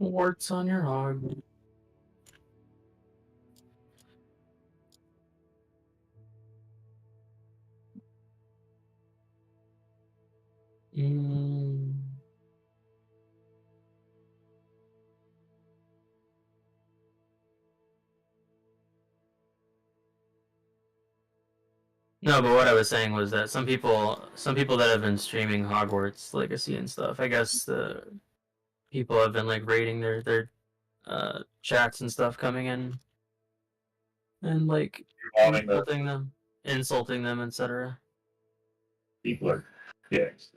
Warts on your hog. No, but what I was saying was that some people that have been streaming Hogwarts Legacy and stuff, I guess the people have been like raiding their chats and stuff coming in and like insulting them, etc. People are dicks.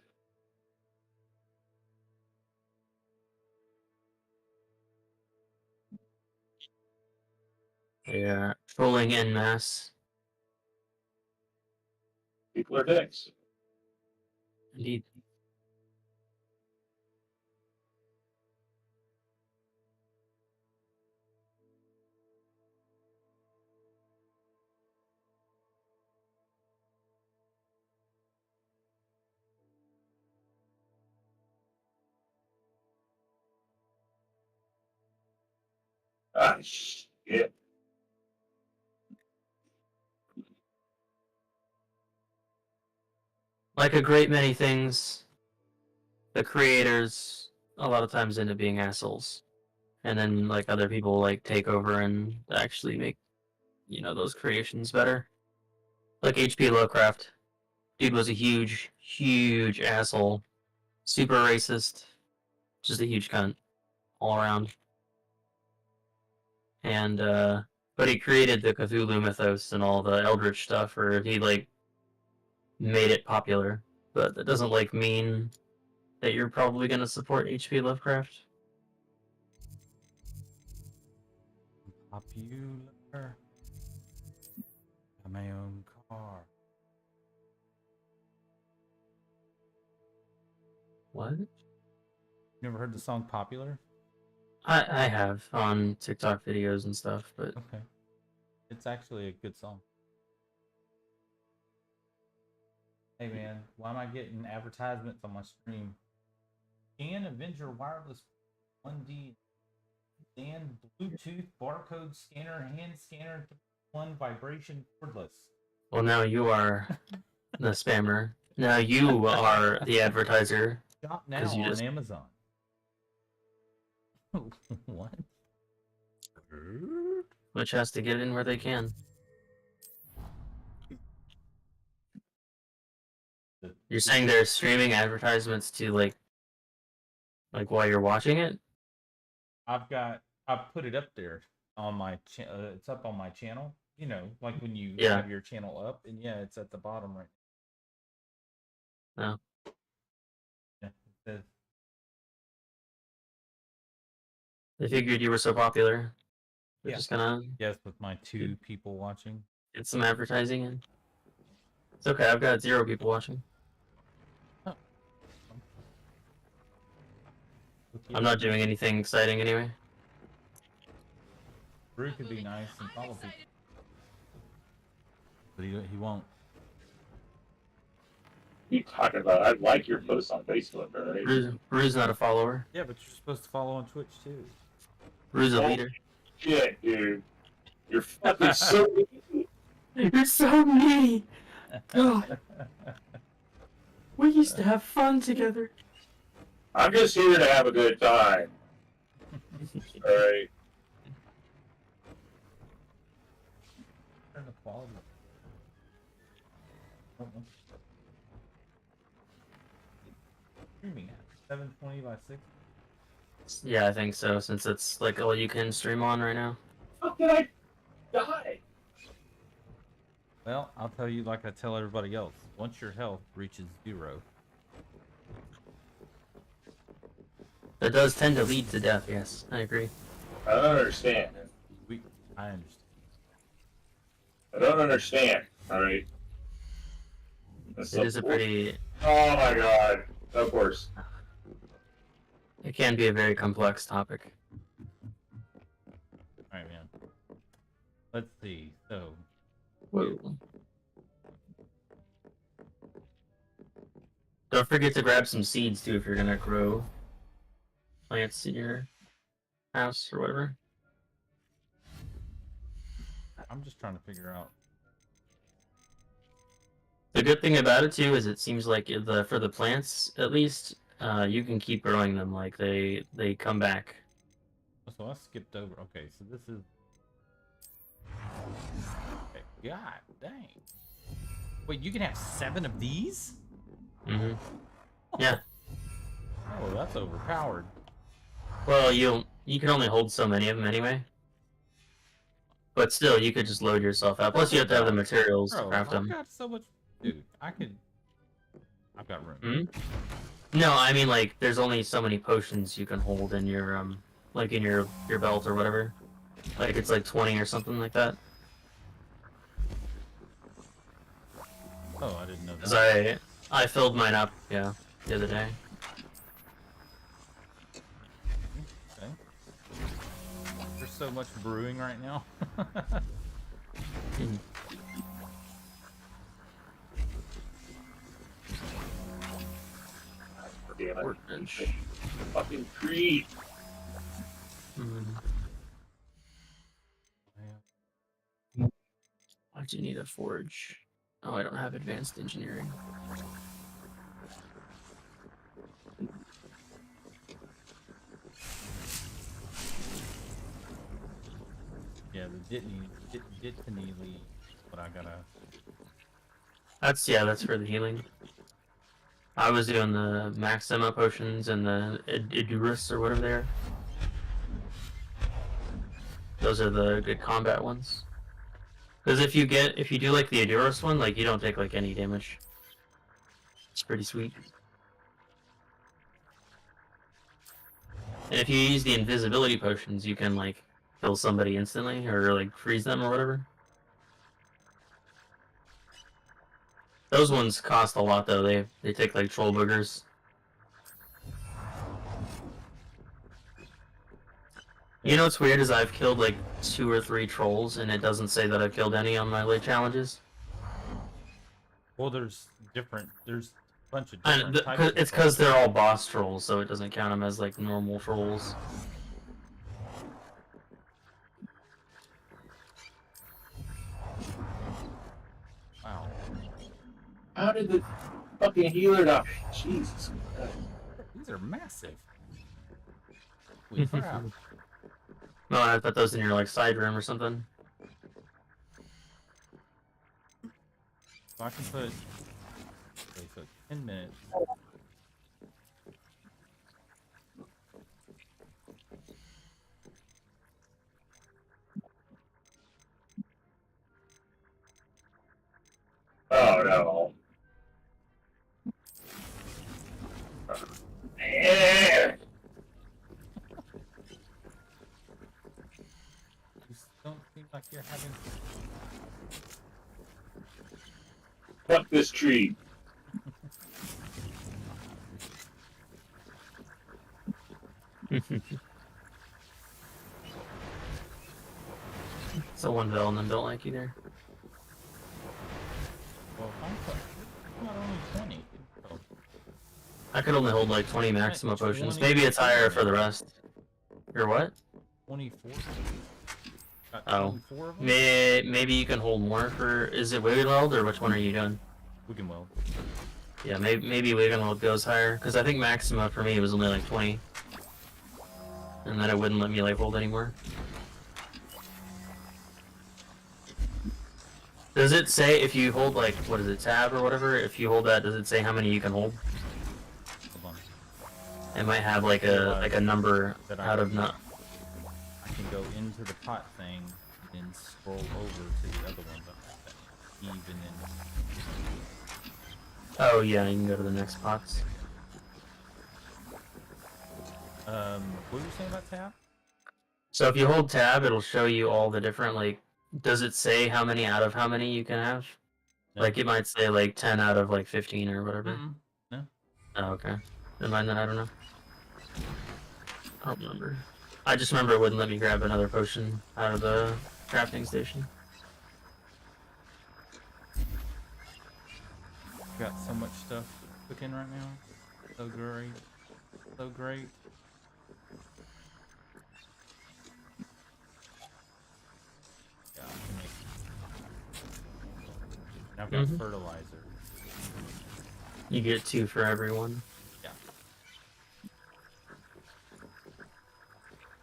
Yeah, trolling en masse. People are dicks. Indeed. Ah, shit. Like a great many things, the creators a lot of times end up being assholes, and then like other people like take over and actually make those creations better. Like H.P. Lovecraft, dude was a huge asshole, super racist, just a huge cunt all around. And but he created the Cthulhu mythos and all the Eldritch stuff, or he like made it popular. But that doesn't like mean that you're probably gonna support H.P. Lovecraft. Popular. Got my own car. What? You never heard the song Popular? I have on TikTok videos and stuff, but okay, it's actually a good song. Hey man, why am I getting advertisements on my stream? Scan Avenger Wireless 1D, and Bluetooth barcode scanner, hand scanner, 1 vibration cordless. Well, now you are the spammer. Now you are the advertiser. Shop now on Amazon. What? Which has to get in where they can. You're saying they're streaming advertisements to like while you're watching it? I've put it up there on my it's up on my channel. You know, like when you have your channel up, and yeah, it's at the bottom right now. Oh. Yeah, it says. They figured you were so popular. They're Yeah. just gonna... Yes, with my 2 people watching. Get some advertising in. It's okay, I've got 0 people watching. Oh. I'm not doing anything exciting anyway. Brew could be nice and follow people. But he won't. What are you talking about? I like your posts on Facebook, alright? Brew's not a follower. Yeah, but you're supposed to follow on Twitch too. Brew's a leader. Shit, dude. You're fucking so mean. You're so mean. God. We used to have fun together. I'm just here to have a good time. Alright. Turn the quality. Streaming at 720 by 60. Yeah, I think so, since it's like all you can stream on right now. How did I die? Well, I'll tell you like I tell everybody else. Once your health reaches 0. That does tend to lead to death, yes. I agree. I don't understand. I understand. I don't understand, alright? It is a pretty... Oh my god. Of course. It can be a very complex topic. Alright, man. Let's see. So... Whoa. Don't forget to grab some seeds, too, if you're gonna grow plants in your house or whatever. I'm just trying to figure out. The good thing about it too is it seems like for the plants at least, you can keep growing them. Like they come back. So I skipped over. Okay, so this is. Okay, God dang. Wait, you can have 7 of these? Mm-hmm. Yeah. Oh, that's overpowered. Well, you can only hold so many of them anyway. But still, you could just load yourself out. Plus, you have to have the materials to Bro, craft I've them. got so much. Dude, I've got room. Hmm? No, I mean like there's only so many potions you can hold in your like in your belt or whatever. Like it's like 20 or something like that. Oh, I didn't know Cause that. I filled mine up, yeah, the other day. Okay. There's so much brewing right now. Mhm. Damn it. Workbench. Fucking tree. Mhm. Why'd you need a forge? Oh, I don't have advanced engineering. Yeah, the Dittany leaf. But I gotta. That's for the healing. I was doing the Maxima potions and the Idurus or whatever they are. Those are the good combat ones. Because if you do like the Idurus one, like you don't take like any damage. It's pretty sweet. And if you use the invisibility potions, you can like kill somebody instantly or like freeze them or whatever. Those ones cost a lot though. They take like troll boogers. You know what's weird is I've killed like 2 or 3 trolls and it doesn't say that I've killed any on my late challenges. Well, there's different. There's a bunch of And different types. it's because they're all boss trolls, so it doesn't count them as like normal trolls. Wow. How did the fucking healer not? Jesus. These are massive. Holy crap. No, I thought those in your like side room or something. So I can put. Okay, so 10 minutes. Oh no. Yeah. You don't seem like you're having. Fuck this tree. So one Velen don't like either. Well, I'm not only 20. So I could only hold like 20 Maxima potions. 20 Maybe it's higher for the rest. You're what? 24. Got Oh. 24 of them? Maybe you can hold more for. Is it Wiggenweld or which one are you doing? Wiggenweld. Yeah, maybe Wiggenweld goes higher because I think Maxima for me was only like 20, and then it wouldn't let me like hold anymore. Does it say if you hold like what is it, tab or whatever? If you hold that, does it say how many you can hold? Hold on. It might have like a number That out of not. I can go into the pot thing and then scroll over to the other one. But even in. Oh yeah, you can go to the next pots. What were you saying about tab? So if you hold tab, it'll show you all the different like. Does it say how many out of how many you can have? No. Like it might say like 10 out of like 15 or whatever. No. Oh, okay. Never mind then, I don't know. I don't remember. I just remember it wouldn't let me grab another potion out of the crafting station. Got so much stuff cooking right now. So great. So great. I've got Mhm. fertilizer. You get 2 for everyone. Yeah.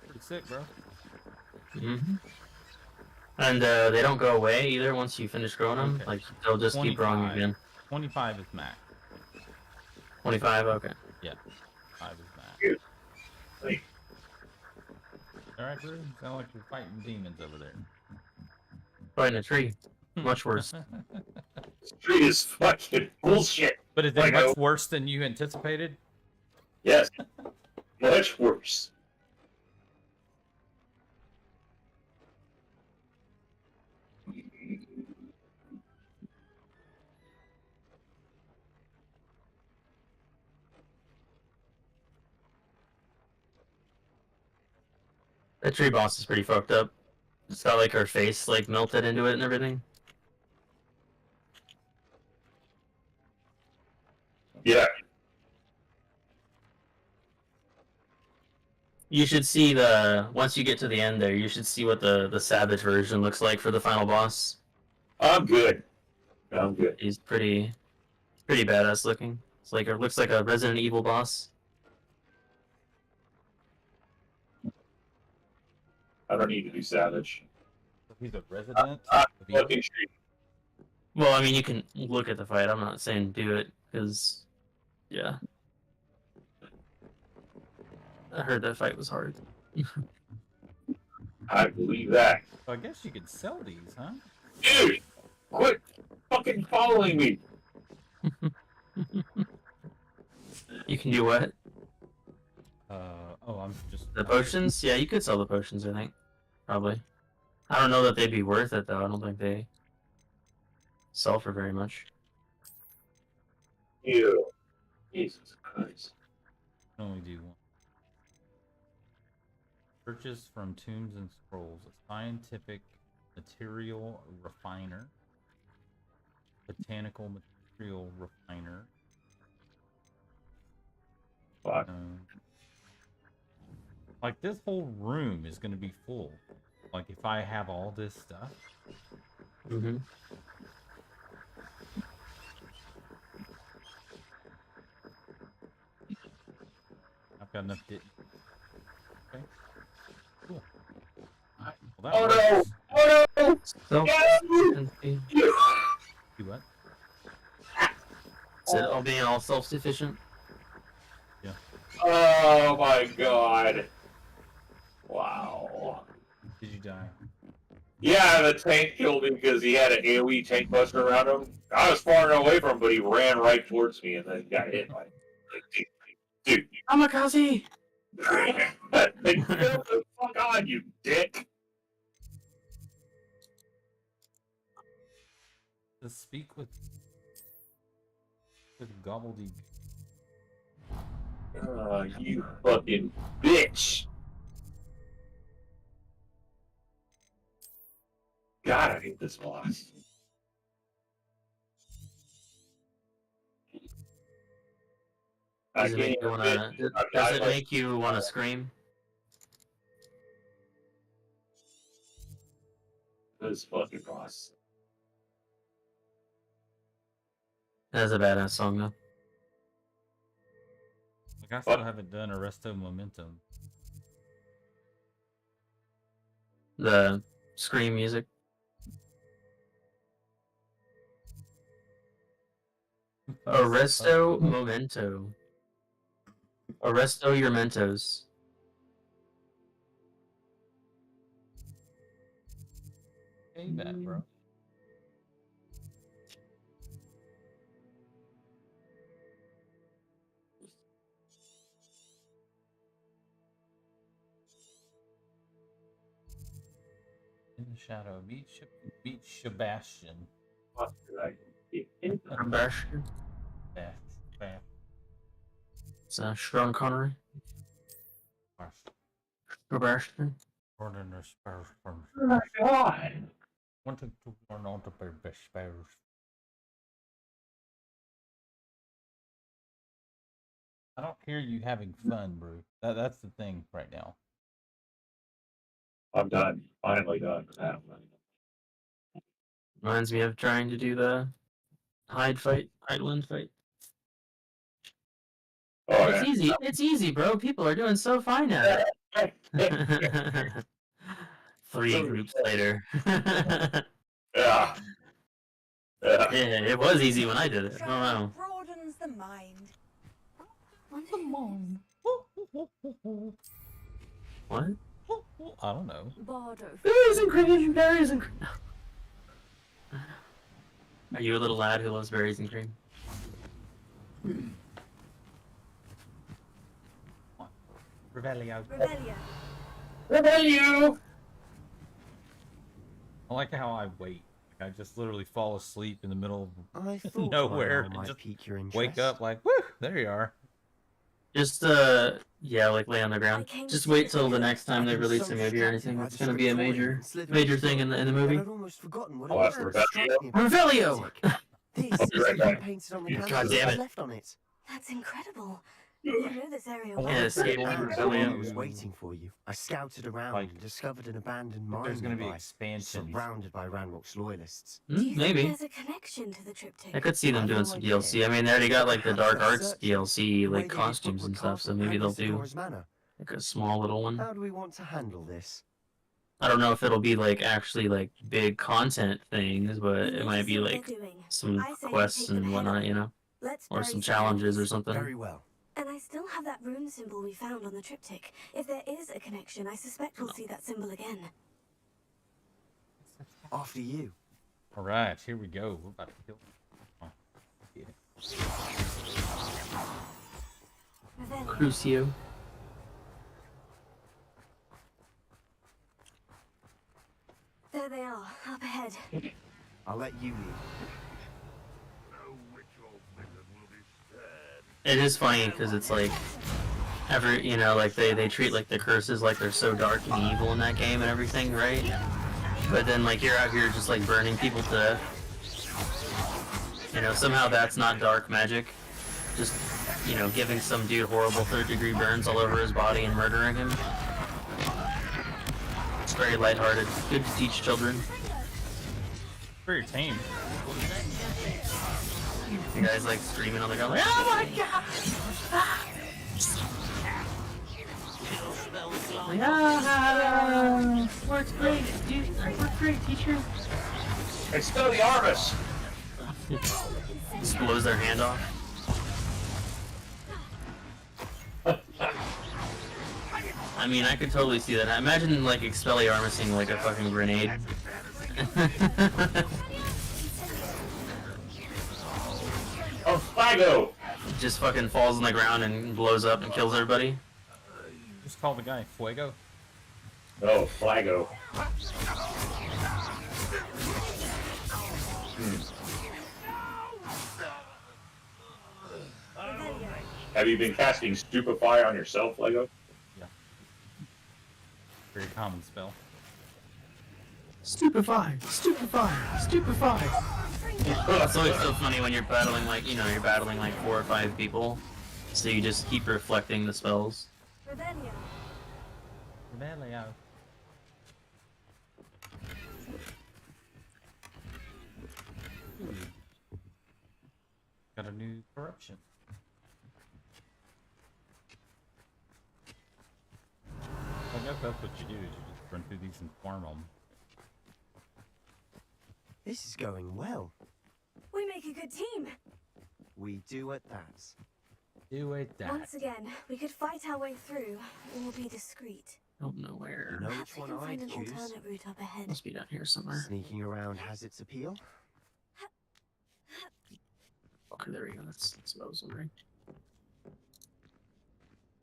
Pretty sick, bro. Mm-hmm. And they don't go away either once you finish growing them. Okay. Like they'll just keep growing 25. again. 25 is max. 25. Okay. Yeah. 5 is max. Dude, like, Alright, bro. Sound like you're fighting demons over there. Fighting a tree. Much worse. this tree is fucking bullshit. But is it Like, much worse than you anticipated? Yes, much worse. That tree boss is pretty fucked up. It's got like her face like melted into it and everything. Yeah. You should see the once you get to the end there, you should see what the savage version looks like for the final boss. I'm good. I'm good. He's pretty badass looking. It's like it looks like a Resident Evil boss. I don't need to be savage. He's a resident I'm of evil. fucking tree. Well, I mean, you can look at the fight. I'm not saying do it because, yeah, I heard that fight was hard. I believe that. So I guess you could sell these, huh? Dude, quit fucking following me. You can do what? Oh, I'm just The potions? Yeah, you could sell the potions. I think probably. I don't know that they'd be worth it though. I don't think they sell for very much. Ew. Jesus Christ. I can only do one. Purchase from Tombs and Scrolls, a scientific material refiner, botanical material refiner. Fuck. Like this whole room is gonna be full. Like if I have all this stuff. Mm-hmm. I've got enough. Okay. Cool. Well, that Oh no! works. Oh no! So, Yes! Do what? is it all being all self-sufficient? Oh my god. Wow. Did you die? Yeah, the tank killed him because he had an AoE tank buster around him. I was far enough away from him, but he ran right towards me and then got hit by it. Like, dude. Kamikaze! Then get the fuck on, you dick! Let's speak with gobbledygook. You fucking bitch! God, I hate this boss. I Does it can't make you even wanna? fit. Does it make you wanna scream? This fucking boss. That's a badass song though. Like I still haven't done Arresto Momentum. The scream music. Arresto Momento. Arresto your Mentos. Hey, bad bro. In the shadow, meet Sebastian. Fuck did I get? Sebastian. Sebastian. It's Sean Connery. Sebastian. Ordinary Spurs from Oh my god! wanting to learn how to play best Spurs. I don't hear you having fun, bro. That's the thing right now. I'm done. Finally done with that one. Reminds me of trying to do the Hide fight. Hide wind fight. Oh, It's easy. It's easy, bro. People are doing so fine at it. 3 groups later. Yeah. Yeah. Yeah, it was easy when I did it. Oh wow. Broadens the mind. What? I don't know. Bardo. Berries and cream. Berries and cream. Are you a little lad who loves berries and cream? Revelio. Revelia. Rebellion! I like how I wait. Like, I just literally fall asleep in the middle I of thought nowhere might and just pique your interest. wake up like, woo, there you are. Just yeah, like lay on the ground. Just wait till the next time they release a movie or anything. It's gonna be a major thing in the movie. I'd almost forgotten what Oh, it that's was. Revelio. Revelio! This I'll is be right the back. painted on the God canvas damn I it. left on it. That's incredible. You know this area well. Yeah, skateboard And Revelio. I was waiting for you. I scouted around Like, and discovered an abandoned If mine there's gonna be nearby, expansions. surrounded by Ranrock's loyalists. Do you think Maybe. there's a connection to the triptych? I could see them doing some DLC. I mean, they already got like the Dark Arts DLC, like costumes and stuff, so maybe they'll do like a small little one. How do we want to handle this? I don't know if it'll be like actually like big content things, but We it need might to be see what like they're doing. some I say we quests take them and head whatnot, on. you know, Let's or bury some some challenges or evidence. something. Very well. And I still have that rune symbol we found on the triptych. If there is a connection, I suspect we'll see that symbol again. After you. Alright, here we go. We're about to kill. Oh, get it. Revelia. Crucio. There they are, up ahead. I'll let you lead. It is funny because it's like you know, like they treat like the curses like they're so dark and evil in that game and everything, right? But then like you're out here just like burning people to death. You know, somehow that's not dark magic. Just, you know, giving some dude horrible 3rd-degree burns all over his body and murdering him. It's very lighthearted. Good to teach children. For your team. You guys like screaming on the ground like, oh my god! Like, ah, works great, dude. Works great, teacher. It's still the Armus. Just blows their hand off. I mean, I could totally see that. Imagine like Expelliarmusing like a fucking grenade. Oh, Flago. Just fucking falls on the ground and blows up and kills everybody. Just call the guy Fuego. No, Flago. Revelia. Have you been casting Stupefy on yourself, Lego? Yeah. Very common spell. Stupefy! Stupefy! Stupefy! It's always so funny when you're battling like, you know, you're battling like 4 or 5 people. So you just keep reflecting the spells. Revelia. Revelio. Got a new corruption. I guess that's what you do, is you just run through these and farm them. This is going well. We make a good team. We do at that. Do it that. Once again, we could fight our way through, or be discreet. Don't know where. You know Perhaps which we one can find I'd an choose? alternate route up ahead. Must be down here somewhere. Sneaking around has its appeal. Okay, there we go. That's what I was wondering.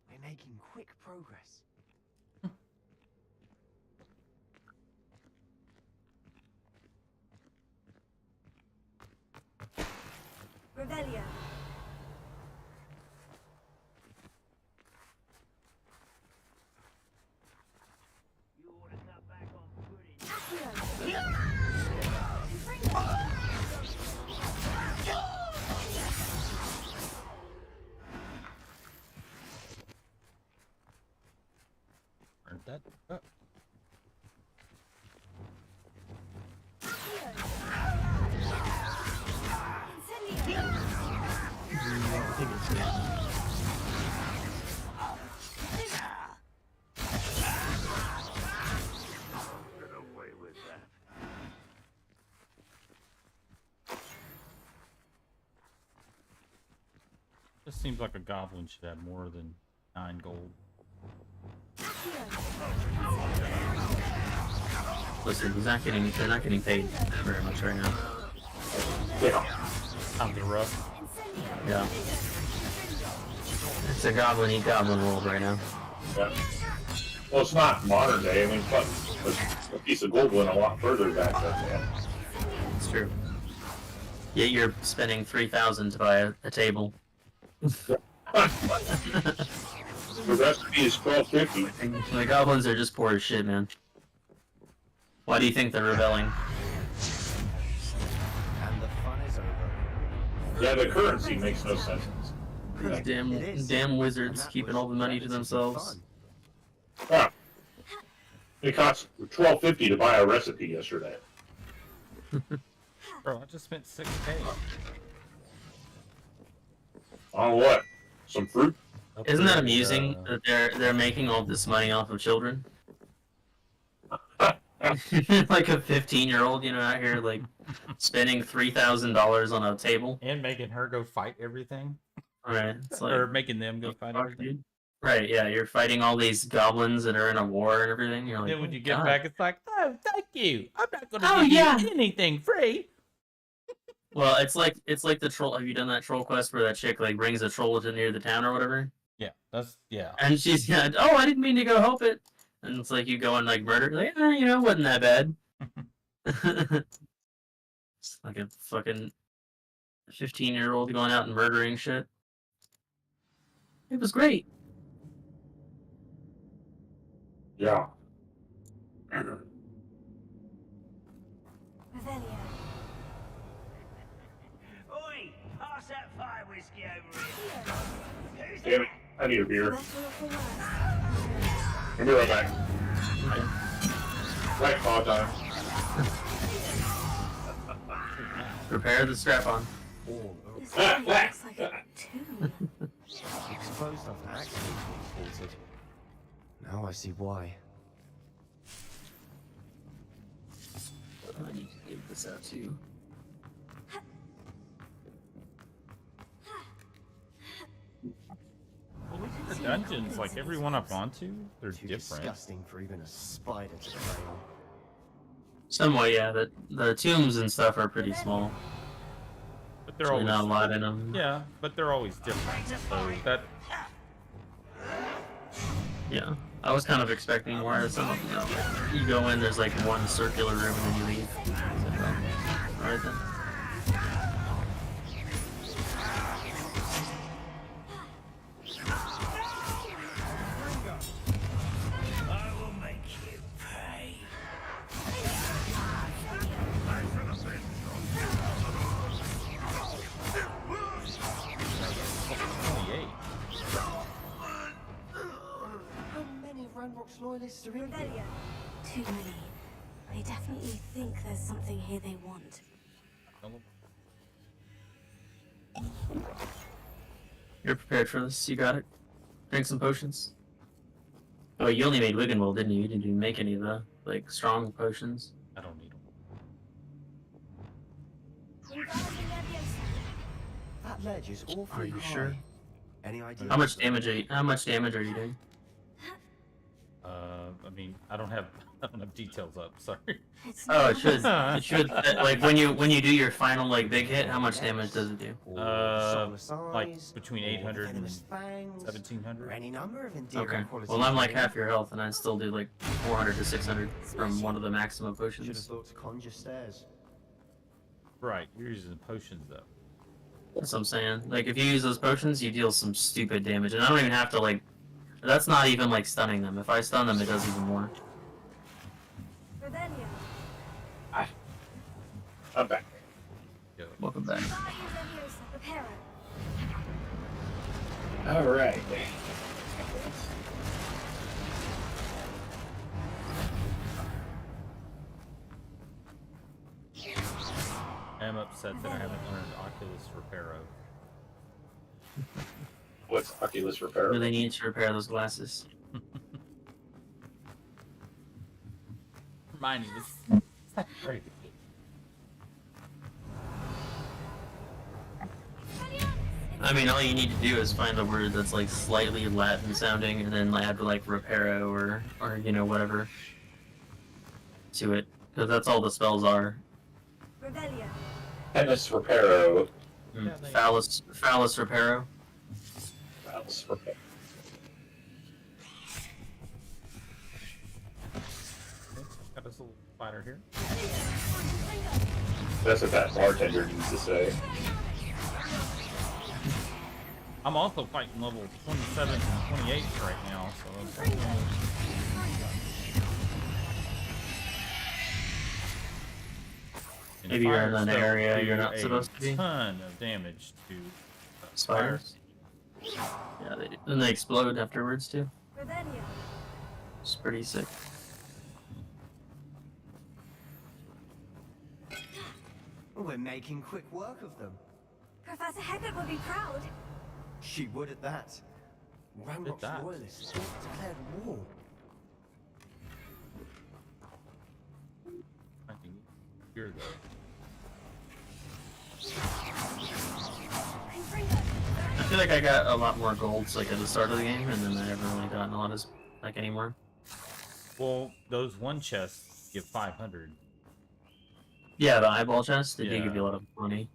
We're making quick progress. Revelia. Aren't that? Oh. think it's good. Get away with that. This seems like a goblin should have more than 9 gold. Listen, they're not getting paid very much right now. Yeah. Times are rough. Yeah. It's a goblin eat goblin world right now. Yeah. Well, it's not modern day. I mean, fuck, a piece of gold went a lot further back then, man. It's true. Yet you're spending 3,000 to buy a table. The recipe is $12.50. The goblins are just poor as shit, man. Why do you think they're rebelling? And the fun is over. Yeah, the currency makes no sense. These It is. damn And wizards that keeping was all the money to relatively themselves. fun. Yeah. It cost $12.50 to buy a recipe yesterday. Bro, I just spent 6K. On what? Some fruit? Isn't that Upgrade, amusing that they're making all this money off of children? Like a 15-year-old, you know, out here like spending $3,000 on a table. and making her go fight everything? Right? It's like Or making them go fight fuck, everything? dude. Right? Yeah, you're fighting all these goblins that are in a war and everything. You're like, Then when "Oh, you get God." back, it's like, oh, thank you. I'm not going to Oh, give yeah. you anything free. Well, it's like the troll. Have you done that troll quest where that chick like brings a troll to near the town or whatever? Yeah, yeah. And she's yeah, oh, I didn't mean to go help it. And it's like you go and like murder, like, you know, wasn't that bad. It's like a fucking 15-year-old going out and murdering shit. It was great. Yeah. Revelio. Oi, pass that fire whiskey over here. Who's Damn it. I need a beer. Better or for worse. I'll be right back. Right, call time. Prepare the strap on. All This really looks like a tomb. exposed after accident being altered. Now I see why. I need to give this out to you. Well, look at the dungeons. Like, every one I've gone to, they're Too different. disgusting for even a spider to prey on. Somewhat, yeah. The tombs and stuff are pretty small. But they're There's always... not a lot in them. Yeah, but they're always different. So that... Yeah. I was kind of expecting more of some of them. You go in, there's like one circular room, and then you leave. So, alright then. I will make you pay. How many of Ranrock's loyalists are in here? Revelio. Too many. They definitely think there's something here they want. You're prepared for this. You got it. Drink some potions. Oh, you only made Wiggenwell, didn't you? You didn't even make any of the like strong potions. I don't need them. That ledge is awfully Are you high. sure? Any idea? How much damage are you? How much damage are you doing? I mean, I don't have details up. Sorry. It's Oh, not it should. It should. Like when you do your final like big hit, how much damage does it do? Like between 800 and venomous fangs, 1700. or any number of endearing Okay. qualities. Well, I'm like therein. half your health, and I still do like 400 to 600 from one of the maximum Should have potions. thought to conjure stairs. Right, you're using potions though. That's what I'm saying. Like if you use those potions, you deal some stupid damage, and I don't even have to like. That's not even like stunning them. If I stun them, it does even more. Revelio. I'm back. Welcome back. Reparo. All right. I'm upset that I haven't learned Oculus Reparo. What's Oculus repair? Really need to repair those glasses. Hermione, this is crazy. I mean, all you need to do is find a word that's like slightly Latin sounding, and then add like reparo or you know whatever to it, because that's all the spells are. Revelio. Tennis reparo. Yeah, they- Phallus reparo. Mouse repair. Got this little spider here. That's what that bartender needs to say. I'm also fighting level 27 and 28 right now, so it's and Maybe you're in fire an spells area do you're not a supposed to be. ton of damage to Spiders. Yeah, they do. And they explode afterwards too. Revelio. It's pretty sick. We're making quick work of them. Professor Heckett would be proud. She would at that. Ramrock's that. royalists declared war. I can hear that. I feel like I got a lot more golds like at the start of the game, and then I haven't really gotten a lot of like anymore. Well, those one chests give 500. Yeah, the eyeball chest, they do Yeah. give you a lot of money.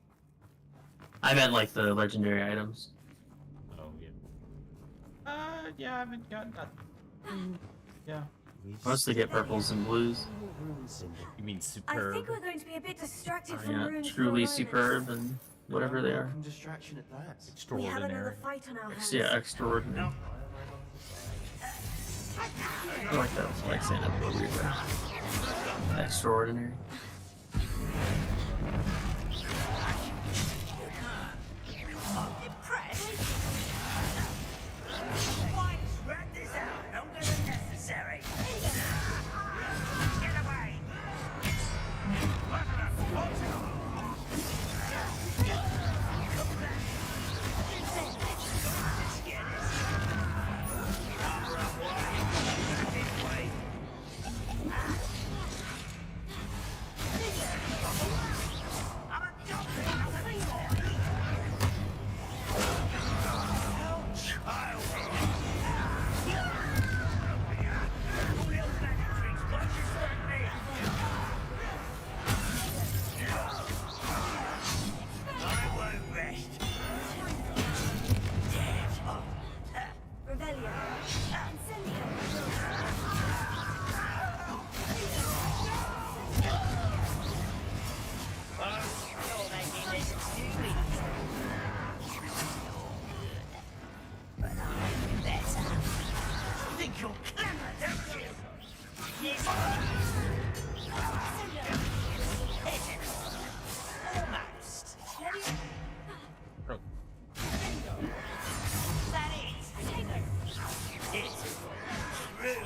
I meant like the legendary items. Oh yeah. Yeah, I haven't gotten that. Yeah. Mostly get purples and blues. Rune symbol. You mean I superb? think we're going to be a bit distracted from Yeah, runes for a truly moment. superb and whatever they are. Welcome distraction at that. We have another Extraordinary. fight on our hands. Yeah, extraordinary. I like that. I like saying it a little weird way. Extraordinary. Why rat this out? Longer than necessary. Get away! I won't rest. Revelio. Incendio. You're making this too easy. But I'm better. Think you're clever, don't you? Yes. Almost. Oh, That is. It's true.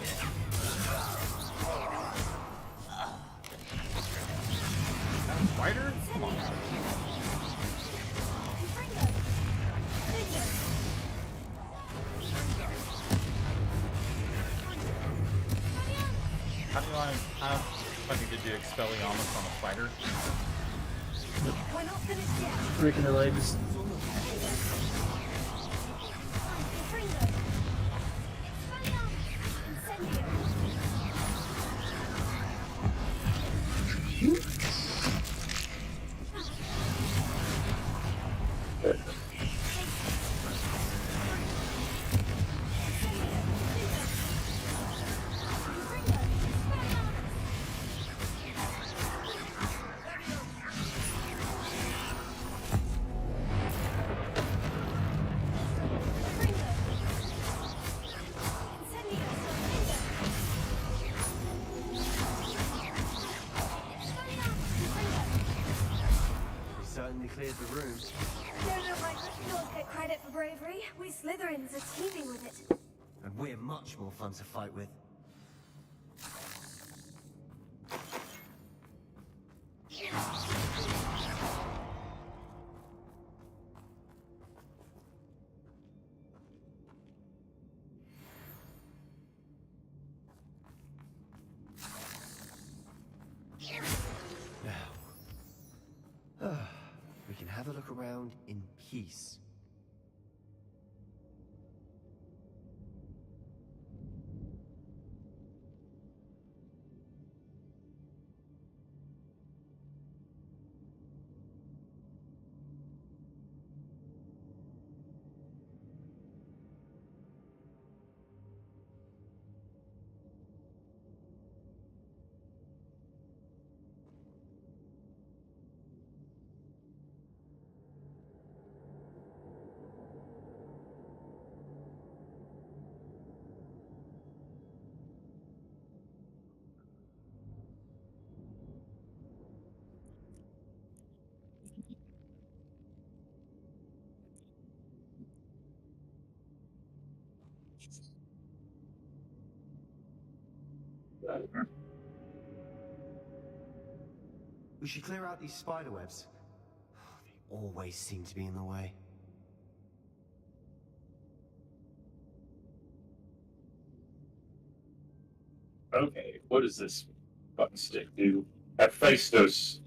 spider? Come on. How do I need to do Expelliarmus on a spider? We're not finished yet. Breaking their legs. We certainly cleared the room. Don't know why Gryffindors get credit for bravery. We Slytherins are teeming with it. And we're much more fun to fight with. look around in peace. We should clear out these spider webs. They always seem to be in the way. Okay, what does this button stick do? Hephaestus.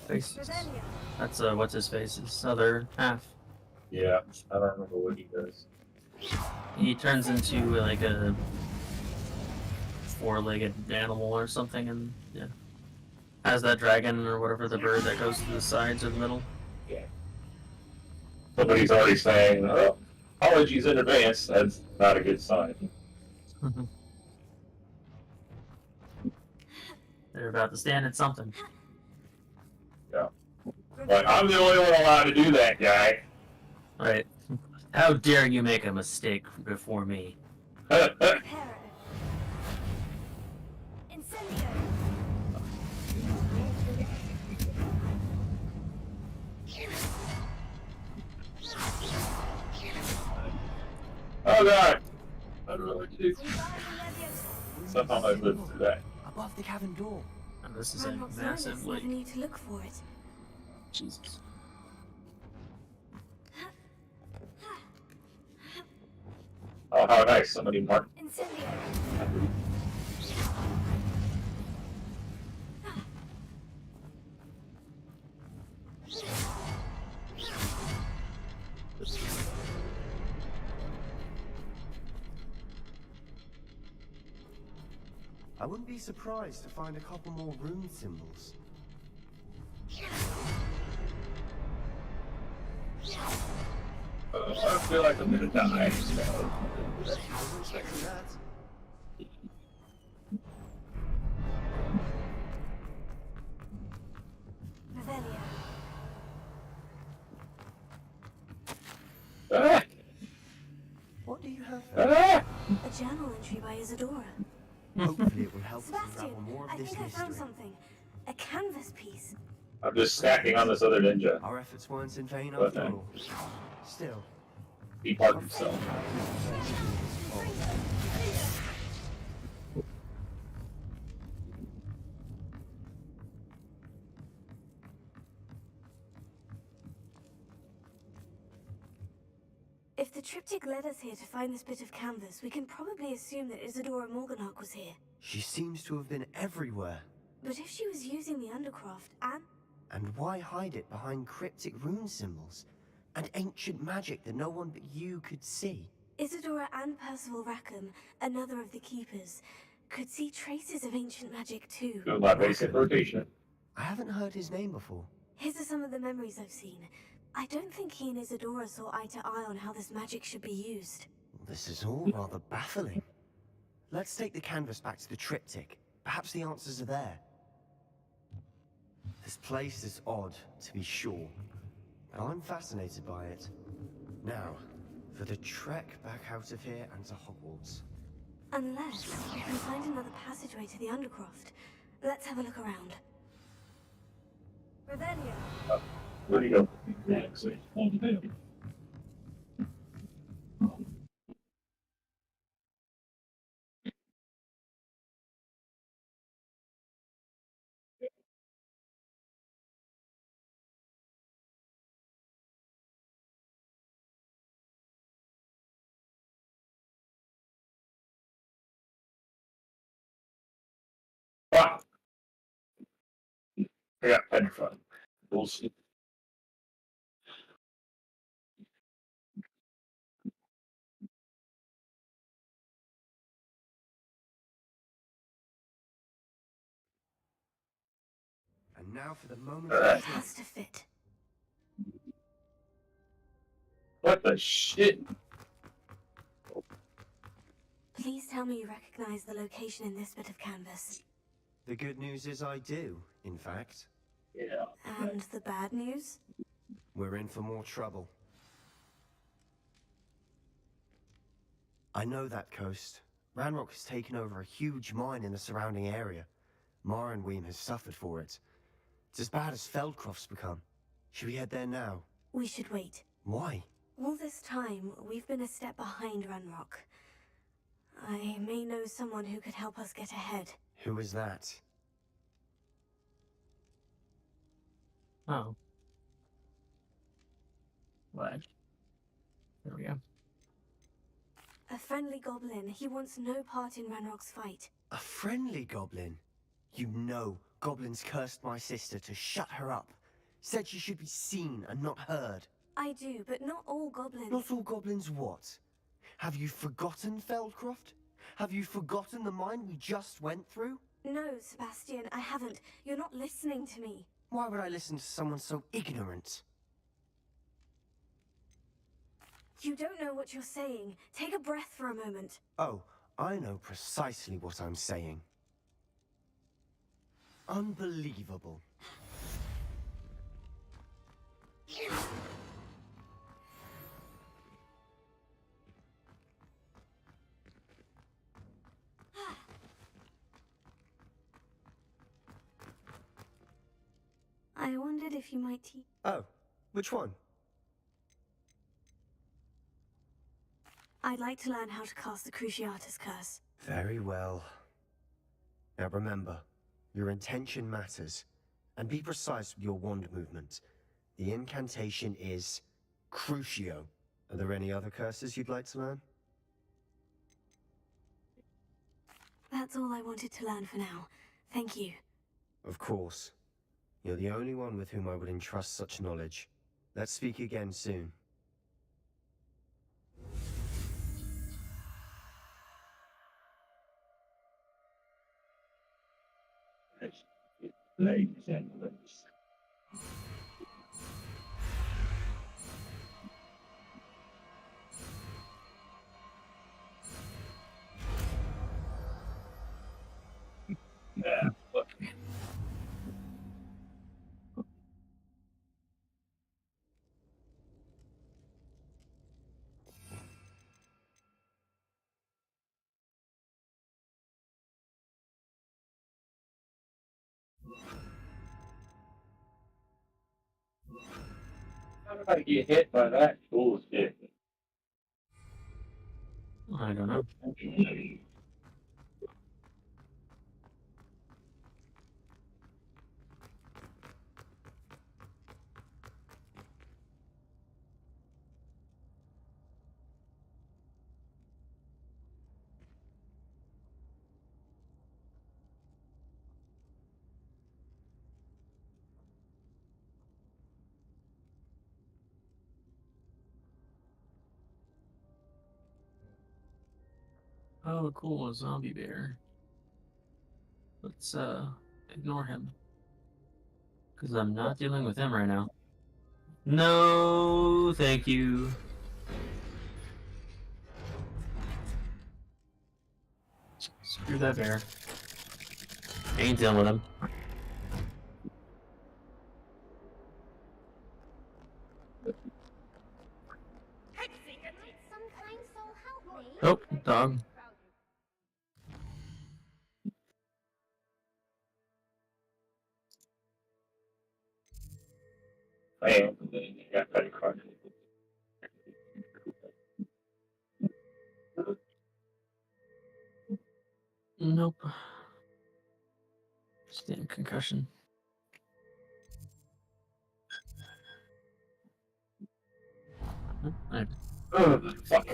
Faces. Revelio. That's what's his face? His other half. Yeah, I don't remember what he does. He turns into like a four-legged animal or something, and yeah, has that dragon or whatever the bird that goes to the sides or the middle. Yeah. Somebody's already saying, oh, apologies in advance. That's not a good sign. They're about to stand in something. Yeah. But I'm the only one allowed to do that, guy. Right. How dare you make a mistake before me? Reparo. Incendio. Oh god! I don't know what to do. Wingardium Leviosa. Somehow I lived through that. Above the cavern door. And this is a I'm not massive, Silas, like, never need to look for it. Jesus. Oh, how nice. Somebody marked. Incendio. I wouldn't be surprised to find a couple more rune symbols. I feel like I'm gonna die. I wasn't expecting that. Revelio. Ah! What do you have there? Ah! A journal entry by Isadora. Hopefully it will help us Sebastian, unravel more I of this think I found mystery. something. A canvas piece. I'm just stacking on this other ninja. Our efforts weren't in vain But, after all. Still, He parked himself. If the triptych led us here to find this bit of canvas, we can probably assume that Isadora Morganhawk was here. she seems to have been everywhere. But if she was using the Undercroft and... And why hide it behind cryptic rune symbols? And ancient magic that no one but you could see? Isadora and Percival Rackham, another of the Keepers, could see traces of ancient magic too. Doing my basic rotation. I haven't heard his name before. His are some of the memories I've seen. I don't think he and Isadora saw eye to eye on how this magic should be used. This is all rather baffling. Let's take the canvas back to the triptych. Perhaps the answers are there. This place is odd, to be sure, but I'm fascinated by it. Now, for the trek back out of here and to Hogwarts. Unless we can find another passageway to the Undercroft. Let's have a look around. Revelio. Where do you go? Wow. I got petrified. We'll see. And now for the moment Uh. of It truth. has to fit. What the shit? Please tell me you recognize the location in this bit of canvas. The good news is I do, in fact. Yeah. And the bad news? We're in for more trouble. I know that coast. Ranrock has taken over a huge mine in the surrounding area. Morinweem has suffered for it. It's as bad as Feldcroft's become. Should we head there now? We should wait. Why? All this time, we've been a step behind Runrock. I may know someone who could help us get ahead. Who is that? Oh. What? There we go. A friendly goblin. He wants no part in Ranrock's fight. A friendly goblin? You know, goblins cursed my sister to shut her up. Said she should be seen and not heard. I do, but not all goblins. Not all goblins what? Have you forgotten Feldcroft? Have you forgotten the mine we just went through? No, Sebastian, I haven't. You're not listening to me. Why would I listen to someone so ignorant? You don't know what you're saying. Take a breath for a moment. Oh, I know precisely what I'm saying. Unbelievable. I wondered if you might teach. Oh, which one? I'd like to learn how to cast the Cruciatus Curse. Very well. Now remember, your intention matters. And be precise with your wand movement. The incantation is Crucio. Are there any other curses you'd like to learn? That's all I wanted to learn for now. Thank you. Of course. You're the only one with whom I would entrust such knowledge. Let's speak again soon. Ladies and gentlemen. Yeah, look. How did I get hit by that bullshit? I don't know. Oh, cool, a zombie bear. Let's ignore him. Because I'm not dealing with him right now. No, thank you. Screw that bear. Ain't dealing with him. Oh, dog. I am. Got that card. Nope. Stand concussion. Nope, Oh, fuck.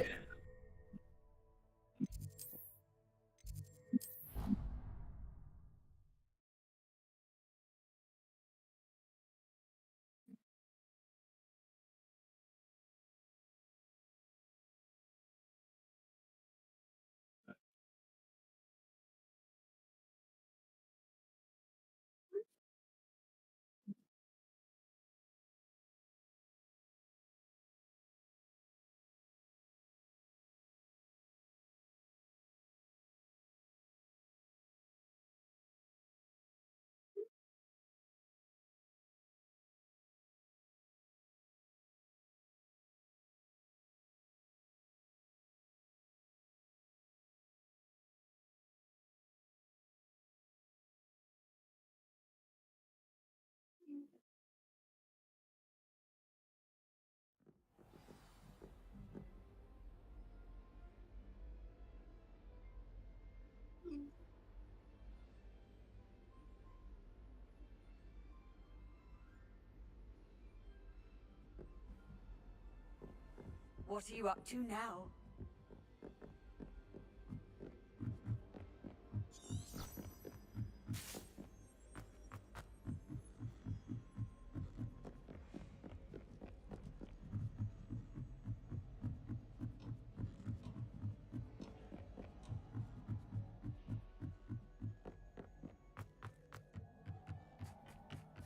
What are you up to now?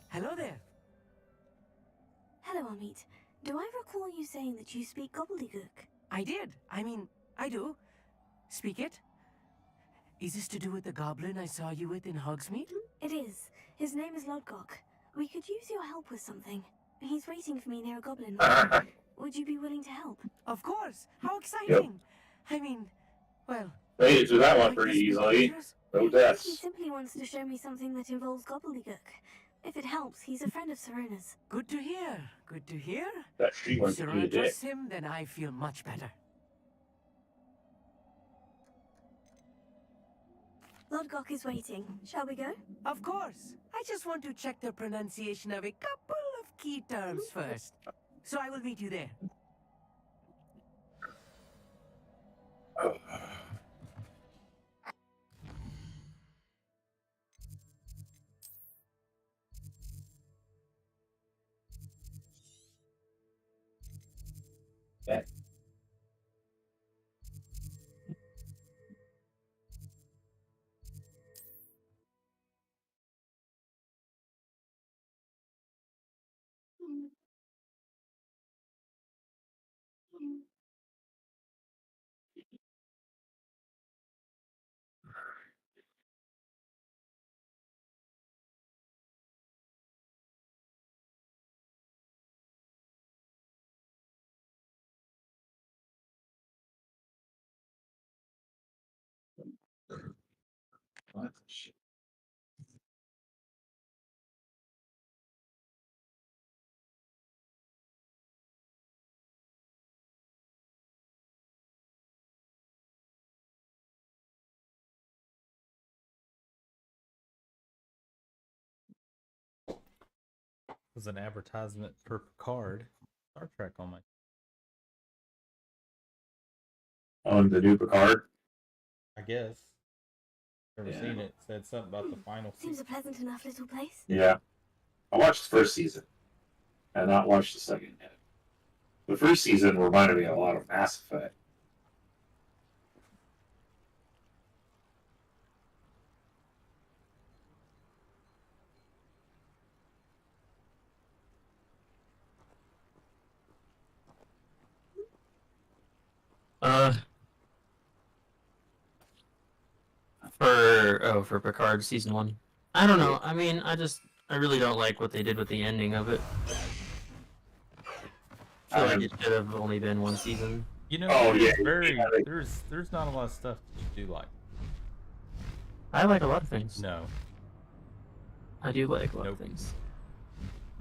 Hello there. Hello, Amit. Do I recall you saying that you speak gobbledygook? I did. I do. Speak it. Is this to do with the goblin I saw you with in Hogsmeade? It is. His name is Lodgok. We could use your help with something. He's waiting for me near a goblin farm. Would you be willing to help? Of course. How exciting. I mean, well... Made it through that one like pretty this easily. pictures? No He deaths. simply wants to show me something that involves gobbledygook. If it helps, he's a friend of Serona's. Good to hear. Good to hear. That street If went to be a Sirona dick. trusts him, then I feel much better. Lodgok is waiting. Shall we go? Of course. I just want to check the pronunciation of a couple of key terms first. So I will meet you there. Yeah. What the shit? Was an advertisement for Picard, Star Trek on my. On the new Picard? I guess. Never Yeah. seen it. Said something about the final Seems a season. pleasant enough little place. Yeah. I watched the first season. And not watched the second yet. The first season reminded me a lot of Mass Effect. For Picard season 1. I don't know. I mean, I really don't like what they did with the ending of it. I feel like it should have only been 1 season. You know, Oh, there's yeah, very yeah, they- there's not a lot of stuff that you do like. I like a lot of things. No. I do like a lot Nope. of things.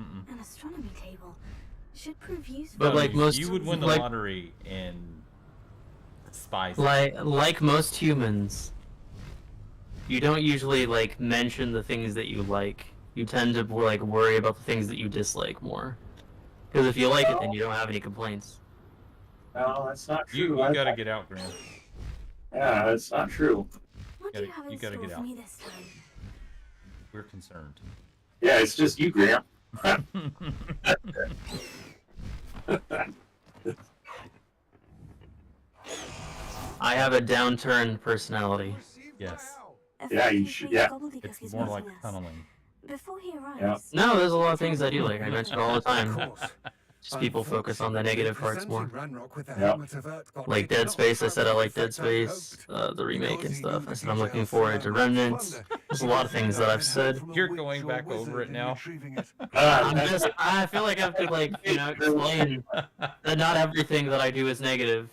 Mm-mm. An astronomy table. Should prove useful. But No, like most, you would win the like, lottery in spice. like most humans, you don't usually like mention the things that you like. You tend to like worry about the things that you dislike more. Because if you like it, then you don't have any complaints. No, that's not true. You gotta get out, Graham. Yeah, that's not true. What do you gotta- have in you gotta store get for out. me this time? We're concerned. Yeah, it's just you, Graham. I have a downturned personality. Yes. Yeah, you Effectively, should- yeah. gobbledygook It's is more like meeting us. tunneling. Before he arrives. Yeah. No, there's a lot of things I do like. I mention it all the time. Of course. Just people focus on the negative parts more. Ranrock with the Yep. helmet of Earth got Like did Dead not Space, I said I have the like Dead effect I Space, hoped. the remake and Because he stuff. knew I that said he I'm looking shall forward to find Remnants. plunder. There's a lot of things that I've said. You're going back over it now. I feel like I have to like, explain that not everything that I do is negative.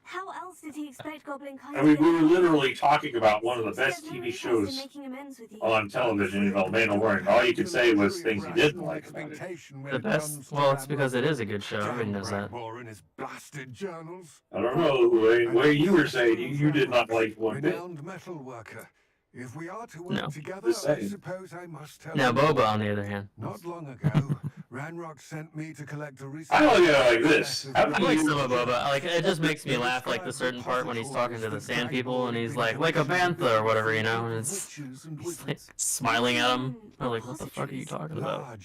How else did he expect Goblin Kind I mean, to we get were along? literally talking about one of the He has best no TV interest in shows making amends with you. on television, you know, Mandalorian. All you could say was things you didn't like about it. The best, well, it's because it is a good show. Everybody knows that. In his blasted journals. I don't know where you were saying you did not like one bit. Renowned metal worker. If we are to work No. together, Just I saying. suppose I must tell Now, you. Boba, on the other hand. Not long ago, Ranrock sent me to collect a recent. I don't look at it like this. I like some of Boba. Like it just makes me laugh. Like the certain part when he's talking to the Sand People and he's like a bantha or whatever, you know, and it's he's like smiling at him. I'm like, what the fuck are you talking about?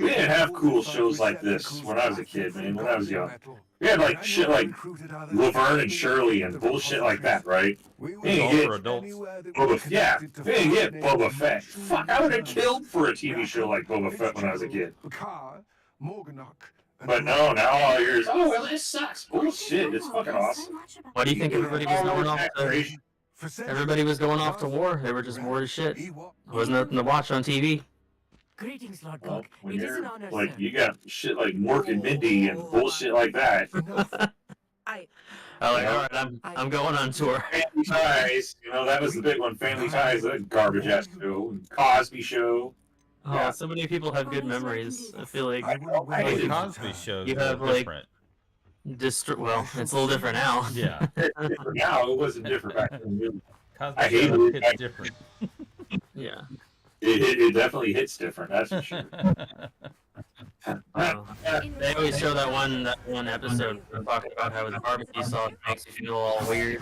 We didn't have cool shows like this when I was a kid, man. When I was young, we had like shit like Laverne and Shirley and bullshit like that, right? We didn't All get for adults. yeah, we didn't get Boba Fett. Fuck, I would have killed for a TV show like Boba Fett when I was a kid. But no, now all I hear is, oh, well, this sucks. Bullshit, it's fucking awesome. Why do you think everybody was going off to? Everybody was going off to war. They were just bored as shit. There was nothing to watch on TV. Greetings, Lord Well, Cook. when It is you're an honor, like, sir. you got shit like Mork and Mindy and bullshit like that. I I'm like, all right, I'm going on tour. Family Ties, you know, that was the big one. Family Ties, that garbage ass show. And Cosby Show. Oh, Yeah. so many people have good memories. I feel like I The hate Cosby Show You is have, like- different. well, it's a little different now. Yeah, it. Now it wasn't different back then. Cosby I hate Show it. hits different. Yeah. It definitely hits different, that's for sure. They always show that one episode talking about how his barbecue sauce makes you feel all weird.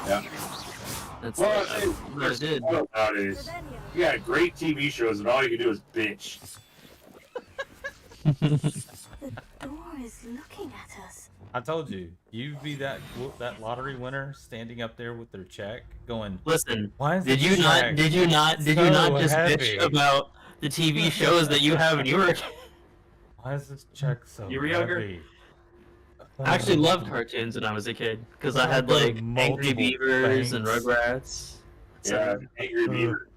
Yeah. That's Well, what it did. nowadays, you got great TV shows and all you can do is bitch. The door is looking at us. I told you, you'd be that lottery winner standing up there with their check, going, Listen, "Why is did this you not check did you not so just heavy? bitch about the TV shows that you have when you were a kid? Why is this check so You were younger? heavy?" I actually loved cartoons when I was a kid because I had Go to like Angry multiple Beavers and banks. Rugrats. Yeah, Angry Beaver.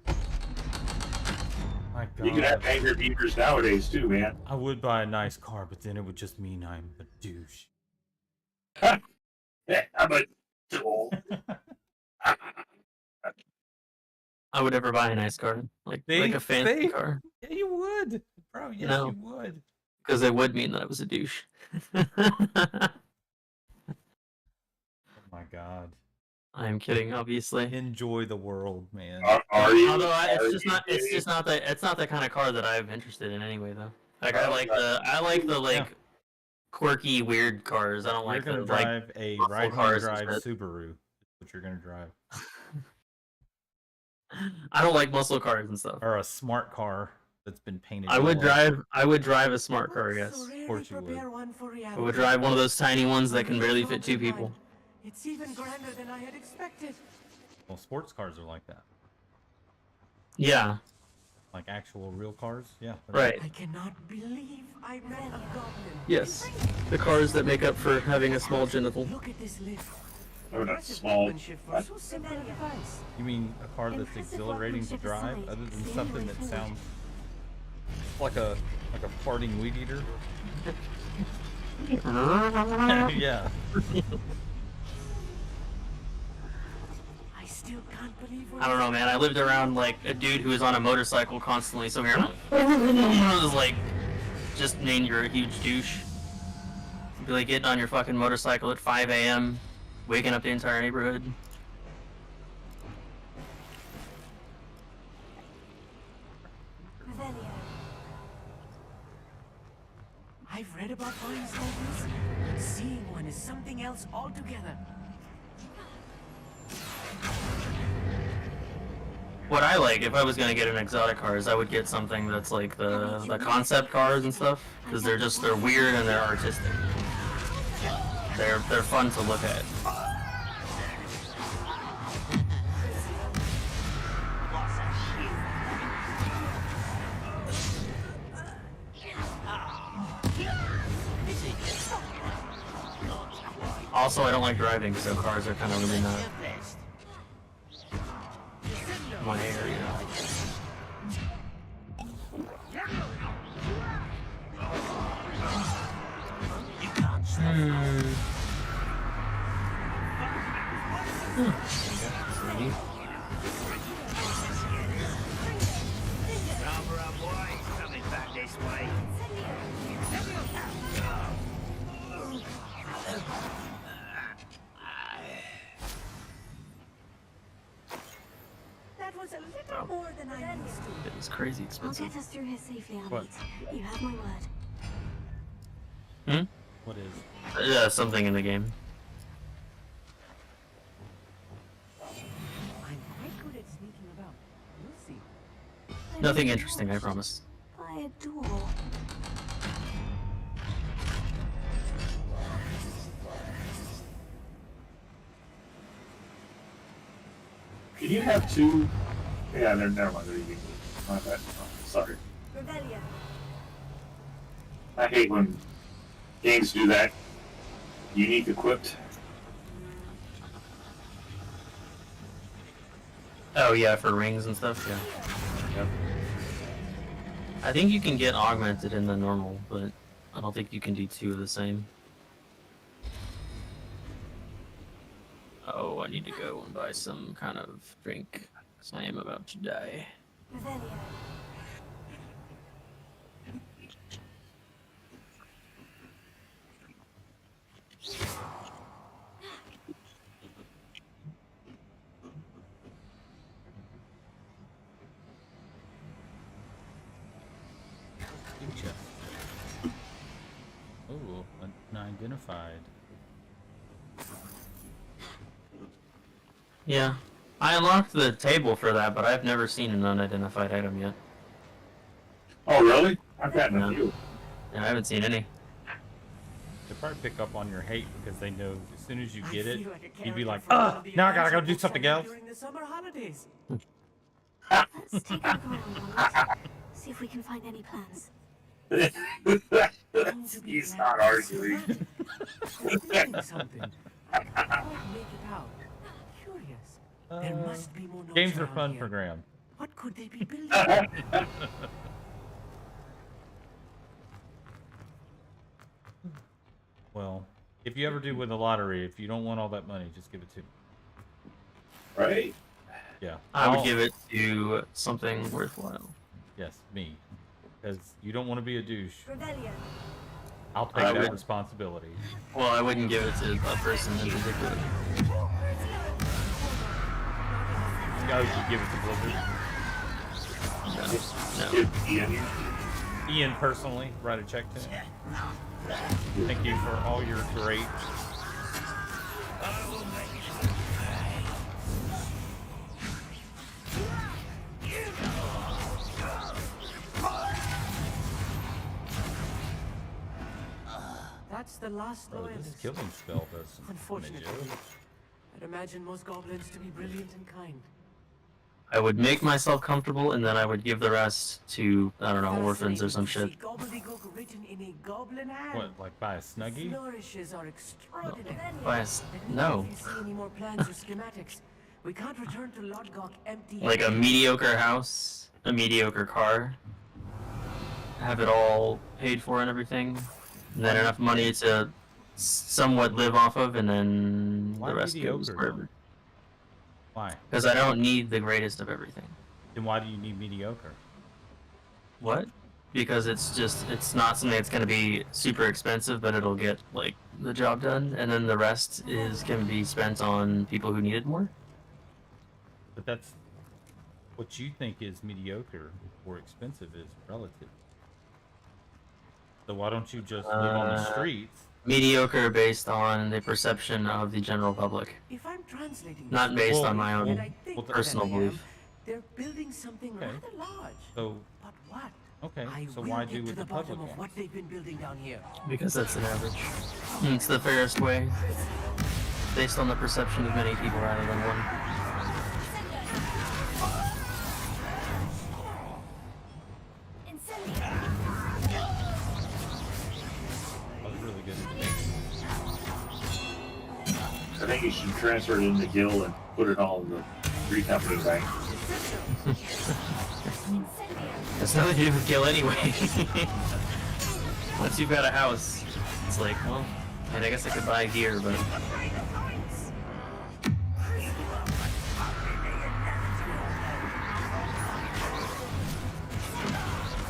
My You can have God, Angry Beavers nowadays too, man. I would buy a nice car, but then it would just mean I'm a douche. I'm a tool. I would never buy a nice car, like a fancy See? car, Yeah, you would, bro. Yes, No. you would. because it would mean that I was a douche. Oh my God. I'm kidding, obviously. Enjoy the world, man. Are you? Although it's Are just you not it's kidding? just not that it's not the kind of car that I'm interested in anyway though. Like I like the like Yeah. quirky weird cars. I don't You're like gonna the drive a muscle right-hand cars drive instead. Subaru. That's what you're gonna drive, I don't like muscle cars and stuff. or a smart car that's been painted. I would yellow. drive a smart car, yes. So course rarely you would. prepare one for I reality. would drive one of those tiny ones that can barely fit two people. It's even grander than I had expected. Well, sports cars are like that, Yeah, like actual real cars. Yeah. right. I cannot believe I met a goblin. Yes. The cars that make up for having a small genital. Look at this lift. Oh, not Impressive small. workmanship for so simple a device. You mean a car that's Impressive exhilarating to workmanship drive, aside, other than the something only that way sounds like a farting weed eater? Yeah. I still can't believe I don't know, man. I lived around like a dude who was on a motorcycle constantly, so here I was like, just mean you're a huge douche. Be like getting on your fucking motorcycle at 5 a.m., waking up the entire neighborhood. Revelio. I've read about vines like this. Seeing one is something else altogether. What I like, if I was gonna get an exotic car, is I would get something that's like the concept cars and stuff, because they're weird and they're artistic. They're fun to look at. Also, I don't like driving, so cars are kind of really not my area. Barbara boy, coming back this way. That was a little more than I used to. is crazy I'll expensive. get us through here safely, What? Almit. You have my word. What is? Yeah, something in the game. I'm quite good at sneaking about. We'll see. Nothing interesting, I promise. By a door. Can you have two? Yeah, never mind. My bad. Sorry. Revelio. I hate when games do that. Unique equipped. Oh yeah, for rings and stuff. Yeah. Yep. I think you can get augmented in the normal, but I don't think you can do two of the same. Oh, I need to go and buy some kind of drink, 'cause I am about to die. Revelio. Big chest. Oh, unidentified. Yeah. I unlocked the table for that, but I've never seen an unidentified item yet. Oh, really? I've gotten No. a few. Yeah, I haven't seen any. They probably pick up on your hate because they know as soon as you I get it, feel like a you'd be character like, from one of the now I gotta go adventure do something books I read else. During the summer holidays. Let's take a look around, Almit. See if we can find any plans. He's not arguing. Building something. I can't make it out. Curious. There must be more notes Games are around fun here. for Graham. What could they be building? Well, if you ever do win the lottery, if you don't want all that money, just give it to me. Right? Yeah. I would I'll- give it to something worthwhile. Yes, me. Because you don't want to be a douche. Revelio. I'll take I that would- responsibility. Well, I wouldn't give it to a person in particular. Oh, you give it to Blizzard. No. Give Ian. Ian personally, write a check to him. Thank you for all your great. That's the last Oh, loyalist. this killing spell does some Unfortunately, damage. I'd imagine most goblins to be brilliant and kind. I would make myself comfortable, and then I would give the rest to, I don't know, orphans or some Fascinating shit. to see gobbledygook written in a goblin hand. What, like buy a Snuggie? Flourishes are extraordinary. Bias? I don't No. know if you see any more plans or schematics. We can't return to Lodgok empty. Like a mediocre house, a mediocre car, have it all paid for and everything, and then enough money to somewhat live off of, and then Why the rest goes mediocre? wherever. Why? Because I don't need the greatest of everything. Then why do you need mediocre? What? Because it's not something that's going to be super expensive, but it'll get like the job done, and then the rest can be spent on people who need it more. But that's what you think is mediocre or expensive is relative. So why don't you just live on the streets? Mediocre based on the perception of the general public, If I'm translating not this based Well, on my correctly, own and I think well, that personal I am, belief. They're building something Okay. rather large. So, But what? okay, I so will why get do to what the the public bottom of wants? what they've been building down here. Because that's an average. It's the fairest way, based on the perception of many people rather than one. That was really good. I think you should transfer it into Gil and put it all in the free company bank. That's nothing to do with Gil anyway. Once you've got a house, it's like, well, and I guess I could buy gear, but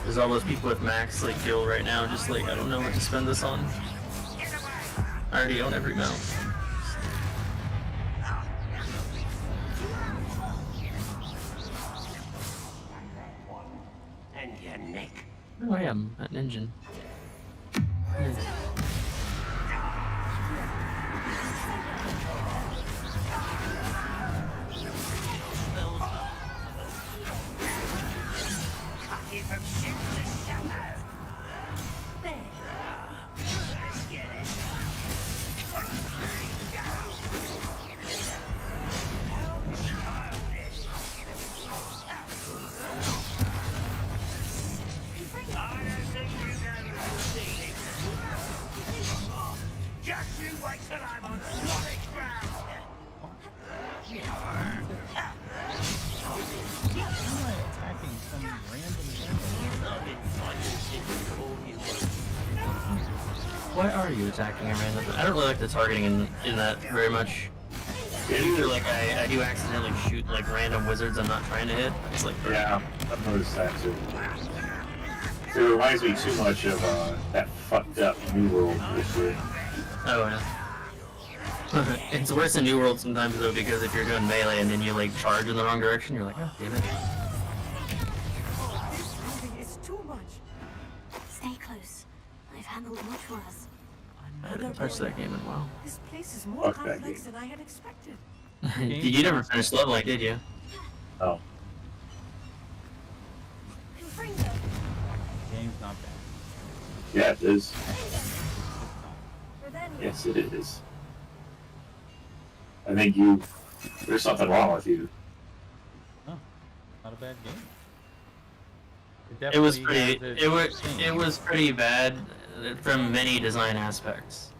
there's all those people with max like Gil right now, just like I don't know what to spend this on. I already own every mount. Oh yeah, I'm an engine. Nice. Keep from shooting the shadow. There. Let's get it. I don't think you know see it. Just you wait till I'm on solid ground. Why am I attacking some random Why are you attacking a random? I don't really like the targeting in that very much. Usually, like I do accidentally shoot like random wizards I'm not trying to hit. It's like Yeah, I've noticed that too. It reminds me too much of that fucked up New World history. Oh yeah. It's worse in New World sometimes though, because if you're doing melee and then you like charge in the wrong direction, you're like, oh damn it. It's too much. Stay close. I've handled much worse. I haven't touched that game in a while. This place is more Fuck that complex game. than I had expected. Did you never finish leveling, did you? Oh. game's not bad. Yeah, it is. Revenge. Yes, it is. I think there's something wrong with you. No, not a bad game. It was definitely pretty. has its It things. was pretty bad from many design aspects.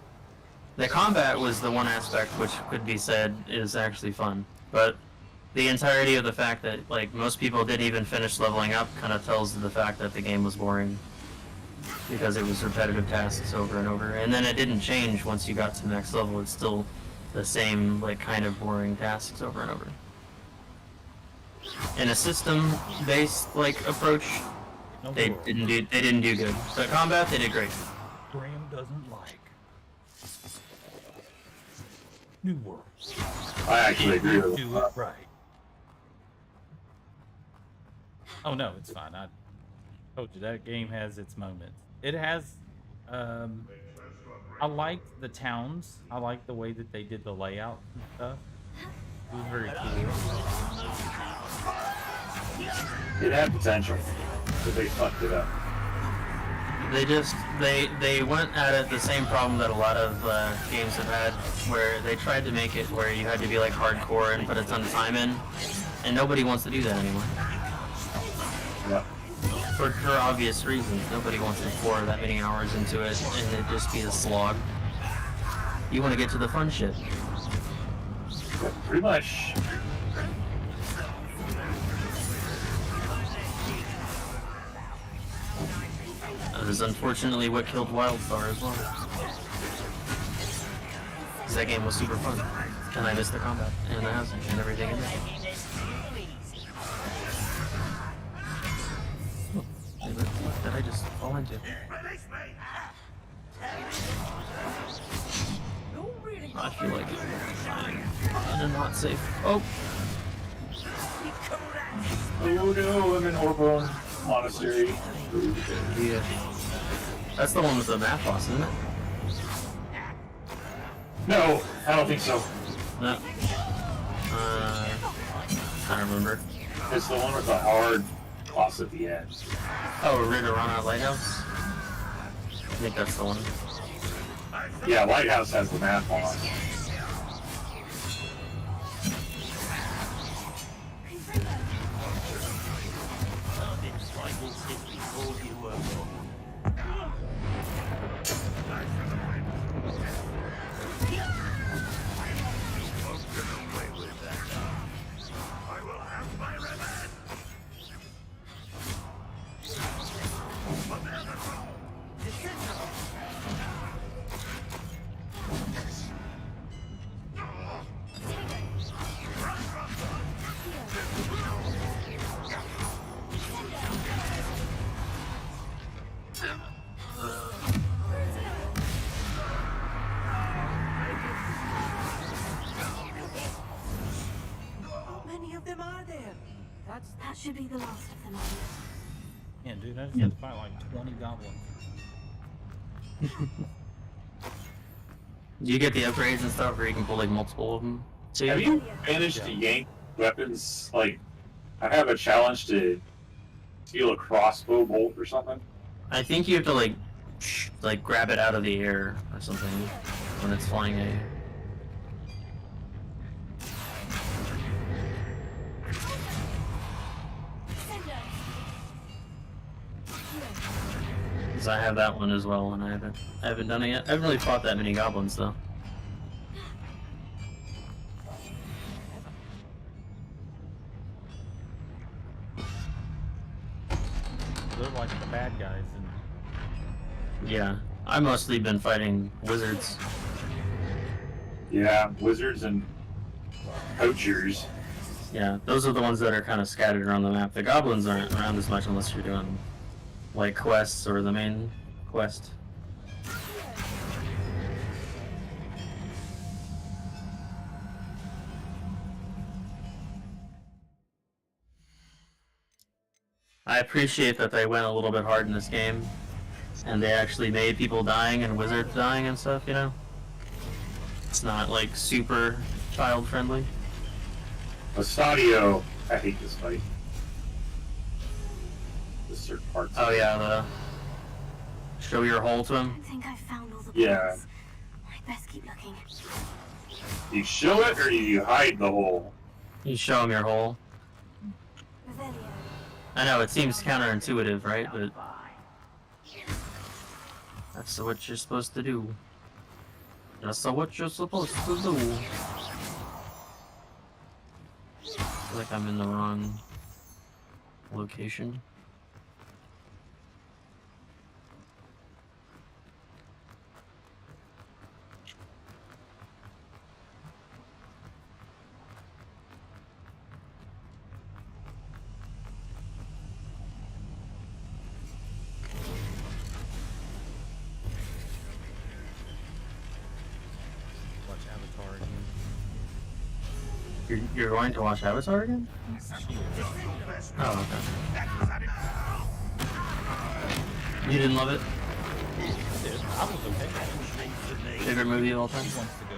The combat was the one aspect which could be said is actually fun, but the entirety of the fact that like most people didn't even finish leveling up kind of tells the fact that the game was boring because it was repetitive tasks over and over, and then it didn't change once you got to the next level. It's still the same like kind of boring tasks over and over. In a system-based like approach, No they world. didn't do good. So combat, they did great. Graham doesn't like New World. I actually agree with Do that. it right. Oh no, it's fine. I told you that game has its moments. It has. I liked the towns. I liked the way that they did the layout and stuff. It was very cool. It had potential, but they fucked it up. They went at it the same problem that a lot of games have had, where they tried to make it where you had to be like hardcore and put a ton of time in, and nobody wants to do that anymore. Yep. For obvious reasons, nobody wants to pour that many hours into it and it just be a slog. You want to get to the fun shit. Yep, pretty much. That is unfortunately what killed Wildstar as well. 'Cause that game was super fun, and I missed the combat and the housing and everything in there. What did I just fall into? I feel like I'm in a not safe. Oh, Oh no, I'm in Orborn Monastery. yeah. That's the one with the math boss, isn't it? No, I don't think so. No. I don't remember. It's the one with the hard boss at the end. Oh, Ridorana Lighthouse? I think that's the one. Yeah, Lighthouse has the math boss. How many of them are there? That should be the last of them. Yeah, dude, I just had to fight like 20 goblins. Do you get the upgrades and stuff where you can pull like multiple of them? Have you managed to yank weapons? Like, I have a challenge to steal a crossbow bolt or something. I think you have to like grab it out of the air or something when it's flying at you. Because I have that one as well, and I haven't done it yet. I haven't really fought that many goblins though. They're like the bad guys, and Yeah, I've mostly been fighting wizards. Yeah, wizards and poachers. Yeah, those are the ones that are kind of scattered around the map. The goblins aren't around as much unless you're doing like quests or the main quest. I appreciate that they went a little bit hard in this game, and they actually made people dying and wizards dying and stuff, you know? It's not like super child friendly. Estadio. I hate this fight. The certain parts. Oh yeah, the show your hole to him. I think I've found all the Yeah. points. I'd best keep looking. You show it or you hide the hole? You show him your hole. Revelio. I know, it seems counterintuitive, right? But that's what you're supposed to do. That's what you're supposed to do. I feel like I'm in the wrong location. watch Avatar again. You're going to watch Avatar again? Oh, okay. You didn't love it? I was okay. Favorite movie of all time? He wants to go.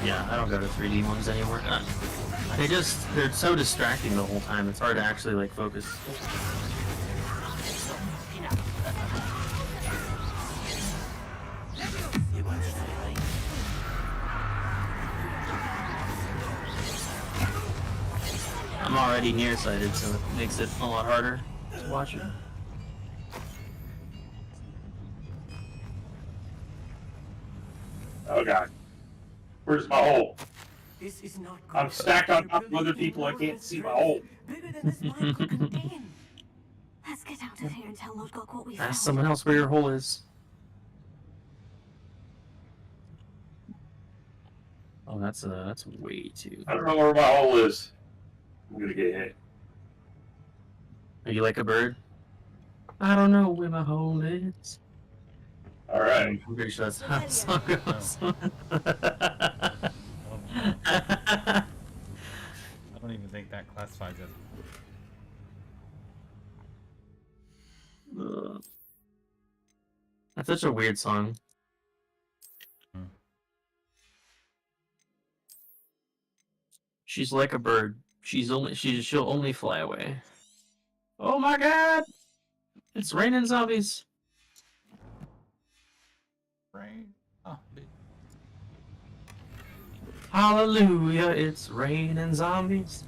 Yeah, I don't go to 3D ones anymore. They're so distracting the whole time. It's hard to actually like focus. I'm already nearsighted, so it makes it a lot harder to watch it. Oh god. Where's my hole? This is not good. I'm stacked on top of other people. I can't see my hole. Bigger than this mine could contain. Let's get out of here and tell Lodgok what we found. Ask someone else where your hole is. Oh, that's way too. I don't know where my hole is. I'm gonna get hit. Are you like a bird? I don't know where my hole is. Alright. I'm pretty sure that's how the song goes. I don't even think that classifies as. Ugh. That's such a weird song. Hmm. She's like a bird. She'll only fly away. Oh my god! It's raining zombies. Rain. Oh, dude. Hallelujah, it's raining zombies.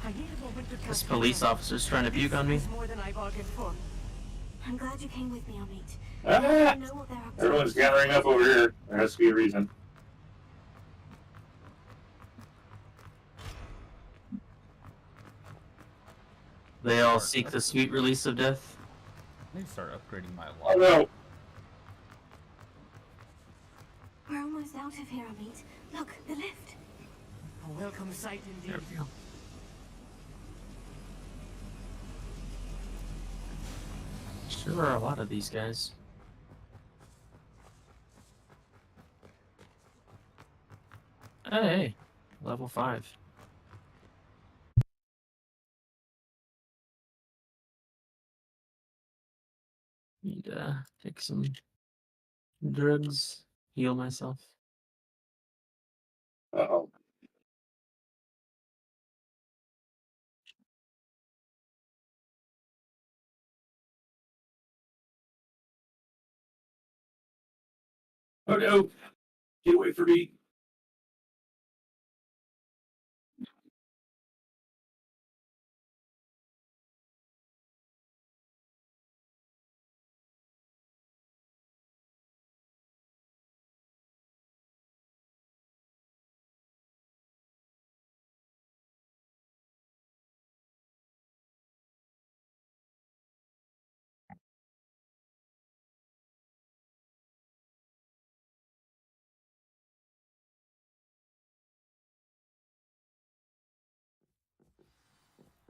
I need a moment to This catch police my breath. officer's trying to puke on me. This is more than I bargained for. I'm glad you came with me, Amit. Ah! I know what they're up to. Everyone's gathering up over here. There has to be a reason. They all seek the sweet release of death. I need to start upgrading my Oh life. no! We're almost out of here, Amit. Look, the lift. A welcome sight indeed. There we go. Sure are a lot of these guys. Hey, level 5. Need to take some drugs, heal myself. Uh-oh. Oh no! Get away from me!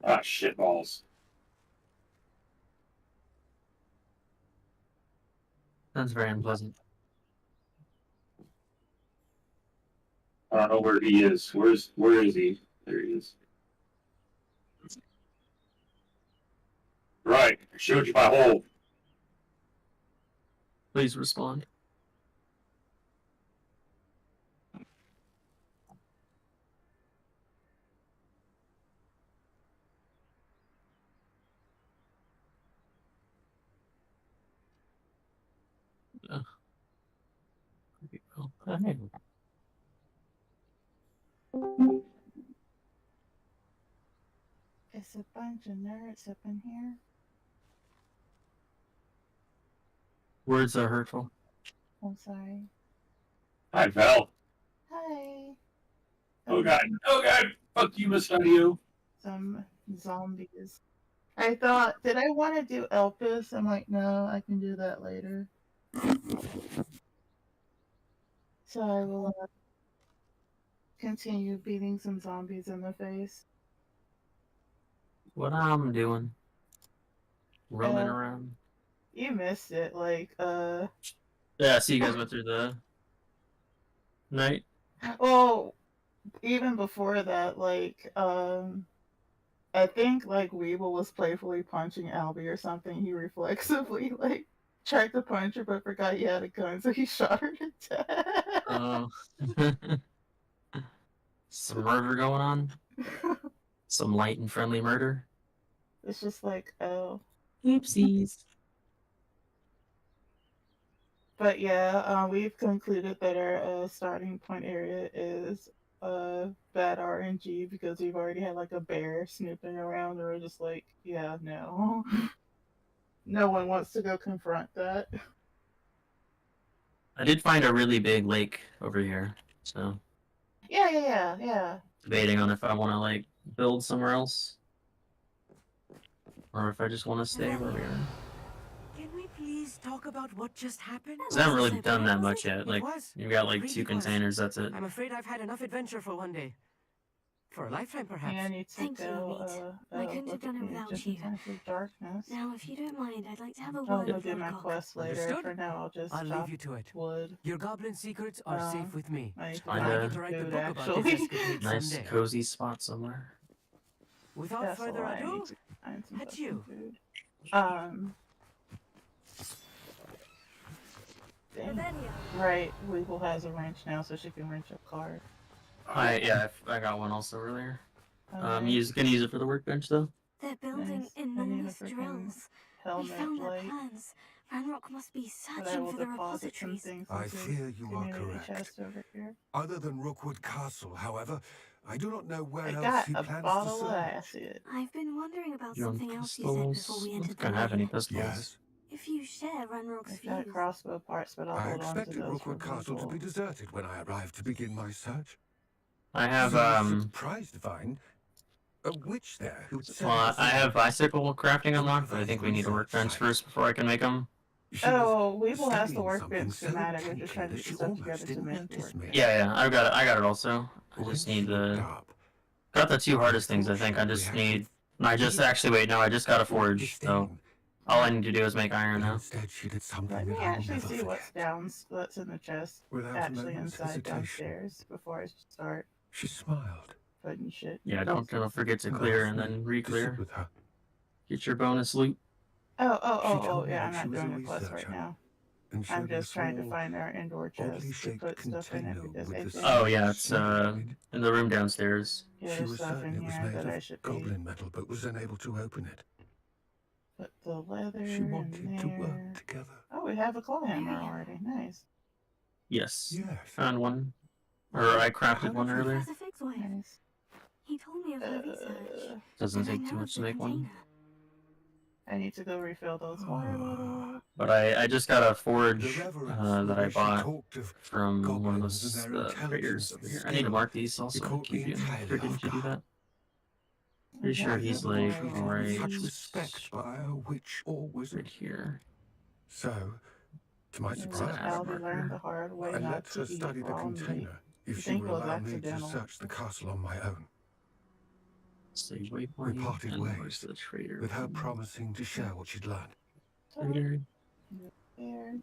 Ah, shitballs. That's very unpleasant. I don't know where he is. Where is he? There he is. Right. I showed you my hole. Please respond. Oh. Oh, hey. It's a bunch of nerds up in here. Words are hurtful. I'm sorry. Hi, Val. Hi. Oh god. Oh god. Fuck you, Miss Audio. Some zombies. I thought, did I want to do Elpis? I'm like, no, I can do that later. So I will continue beating some zombies in the face. What I'm doing. Roaming Uh, around. You missed it. Like, Yeah, so you guys went through the night? well, even before that, like, I think like Weeble was playfully punching Albie or something. He reflexively like tried to punch her but forgot he had a gun, so he shot her to death. Oh. Some murder going on? Some light and friendly murder? It's just like, oh. Oopsies. But yeah, we've concluded that our starting point area is bad RNG because we've already had like a bear snooping around, and we're just like, yeah, no. No one wants to go confront that. I did find a really big lake over here, so Yeah. debating on if I want to like build somewhere else or if I just want to stay where we are. Can we please talk about what just happened? 'Cause I haven't really done that much yet. It Like, was. you've got like Really 2 was. containers, that's it. I'm afraid I've had enough adventure for one day. For a lifetime, perhaps. Yeah, I need to Thank you, go. Amit. I couldn't have look done at it me without just you. in time for darkness. Now, if you don't mind, I'd like to have a I'll word go with do my Lodgok. quest later. Understood. For now, I'll just I'll chop leave you to it. wood. Your goblin secrets are safe with me. I need to Find I a get to write the food, book about actually. this escapade nice someday. cozy spot somewhere. Without That's further why I ado, need to find some adieu. fucking food. Dang. Right, Weeble has a wrench now, so she can wrench a car. I got one also earlier. Okay. Gonna use it for the workbench though. They're building Nice. I need a enormous freaking drills. We helmet found their light plans. Ranrock must be that I searching will for the deposit some repositories. things I into fear you are community correct. chest over here. Other than Rookwood Castle, however, I do not know where I else got he a plans to bottle of search. acid. I've been wondering about You want something else you said before pistols? we I don't entered think the I have any lane. pistols. Yes, If you share Ranrock's I got views, crossbow parts, but I'll I hold on to expected those for Rookwood Castle to be Weeble. deserted when I arrived to begin my search. I have So surprised to find a witch there who well, I have bicycle crafting unlocked, but I think we need a Research workbench site. first before I can make them. She was Oh, Weeble has the studying something workbench so schematic. We're just intently trying to that get she the stuff almost together to didn't make the notice me. workbench. Yeah, I got it also. I When just she need looked the up, got the 2 hardest things. I thought think she I just reacted need. I just actually wait. No, I just got a forge. So disdain. All I need to do is make iron But now. instead, she did something Let me that I'll actually never see what's forget. what's in the chest Without a actually moment's inside hesitation, downstairs before I start she smiled. putting shit. Yeah, don't forget to and clear asked and me then to sit re-clear. with her. Get your bonus loot. She told me Yeah, that I'm she not was a doing the quest right researcher now. and I'm showed me a just trying to small, find our indoor oddly chest to shaped put stuff in it container because with I the think Oh same yeah, it's symbol on it. in the room downstairs. yeah, She there's was stuff certain in it was here made that of I should be. goblin metal, but was unable to open it. Put the leather She in wanted to work there. together. Oh, we have a claw hammer Miriam. already. Nice. Yes. Yes. Found one. Or I crafted one earlier. Professor Fig's wife. Nice. He told me of her research. Doesn't And I take know too of much the to make one. container. I need to go refill those water bottles. But I just got a The forge reverence that I with which she bought talked of from one of goblins those and their traders intelligence over and here. I need to skill. mark these also. It caught me Keep entirely or didn't off you do guard. that? Pretty sure That's he's a like treated boy. with such right respect by a witch or wizard. here. So, to my Yeah, surprise, add a Aldi learned the marker. hard way I not let to her eat study the raw meat. container You if she think would it was allow me to accidental. search the castle on my own. Save We waypoint parted and ways, where's the trader? with her promising to share what she'd learned. Trader. There.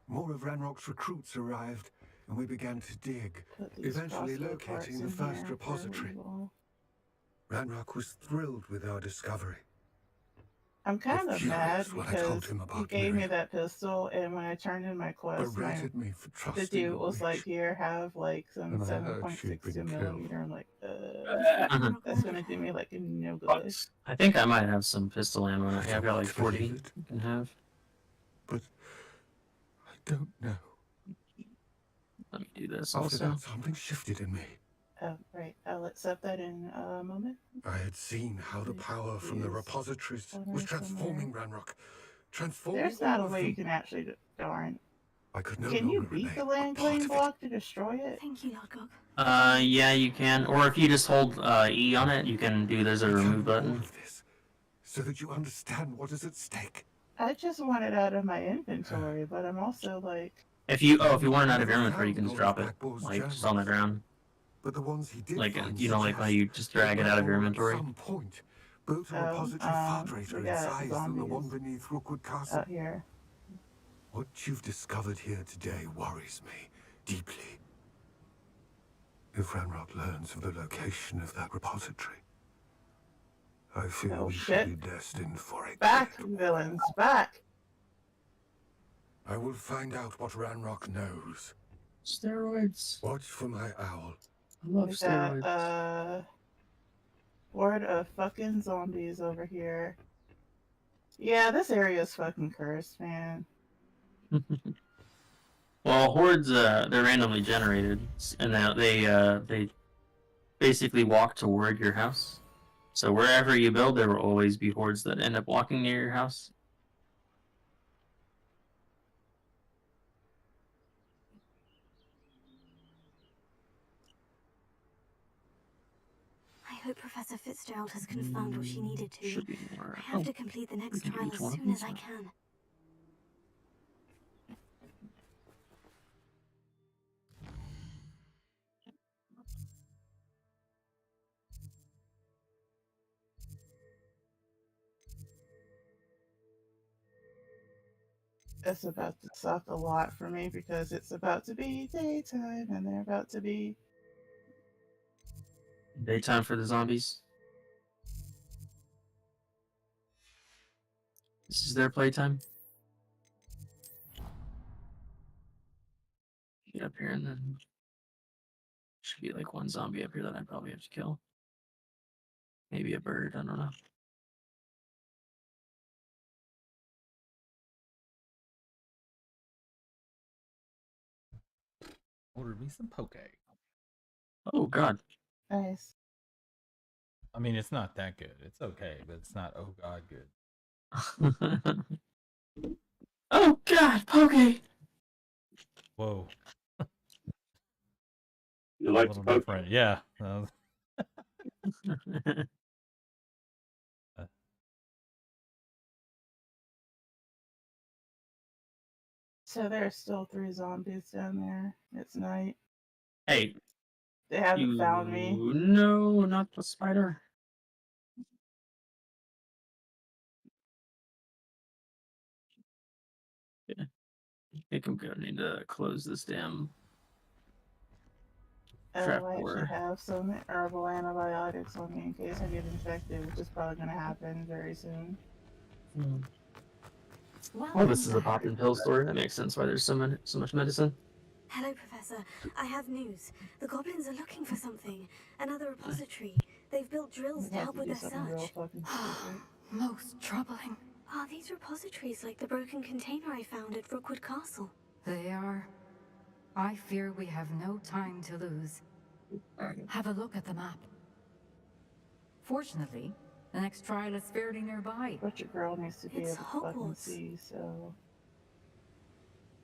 More of Ranrock's recruits arrived, and we began to dig, Put these eventually crossbow parts locating the in first here for repository. removal. Ranrock was thrilled with our discovery. I'm kind of mad furious when I told because him he about gave me Miriam. that pistol, and when I turned in my quest, my Berated me for the trusting dude a was like, witch. "Here, have like some And I heard she'd 7.62 been millimeter." I'm like, Uh-huh. that's gonna do me like no good. I think I might have some pistol ammo. Yeah, I've got like To believe 40 it. you can have. But I don't know. Let me do this After also. that, something shifted in me. Oh, right. I'll accept that in a moment. I had seen how the power from the Please. repositories Corner was transforming Ranrock. Transforming There's not all a of way you them. can actually. Darn. I could no Can you longer beat the remain a land part claim of it. block to destroy it? Thank you, Lodgok. Yeah, you can. Or if you just hold E on it, you can do there's a I've remove done all button. of this so that you understand what is at stake. I just want it out of my inventory, but I'm also like, If you want it out of Never your inventory, you found can just all drop of it Blackboard's like just on the journals. ground. But the ones he did Like find you know, like how suggest you just drag it out of your Blackboard inventory. At some point, built a Oh, repository far greater we in got size than the one zombies beneath Rookwood Castle. out here. What you've discovered here today worries me deeply. If Ranrock learns of the location of that repository, I fear Oh, we shit. could be destined for a Back, great war. villains, back! I will find out what Ranrock knows. Steroids. Watch for my owl. I love We got, steroids. horde of fucking zombies over here. Yeah, this area is fucking cursed, man. Well, hordes they're randomly generated, and they basically walk toward your house. So wherever you build, there will always be hordes that end up walking near your house. I hope Professor Fitzgerald has confirmed what she needed to. Should be more. I have to complete the next we can do trial each as one of soon as these. I can. It's about to suck a lot for me because it's about to be daytime and they're about to be. Daytime for the zombies. This is their playtime. Get up here and then should be like one zombie up here that I probably have to kill. Maybe a bird, I don't know. Ordered me some poke. Oh god. Nice. I mean, it's not that good. It's okay, but it's not oh god good. Oh god, Poke! Whoa. You A like little to poke? different. Yeah. So there's still 3 zombies down there. It's night. Hey, They haven't you found me. No, not the spider. think I'm gonna need to close this damn Oh, I actually trapdoor. have some herbal antibiotics on me in case I get infected, which is probably going to happen very soon. Well, this is a pop and pill store. That makes sense why there's so much medicine. Hello, Professor. I have news. The goblins are looking for something. Another repository. They've built drills to About help to with do their something real search. fucking stupid. Most troubling. Are these repositories like the broken container I found at Rookwood Castle? They are. I fear we have no time to lose. Have a look at the map. Fortunately, the next trial is fairly nearby. But your girl needs to be It's able to fucking Hogwarts. see, so...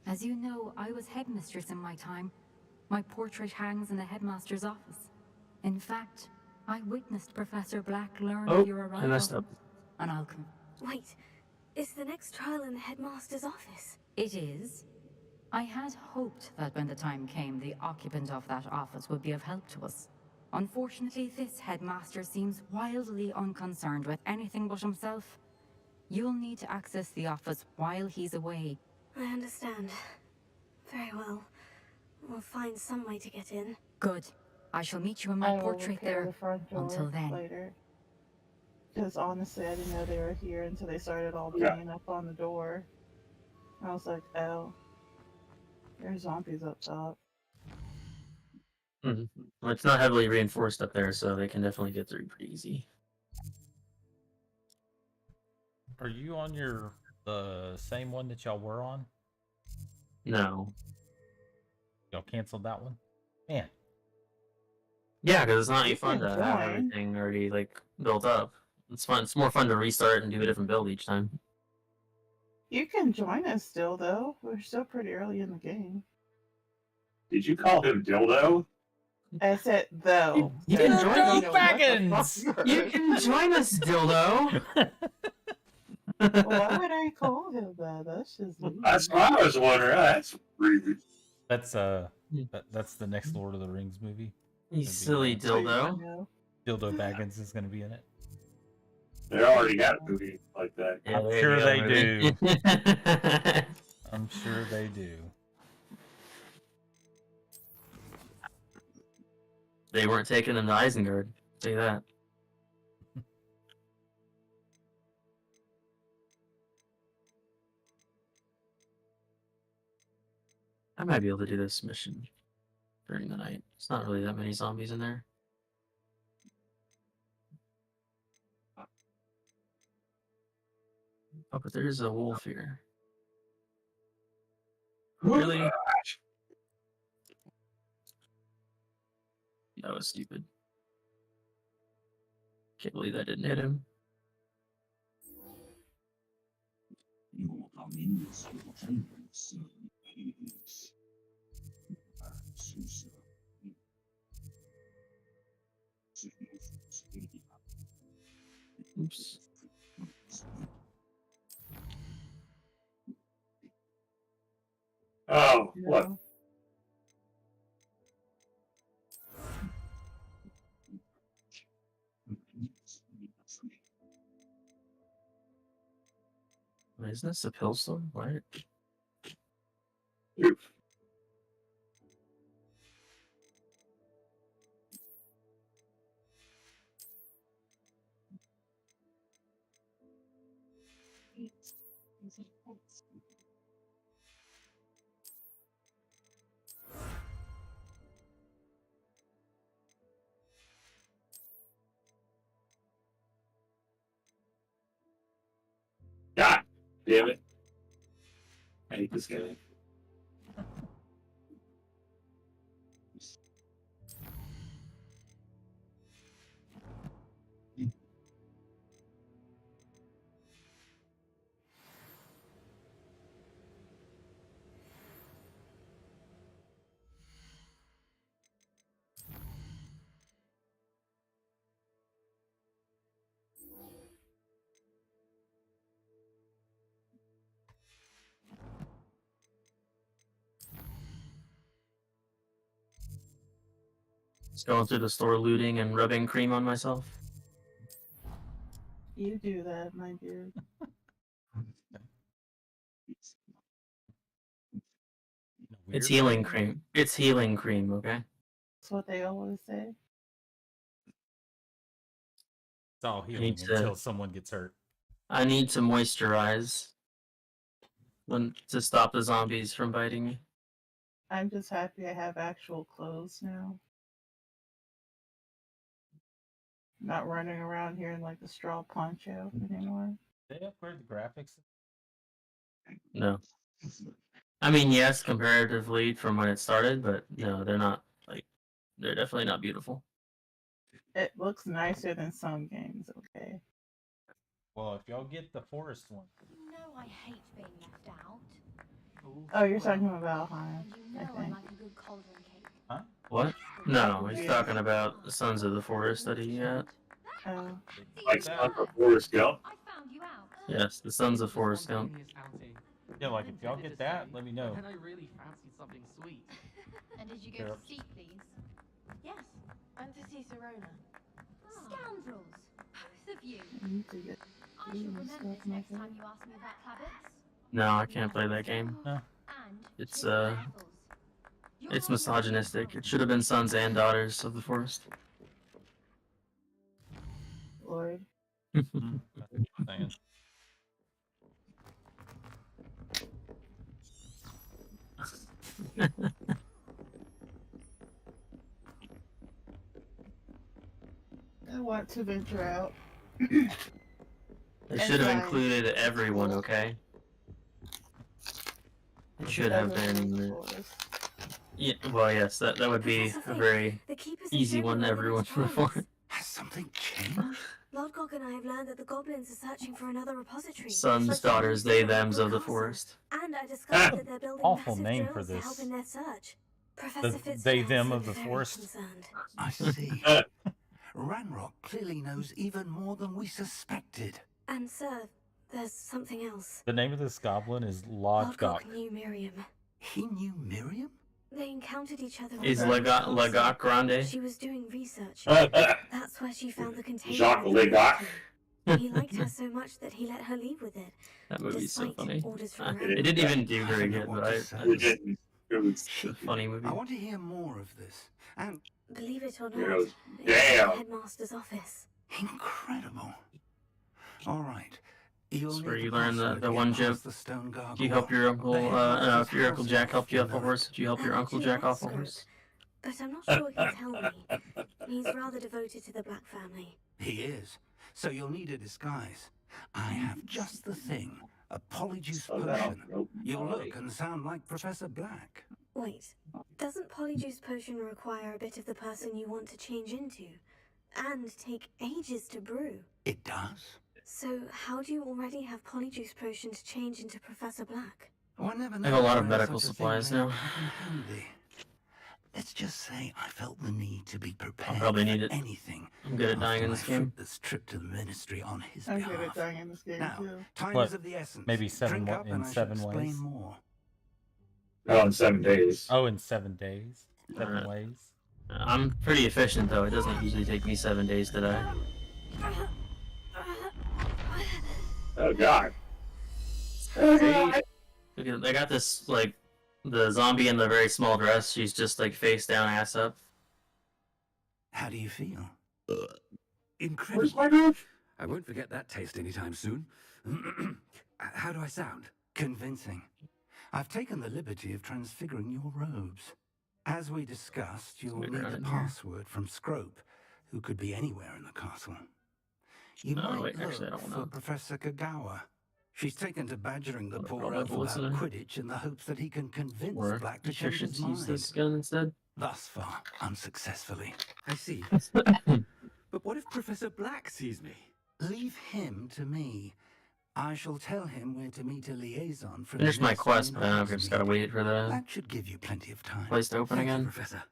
As you know, I was headmistress in my time. My portrait hangs in the headmaster's office. In fact, I witnessed Professor Black learn of your arrival. I messed up. And Wait, is the next trial in the headmaster's office? It is. I had hoped that when the time came, the occupant of that office would be of help to us. Unfortunately, this headmaster seems wildly unconcerned with anything but himself. You'll need to access the office while he's away. I understand. Very well. We'll find some way to get in. Good. I shall meet you in I my will portrait repair there. the front door Until then. later. Because honestly, I didn't know they were here until they started all Yeah. banging up on the door. I was like, oh. There's zombies up top. Well, it's not heavily reinforced up there, so they can definitely get through pretty easy. Are you on the same one that y'all were on? No. Y'all canceled that one? Man. Yeah, because it's not any You fun can to have join. everything already like built up. It's fun. It's more fun to restart and do a different build each time. You can join us still, though. We're still pretty early in the game. Did you call him Dildo? I said, though. You So can I join don't us. know what the Baggins! fuck You can join us, dildo. Why would I call him that? That's just weird. That's what I was wondering. That's rude. That's that's the next Lord of the Rings movie. You silly So you dildo. know. Dildo Baggins is going to be in it. They already got a movie like that. Yeah, I'm there sure you go, they movie. I'm sure they do. They weren't taking them to Isengard. Say that. I might be able to do this mission during the night. It's not really that many zombies in there. Oh, but there is a wolf here. Really? That was stupid. Can't believe that didn't hit him. Oops. Oh, You what? know? Wait, isn't this a pill store? What? God damn it. I hate this guy. Just going through the store looting and rubbing cream on myself. You do that, my dude. weird. It's healing cream. It's healing cream, okay? That's what they always say. It's all need healing to- until someone gets hurt. I need to moisturize to stop the zombies from biting me. I'm just happy I have actual clothes now. Not running around here in like the straw poncho anymore. Did they upgrade the graphics? No. I mean, yes, comparatively from when it started, but no, they're not like they're definitely not beautiful. It looks nicer than some games, okay? Well, if y'all get the forest one, You know I hate being left out. Oh, you're talking about Han, And you I know I think. like a good cauldron cake. huh? What? No, he's Yeah. talking about the Sons of the Forest that he got. Oh. Like Sons of Forrest Gump. I found you out. Yes, the Sons of Forest Gump. Yeah, like if y'all get that, let me know. And I really fancy something sweet. And did you Sure. go to see, please? Yes, and to see Serona. Scoundrels, both of you. I need to get I shall food and remember stuff this next like time you ask me about Clabbits. No, I can't play that game. No. And It's, chicken apples. You're It's on your misogynistic. own. It should have been Sons and Daughters of the Forest. Lord. That's what I'm saying. I want to venture out. They should have fine. included everyone, okay? It should have been. Yeah, well, yes, that would be a very The keepers and easy one children everyone within would its want. walls. Has something changed? Lodgok and I have learned that the goblins are searching for another repository. Sons, But daughters, they they, thems of the forest. And I discovered that they're building Awful massive name for drills to this. help in their search. Professor They, Fitzgerald them seemed of the very forest. concerned. I see. Ranrock clearly knows even more than we suspected. And sir, there's something else. The name of this goblin is Lodgok. Lodgok knew Miriam. He knew Miriam? They encountered each other. Is on the castle. Legat Grande? She was doing research. That's where she found the container. Jacques with the Legat. medicine. He liked her so much that he let her leave with it. That movie's so Despite funny. orders from It didn't even do very good, but It it was didn't. It was a funny movie. I want to hear more of this. And Believe it or not, You know, it's in damn. the headmaster's office. incredible. All right. You'll That's need where you the learn the password to one get past joke. the stone gargoyle. Do you help your uncle, The if headmaster's your Uncle house Jack in helped you off a Fullerton. horse, do you help your Uncle Actually, Jack off a that's horse? But I'm not sure he can tell me. He's rather devoted to the Black family. He is. So you'll need a disguise. I have just the thing. A polyjuice Oh, no. potion. Nope. You'll look and sound like Professor Black. Wait, doesn't Polyjuice Potion require a bit of the person you want to change into? And take ages to brew? It does. So how do you already have Polyjuice Potion to change into Professor Black? One never I have a lot of knows where medical such a thing supplies may now. come in handy. Let's just say I felt the need to be prepared probably for need it. anything. I'm good at dying after in my this game. fruitless trip to the ministry on his I'm good at behalf. dying in this game Now, too. time What, is of the essence. maybe seven Drink up in and I shall 7 explain ways? more. Oh, in 7 days. Oh, in 7 days. 7 Alright. ways. I'm pretty efficient though. It doesn't usually take me 7 days to die. Oh God. Look at, they got this like the zombie in the very small dress. She's just like face down, ass up. How do you feel? Where's Incredible. my dude? I won't forget that taste anytime soon. How do I sound? Convincing. I've taken the liberty of transfiguring your robes. As we discussed, you'll Wait need around the in here. password from Scrope, who could be anywhere in the castle. You Oh, might wait, look actually, I don't for know. Professor Kagawa. She's taken to badgering the I'll poor probably elf about listen. Quidditch in the hopes that he can convince Or Black to you sure change should his use mind. this gun instead. Thus far, unsuccessfully. I see. But what if Professor Black sees me? Leave him to me. I shall tell him where to meet a liaison from Finished the my next quest, main but I've house just gotta meet. wait for the That should give you plenty of time. place to open Thank you, again. Professor.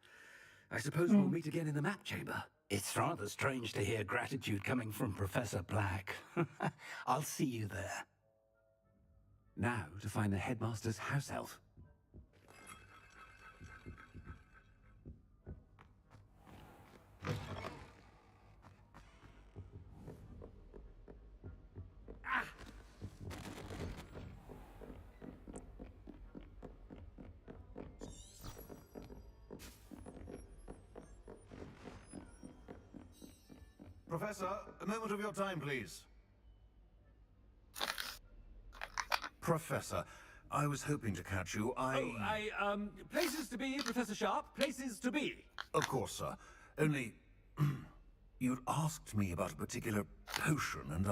I suppose we'll meet again in the map chamber. It's rather strange to hear gratitude coming from Professor Black. I'll see you there. Now to find the headmaster's house elf. Professor, a moment of your time, please. Professor, I was hoping to catch you. Places to be, Professor Sharp. Places to be. Of course, sir. Only, you'd asked me about a particular potion, and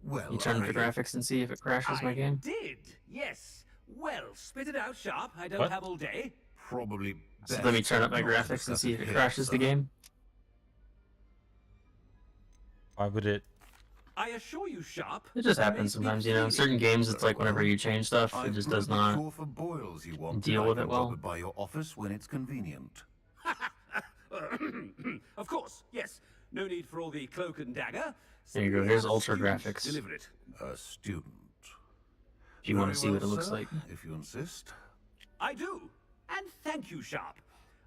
well, You turn the graphics and see if it crashes my game. Did, yes. Well, spit it out, Sharp. I don't What? have all day. Probably So let me turn up my not to graphics and discuss see it if it here, crashes the sir. game. Why would it? I assure you, Sharp. It just happens sometimes, you know. Certain games, it's like whenever you change stuff, it I've just does brewed the not cure for boils you want. deal I with can it drop well. it by your office when it's convenient. Of course, yes. No need for all the cloak and dagger. There you go. Simply Here's have a ultra student graphics. Deliver it. A student. If you want Very to see what it well, looks sir, like. if you insist. I do. And thank you, Sharp.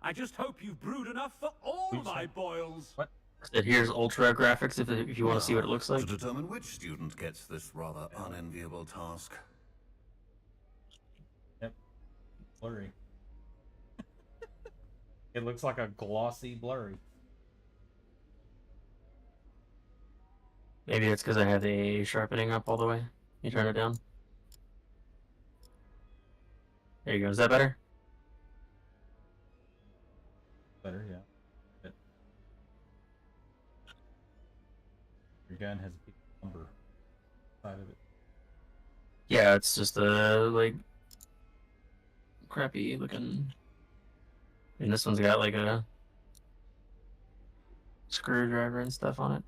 I just hope you've brewed enough for all my boils. What? Said here's ultra graphics if you want to see what it looks like. To determine which student gets this rather unenviable task. Yep. Blurry. It looks like a glossy blurry. Maybe it's because I have the sharpening up all the way. You turn it down. There you go. Is that better? Better, yeah. But your gun has a piece of lumber side of it. Yeah, it's just a like crappy looking. And this one's got like a screwdriver and stuff on it.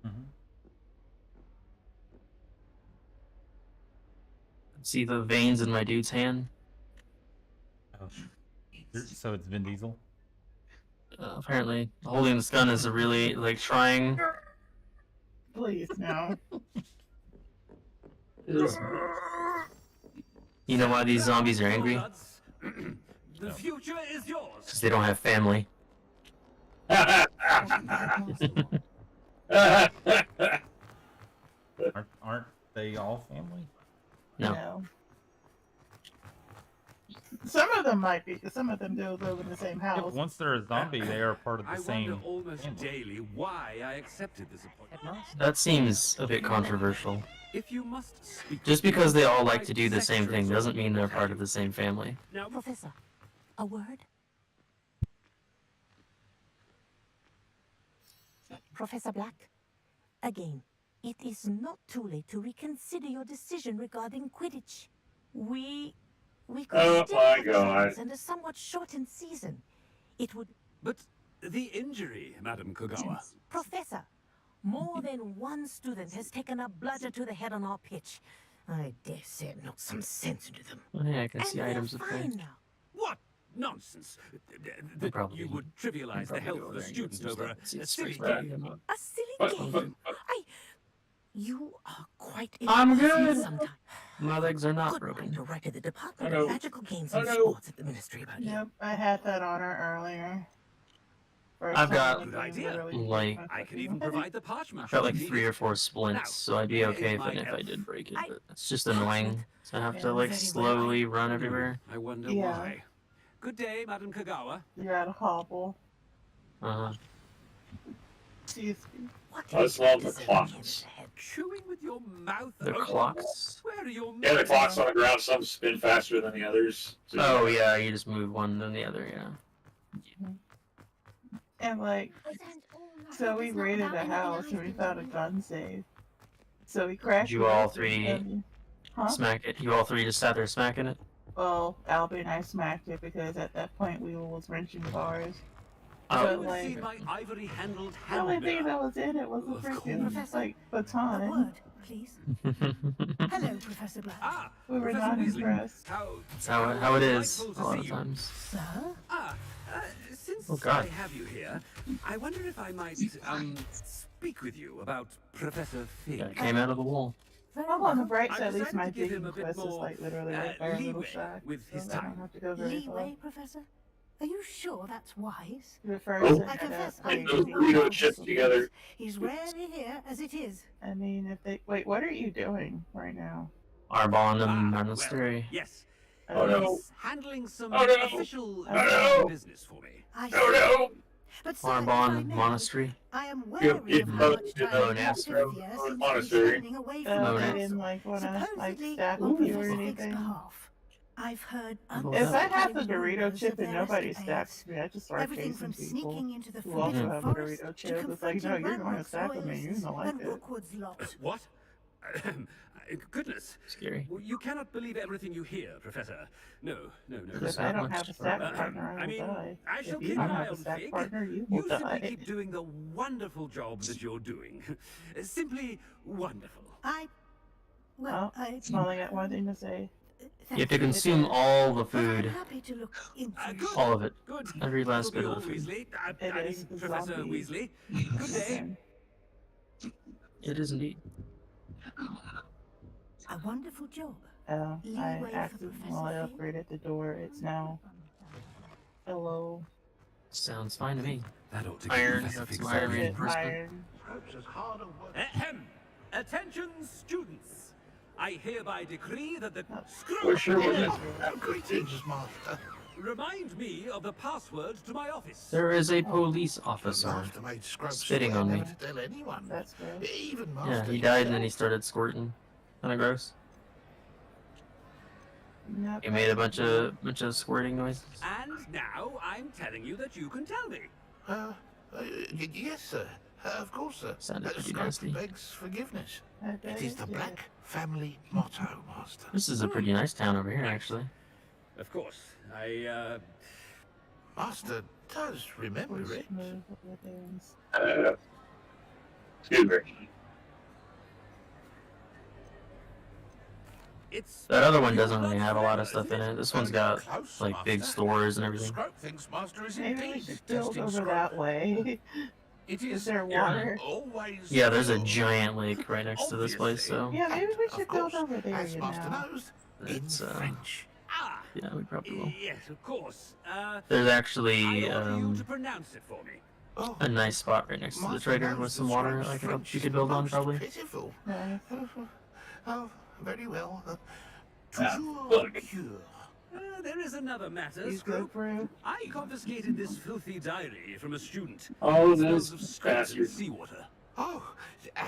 Mm-hmm. See the veins in my dude's hand? Oh. So it's Vin Diesel? Apparently, holding this gun is a really like trying. Please, no. You know why these zombies are angry? The future is yours. Because they don't have family. Aren't they all family? No. Some of them might be, because some of them do live in the same Yeah, house. but once they're a zombie, they are part of the I same. wonder almost family. daily why I accepted this appointment. That seems a bit controversial. If you must speak Just because they all like to do the same thing doesn't mean they're part of the same family. now, Professor, a word? Professor Black, again, it is not too late to reconsider your decision regarding Quidditch. We could Oh still my have God. chance and a somewhat shortened season. It would... But the injury, Madam Kogawa. Professor, more than one student has taken a bludger to the head on our pitch. I dare say it knocked some sense into them. Oh, yeah, I can see And items they're up there. fine now. What nonsense! That probably- you would trivialize the probably health go of there a and get student some over stuff and see a it silly straight back game. in. A silly game. You are quite I'm impressive good. sometimes. My legs are not Good broken. mind to write to the Department Oh, of no. Magical Games Oh, and no. Sports at the Ministry about you. Yep, I had that on her earlier. First I've time got, the Good game idea. literally like- came out. I can even provide the parchment. I've got like if 3 or needed. 4 splints, so I'd be Now, okay my if I elf. did break it, I- but it's just annoying to have to Yeah, like very well. slowly run everywhere. I wonder Yeah. why. Good day, Madam Kogawa. You're at a hobble. Uh-huh. Excuse me. What I just love the is it clocks. in the head? Chewing with your mouth The open. clocks? Where are your Yeah, the mouths? clocks on the ground, some spin faster than the others. So Oh yeah, you just move one then the other, yeah. And like, so we raided a house and we found a gun safe. So we crashed. Did you it all open three and- Huh? Smack it. You all 3 just sat there smacking it? Well, Albie and I smacked it because at that point we was wrenching bars. Oh. But You have seen like, my ivory-handled the only hand thing mirror. that was in it was a Of freaking course. like A baton. word, please. Hello, Professor Black. Ah, We were Professor not Weasley. impressed. That's how it is delightful a to lot see of you. times. Sir? Since Oh, God. I have you here, I wonder if I might speak with you about Professor Yeah, Fig. it came out of the wall. Very Well, on the well. bright I side, at least decided my to give him digging a bit quest is more, like literally right by our little leeway shack. with his so I don't time. have to go very far. Leeway, Professor? Are you sure that's wise? The first Oh. thing I that confess, And I those do burrito love chips some together. things. He's rarely here as it is. I mean, if they wait, what are you doing right now? Arbon Ah, and well, Monastery. yes. Oh, no. He's handling some Oh, no. official Oh, no. business for me. I No, no! But sir, if I Arbonne may, Monastery. I am Yep, wary of how much it's time Monastery. Sophia seems to be Monastery. spending away from They the Monastery. didn't castle. like want to like Supposedly stack on with you or Professor Fig's anything. behalf. I've heard If I have the unprecedented Dorito rumors chip of and their nobody escapades. stacks me, I just start Everything chasing from people sneaking into the who also forbidden have a forest Dorito to chip. It's like, confronting no, you're going to Ranrock's stack with me. You're loyalists going to like and it. Rookwood's lot. What? Goodness. Scary. You cannot believe everything you hear, Professor. No. If I don't have a stack partner, I will die. I shall If you keep don't an eye have a on stack Fig. partner, you will You simply die. keep doing the wonderful job that you're doing. Simply wonderful. Well, I only got one thing to say. You have to consume all the food. Happy to look into All of it. Good. Every last bit It'll of be the all food. Weasley. It I is mean, the Professor zombie. Weasley. Good day. It is indeed. a wonderful job. I Leeway for accidentally Professor Fig? upgraded the door. It's now hello. Sounds fine to me. That ought to Iron. Professor That's Fig some sorry. iron reinforcement. Iron. Ahem. Attention, students. I hereby decree that the We're sure we're screw. Greetings, Master. Remind me of the password to my office. There is a police officer Master made Scrub spitting swear on me. never to tell anyone. That's good. Even Yeah, Master he died and himself. then he started squirting. Kinda gross. Nope. He made a bunch of squirting noises. And now I'm telling you that you can tell me. Yes, sir. Of course, sir. Sounded pretty Scrub nasty. begs forgiveness. I bet It is the did. Black family motto, Master. This is a pretty nice town over here, actually. Of course. Master does remember Push, it. move, all the things. Excuse me. It's That other one doesn't really have a lot of stuff in it. This one's got Close, like big Master. stores and everything. Scrub thinks Master is Maybe we indeed should build testing over Scrub. that way. It Is is there water? always Yeah, there's a your- giant lake right next to this place, so Yeah, maybe we Of should build course, over there, as you Master know. knows, it's in French. yeah, we probably will. Yes, of course. There's I actually order you to pronounce it for me. Oh, a nice spot right next to the Master trader knows with the some water Scrub's you French could build on most probably. Pitiful. Nice. Oh, very well. look. Toujours pure. There is another matter, You Scrub. good, bro? I confiscated this filthy diary from a student. Oh, It smells this of scraps and bastard. seawater. Oh,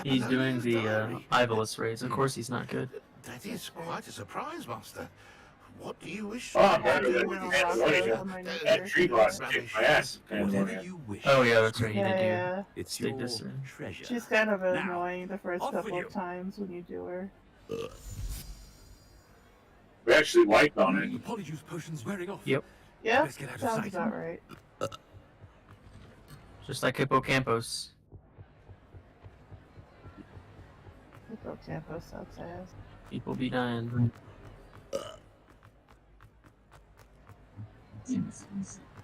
He's doing Apollonia's the diary. Ivolus raids. Of course he's not good. That is quite a surprise, Master. What do you wish? Oh, to man, do that- with Well, this I'll that- go treasure? on my new That gear. tree boss kicked my ass. Whatever you wish. Oh yeah, that's right. He did do. Yeah, It's Dig your this in. treasure. she's kind of Now, annoying the first off with couple you. of times when you do her. We actually liked on it. The polyjuice potion's wearing off. Yep. Yeah, Let's get out of sounds sight. about right. Just like Hippocampus. Hippo Campo sucks ass. People be dying.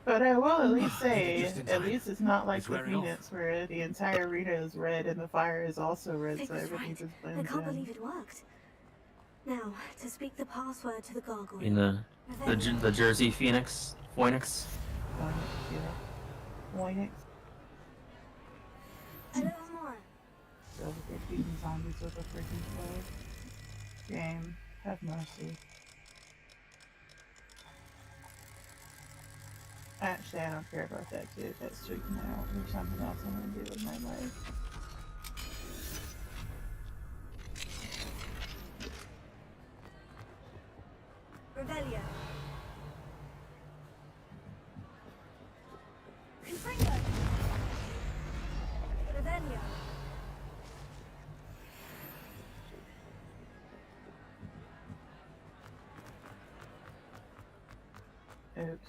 But I will at least Ah, say, just in at time. least it's not like It's the wearing off. Phoenix where the entire arena is red and the fire is also red, Fig so was everything right. just I blends can't in. believe it worked. Now, to speak the password to the gargoyle. In the Jersey Phoenix. Phoenix, yeah. Phoenix. A little more. So they're beating zombies with a freaking club. Game, have mercy. Actually, I don't care about that kid that's freaking out. There's something else I'm gonna do with my life. Revelio. Confringo. Revelio. Oops.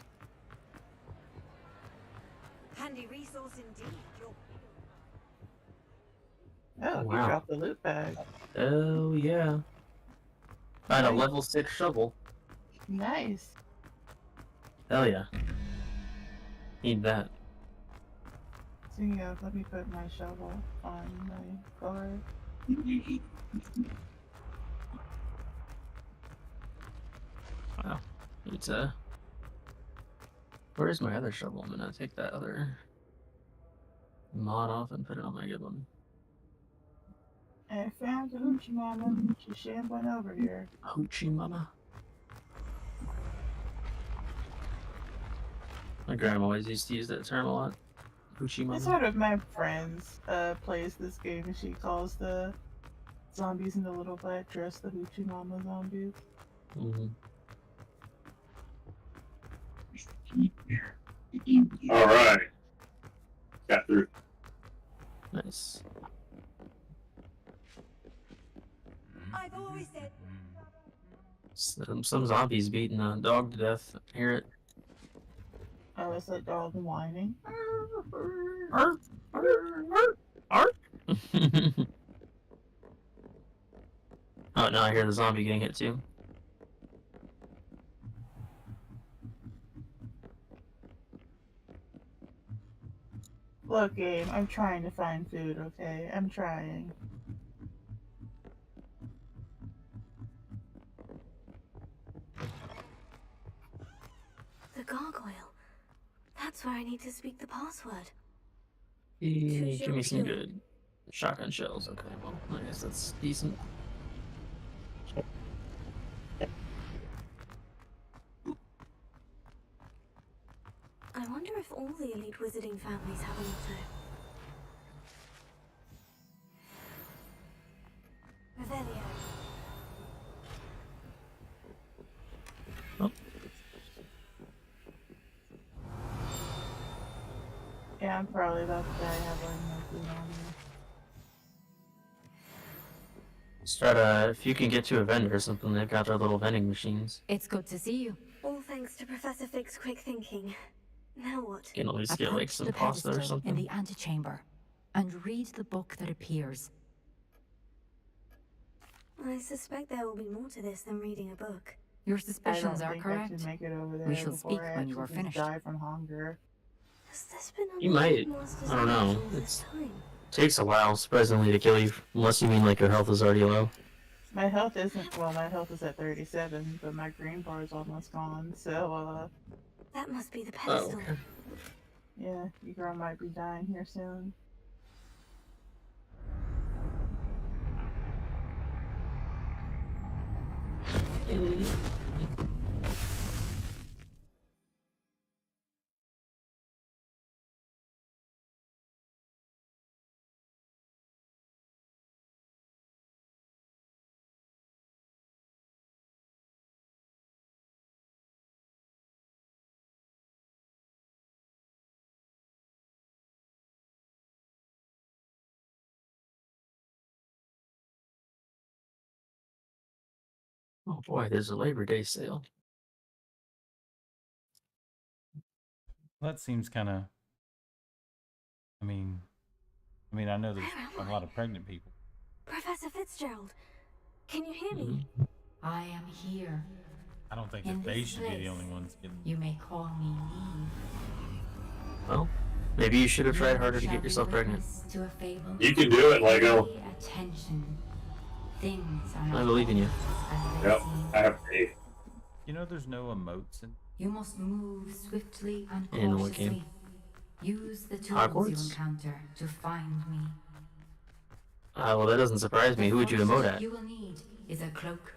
Handy resource indeed. Oh, Wow. you dropped the loot bag. Oh yeah. Find a level 6 shovel. Nice. Hell yeah. Need that. So yeah, let me put my shovel on my guard. Wow. Need to. Where's my other shovel? I'm gonna take that other mod off and put it on my good one. I found the hoochie mama. She's shambling over here. Hoochie mama. My grandma always used to use that term a lot. Hoochie It's Mama. sort of my friends plays this game and she calls the zombies in the little black dress the Hoochie Mama zombies. All right. Got through. Nice. I've always said. Some zombies beating a dog to death. I hear it. Oh, it's a dog whining. Arf, arf, arf. Oh, now I hear the zombie getting hit too. Look, Gabe, I'm trying to find food, okay? I'm trying. The gargoyle. That's where I need to speak the password. Give me some good shotgun shells. Okay, well, I guess that's decent. I wonder if all the elite wizarding families have a motto. Revelio. Oh. Yeah, I'm probably about to die. I have like no food on me. Let's try to, if you can get to a vendor or something, they've got their little vending machines. It's good to see you. All thanks to Professor Fig's quick thinking. Now what? You can at least get like Approach some the pasta or pedestal in something. the antechamber and read the book that appears. I suspect there will be more to this than reading a book. Your I don't suspicions are think I correct. should make it over there We shall before speak I when you are actually finished. die from hunger. Has this been You might. I don't know. It takes a while, surprisingly, to kill you, unless you mean like your health is already low. My health isn't, well, my health is at 37, but my green bar is almost gone, so, That must be the pedestal. Oh, okay. yeah, your girl might be dying here soon. Oh boy, there's a Labor Day sale. That seems kind of. I mean, I know there's a lot of pregnant people. Professor Fitzgerald, can you hear me? I am here. I don't think In that they this should be the place, only ones getting. You may call me Neve. Well, maybe you should have tried harder to get yourself pregnant. To a fable. You can do it, Lego. Pay attention. Things are I not believe in you. as they Yep, seem. I have faith. You know, there's no emotes in. You must move swiftly and In what cautiously. game? Use the tools Hogwarts? you encounter to find me. Well, that doesn't surprise me. Who would you The emote first at? you will need is a cloak.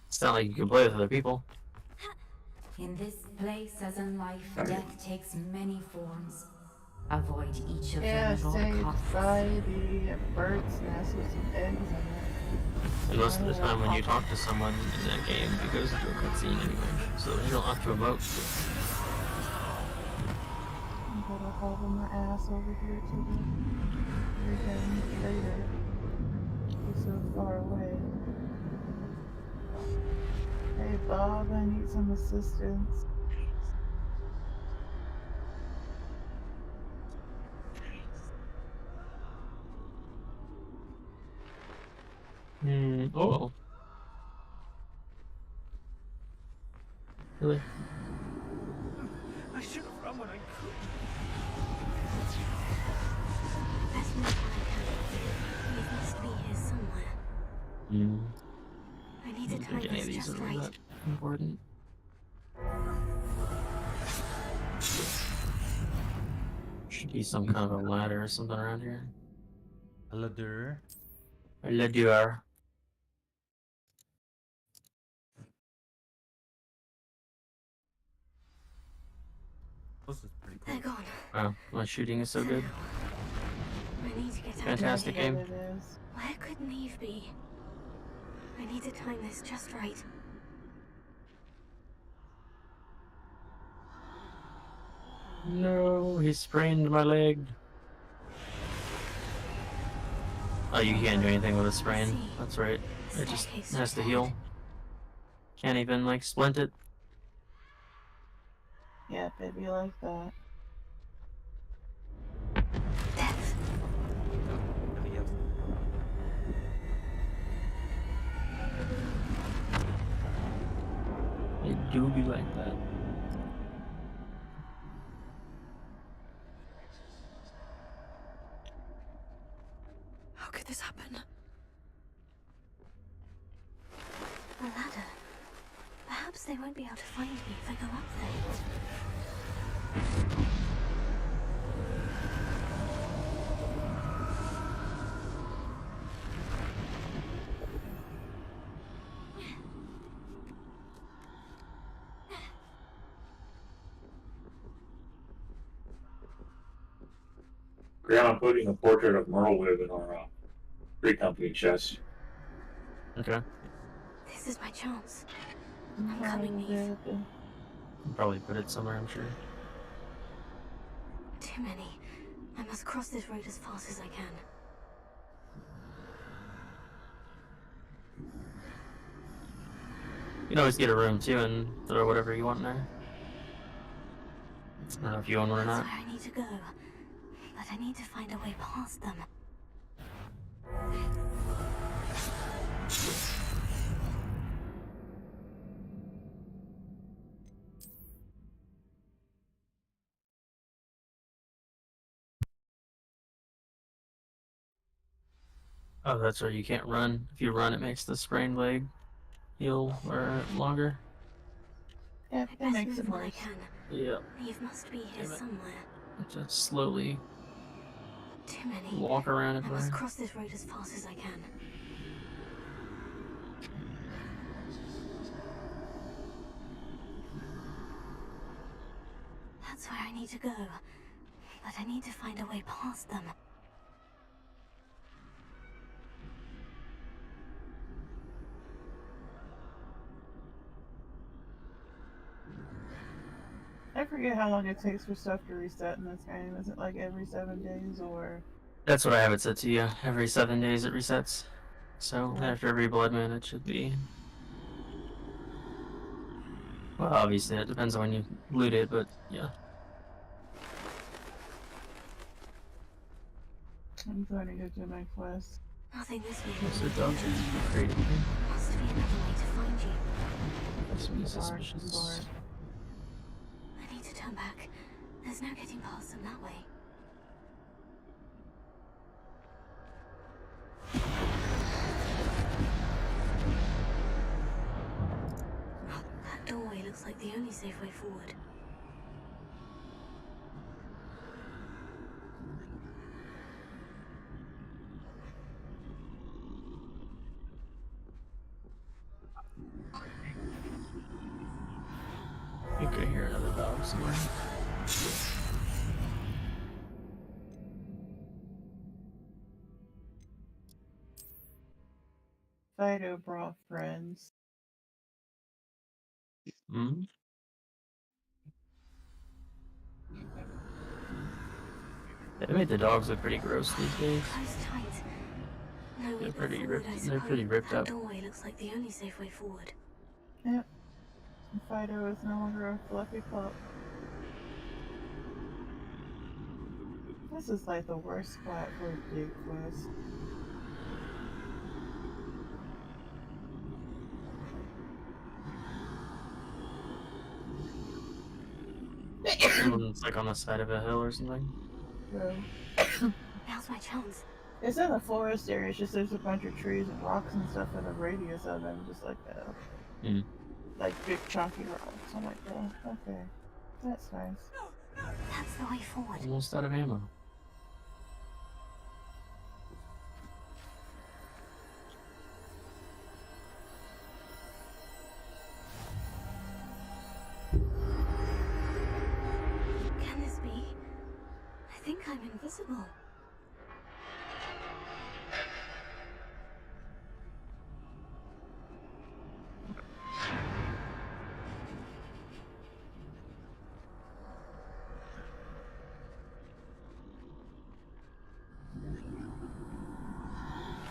It's not like you can play with other people. In this place, as in life, death takes many forms. Avoid each of Yeah, them at all saved costs. by the bird's nest with some eggs in it. And most of the time when you talk to someone in that game, it goes into a cutscene anyway. So you don't have to emote. I'm gonna hold my ass over here to the freaking trader. He's so far away. Hey Bob, I need some assistance. Oh. Really? I should have run when I could. Let's move on. He must be here somewhere. I need I to don't time think any of this these just are really right. that important. Should be some kind of a ladder or something around here. A ladder. A ladder. This is They're gone. Wow, my shooting is so good. I need to get out Fantastic of here. game. It is. Where could Neve be? I need to time this just right. No, he sprained my leg. Oh, you can't do anything with a sprain. That's right. It just has to heal. Can't even, like, splint it. Yeah, baby, like that. It do be like that. How could this happen? A ladder. Perhaps they won't be able to find me if I go up there. Grandma putting a portrait of Merlwyb in our free company chest. Okay. This is my chance. I'm coming, Neve. I'll probably put it somewhere, I'm sure. Too many. I must cross this road as fast as I can. You can always get a room too and throw whatever you want in there. I don't know if you own one or not. That's where I need to go. But I need to find a way past them. Oh, that's right, you can't run. If you run, it makes the sprained leg heal or longer. Yeah, that makes it Move while I worse. can. Yeah. Neve must be here somewhere. Just slowly Too many. walk around I everywhere. must cross this road as fast as I can. That's where I need to go. But I need to find a way past them. I forget how long it takes for stuff to reset in this game. Is it like every 7 days or? That's what I have it set to, yeah. Every 7 days it resets. So after every blood moon it should be. Well, obviously it depends on when you loot it, but yeah. I'm trying to get to my quest. Nothing this way. So dogs are created. Must be another way to find you. Must be suspicious. I need to turn back. There's no getting past them that way. That doorway looks like the only safe way forward. You could hear another dog somewhere. Fido brought friends. Hmm? They made the dogs look pretty gross these days. Close tight. No way They're but pretty forward, ripped. I They're pretty suppose. ripped That up. doorway looks like the only safe way forward. Yep. Fido is no longer a fluffy pup. This is like the worst spot for a big quest. It's like on the side of a hill or something. Now's my chance. It's in the forest area. It's just there's a bunch of trees and rocks and stuff in a radius of them, just like that. Mm. Like big chunky rocks. I'm like, oh, okay, that's nice. That's the way forward. Almost out of ammo. Can this be? think I'm invisible.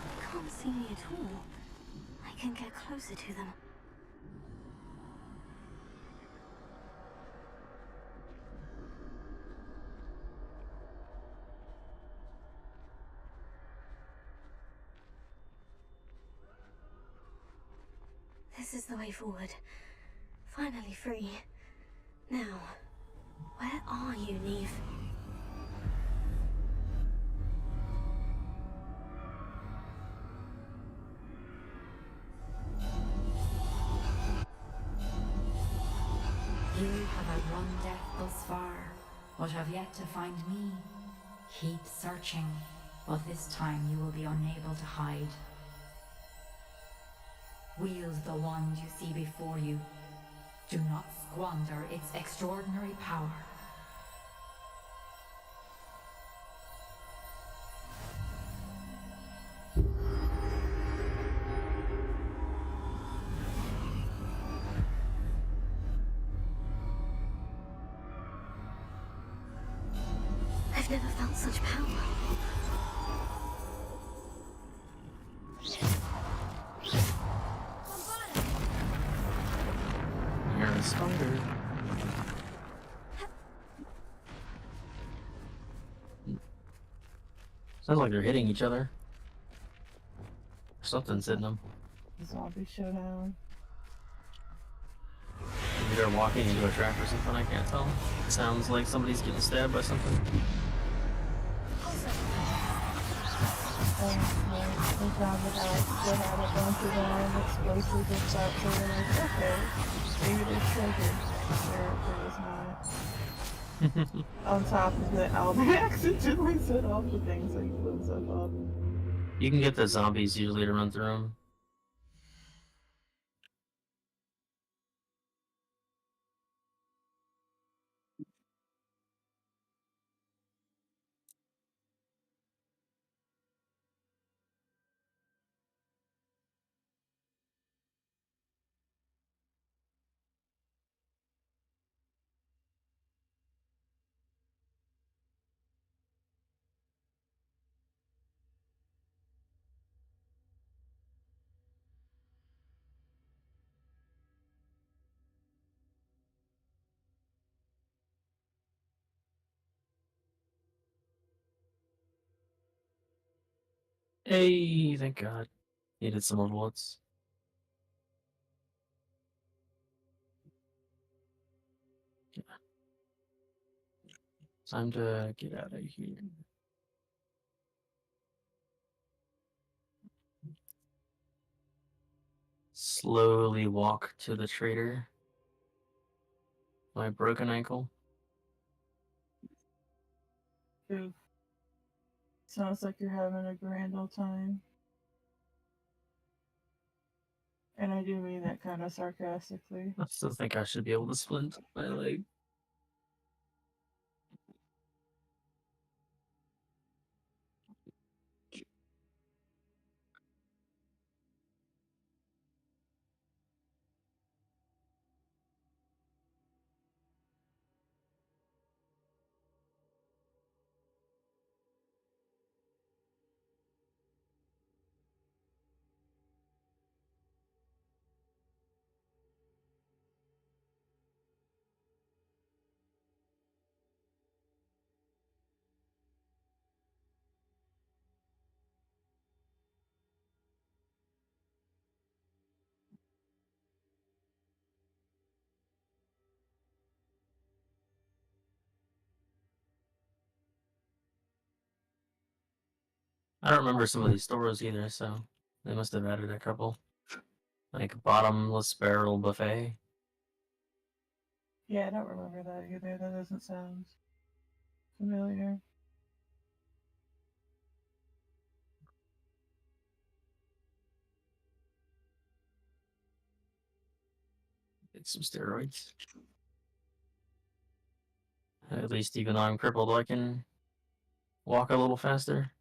They can't see me at all. I can get closer to them. This is the way forward. Finally free. Now, where are you, Neve? You have outrun death thus far, but have yet to find me. Keep searching, but this time you will be unable to hide. Wield the wand you see before you. Do not squander its extraordinary power. I've never felt such power. You're a spider. Sounds like they're hitting each other. Something's hitting them. Zombie showdown. Maybe they're walking into a trap or something, I can't tell. Sounds like somebody's getting stabbed by something. They found it out, they had a bunch of explosives and stuff, so they're like, okay, maybe they're triggered. There was not. On top of that, Albert accidentally set off the thing, so he blew himself up. You can get the zombies usually to run through them. Hey, thank God. Needed some more bullets. Time to get out of here. Slowly walk to the trader. My broken ankle. Ooh. Sounds like you're having a grand old time. And I do mean that kind of sarcastically. I still think I should be able to splint my leg. I don't remember some of these stores either, so they must have added a couple. Like bottomless barrel buffet. Yeah, I don't remember that either. That doesn't sound familiar. Get some steroids. At least even though I'm crippled, I can walk a little faster.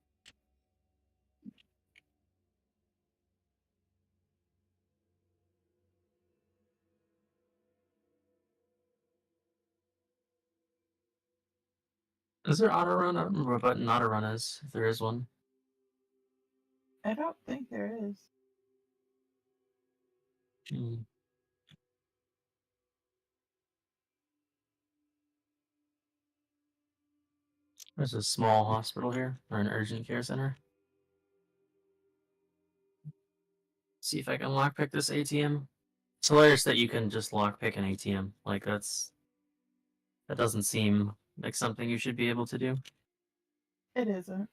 Is there auto run? I don't remember what button auto run is, if there is one. I don't think there is. Hmm. There's a small hospital here, or an urgent care center. See if I can lockpick this ATM. It's hilarious that you can just lockpick an ATM. Like, that doesn't seem like something you should be able to do. It isn't.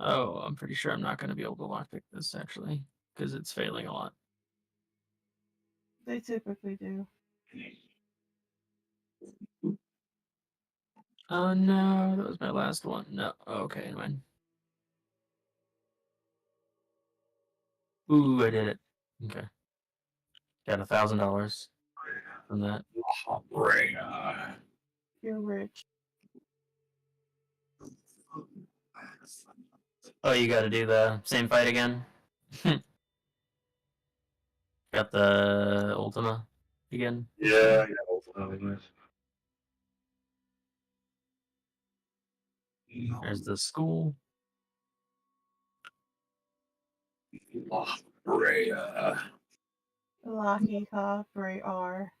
Oh, I'm pretty sure I'm not going to be able to lockpick this, actually, because it's failing a lot. They typically do. Oh no, that was my last one. No, okay, never mind. Ooh, I did it. Okay. Got $1,000 from that. You're rich. Oh, you gotta do the same fight again? Got the Ultima again? Yeah, Ultima. There's the school. Brea. Locky Ha Bray R.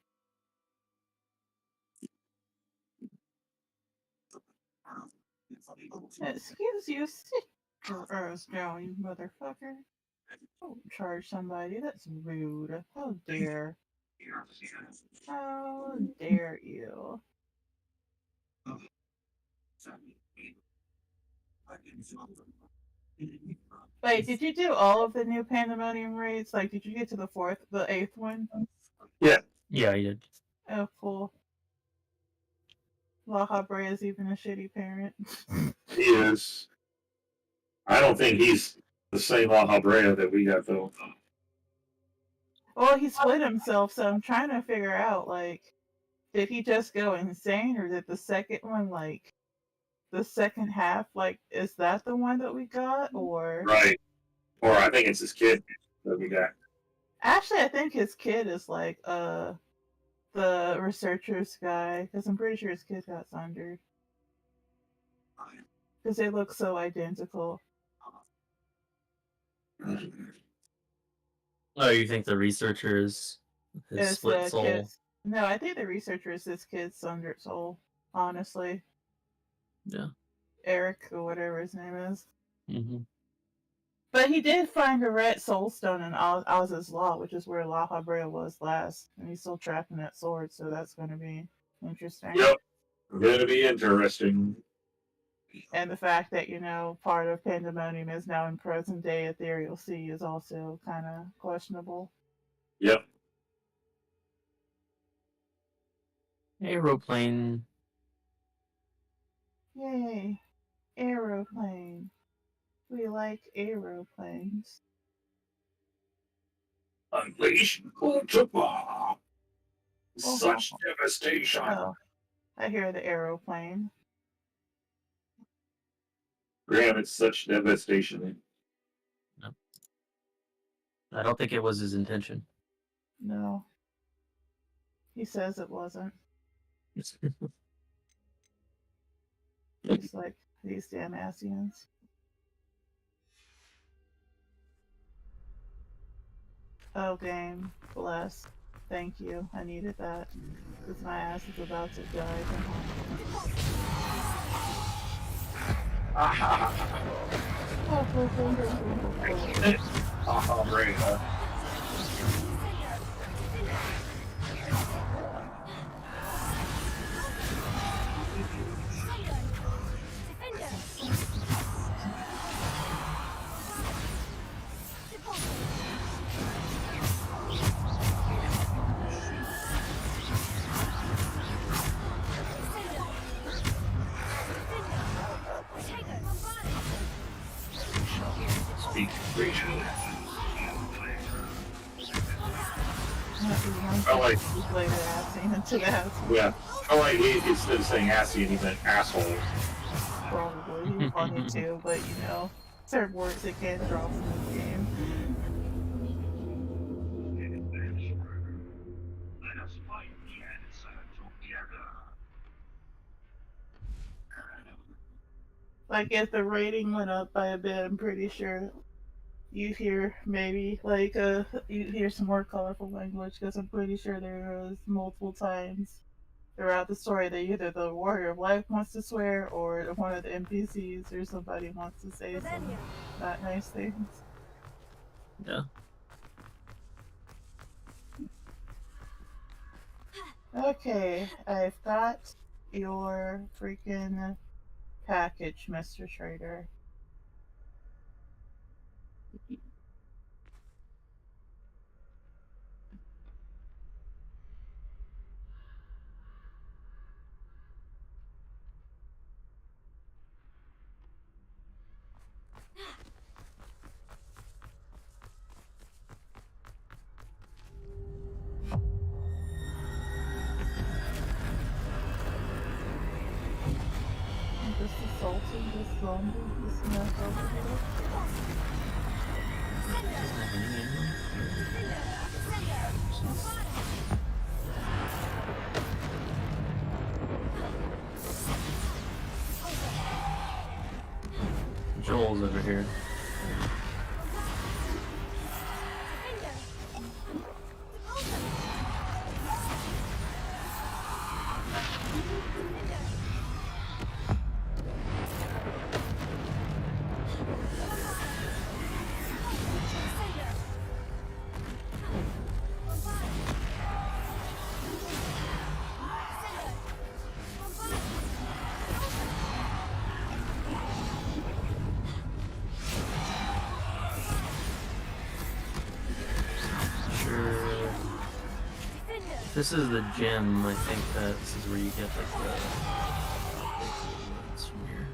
Excuse you, sit your ass down, you motherfucker. Don't charge somebody, that's rude. How dare. How dare you. Wait, did you do all of the new Pandemonium raids? Like, did you get to the 8th one? Yeah. Yeah, I did. Oh, cool. La Habrea is even a shitty parent. He is. I don't think he's the same La Habrea that we got, though. Well, he split himself, so I'm trying to figure out, like, did he just go insane, or did the second one, like, the second half, like, is that the one that we got, or... Right. Or I think it's his kid that we got. Actually, I think his kid is, like, the researcher's guy, because I'm pretty sure his kid got sundered. Because they look so identical. Oh, you think the researcher is his It's split the soul? kid's... No, I think the researcher is his kid's sundered soul, honestly. Yeah. Eric, or whatever his name is. Mm-hmm. But he did find a red soulstone in Oz's Law, which is where La Habrea was last. And he's still trapping that sword, so that's going to be interesting. Yep. Going to be interesting. And the fact that, you know, part of Pandemonium is now in present-day Ethereal Sea is also kind of questionable. Yep. Aeroplane. Yay. Aeroplane. We like aeroplanes. Unleash Ultima. Such devastation. Oh, I hear the aeroplane. Graham, it's such devastation. No. I don't think it was his intention. No. He says it wasn't. Just like these damn Asians. Oh, game. Bless. Thank you. I needed that. Because my ass is about to die from Oh, great. Oh, I like, later assing into the house. yeah. I like it, instead of saying assy, he meant asshole. Probably. He wanted to, but you know, certain words that can't drop in this game. Like, if the rating went up by a bit, I'm pretty sure you hear maybe, like, you hear some more colorful language, because I'm pretty sure there was multiple times throughout the story that either the Warrior of Life wants to swear, or one of the NPCs or somebody wants to say some not nice things. Yeah. Okay, I've got your freaking package, Mr. Trader. This assaulting this zombie, this mess over here. Joel's over here. This is the gym. I think that this is where you get like the. It's from here.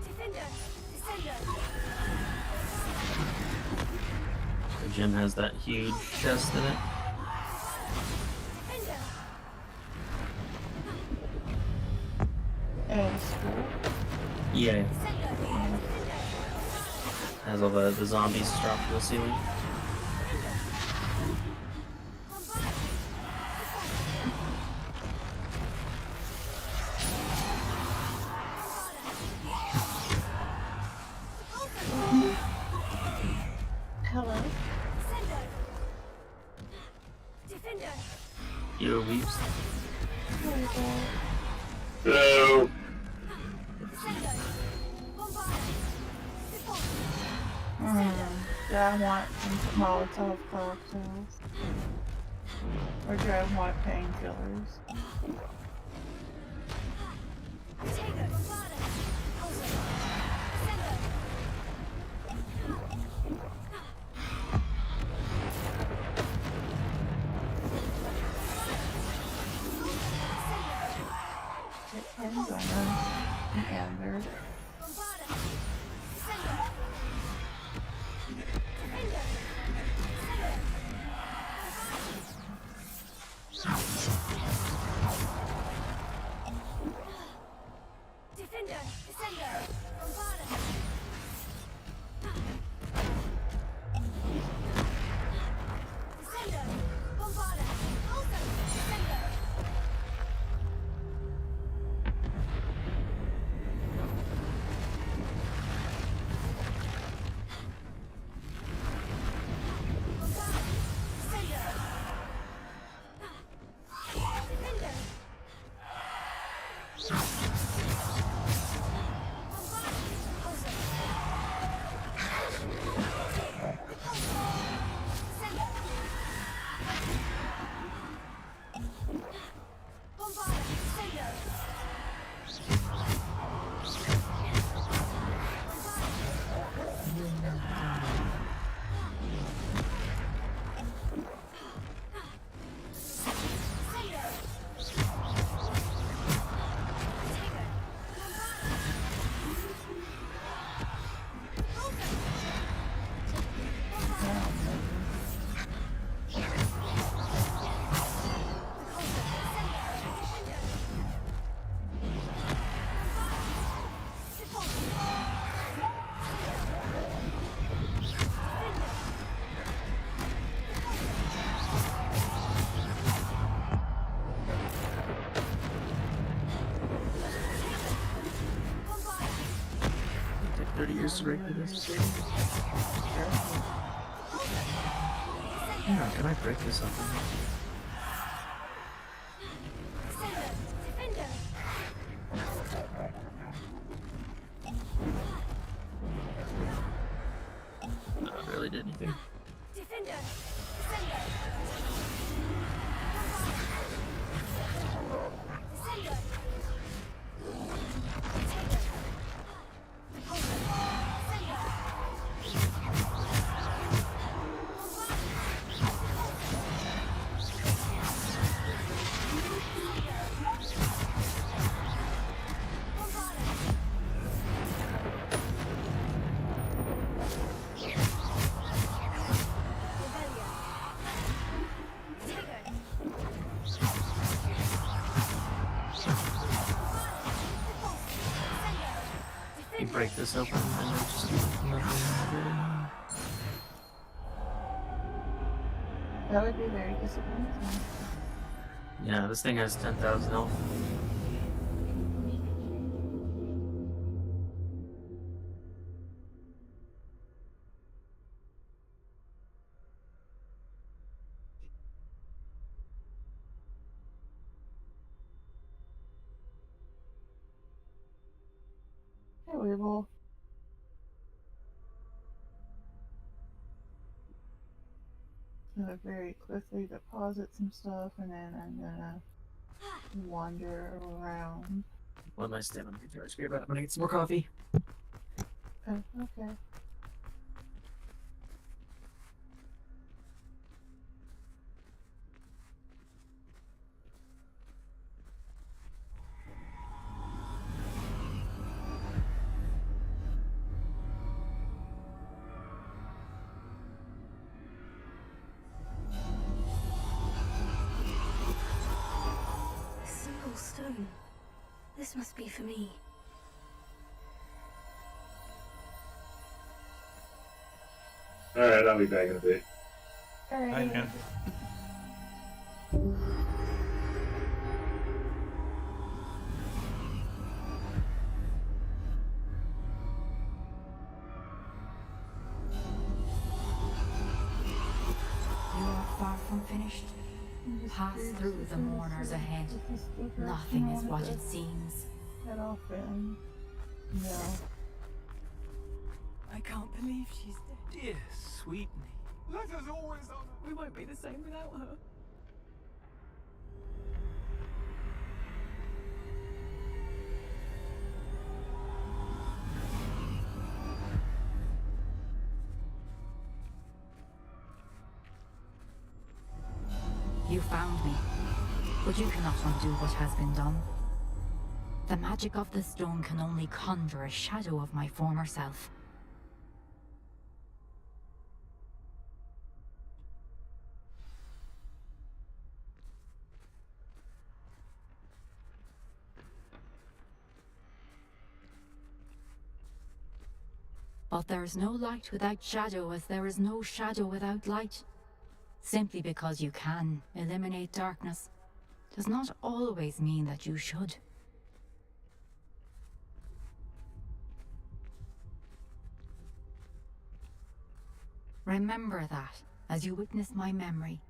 The gym has that huge chest in it. And school. Yeah. Has all the zombies dropped to the ceiling. Hello. Yo, weeps. Hello. Do I want some Molotov cocktails? Or do I want painkillers? Depends on the standard. 30 years to break through this. Yeah, can I break this up? No, it really did anything. You break this open and there's just nothing. That would be very disappointing. Yeah, this thing has 10,000 health. Hey, Weeble. Gonna very quickly deposit some stuff, and then I'm gonna wander around. One nice thing, I'm gonna get some more coffee. Oh, okay. Simple stone. This must be for me. Alright, I'll be back in a bit. Alright. man. You are far from finished. Pass through the mourners ahead. Nothing is what it seems. Get off in. No. I can't believe she's dead. Dear sweet me. Let us always honor. We won't be the same without her. You found me, but you cannot undo what has been done. The magic of the stone can only conjure a shadow of my former self. But there is no light without shadow, as there is no shadow without light. Simply because you can eliminate darkness does not always mean that you should. Remember that as you witness my memory.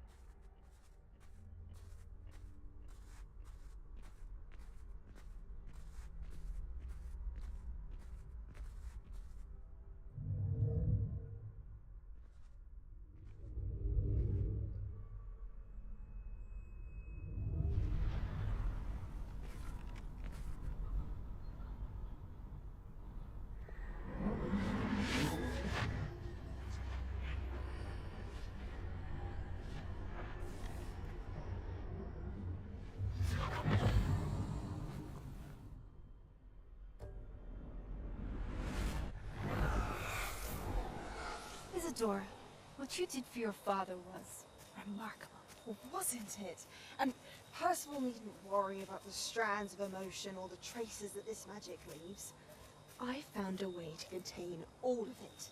Isadora, what you did for your father was remarkable, wasn't it? And Percival needn't worry about the strands of emotion or the traces that this magic leaves. I found a way to contain all of it.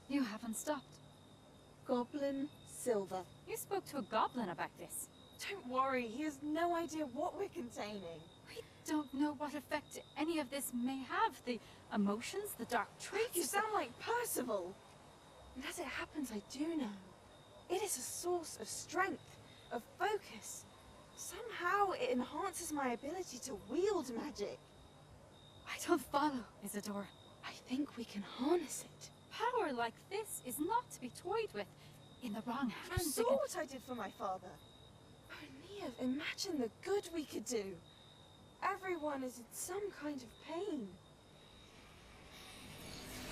You haven't stopped. Goblin Silver. You spoke to a goblin about this. Don't worry, he has no idea what we're containing. don't know what effect any of this may have. The emotions, the dark traits. You sound like Percival. And as it happens, I do know. It is a source of strength, of focus. Somehow it enhances my ability to wield magic. I don't follow, Isadora. I think we can harness it. Power like this is not to be toyed with. In the wrong You hands, saw what I did for my father. Oh, Neve, imagine the good we could do. Everyone is in some kind of pain.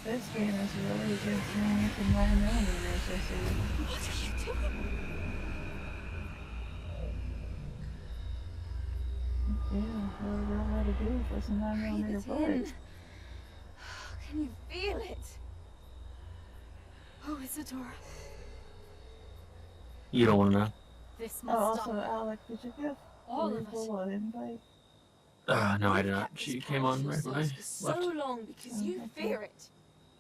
This game is really good thing for 9mm, I see. What are you doing? Yeah, really don't know how to do for some 9mm bullets. Can you feel it? Oh, Isadora. You don't want to know. This Oh, must also, stop. Alec, did you give All of us. Rachel an invite? No, I did not. She came on right when I For so left. long because you fear it.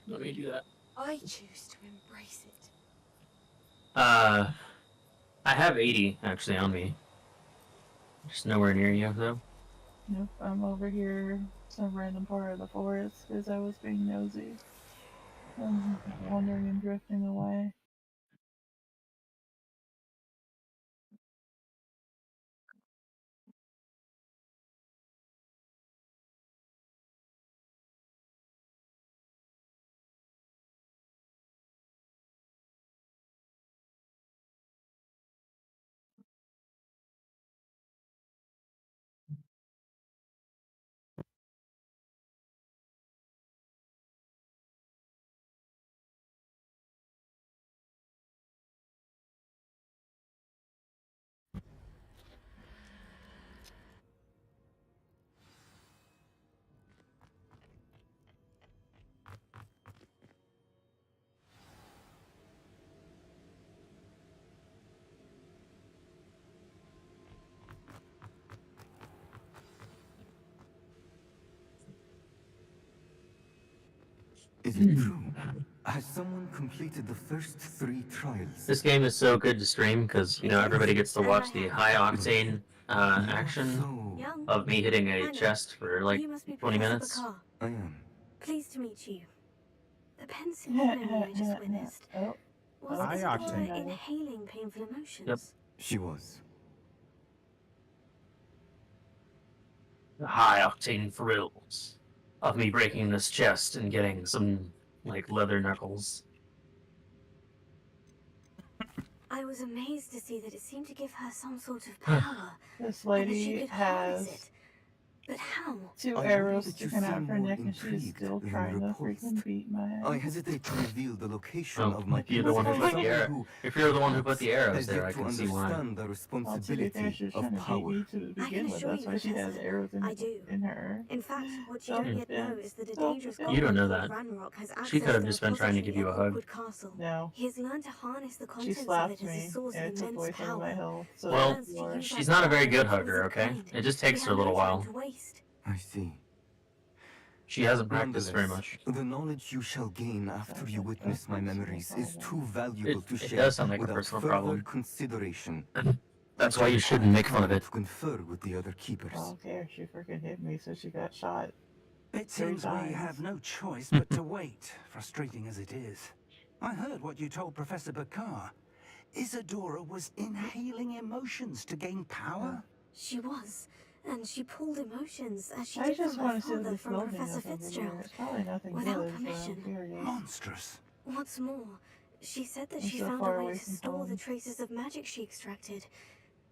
Let me do that. I choose to embrace it. I have 80 actually on me. Just nowhere near you though. Nope, I'm over here, some random part of the forest, because I was being nosy. I'm wandering and drifting away. Is it true? Has someone completed the first 3 trials? This game is so good to stream because, you know, everybody gets to watch the high octane action of me hitting a chest for like 20 minutes. I am. Pleased to meet you. The pensive memory I just witnessed. Was High Isadora octane. inhaling painful emotions? Yep. She was. The high octane thrills of me breaking this chest and getting some, like, leather knuckles. I was amazed to see that it seemed to give her some sort of power. This and that she lady could harness has it. But how? 2 I arrows worry that you sticking out seem her more neck and she's intrigued still than trying to repulsed. freaking beat my I ass. hesitate to reveal the location Oh, of my if you're the one who put the someone arrow, who if you're the one who put the arrows has there, yet I to can see why. understand the Well, to be fair, responsibility she was of trying to beat power. me to begin with. assure That's you, why she has Professor, arrows I do. in her. In fact, what you don't yet know is that a dangerous You goblin don't know called that. Ranrock has access She could have to just the been trying to give you a repository at hug. Oakwood Castle. No. He has learned to harness the She contents of slapped it as a me, source and of it took immense away some of my power. health. So Well, Learns to use she's that not a power very good as was hugger, its okay? kind. It just He takes had her a little no time while. to waste. I see. She hasn't practiced very Nonetheless, much. the knowledge you shall gain after you witness my memories is too valuable to It share does sound like a without personal further problem. consideration. That's why you shouldn't make fun of it. To confer with the other keepers. I don't care. She freaking hit me, so she got shot. It 3 seems we times. have no choice but to wait, frustrating as it is. I heard what you told Professor Bakar. Isadora was inhaling emotions to gain power? She was. And she pulled emotions as she I did just from her want to see what father this from building Professor is over there. Fitzgerald. It's probably nothing Without good, so I'm permission. curious. Monstrous. What's more, she said that I'm she so found far a way away to from store the home. traces of magic she extracted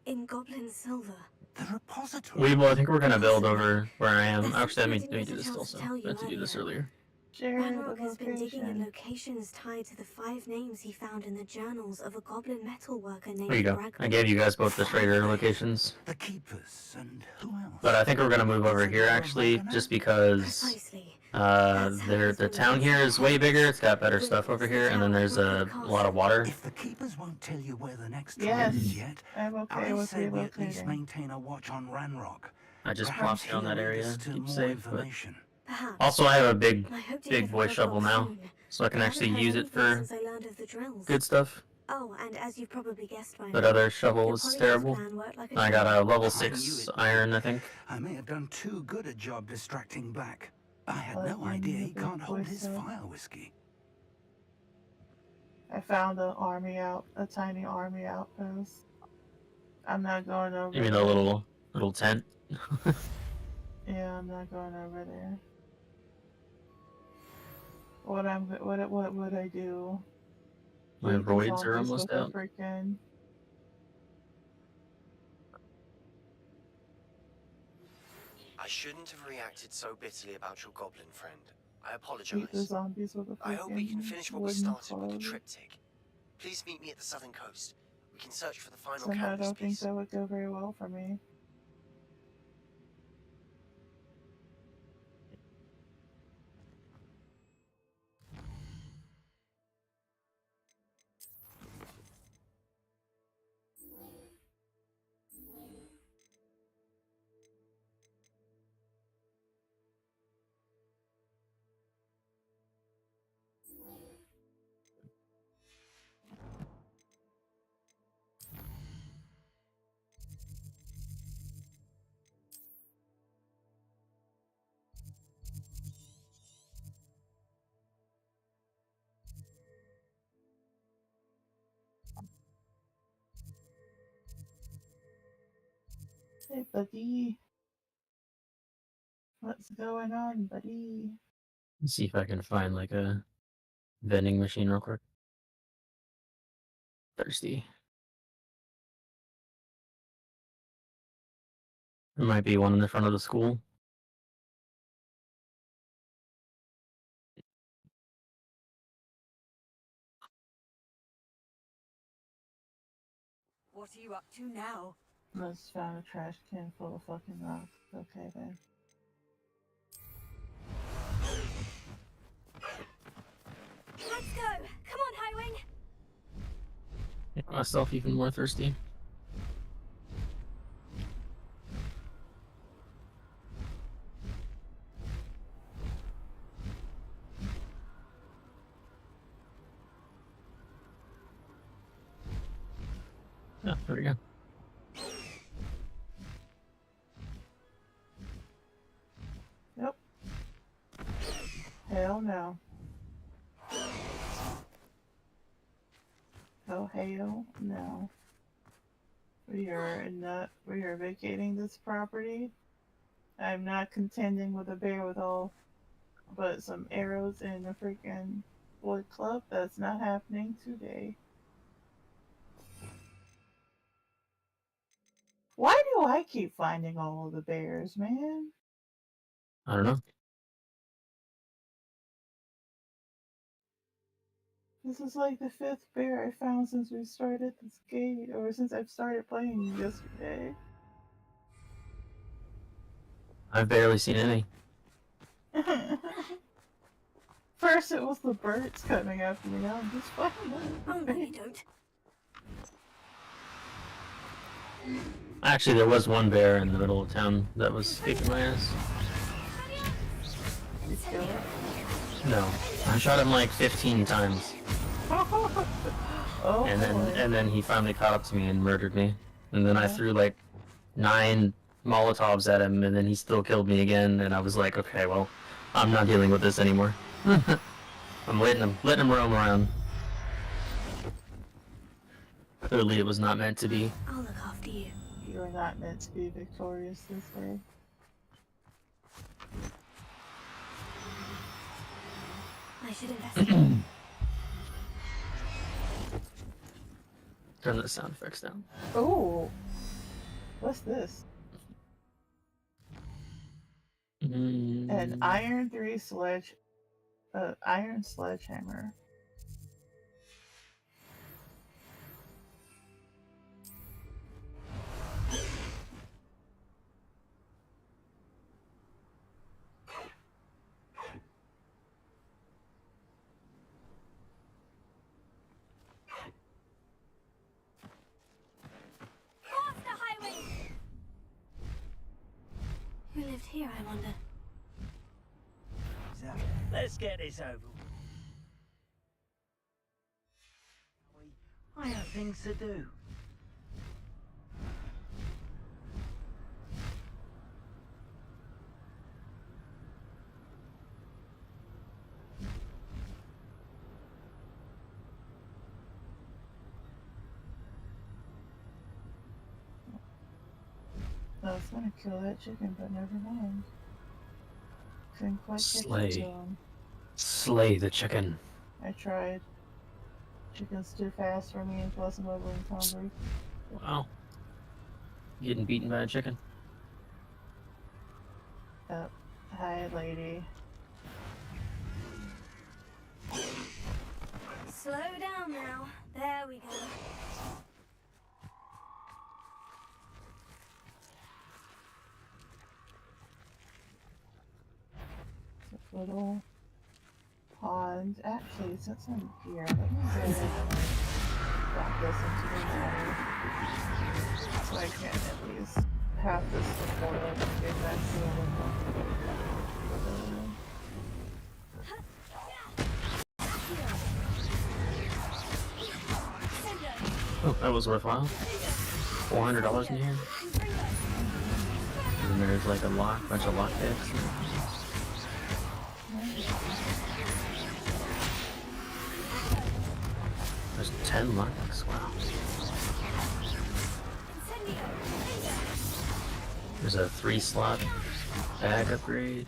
in goblin silver. The repository. Well, I think we're gonna build over where I am. That's Actually, something I let didn't me get do a this chance to also. tell I you meant to do this earlier. earlier. Share the Ranrock has been digging in location. locations tied to the 5 names he found in the journals of a goblin metalworker named There you go. Bragman. I gave you guys both the trader locations. The keepers and who else? But I think we're gonna move over here actually, just because Precisely. the town here is way bigger. It's got better stuff over here, and then there's a lot of water. If the keepers won't tell you where the next Yes, trial is yet, I'm okay I with say we at least relocating. maintain a watch on Ranrock. I just Perhaps plopped down he'll that lead area, us to keep more safe, but information. Perhaps. also I have a big I hope to hear boy from shovel Ranrock now, soon. so I can I actually haven't heard use it anything for since I learned of the drills. good stuff. Oh, and as you've probably guessed by That now, other shovel your was polygon's terrible. plan worked like a I got a charm. level I 6 knew it iron, would. I think. I may have done too good a job distracting Black. I had Like no in idea the he big can't hold his voice, fire whiskey. I found an army a tiny army outpost. I'm not going over You mean there. a little tent? Yeah, I'm not going over there. What would I do? My Feed the roids are zombies almost with a out. freaking. I shouldn't have reacted so bitterly about your goblin friend. I Feed the apologize. zombies with a I hope we can freaking finish what we wooden started with the club. triptych. Please meet me at the southern coast. We can search for the final Somehow I canvas don't think piece. that would go very well for me. Hey, buddy. What's going on, buddy? Let's see if I can find like a vending machine real quick. Thirsty. There might be one in the front of the school. What are you up to now? I just found a trash can full of fucking rocks. Okay then. Let's go! Come on, Highwing! Make myself even more thirsty. Yeah, there we go. Yep. Hell no. Oh hell no. We are vacating this property. I'm not contending with a bear with all but some arrows and a freaking wood club. That's not happening today. Why do I keep finding all of the bears, man? I don't know. This is like the 5th bear I found since we started this game, or since I've started playing yesterday. I've barely seen any. First it was the birds coming after me, now I'm just finding them. Oh no, you don't. Actually, there was one bear in the middle of town that was kicking my ass. You kill it? No, I shot him like 15 times, Oh, and then he finally caught up to me and murdered me. And then I threw like 9 Molotovs at him, and then he still killed me again. And I was like, okay, well, I'm not dealing with this anymore. I'm letting him roam around. Clearly, it was not meant to be. I'll look after you. You are not meant to be victorious this way. I should investigate. Turn the sound effects down. Oh, what's this? An iron iron sledgehammer. Faster, Highway! Who lived here, I wonder? So, let's get this over. I have things to do. I was gonna kill that chicken, but never mind. Couldn't quite catch up to Slay. him. Slay the chicken. I tried. Chicken's too fast for me, and plus I'm overly hungry. Wow. Getting beaten by a chicken. Yep. Hi, lady. Slow down now. There we go. Little pond. Actually, since I'm here, let me go ahead and drop this into the water. So I can at least have this before I can get back to Oh, that was worthwhile. $400 in here. And then there's like a bunch of lock picks. There's 10 locks, wow. There's a 3-slot bag upgrade.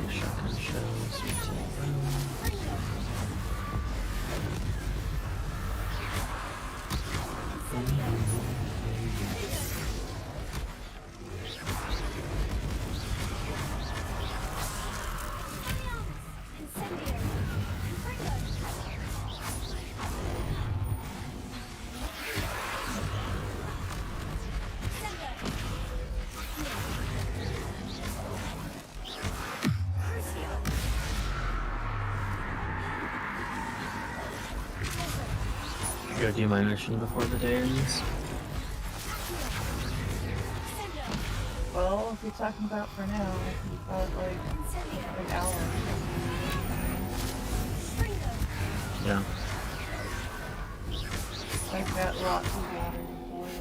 Shotgun shells. Go do my mission before the day ends. Well, if you're talking about for now, you've got like an hour. Yeah. I've got lots of water for you.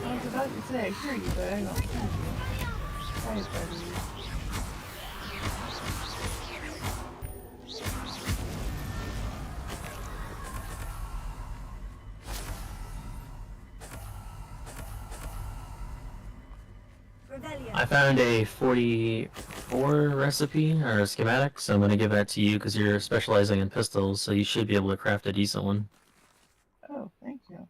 I was about to say, I hear you, but I don't hear you. Sorry, buddy. I found a 44 recipe, or a schematic, so I'm going to give that to you because you're specializing in pistols, so you should be able to craft a decent one. Oh, thank you.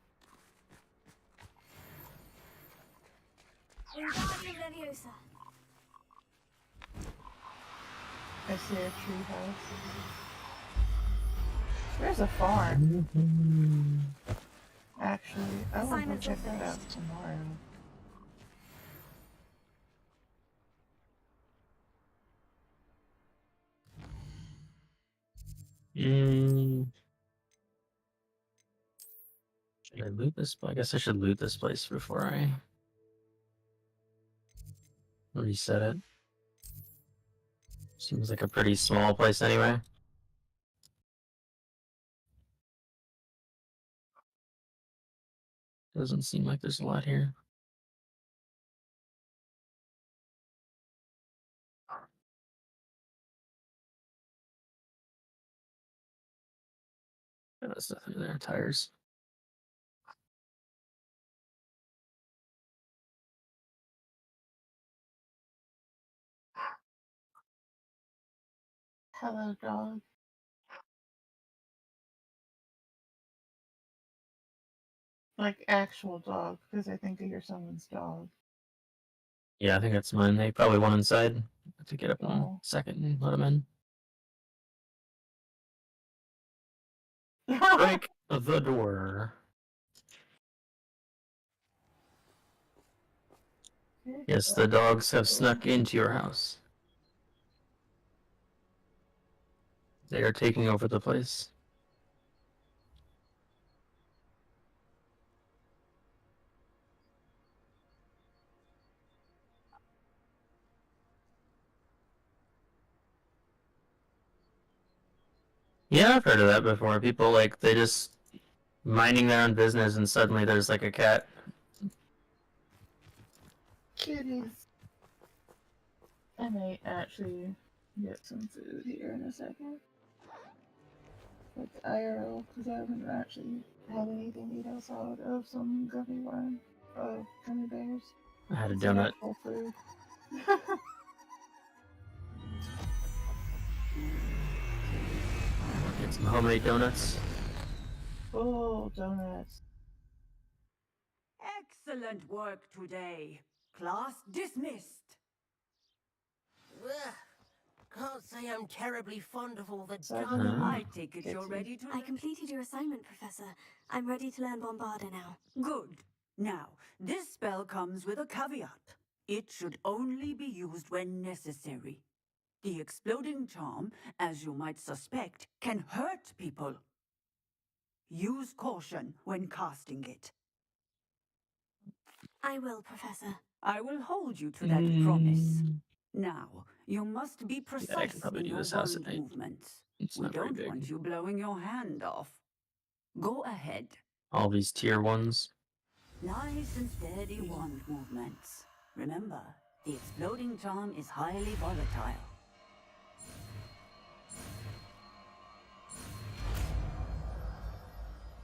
I see a tree house. There's a farm. Actually, I will go check that out tomorrow. Should I loot this? I guess I should loot this place before I reset it. Seems like a pretty small place anyway. Doesn't seem like there's a lot here. Oh, there's nothing in there. Tires. Hello, dog. Like actual dog, because I think I hear someone's dog. Yeah, I think that's mine. They probably went inside. I have to get up in a Oh. second and let them in. Break the door. Yes, the dogs have snuck into your house. They are taking over the place. Yeah, I've heard of that before. People like they just minding their own business and suddenly there's like a cat. Kitties. I may actually get some food here in a second. Like IRL, because I haven't actually had anything to eat outside of some gummy bears. I had a It's donut. awful food. Get some homemade donuts. Oh, donuts. Excellent work today. Class dismissed. Ugh. Can't say I'm terribly fond of all the I take it you're Kitty. ready to I completed your assignment, Professor. I'm ready to learn Bombarda now. Good. Now, this spell comes with a caveat. It should only be used when necessary. The exploding charm, as you might suspect, can hurt people. Use caution when casting it. I will, Professor. I will hold you to that promise. Now, you must be precise probably in do your this house at wand night. movements. It's We not very don't big. want you blowing your hand off. Go ahead. All these tier ones. Nice and steady wand movements. Remember, the exploding charm is highly volatile.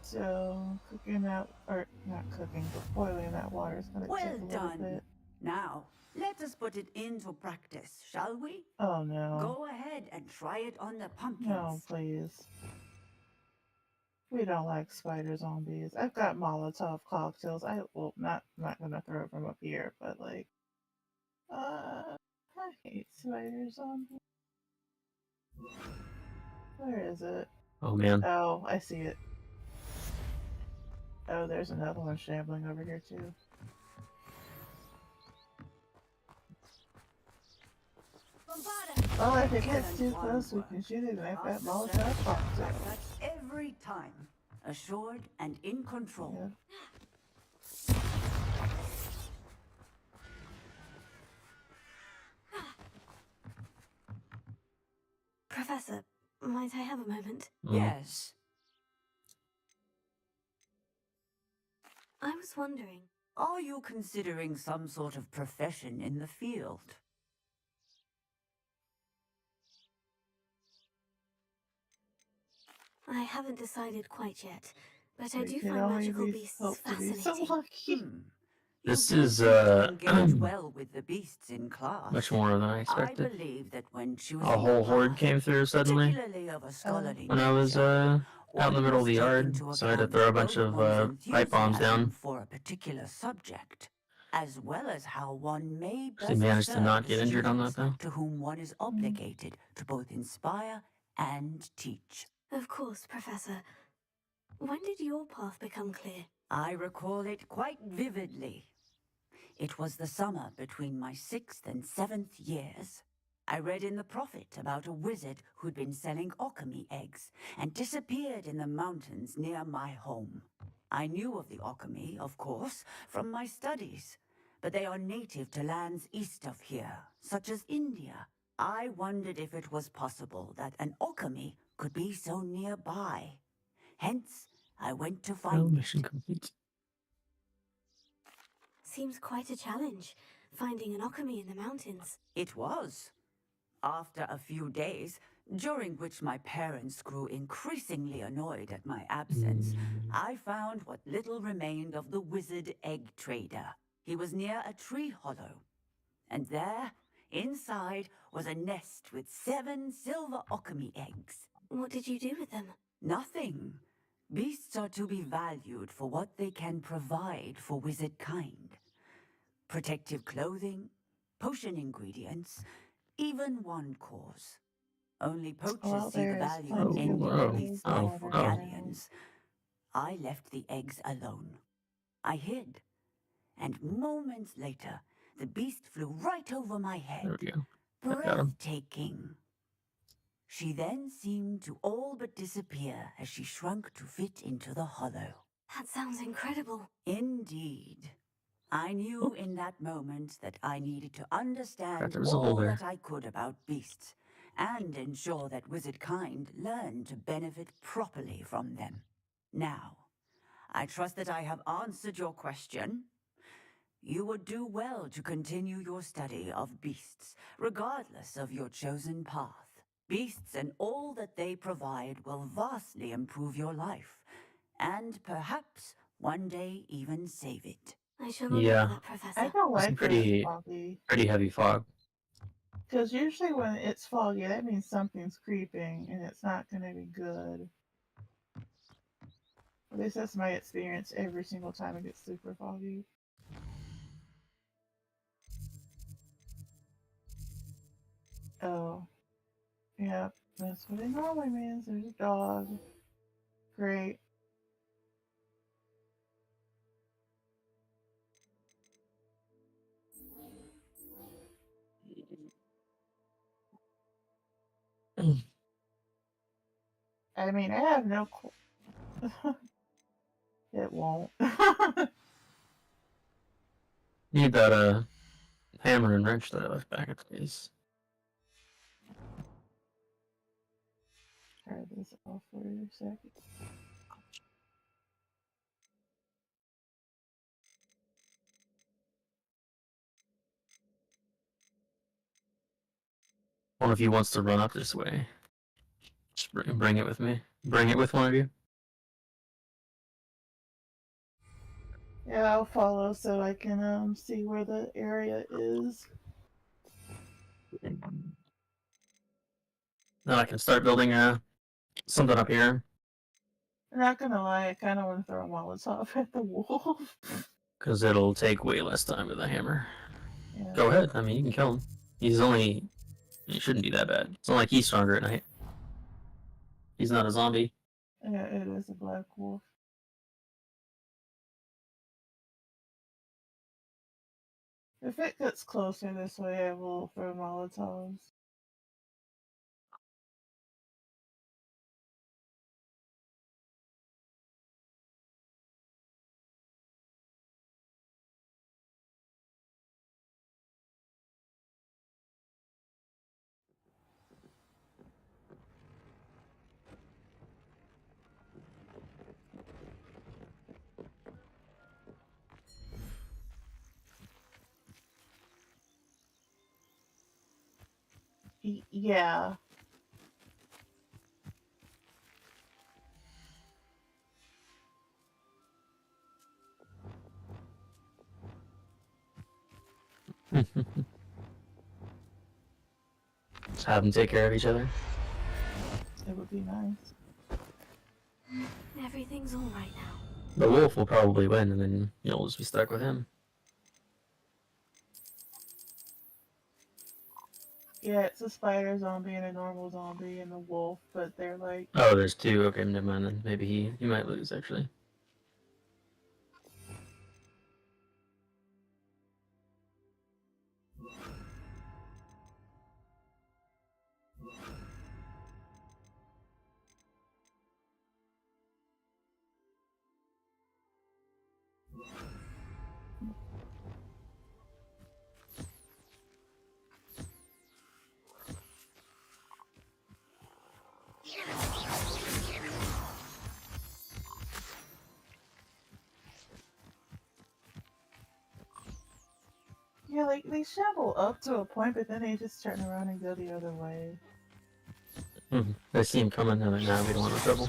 So, cooking that, or not cooking, but boiling that water is going to Well take a little done. bit. Now, let us put it into practice, shall we? Oh no. Go ahead and try it on the pumpkins. No, please. We don't like spider zombies. I've got Molotov cocktails. Not gonna throw it from up here, but like, I hate spider zombies. Where is it? Oh man. Oh, I see it. Oh, there's another one shambling over here too. Oh, if it gets too close, we can shoot it, and I've got Molotov cocktails. That's every time. Assured and in control. Yeah. Professor, might I have a moment? Yes. I was wondering. Are you considering some sort of profession in the field? I haven't decided quite yet, but I We do can find only magical be beasts hope to be so fascinating. lucky. This You is engage well with the beasts in class. much more than I I expected. believe that when choosing A whole horde path, came through suddenly particularly of a scholarly when I was nature, out in the one middle of the must take yard, into so I had to account throw a bunch both of one's pipe bombs enthusiasm down. for a particular subject, as well as how one may Actually best managed to serve not the get injured on that students though. to whom one is obligated to both inspire and teach. Of course, Professor. When did your path become clear? I recall it quite vividly. It was the summer between my 6th and 7th years. I read in the Prophet about a wizard who'd been selling alchemy eggs and disappeared in the mountains near my home. I knew of the alchemy, of course, from my studies, but they are native to lands east of here, such as India. I wondered if it was possible that an alchemy could be so nearby. Hence, I went to find it. Mission complete. Seems quite a challenge, finding an alchemy in the mountains. It was. After a few days, during which my parents grew increasingly annoyed at my absence, I found what little remained of the wizard egg trader. He was near a tree hollow. And there, inside, was a nest with 7 silver alchemy eggs. What did you do with them? Nothing. Beasts are to be valued for what they can provide for wizard kind. Protective clothing, potion ingredients, even wand cores. Only poachers see the value in ending beasts' life for galleons. I left the eggs alone. I hid. And moments later, the beast flew right over my head. There we go. Breathtaking. She then seemed to all but disappear as she shrunk to fit into the hollow. That sounds incredible. Indeed. I knew in that moment that I needed to understand there's a hole all there. that I could about beasts, and ensure that wizard kind learn to benefit properly from them. Now, I trust that I have answered your question. You would do well to continue your study of beasts, regardless of your chosen path. Beasts and all that they provide will vastly improve your life, and perhaps one day even save it. I shall remember Yeah, that, Professor. I don't it's like the pretty foggy. heavy fog. Because usually when it's foggy, that means something's creeping and it's not going to be good. At least that's my experience every single time it gets super foggy. Oh, yeah, that's what it normally means. There's a dog. Great. I mean, I have no clue. It won't. Need that hammer and wrench that I left back at the base. Try this off for a second. One of you wants to run up this way. Just bring it with me. Bring it with one of you. Yeah, I'll follow so I can see where the area is. Then I can start building something up here. I'm not gonna lie, I kind of want to throw a Molotov at the wolf. Because it'll take way less time with a hammer. Yeah. Go ahead. I mean, you can kill him. He shouldn't be that bad. It's not like he's stronger at night. He's not a zombie. Yeah, it is a black wolf. If it gets closer this way, I will throw Molotovs. Yeah. Just have them take care of each other. It would be nice. Everything's all right now. The wolf will probably win, and then you'll just be stuck with him. Yeah, it's a spider zombie and a normal zombie and a wolf, but they're like... Oh, there's two. Okay, never mind then. Maybe he might lose, actually. Yeah, like, they shamble up to a point, but then they just turn around and go the other way. They see him coming, and like, nah, we don't want no trouble.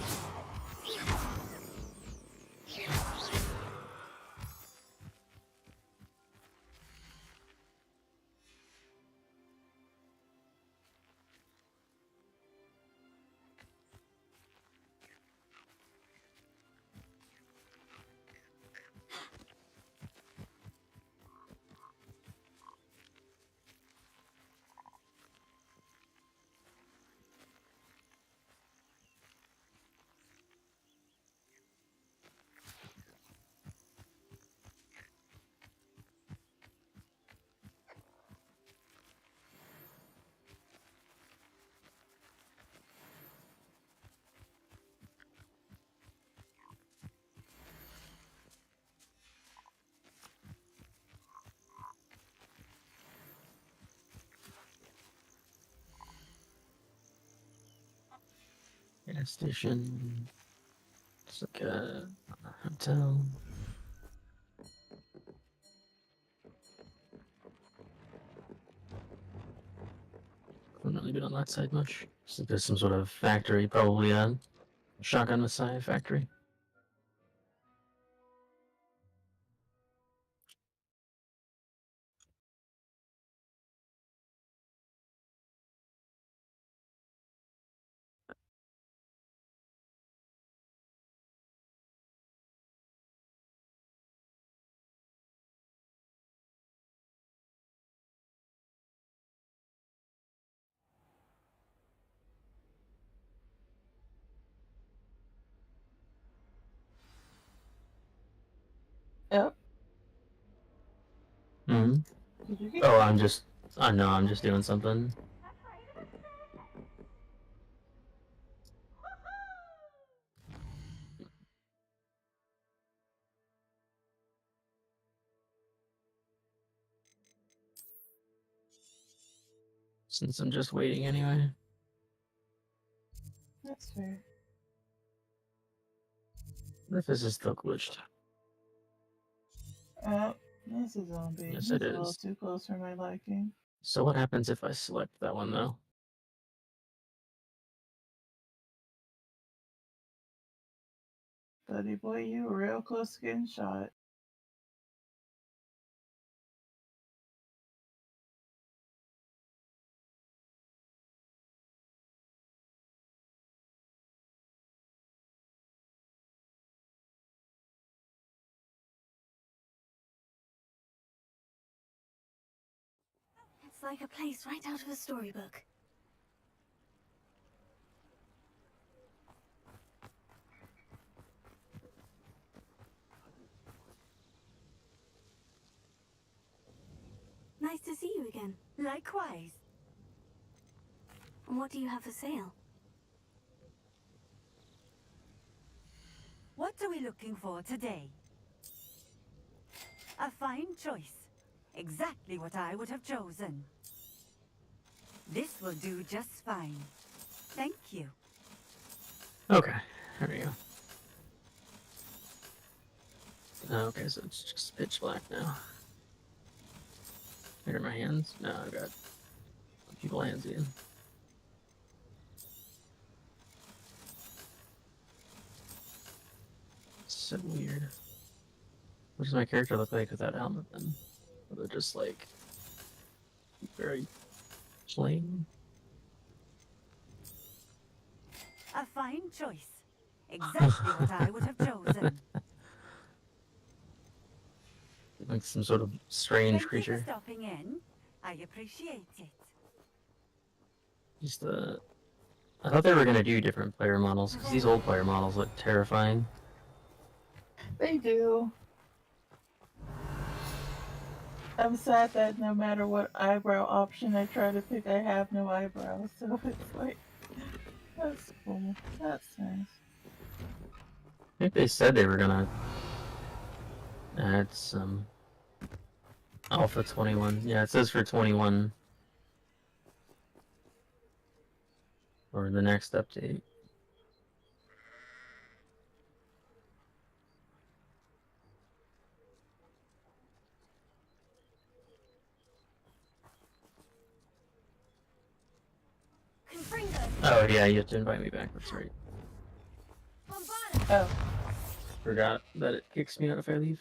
Gas station. It's like a hotel. Haven't really been on that side much. So there's some sort of factory, probably a Shotgun Messiah factory. Yep. Mm-hmm. Did you get Oh, I'm just doing something. Since I'm just waiting anyway. That's fair. What if this is still glitched? This is zombie. Yes, This it is a little is. too close for my liking. So what happens if I select that one though? Buddy boy, you were real close to getting shot. It's like a place right out of a storybook. Nice to see you again. Likewise. And what do you have for sale? What are we looking for today? A fine choice. Exactly what I would have chosen. This will do just fine. Thank you. Okay, there we go. Okay, so it's just pitch black now. Here are my hands. No, I've got people hands again. So weird. What does my character look like without helmet then? Or they're just like very plain? A fine choice. Exactly what I would have chosen. Like some sort of strange Thank creature. you for stopping in. I appreciate it. Just I thought they were gonna do different player models because these old player models look terrifying. They do. I'm sad that no matter what eyebrow option I try to pick, I have no eyebrows. So it's like, that's cool. That's nice. I think they said they were gonna add some Alpha 21. Yeah, it says for 21 or the next update. Oh yeah, you have to invite me back. That's right. Oh. Forgot that it kicks me out if I leave.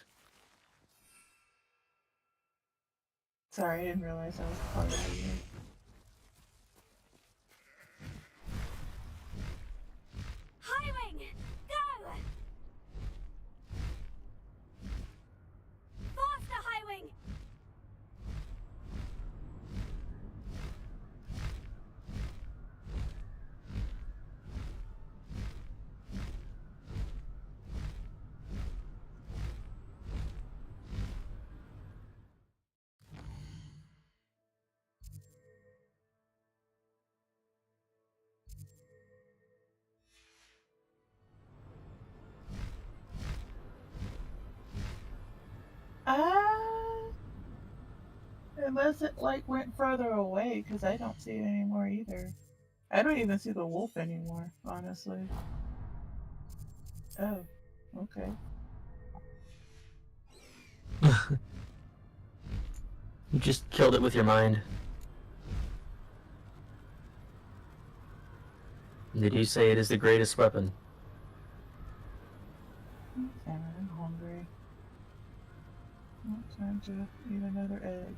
Sorry, I didn't realize I was part of you. Highwing! Go! Faster, Highwing! Unless it like went further away, because I don't see it anymore either. I don't even see the wolf anymore, honestly. Oh, okay. You just killed it with your mind. Did you say it is the greatest weapon? Okay, I'm hungry. Time to eat another egg.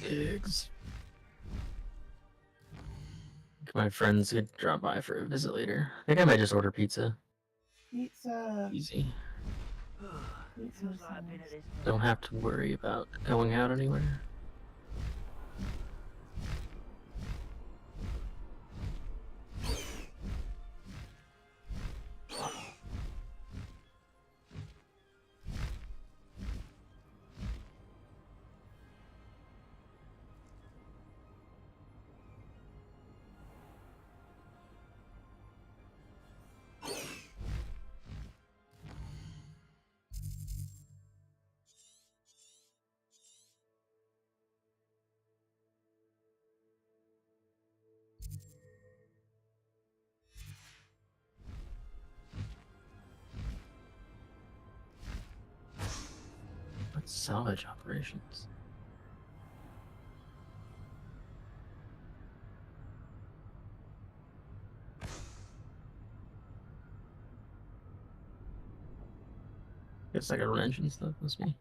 Eggs. My friends could drop by for a visit later. I think I might just order pizza. Pizza. Easy. Pizza's nice. Don't have to worry about going out anywhere. What salvage operations? It's like a wrench and stuff, must be.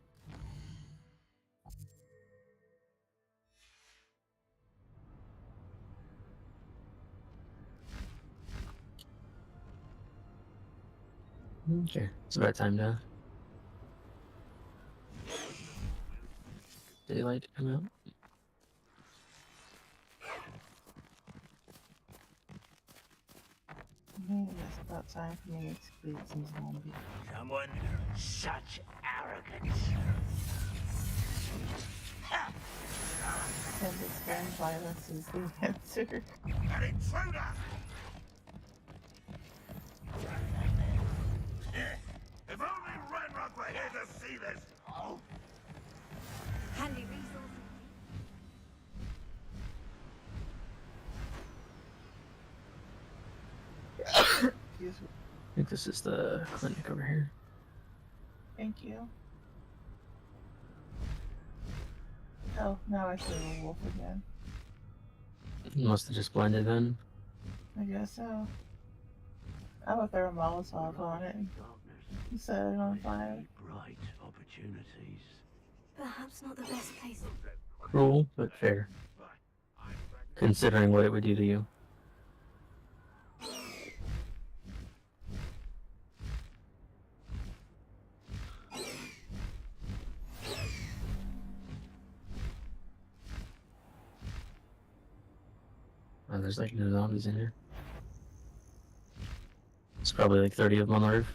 Okay, it's about time now. Daylight to come out. It's about time for me to eat some zombie. Someone such arrogance. And this gun violence is the answer. An intruder! If only Renrock were here to see this! Oh. Handy resource. Excuse me. I think this is the clinic over here. Thank you. Oh, now I see the wolf again. Must have just blended in. I guess so. I would throw a Molotov on it and set it on fire. Bright opportunities. Perhaps not the best place. Cruel, but fair. Considering what it would do to you. Oh, there's like no zombies in here. It's probably like 30 of them on the roof.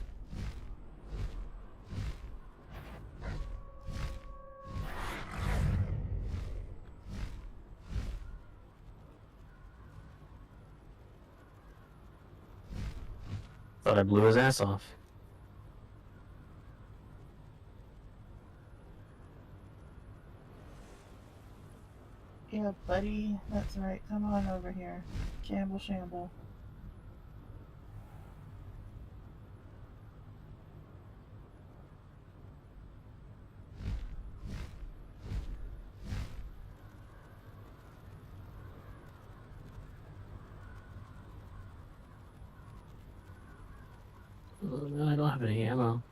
Thought I blew his ass off. Yeah, buddy. That's right. Come on over here. Gamble shamble. No, I don't have any ammo.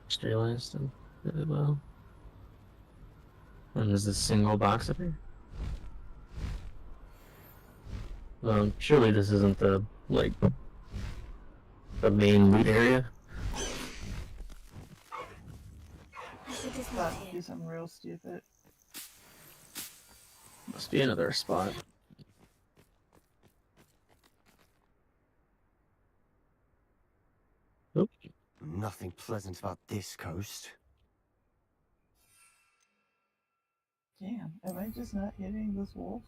Just realized I'm really low. And there's this single box up here. Well, surely this isn't the, like, the main loot area. I should just About to do something real stupid. Must be another spot. Oop. Nothing pleasant about this coast. Damn, am I just not hitting this wolf?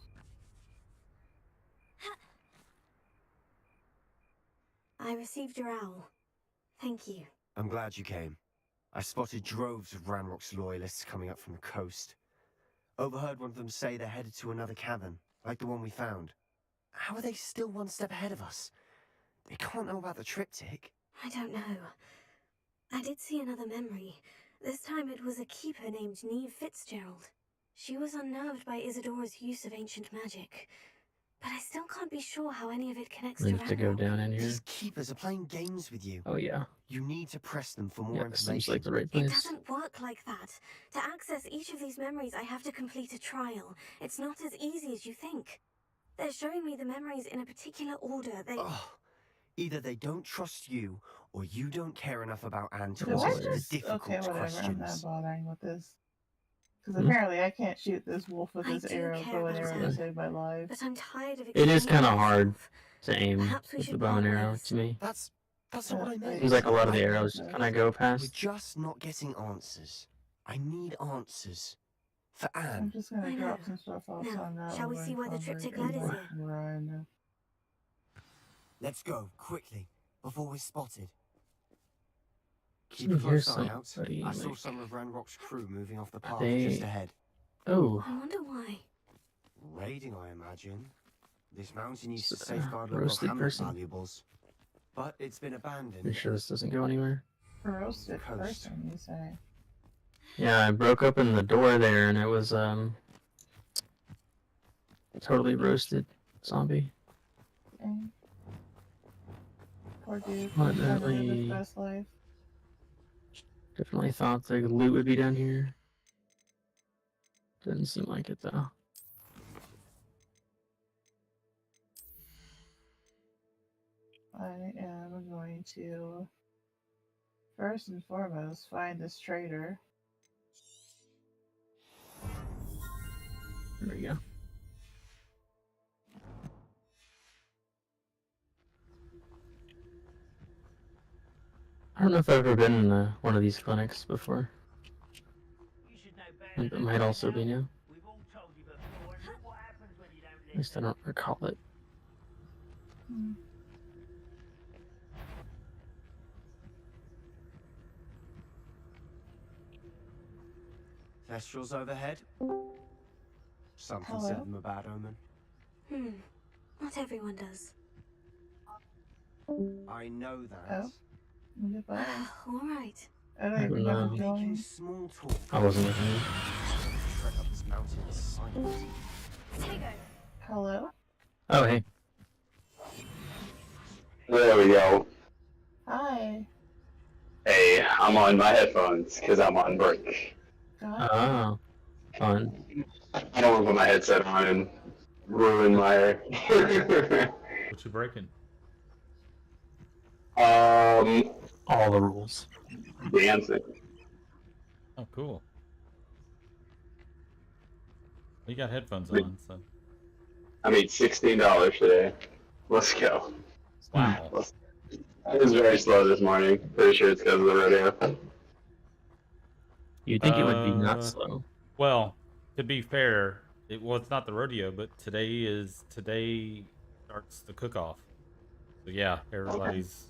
I received your owl. Thank you. I'm glad you came. I spotted droves of Ranrock's loyalists coming up from the coast. Overheard one of them say they're headed to another cavern, like the one we found. How are they still one step ahead of us? They can't know about the triptych. I don't know. I did see another memory. This time it was a keeper named Neve Fitzgerald. She was unnerved by Isadora's use of ancient magic. But I still can't be sure how any of it connects We to have to go Ranrock. down in here. These keepers are playing games with you. Oh yeah. You need to press them for more Yeah, this information. seems like the right It place. doesn't work like that. To access each of these memories, I have to complete a trial. It's not as easy as you think. They're showing me the memories in a particular order. Either they don't trust you, or you don't care enough about Anne to Do I answer the just difficult okay, whatever? I'm not questions. bothering with this. Because Hmm? apparently I can't shoot this wolf with I this do arrow, care bow and about arrow Anne, to save my life. but I'm tired of It is explaining kind of hard myself. to aim Perhaps we with the should bow and part arrow ways. to me. That's not what I meant. Seems like a lot of the arrows just kind of go We're past. just not getting answers. I need answers. For I'm Anne. just gonna I drop know. some stuff off Now, so I'm not shall we see why the triptych led is here? Run. Let's go, quickly, before we're spotted. Can Keep a you hear close eye out. somebody, I saw like- some of Ranrock's crew moving off the path They- just ahead. Oh, I wonder why. Raiding, I imagine. This mountain used to S- safeguard local roasted hamlet person. valuables. But it's been abandoned. pretty sure this doesn't go anywhere. Roasted Coast. person, you say? Yeah, I broke open the door there and it was totally roasted zombie. Dang. Poor dude. What, Trying to live definitely- his best life. Definitely thought the loot would be down here. Didn't seem like it though. I am going to first and foremost find this trader. There we go. I don't know if I've ever been in one of these clinics before. I think it might also be new. At least I don't recall it. Thestrals overhead. Something Hello? said them a bad omen. Not everyone does. I know that. Oh. Goodbye. All right. I don't even know No. who's Making going. small talk. I wasn't looking. Trek up this mountain in silence. Hello? Oh, hey. There we go. Hi. Hey, I'm on my headphones because I'm on break. Oh, fun. I don't want to put my headset on and ruin my. What you breaking? All the rules. Dancing. Oh, cool. You got headphones on, so. I made $16 today. Let's go. Wow. It was very slow this morning. Pretty sure it's because of the rodeo. You'd think it would be not Uh, slow. Well, to be fair, it's not the rodeo, but today starts the cook-off. So yeah, everybody's.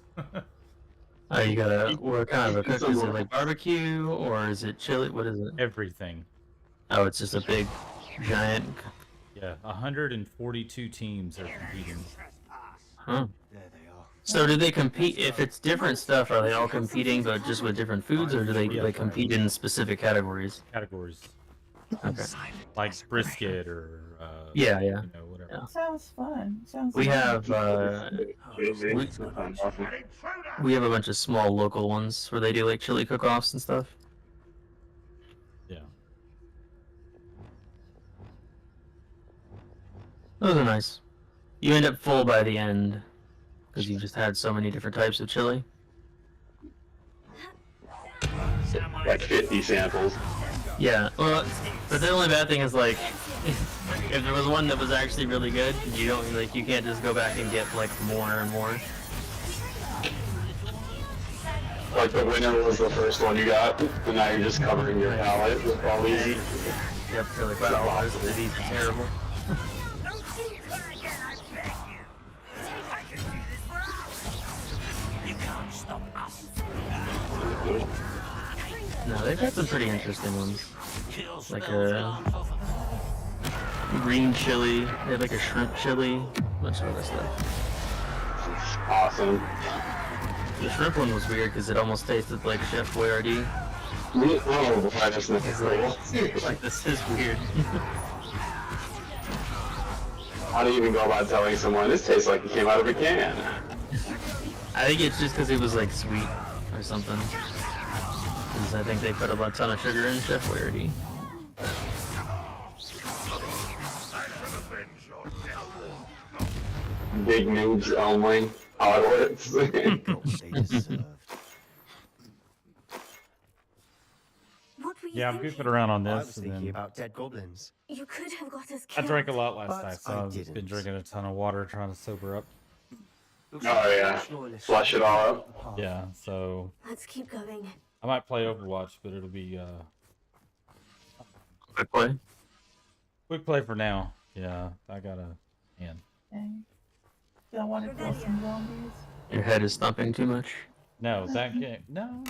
Oh, you got what kind of a cook? Is it like barbecue or is it chili? What is it? Everything. Oh, it's just a big, giant. Yeah, 142 teams are competing. Huh. There they are. So do they compete? If it's different stuff, are they all competing, but just with different foods, or do they like compete in specific categories? Categories. Okay. Like brisket or. Yeah. You know, whatever. Sounds fun. Sounds We fun. have we have a bunch of small local ones where they do like chili cook-offs and stuff. Yeah. Those are nice. You end up full by the end because you just had so many different types of chili. Like 50 samples. Yeah, well, but the only bad thing is like, if there was one that was actually really good, you don't like you can't just go back and get like more and more. Like the winner was the first one you got, and now you're just covering your palate with all these. Yep, for like $5. These are terrible. No, they've got some pretty interesting ones. Like green chili. They have like a shrimp chili. A bunch of other stuff. Awesome. The shrimp one was weird because it almost tasted like Chef Boyardee. Oh, boy, that's not It's cool. like this is weird. How do you even go about telling someone this tastes like it came out of a can? I think it's just because it was like sweet or something. Because I think they put a ton of sugar in Chef Boyardee. Big Newbs Only. How it works. They deserved. What were you Yeah, I'm thinking? goofing around on I this. was And thinking then about dead goblins. You could have got us I killed. drank a lot last But night, so I I've just been didn't. drinking a ton of water trying to sober up. Oh yeah. Flush it all up. Yeah, so Let's keep going. I might play Overwatch, but it'll be Quick play. quick play for now. Yeah, I gotta man. Okay. Y'all want to kill some zombies? Your head is thumping too much. No, that game. No.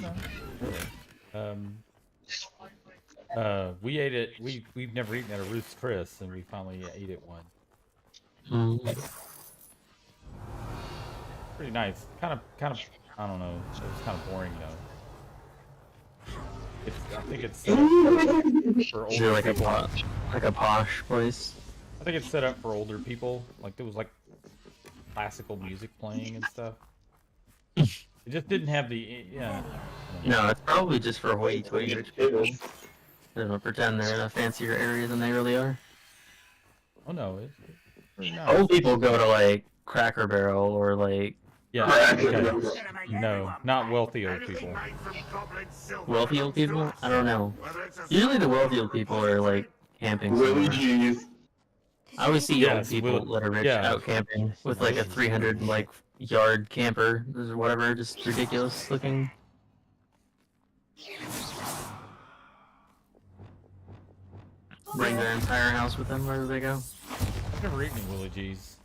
We ate it. We've never eaten at a Ruth's Chris, and we finally ate it one. Pretty nice. Kind of. I don't know. It was kind of boring though. I think it's set up for Is it older like people. like a posh place? I think it's set up for older people. Like there was like classical music playing and stuff. It just didn't have the yeah. No, it's probably just for hoity-toity rich people. They don't pretend they're in a fancier area than they really are. Oh no, it's pretty nice. Old people go to like Cracker Barrel or like okay. No, not wealthy old people. wealthy old people. I don't know. Usually the wealthy old people are like camping Willie somewhere. G's. I always see old Yes, people that are rich yeah. out camping with like a 300 like yard camper or whatever, just ridiculous looking. Bring their entire house with them wherever they go. I've never eaten at Willie G's.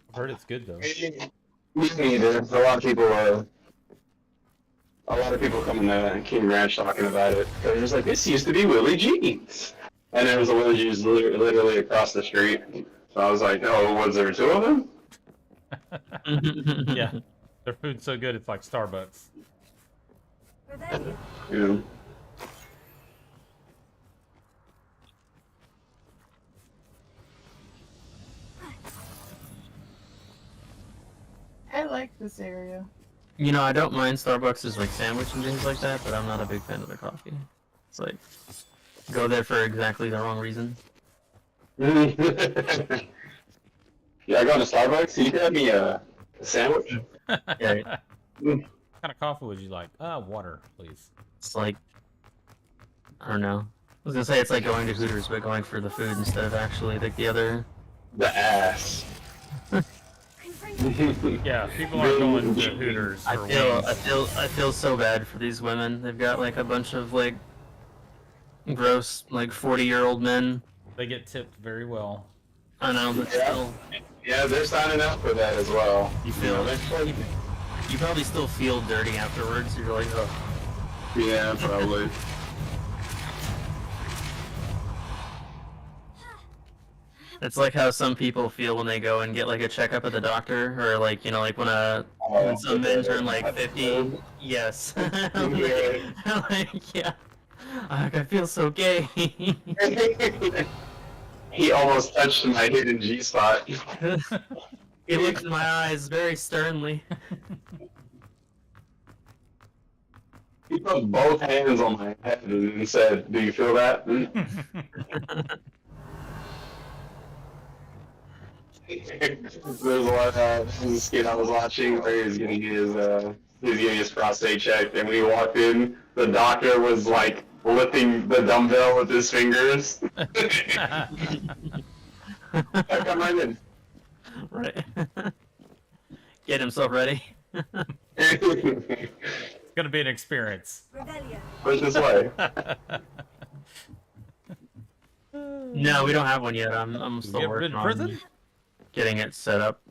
I've heard it's good though. Me neither. A lot of people coming to King Ranch talking about it. They're just like, this used to be Willie G's. And there was a Willie G's literally across the street. So I was like, oh, was there two of them? Yeah, their food's so good it's like Starbucks. Yeah. I like this area. You know, I don't mind Starbucks' like sandwich and things like that, but I'm not a big fan of the coffee. It's like, go there for exactly the wrong reason. Yeah, I go to Starbucks. Can you grab me a sandwich? Yeah, What kind of coffee would you like? Water, please. it's like, I don't know. I was gonna say it's like going to Hooters, but going for the food instead of actually like the other. The ass. Yeah, people aren't going to Hooters for wings. I feel so bad for these women. They've got like a bunch of like gross like 40-year-old men. They get tipped very well. I know, but still, Yeah, they're signing up for that as well. you feel you probably still feel dirty afterwards. You're like, oh. Yeah, probably. It's like how some people feel when they go and get like a checkup at the doctor, or like, you know, like when some men turn like 50. Yes. I'm like, yeah. Like, I feel so gay. He almost touched my hidden G spot. He looked in my eyes very sternly. He put both hands on my head and said, "Do you feel that?" There's a lot of skit I was watching where he was getting his prostate checked, and when he walked in, the doctor was like lifting the dumbbell with his fingers. Come right in. Right. Get himself ready. It's gonna be an experience. Push this way. No, we don't have one yet. I'm still You ever working been to prison? on getting it set up.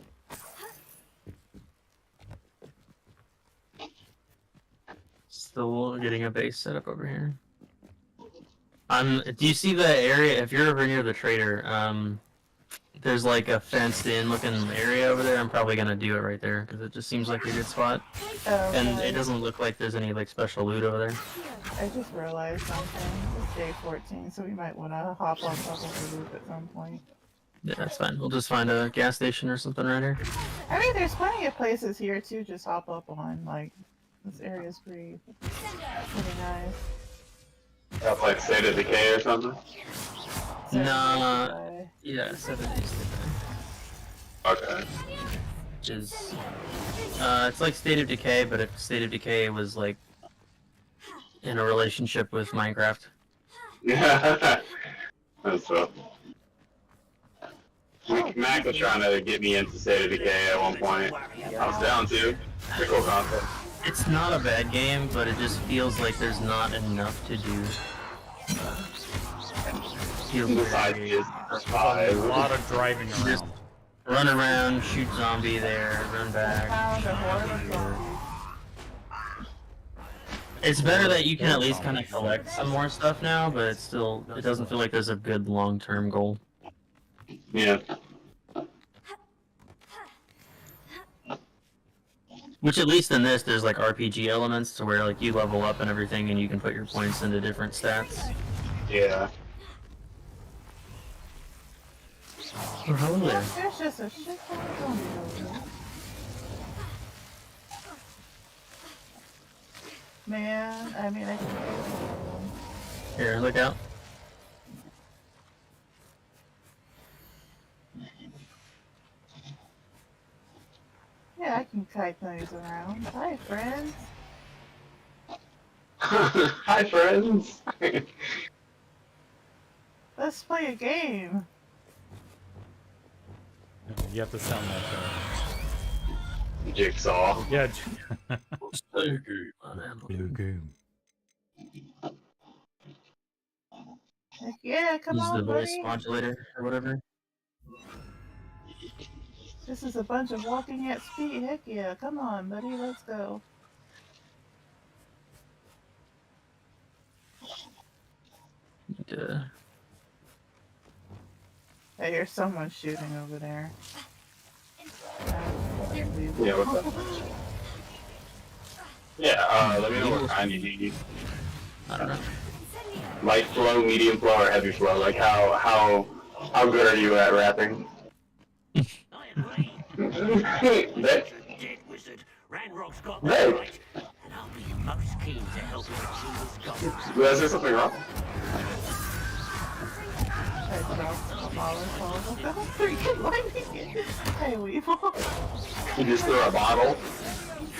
Still getting a base set up over here. Do you see the area? If you're over near the trader, there's like a fenced-in looking area over there. I'm probably gonna do it right there because it just seems like a good spot. Oh, And okay. it doesn't look like there's any like special loot over there. I just realized something. It's day 14, so we might want to hop on top of the roof at some point. Yeah, that's fine. We'll just find a gas station or something right here. I mean, there's plenty of places here to just hop up on. Like, this area's pretty nice. That's like State of Decay or something? Nah, yeah, 7 days Okay. which is, it's like State of Decay, but if State of Decay was like in a relationship with Minecraft. Yeah. That's rough. Mac was trying to get me into State of Decay at one point. I was down to. Pretty cool concept. It's not a bad game, but it just feels like there's not enough to do. Feels very, A lot of driving around. just run around, shoot zombie there, run back. It's better that you can at least kind of collect some more stuff now, but it's still, it doesn't feel like there's a good long-term goal. Yeah. Which at least in this, there's like RPG elements to where like you level up and everything, and you can put your points into different stats. Yeah. Oh, hello there. There's just a shit ton of zombies over there. Man, I mean, I can. Here, look out. Yeah, I can kite things around. Hi, friends. Hi, friends. Let's play a game. You have to sound like Jigsaw. Yeah. Blue game. Heck yeah, come Use on, the voice buddy. modulator or whatever. This is a bunch of walking at speed. Heck yeah, come on, buddy, let's go. I hear someone shooting over there. Yeah, what's up? Yeah, let me know what kind you need. I don't know. Light flow, medium flow, or heavy flow? Like how good are you at rapping? Dead wizard. Ranrock's got that right, and I'll be most keen to help him achieve his goals. Did I say something wrong? Hey, Weevil. You just threw a bottle?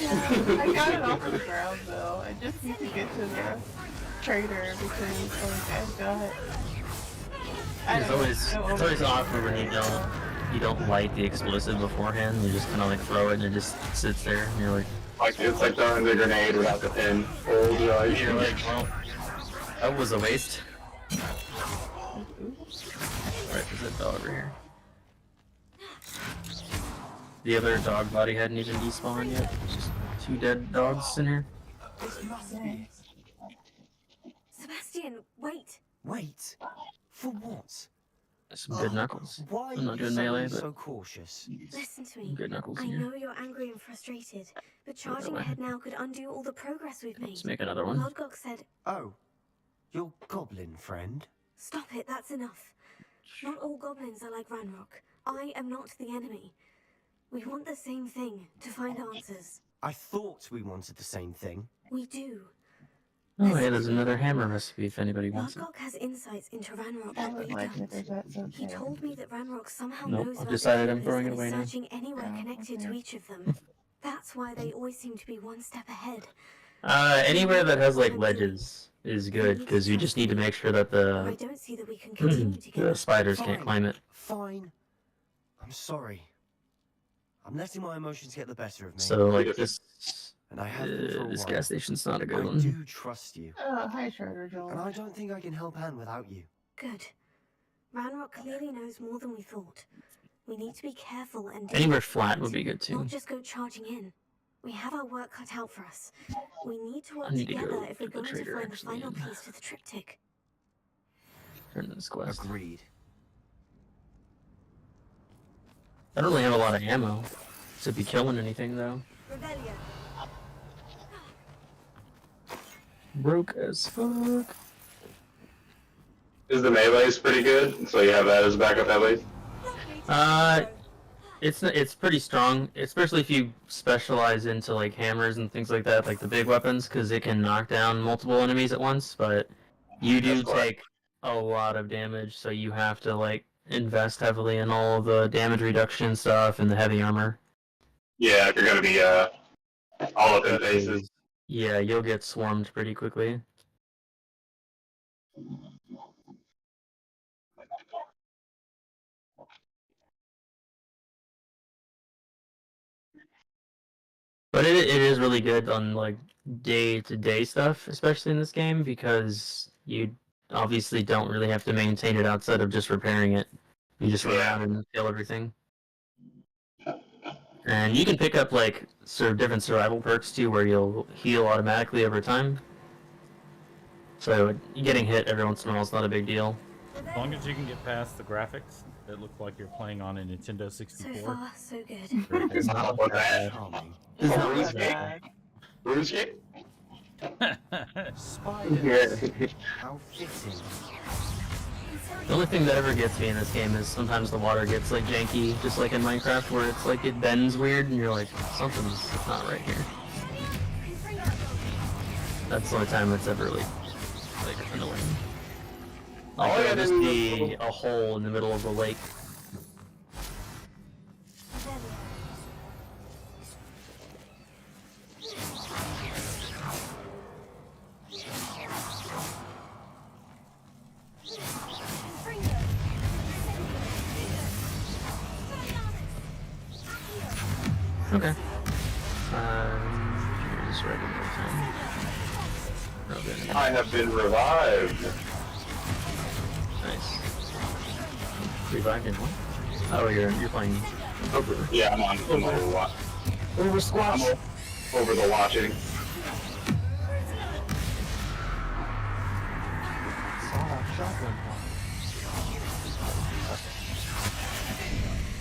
I got it off the ground though. I just need to get to the trader because like I've got. It's always awkward when you don't light the explosive beforehand. You just kind of like throw it and it just sits there. And you're like, It's like throwing the grenade without the pin. you're like, well, that was a waste. Right, there's a dog over here. The other dog body hadn't even despawned yet. It's just 2 dead dogs in here. Sebastian, wait. Wait? For what? Some good knuckles. Why I'm not are you doing melee, suddenly but so cautious? Listen to me. good knuckles I in here. know you're angry and frustrated, but charging ahead now could undo all the progress we've made. Let's make another one. Lodgok said, Oh, your goblin friend? stop it, that's enough. Not all goblins are like Ranrock. I am not the enemy. We want the same thing, to find answers. I thought we wanted the same thing. We do. Oh, hey, there's another hammer recipe if anybody wants it. Lodgok has insights into Ranrock that we like it don't. if that's okay. He told me that Ranrock somehow Nope, knows I've about decided the I'm throwing it and away is now. searching anywhere connected to each of them. That's why they always seem to be one step ahead. Anywhere that has like ledges is good because you just need to make sure that I don't see that we can continue together. the spiders can't climb it. Fine. I'm sorry. I'm letting my emotions get the better of me. So like this, and I have been for a this while. gas station's not a good I one. do trust you. Oh, hi, Trader Joel. And I don't think I can help Anne without you. Good. Ranrock clearly knows more than we thought. We need to be careful and Anywhere flat would be good too. not just go charging in. We have our work cut out for us. We need to work I need to together go if we're to the going to trader, find the actually, final and- piece to the triptych. turn this quest. Agreed. I don't really have a lot of ammo to be killing anything though. Broke as fuck. Is the melee's pretty good? So you have that as backup at least? It's pretty strong, especially if you specialize into like hammers and things like that, like the big weapons, because it can knock down multiple enemies at once. But you do take a lot of damage, so you have to like invest heavily in all of the damage reduction stuff and the heavy armor. Yeah, if you're gonna be all up in faces. Yeah, you'll get swarmed pretty quickly. But it is really good on like day-to-day stuff, especially in this game, because you obviously don't really have to maintain it outside of just repairing it. You just run around and kill everything. And you can pick up like sort of different survival perks too, where you'll heal automatically over time. So getting hit every once in a while is not a big deal. As long as you can get past the graphics, it looks like you're playing on a Nintendo 64. So far, so good. It's not what that. It's not RuneScape. RuneScape? How fitting. The only thing that ever gets me in this game is sometimes the water gets like janky, just like in Minecraft, where it's like it bends weird, and you're like, something's not right here. That's the only time it's ever like annoying. Like there'll just be a hole in the middle of the lake. Okay. Just regular time. Okay. I have been revived. Nice. Revived in what? Oh, you're playing over. Yeah, I'm on Overwatch. Over squash. I'm over the watching.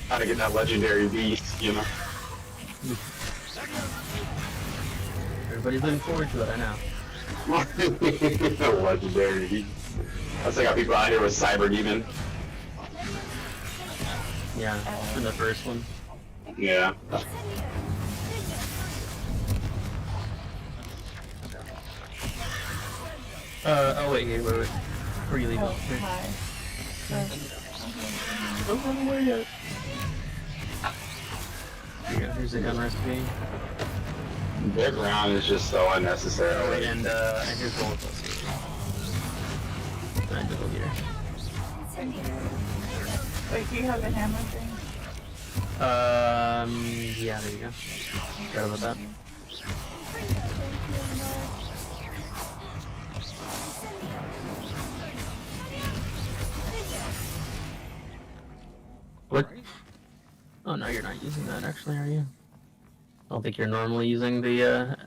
How to get that legendary beast, you know. Everybody's looking forward to it, I know. Legendary beast. I still got people out here with Cyber Demon. Yeah, from the first one. Yeah. Oh wait, wait. Before you leave, here. Don't run away yet. Here you go, here's a gun recipe. Their ground is just so unnecessary. Oh wait, and here's the bullet plus. And middle gear. Wait, do you have the hammer thing? Yeah, there you go. Forgot about that. What? Oh no, you're not using that actually, are you? I don't think you're normally using the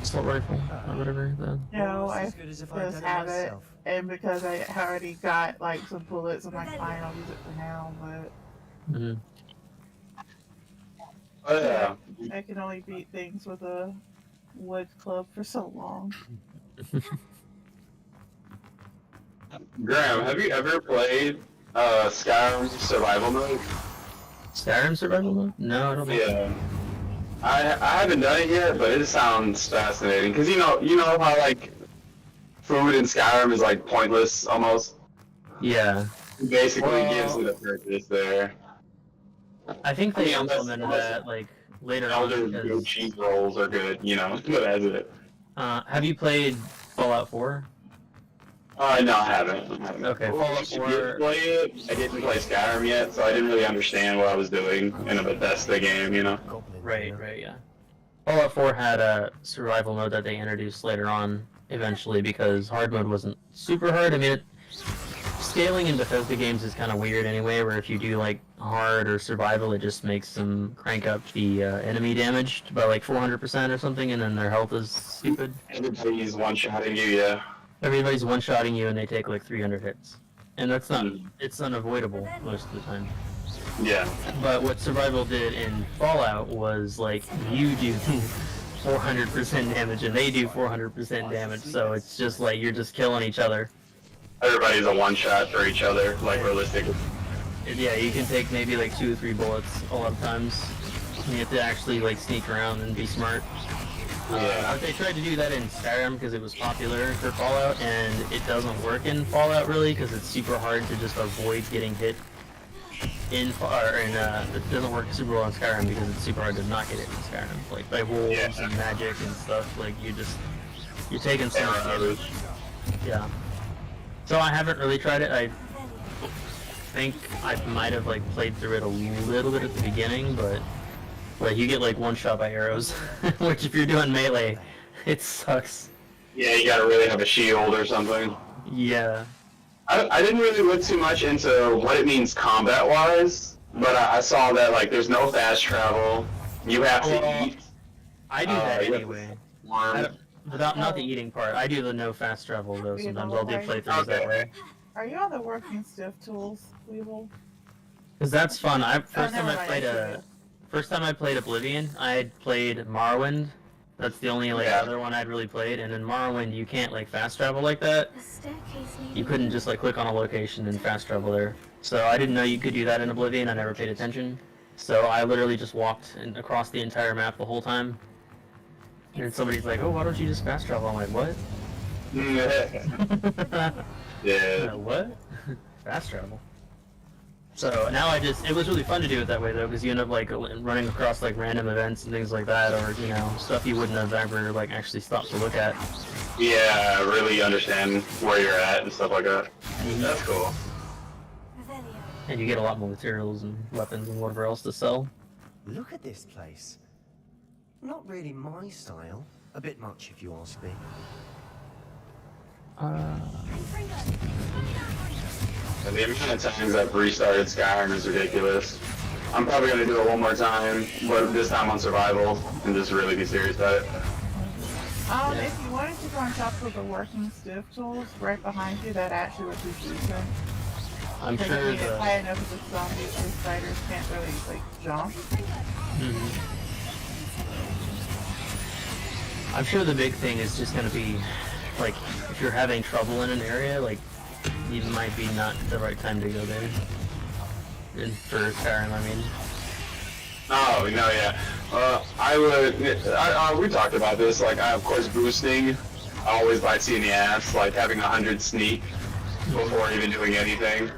assault rifle or whatever. No, I just have it, and because I already got like some bullets, I'm like, fine, I'll use it for now. But oh yeah, I can only beat things with a wood club for so long. Graham, have you ever played Skyrim Survival Mode? Skyrim Survival Mode? No, I don't think so. Yeah. I haven't done it yet, but it sounds fascinating. Because you know how like food in Skyrim is like pointless almost. Yeah. It basically gives it a purpose there. I think they implemented that like later on. Good cheese rolls are good, you know. But that's it. Have you played Fallout 4? No, I haven't. Okay, Fallout 4. I did play it. I didn't play Skyrim yet, so I didn't really understand what I was doing in a Bethesda game, you know. Right, yeah. Fallout 4 had a survival mode that they introduced later on, eventually, because hard mode wasn't super hard. I mean, scaling in Bethesda games is kind of weird anyway, where if you do like hard or survival, it just makes them crank up the enemy damage by like 400% or something, and then their health is stupid. Everybody's one-shotting you, yeah. Everybody's one-shotting you and they take like 300 hits. And that's not, it's unavoidable most of the time. Yeah. But what Survival did in Fallout was like, you do 400% damage and they do 400% damage, so it's just like, you're just killing each other. Everybody's a one-shot for each other, like realistically. Yeah, you can take maybe like 2 or 3 bullets a lot of times. You have to actually like sneak around and be smart. Yeah. They tried to do that in Skyrim because it was popular for Fallout, and it doesn't work in Fallout really because it's super hard to just avoid getting hit it doesn't work super well in Skyrim because it's super hard to not get hit in Skyrim, like by wolves and magic and stuff. Like you're taking so much damage. Yeah. So I haven't really tried it. I think I might have like played through it a little bit at the beginning, but like you get like one shot by arrows, which if you're doing melee, it sucks. Yeah, you gotta really have a shield or something. Yeah. I didn't really look too much into what it means combat-wise, but I saw that like there's no fast travel. You have to eat. I do that anyway. Not the eating part. I do the no fast travel though. Sometimes I'll do playthroughs that way. Are you on the working stiff tools, Weevil? Cause that's fun. First time I played Oblivion, I had played Morrowind. That's the only other one I'd really played, and in Morrowind you can't like fast travel like that. You couldn't just like click on a location and fast travel there. So I didn't know you could do that in Oblivion. I never paid attention. So I literally just walked across the entire map the whole time. And somebody's like, "Oh, why don't you just fast travel?" I'm like, "What?" Yeah. What? Fast travel. So now it was really fun to do it that way though, because you end up like running across like random events and things like that, or stuff you wouldn't have ever like actually stopped to look at. Yeah, really understand where you're at and stuff like that. That's cool. And you get a lot more materials and weapons and whatever else to sell. Look at this place. Not really my style. A bit much if you ask me. And the amount of times I've restarted Skyrim is ridiculous. I'm probably gonna do it one more time, but this time on survival, and just really be serious about it. If you wanted to go on top of the working stiff tools, right behind you, that actually would be decent. I'm sure you get high enough that the zombies and spiders can't really like jump. I'm sure the big thing is just gonna be like if you're having trouble in an area, like it might be not the right time to go there. For Skyrim, I mean. Oh, no, yeah. We talked about this, like, of course, boosting always bites you in the ass, like having 100 sneak before even doing anything.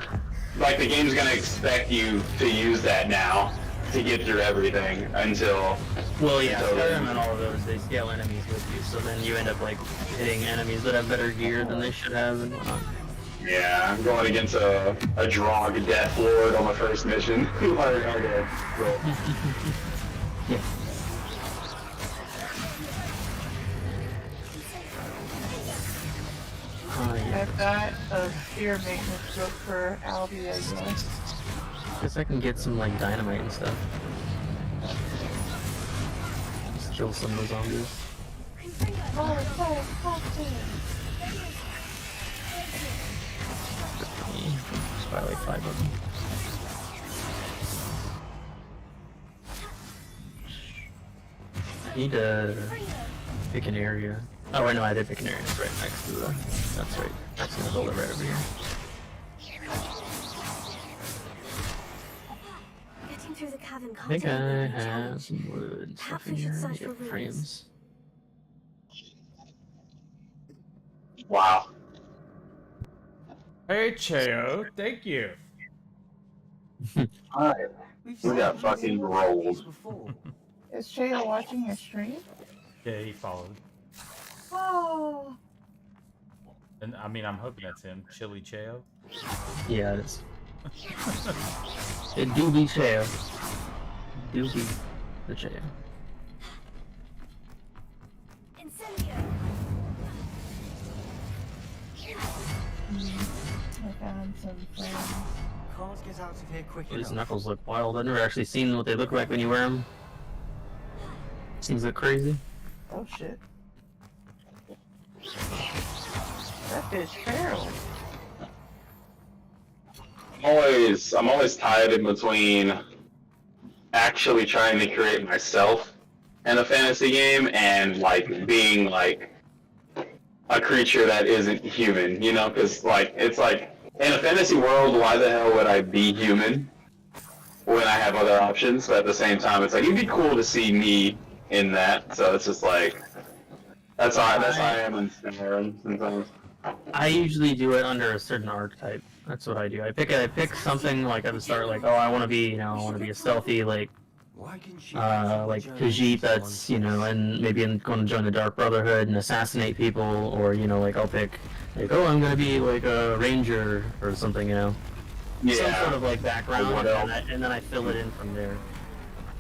Like, the game's gonna expect you to use that now to get through everything until... Well, yeah, Skyrim and all of those, they scale enemies with you, so then you end up, like, hitting enemies that have better gear than they should have and whatnot. Yeah, I'm going against a Drog Death Lord on my first mission. Okay, cool. Yeah. I've got a spear maintenance book for Albie, I guess. Guess I can get some, like, dynamite and stuff. Just kill some of the zombies. Just buy like 5 of them. I need to pick an area. Oh wait, no, I did pick an area. It's right next to the... That's right. That's gonna build it right over here. Getting through the cavern I think I have some wood and stuff in here. Yeah, frames. Wow. Hey, Cheo, thank you. Alright. We got fucking rolled. Is Cheo watching your stream? Yeah, he followed. Oh. And I mean, I'm hoping that's him. Chili Cheo. Yeah, it is. It do be Cheo. Do be the Cheo. I found some friends. Can't get out of here quick These enough. knuckles look wild. I've never actually seen what they look like when you wear them. Seems like crazy. Oh shit. That is feral. I'm always tied in between actually trying to create myself in a fantasy game and like being like a creature that isn't human, you know, because like it's like in a fantasy world, why the hell would I be human when I have other options? But at the same time, it's like it'd be cool to see me in that. So it's just like that's how I am in Skyrim sometimes. I usually do it under a certain archetype. That's what I do. I pick something like at the start, like, oh, I want to be, you know, I want to be a stealthy, like Khajiit that's, you know, and maybe I'm going to join the Dark Brotherhood and assassinate people, or, you know, like I'll pick, like, oh, I'm going to be like a ranger or something, you know. Yeah. Some sort of like background, and then I fill it in from there.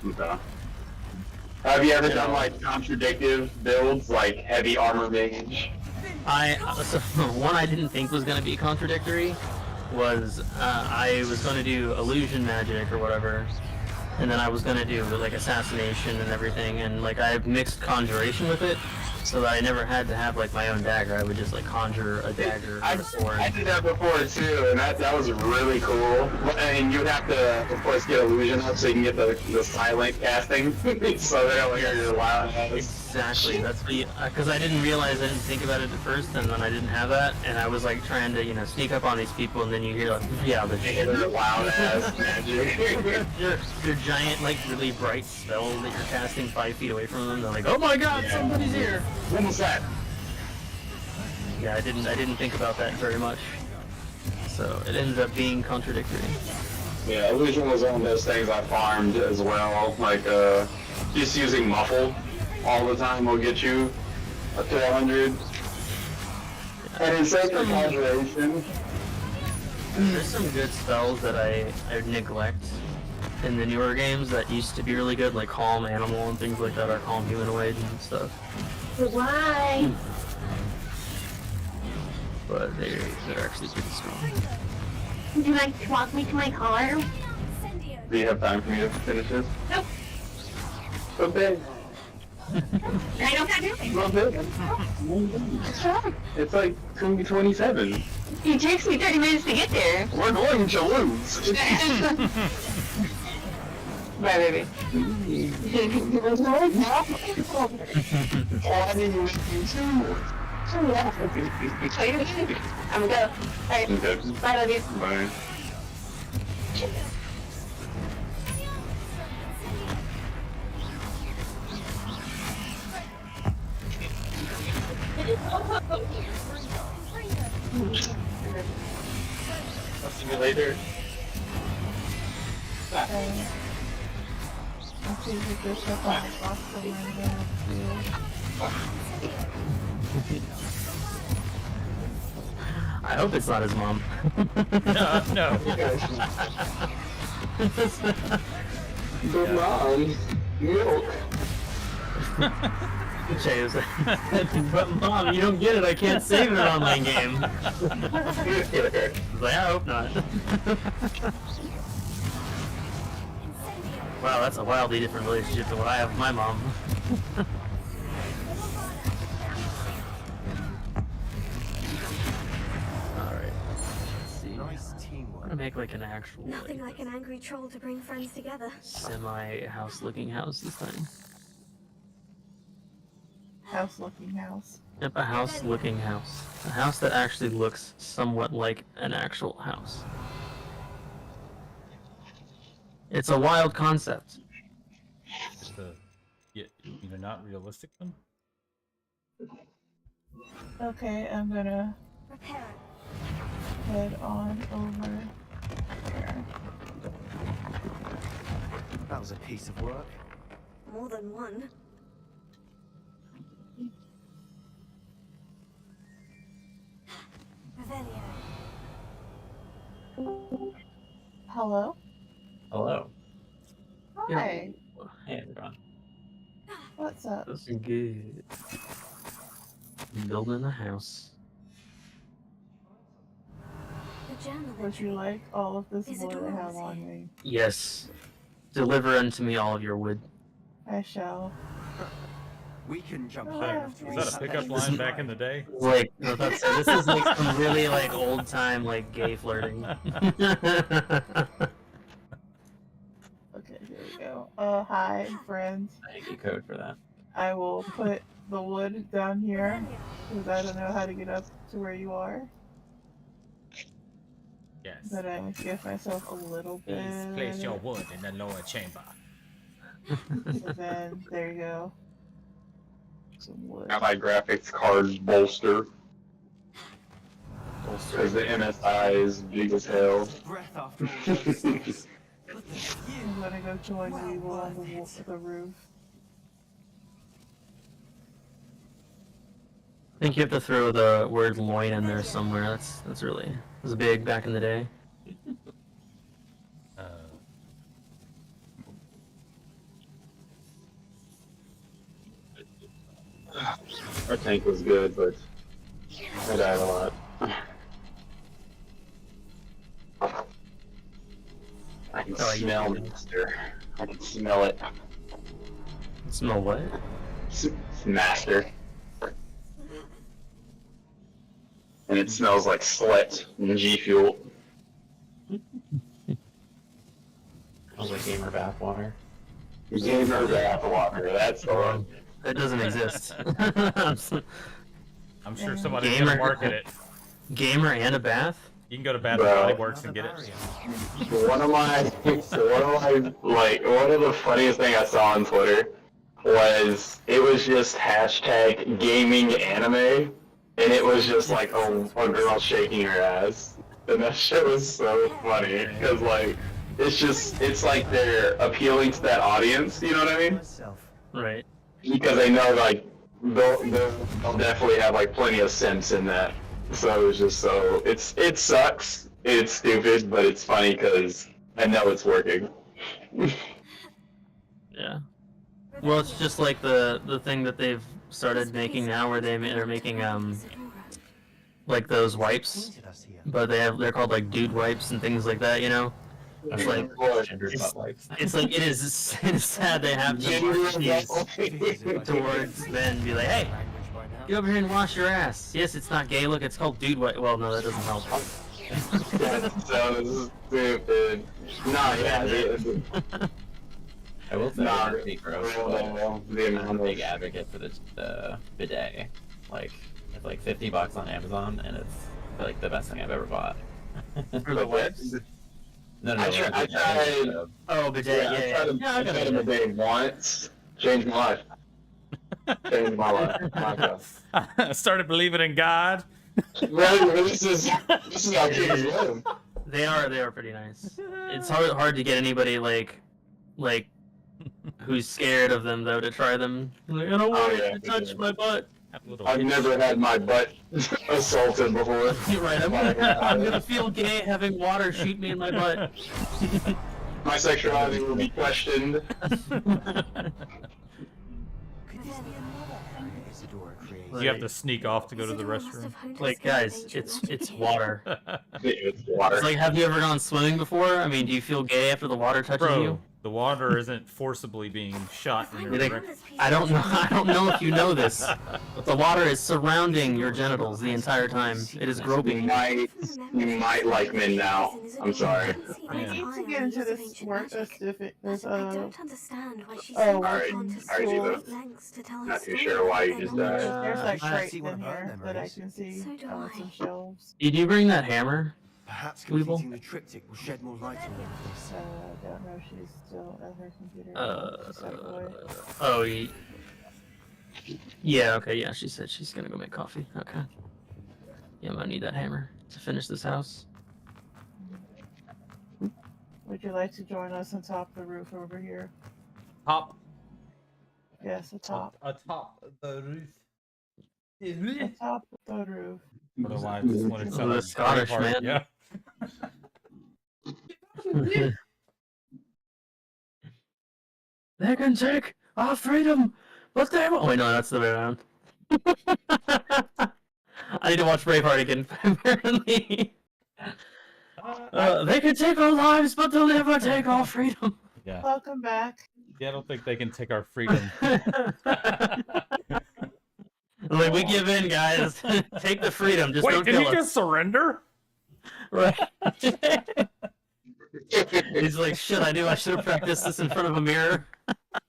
Okay. Have you ever done like contradictive builds, like heavy armor mage? So one I didn't think was going to be contradictory was I was going to do illusion magic or whatever, and then I was going to do like assassination and everything, and like I mixed conjuration with it, so that I never had to have like my own dagger. I would just like conjure a dagger or a sword. I did that before too, and that was really cool. And you would have to, of course, get illusion up so you can get the silent casting, so they don't hear your loud ass. Exactly. That's because I didn't realize, I didn't think about it at first, and then I didn't have that, and I was like trying to, you know, sneak up on these people, and then you hear like, yeah, the loud ass magic. They're giant, like really bright spells that you're casting 5 feet away from them. They're like, oh my god, somebody's here. What was that? Yeah, I didn't think about that very much. So it ended up being contradictory. Yeah, illusion was one of those things I farmed as well. Like just using muffle all the time will get you up to 100. And in sacred conjuration, there's some good spells that I neglect in the newer games that used to be really good, like Calm Animal and things like that, or Calm Humanoid and stuff. Why? But they're actually pretty strong. Would you like to walk me to my car? do you have time for me to finish this? Nope. Okay. I don't have anything. Not bad. It's like 2:27. It takes me 30 minutes to get there. We're going to lose. Bye, baby. I'm gonna go. Alright. Okay. Bye, love you. Bye. I'll see you later. I'll see if there's stuff on the box somewhere. I hope it's not his mom. No. But mom, milk. Jay was like, but mom, you don't get it. I can't save an online game. I was like, I hope not. Wow, that's a wildly different relationship than what I have with my mom. Alright. Let's see. I'm gonna make like an actual Nothing like an angry troll to bring friends together. semi-house looking house this time. House looking house. Yep, a house looking house. A house that actually looks somewhat like an actual house. It's a wild concept. Not realistic one? Okay, I'm gonna head on over here. That was a piece of work. More than one. Revelio. Hello? Hello. Hi. Hey everyone. What's up? That's good. Building a house. Would you like all of this wood I have on me? Yes. Deliver unto me all of your wood. I shall. We can jump Oh, high yeah. enough to Was that a pickup line back in the day? Like, I was about to say, this is like some really like old time like gay flirting. Okay, here we go. Hi, friends. Thank you, code for that. I will put the wood down here because I don't know how to get up to where you are. Yes. But I give myself a little bit. Please place your wood in the lower chamber. And then there you go. Some wood. Got my graphics card bolster. Because the MSI is big as hell. I'm gonna go join Weevil on the roof. I think you have to throw the word loin in there somewhere. That's really, it was big back in the day. Our tank was good, but I died a lot. I can smell Master. I can smell it. Smell what? Master. And it smells like sweat and G Fuel. Smells like gamer bathwater. Gamer bathwater, that's the one. That doesn't exist. I'm sure somebody's gonna market it. Gamer and a bath? You can go to Bath and Body Works and get it. One of the funniest thing I saw on Twitter was it was just hashtag gaming anime, and it was just like a girl shaking her ass, and that shit was so funny because like it's like they're appealing to that audience, you know what I mean? Right. Because they know like they'll definitely have like plenty of sense in that. So it was just it sucks, it's stupid, but it's funny because I know it's working. Yeah. Well, it's just like the thing that they've started making now, where they're making like those wipes, but they're called like dude wipes and things like that, you know. It's like it's like it is sad they have to push these towards men and be like, hey, get over here and wash your ass. Yes, it's not gay. Look, it's called dude wipe. Well, no, that doesn't help. So stupid. No, yeah. I will say, Nah, I'm a big advocate for the bidet. Like, it's like $50 on Amazon, and it's like the best thing I've ever bought. For the wipes? I tried. Oh, bidet. I tried a bidet once. Changed my life. Changed my life. I started believing in God. This is how kids live. They are pretty nice. It's hard to get anybody like who's scared of them though to try them. Like, I don't want you to touch my butt. I've never had my butt assaulted before. You're right. I'm gonna feel gay having water shoot me in my butt. My sexuality will be questioned. You have to sneak off to go to the restroom. Like, guys, it's water. It's water. It's like, have you ever gone swimming before? I mean, do you feel gay after the water touches you? The water isn't forcibly being shot in your direction. I don't know if you know this, but the water is surrounding your genitals the entire time. It is groping. You might like men now. I'm sorry. I need to get into this work specific. There's I don't understand why she's oh, gone to Alright, great lengths to tell her not too story sure why you and just then died. there's like I crates see one in of her here that I memories. can see So do I. some shelves. Did you bring that hammer? Perhaps Weevil? completing the triptych will shed more light on all of this. I don't know if she's still at her computer. Yeah, okay, yeah, she said she's gonna go make coffee. Okay. Yeah, I'm gonna need that hammer to finish this house. Would you like to join us on top of the roof over here? Top. Yes, atop. Atop the roof. Atop the roof. Otherwise, this one is The Scottish man. Yeah. They can take our freedom, but they won't. Oh, wait, no, that's the way around. I need to watch Braveheart again, apparently. They can take our lives, but they'll never take our freedom. Yeah. Welcome back. Yeah, I don't think they can take our freedom. Like, we give in, guys. Take the freedom. Just Wait, don't did kill he us. just surrender? Right. He's like, shit, I knew I should have practiced this in front of a mirror.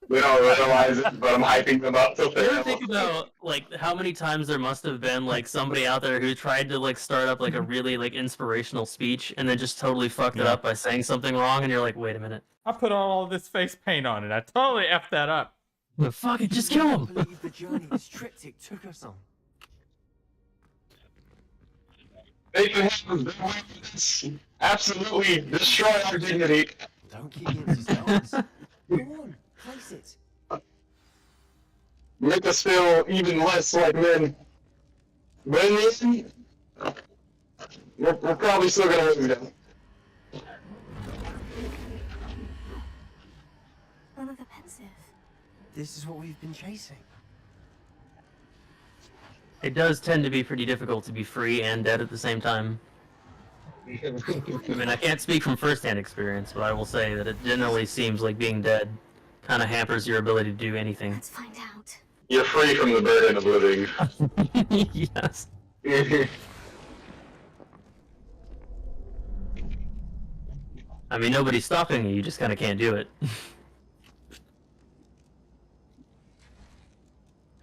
We don't realize it, but I'm hyping them up till You they're ever think about, like, how many times there must have been, like, somebody out there who tried to, like, start up, like, a really, like, inspirational speech and then just totally fucked it up by saying something wrong, and you're like, wait a minute. I put all this face paint on it. I totally effed that up. Well, fuck it, just kill him. I believe the journey this triptych took us on. They can have this. Absolutely destroy our dignity. Don't keep me in suspense. Go on, place it. Make us feel even less like men. But in the end, we're probably still gonna lose them. Another pensive. This is what we've been chasing. It does tend to be pretty difficult to be free and dead at the same time. I mean, I can't speak from first-hand experience, but I will say that it generally seems like being dead kind of hampers your ability to do anything. Let's find out. You're free from the burden of living. Yes. I mean, nobody's stopping you, you just kind of can't do it.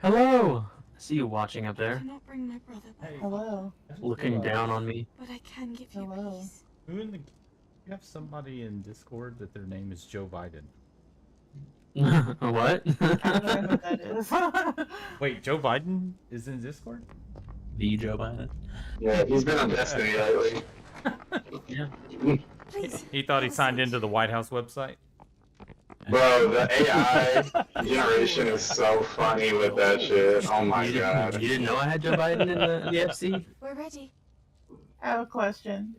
I Hello! I see you watching up I there, cannot bring my brother back, Hello. looking down on me. but I can give you Hello. peace. Who in the? You have somebody in Discord that their name is Joe Biden. What? I don't know who that is. Wait, Joe Biden is in Discord? The Joe Biden? Yeah, he's been on Destiny lately. Yeah. He thought he signed into the White House website. Bro, the AI generation is so funny with that shit. Oh my god. You didn't know I had Joe Biden in the FC? We're ready. I have a question.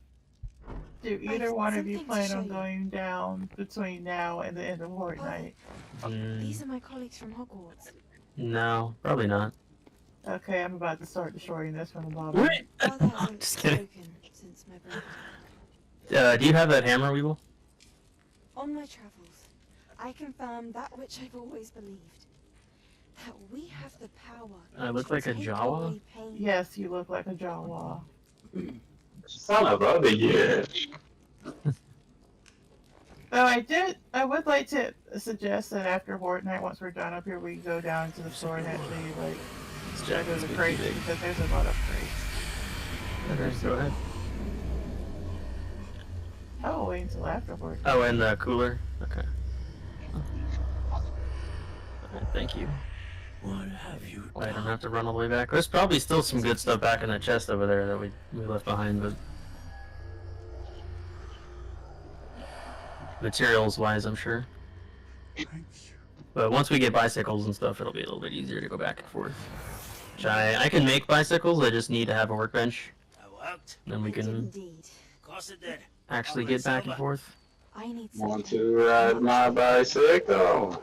Do either one of you something to plan show on you. going down between now and the end of Fortnite? These are my colleagues from Hogwarts. No, probably not. Okay, I'm about to start destroying this from the bottom. Wait! Father hasn't Just kidding. spoken since my brother. Do you have that hammer, Weeble? On my travels, I confirmed that which I've always believed. That we have the power I look to like a take Jawa? away pain. Yes, you look like a Jawa. Son of a bitch. Though I would like to suggest that after Fortnite, once we're done up here, we go down to the store and actually, like, check those crates, because there's a lot of crates. Okay, go ahead. I will wait until after Fortnite. Oh, and the cooler? Okay. Alright, thank you. What have you I don't have to run all the way back. There's probably still some good stuff back in that chest over there that we left behind, but... Materials-wise, I'm sure. But once we get bicycles and stuff, it'll be a little bit easier to go back and forth. Which I can make bicycles, I just need to have a workbench. Then we can Indeed. Of course it did. actually get back and forth. I need some Want to ride my bicycle?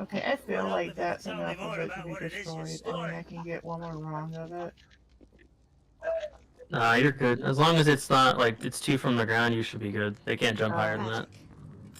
Okay, I feel like that's enough of it to be destroyed. I mean, I can get one more rung of it. Nah, you're good. As long as it's not, like, it's 2 from the ground, you should be good. They can't jump higher than that.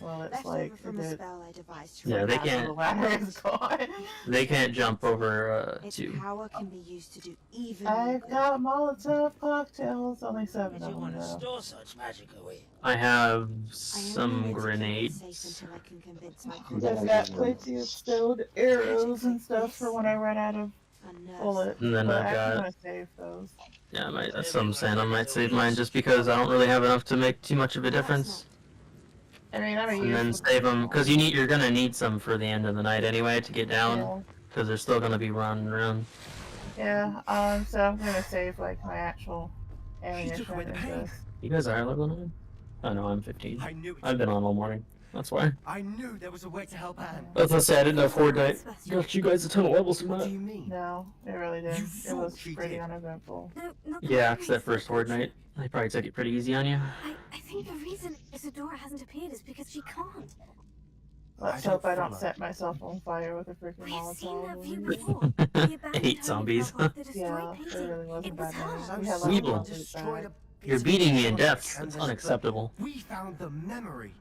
Well, it's leftover like from a spell I devised to Yeah, run they out of can't. the ladder is gone. They can't jump over, Its 2. power can be used to do even I've more. got Molotov cocktails, only 7 Did of you them want to though. store such magic away? I have I some only meant to keep it grenades. safe until I can convince my I've colleagues got to plenty of stowed arrows and stuff for when I run out of unnerve bullets. And then but I've I got- want to save those. Yeah, that's what I'm saying. I might save mine just because I don't really have enough to make too much of a difference. I mean, I'm a And then save them, because you're gonna need some for the end of the night anyway to get down, because they're still gonna be running around. Yeah, so I'm gonna save like my actual ammunition took away the and pain. just... You guys are level 9? Oh no, I'm 15. I knew it. I've been on all morning. That's why. I knew there was a way to help Anne. As I said, I didn't know Fortnite got you guys a ton of levels from What do that. you mean? No, it really did. You It thought was she pretty did. uneventful. Yeah, it's that first Fortnite. They probably took it pretty easy on you. I think the reason Isadora hasn't appeared is because she can't. Let's I hope don't I don't follow. set myself on fire with a freaking We've seen that view Molotov. before. The abandoned 8 home zombies. above the destroyed Yeah, painting. there really wasn't It was that many. her. We had like Weeble. one big Destroyed bag. a You're bit beating me in of deaths. canvas, It's but unacceptable. We found the memory.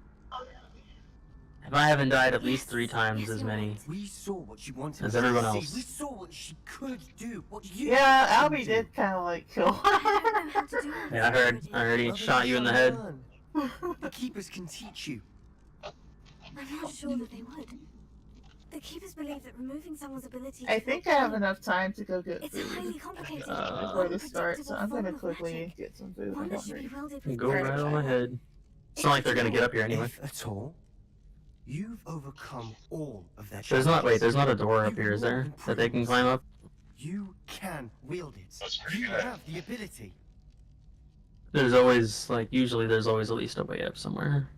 If I haven't died at least 3 times as many We saw what you wanted as us to everyone see. else. We saw what she could do. What you Yeah, could Albie do. did kind of like kill her. Yeah, I heard he Others shot you in the shall head. learn. The keepers can teach you. I'm not sure that they would. The keepers believe that removing someone's ability I to think feel I have pain- enough time to go get It's a highly food complicated, before this starts, so unpredictable I'm gonna form of quickly magic. get some food. I'm One that should hungry. be wielded with Go great right on my power. head. It's not like they're gonna get up here anyway. If at all, you've overcome all of their There's not. Wait, challenges. there's not a door up You've here, is more there? than That they can proved climb up? You can wield it. That's pretty You good. have the ability. There's always, like, usually there's always at least a way up somewhere.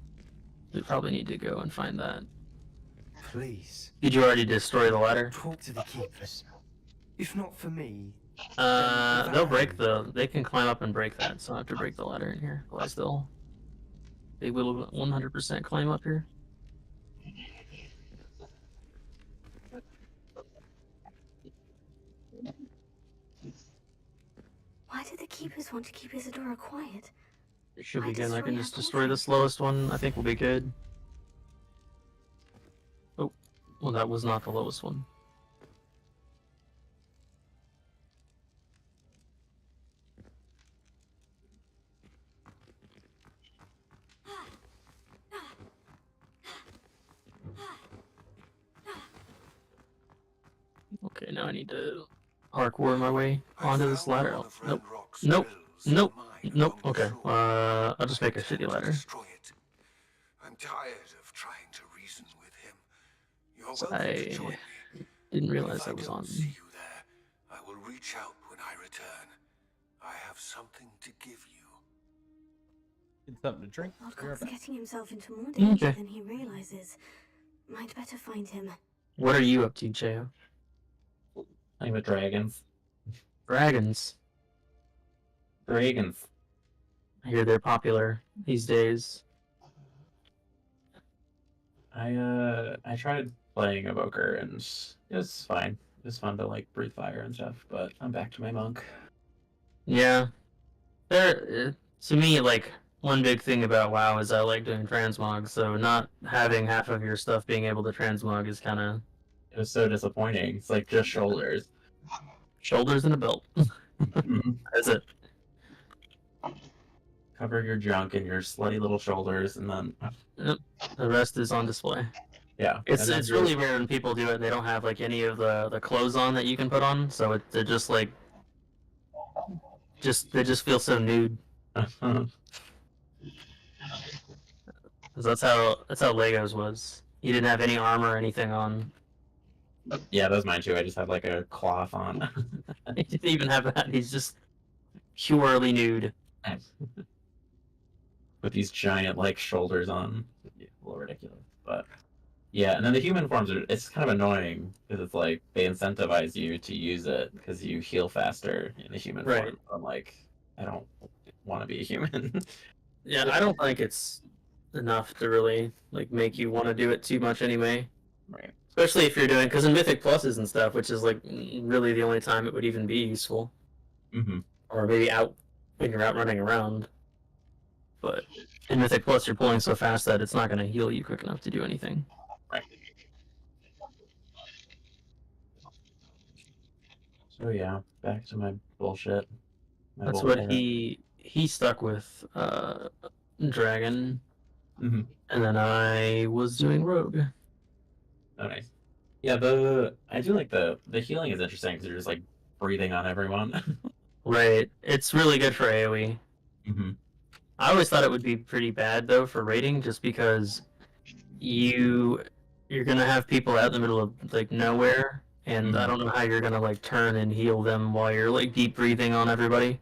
We probably need to go and find that. Please. Did you already destroy the ladder? Talk to the keepers. If not for me, They'll break they can climb up and break that, so I have to break the ladder in here. Otherwise they will 100% climb up here. Why did the keepers want to keep Isadora quiet? It should Why be good. I can destroy just her destroy the slowest one. I think we'll be good. Oh, well, that was not the lowest one. Okay, now I need to parkour my way onto this ladder. Oh, nope. Nope. Nope. Nope. Okay. I'll just make a shitty ladder. I'm tired of trying to reason with him. You're So welcome to I join me. didn't If realize I I was don't on. see you there, I will reach out when I return. I have something to give you. Get something to drink. Lordcock's getting himself into more danger Okay. than he realizes. Might better find him. What are you up to, Cheo? I'm with dragons. Dragons. Dragons. I hear they're popular these days. I tried playing Evoker and it was fine. It was fun to like breathe fire and stuff, but I'm back to my monk. Yeah. To me, like, one big thing about WoW is I like doing transmog, so not having half of your stuff being able to transmog is kind of... It was so disappointing. It's like just shoulders. Shoulders and a belt. That's it. Cover your junk in your slutty little shoulders, and then Yep. The rest is on display. yeah, It's and then it's you're- really rare when people do it. They don't have like any of the clothes on that you can put on, so they're just like they just feel so nude. 'Cause that's how Legos was. He didn't have any armor or anything on. Yeah, that was mine too. I just had like a cloth on. He didn't even have that. He's just purely nude. With these giant like shoulders on. Yeah, a little ridiculous. But yeah, and then the human forms it's kind of annoying because it's like they incentivize you to use it because you heal faster in the human Right. form. I'm like, I don't want to be a human. Yeah, I don't think it's enough to really like make you want to do it too much anyway. Right. Especially if you're doing, because in Mythic Pluses and stuff, which is like really the only time it would even be useful. Mm-hmm. Or maybe when you're out running around. But in Mythic Plus, you're pulling so fast that it's not going to heal you quick enough to do anything. Right. So yeah, back to my bullshit. That's what he stuck with Dragon, Mm-hmm. and then I was doing Rogue. Oh, nice. Yeah, I do like the healing is interesting because you're just like breathing on everyone. Right, it's really good for AoE. Mm-hmm. I always thought it would be pretty bad though for raiding, just because you're gonna have people out in the middle of like nowhere, and I don't know how you're gonna like turn and heal them while you're like deep breathing on everybody.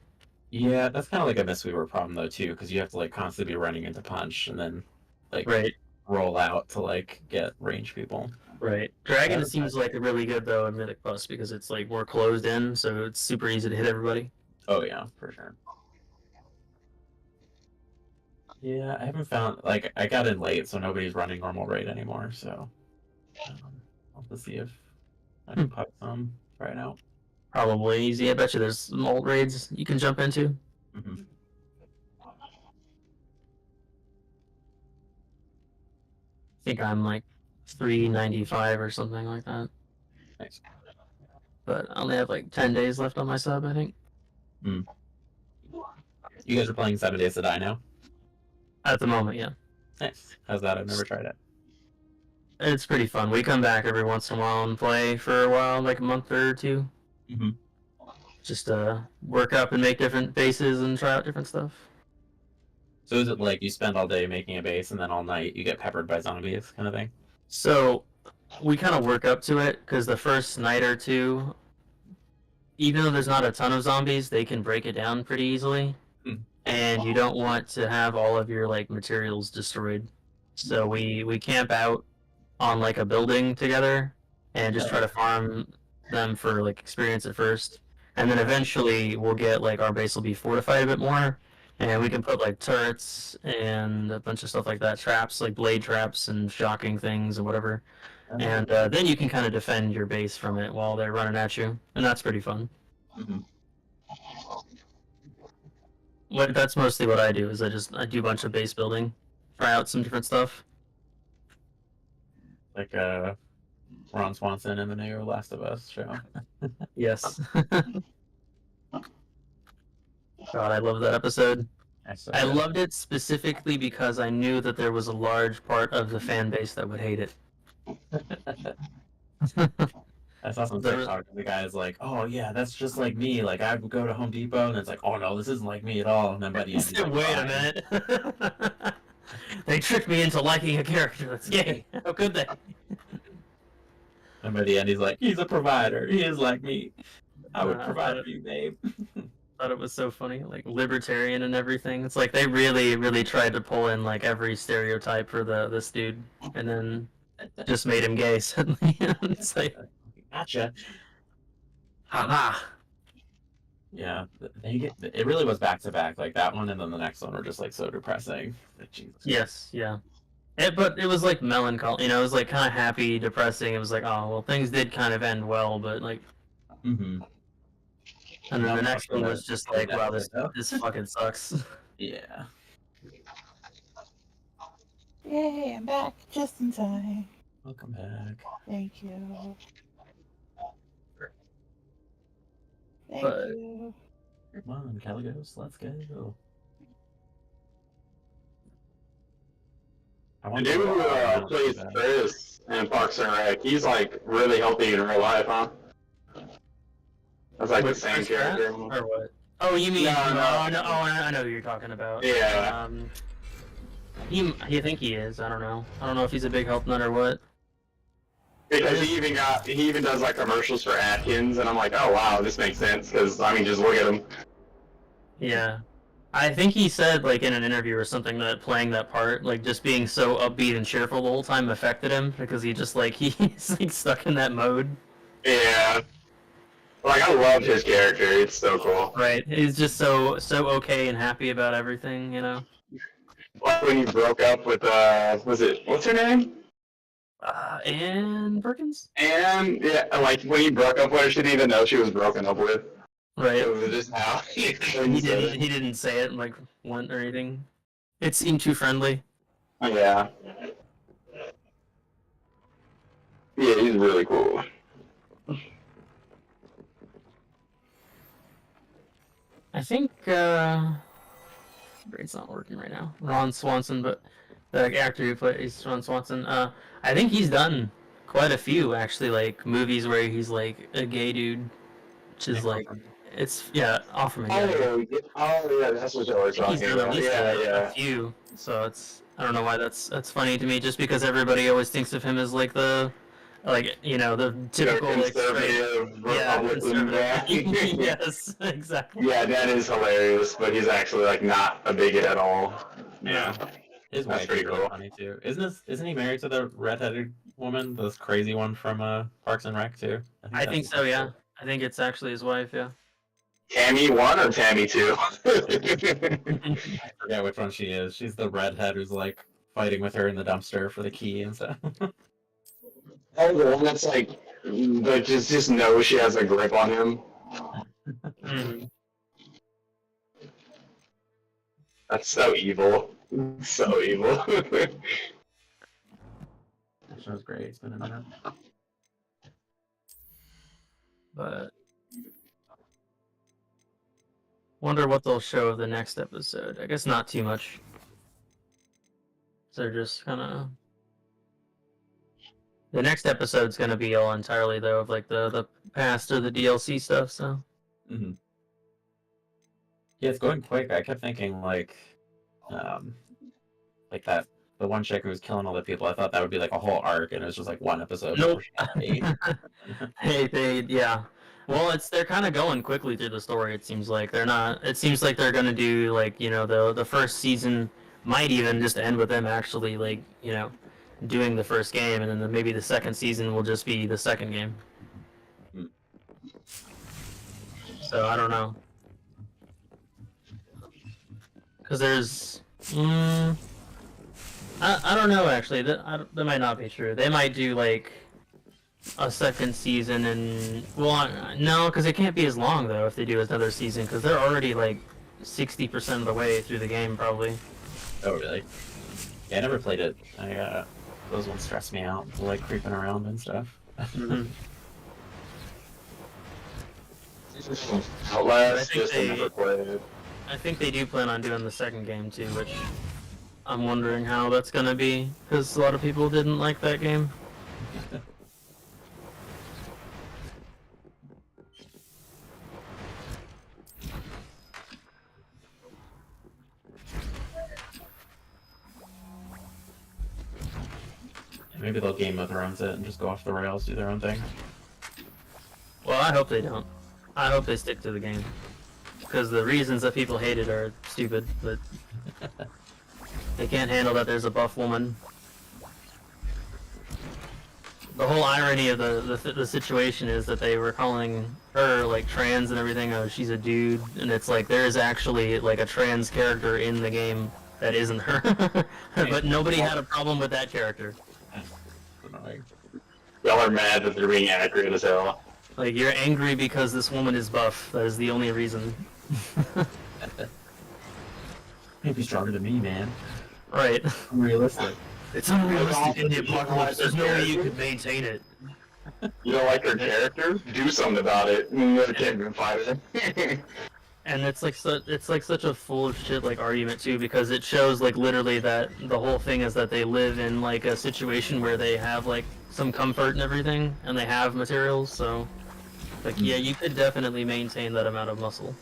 Yeah, that's kind of like a Mistweaver problem though too, because you have to like constantly be running into punch and then like Right. roll out to like get range people. Right. Dragon seems like really good though in Mythic Plus because it's like more closed in, so it's super easy to hit everybody. Oh yeah, for sure. Yeah, I haven't found like I got in late, so nobody's running normal raid anymore. So I'll have to see if I can pop some, try it out. Probably easy. I bet you there's some old raids you can jump into. Mm-hmm. think I'm like 395 or something like that. Nice. But I only have like 10 days left on my sub, I think. You guys are playing 7 Days to Die now? At the moment, yeah. Nice. How's that? I've never tried it. It's pretty fun. We come back every once in a while and play for a while, like a month or two. Just work up and make different bases and try out different stuff. So is it like you spend all day making a base and then all night you get peppered by zombies kind of thing? So we kind of work up to it because the first night or two, even though there's not a ton of zombies, they can break it down pretty easily. And you don't want to have all of your like materials destroyed. So we camp out on like a building together and just try to farm them for like experience at first. And then eventually we'll get like our base will be fortified a bit more. And we can put like turrets and a bunch of stuff like that, traps, like blade traps and shocking things and whatever. And then you can kind of defend your base from it while they're running at you, and that's pretty fun. That's mostly what I do. Is I do a bunch of base building, try out some different stuff. Like Ron Swanson in the new Last of Us show. Yes. God, I love that episode. I loved it specifically because I knew that there was a large part of the fan base that would hate it. I saw some TikTok. The guy's like, "Oh yeah, that's just like me. Like I would go to Home Depot, and it's like, oh no, this isn't like me at all." And then by the end, he's like, wait a minute. They tricked me into liking a character that's gay. How could they? And by the end, he's like, "He's a provider. He is like me. I would I provide thought for you, babe." Thought it was so funny, like libertarian and everything. It's like they really tried to pull in like every stereotype for this dude, and then just made him gay suddenly. It's like, gotcha. haha. Yeah, it really was back to back. Like that one and then the next one were just like so depressing. Like, Jesus. Yes, yeah. But it was like melancholy, you know. It was like kind of happy, depressing. It was like, oh well, things did kind of end well, but like. And then the next one was just like, wow, this fucking sucks. Yeah. Yay, I'm back just in time. Welcome back. Thank you. Thank But- you. Come on, Caligos, let's go. The dude who plays Chris in Parks and Rec, he's like really healthy in real life, huh? That's like the same character. Or what? Oh, you mean? No. I know who you're talking about. Yeah. You think he is? I don't know. I don't know if he's a big health nut or what. Because he even does like commercials for Atkins, and I'm like, oh wow, this makes sense. Because I mean, just look at him. Yeah. I think he said, like, in an interview or something, that playing that part, like, just being so upbeat and cheerful the whole time affected him, because he just, like, he's, like, stuck in that mode. Yeah. Like, I loved his character. It's so cool. Right. He's just so okay and happy about everything, you know? Like when he broke up with, what's her name? Anne Perkins? Anne, yeah, like, when he broke up with her, she didn't even know she was broken up with. Right. It was just how he didn't say it, like, one or anything. It seemed too friendly. Yeah. Yeah, he's really cool. I think, brain's not working right now. Ron Swanson, but the actor who plays Ron Swanson, I think he's done quite a few, actually, like, movies where he's, like, a gay dude, which is, like, it's, yeah, Offerman. Yeah, that's what y'all were talking about. A few, so it's, I don't know why that's funny to me, just because everybody always thinks of him as, like, the, like, you know, the typical, like, conservative Republican guy. Yes, exactly. Yeah, that is hilarious, but he's actually, like, not a bigot at all. Yeah. His That's wife pretty is really cool. funny too. Isn't he married to the redheaded woman, this crazy one from Parks and Rec too? I think so, yeah. I think it's actually his wife, yeah. Tammy 1 or Tammy 2? I forget which one she is. She's the redhead who's like fighting with her in the dumpster for the key and stuff. Oh, the one that's like just knows she has a grip on him. That's so evil. So evil. show's great. It's been a minute. But wonder what they'll show the next episode. I guess not too much. They're just kind of. The next episode's gonna be all entirely though of like the past or the DLC stuff. So. Mm-hmm. Yeah, it's going quick. I kept thinking like that the one chick who was killing all the people. I thought that would be like a whole arc, and it was just like one episode. Nope. Yeah. Well, they're kind of going quickly through the story. It seems like they're not. It seems like they're gonna do like the first season might even just end with them actually like doing the first game, and then maybe the second season will just be the second game. So I don't know. Because there's, I don't know actually. That might not be true. They might do like a second season, and no, because it can't be as long though if they do another season, because they're already like 60% of the way through the game probably. Oh really? Yeah, I never played it. Those ones stress me out. They're like creeping around and stuff. Mm-hmm. Outlast, just never played. I think they do plan on doing the second game too, which I'm wondering how that's gonna be, because a lot of people didn't like that game. Maybe they'll Game of Thrones it and just go off the rails, do their own thing. Well, I hope they don't. I hope they stick to the game. Because the reasons that people hate it are stupid, but they can't handle that there's a buff woman. The whole irony of the situation is that they were calling her like trans and everything. Oh, she's a dude, and it's like there is actually like a trans character in the game that isn't her. But nobody had a problem with that character. Y'all are mad that they're being accurate as hell. Like, you're angry because this woman is buff. That is the only reason. You'd be stronger than me, man. Right. Unrealistic. It's unrealistic in the apocalypse. There's no way you could maintain it. You don't like her character? Do something about it. You can't even fight it. And it's like such a full of shit like argument too, because it shows like literally that the whole thing is that they live in like a situation where they have like some comfort and everything, and they have materials. So, like, yeah, you could definitely maintain that amount of muscle.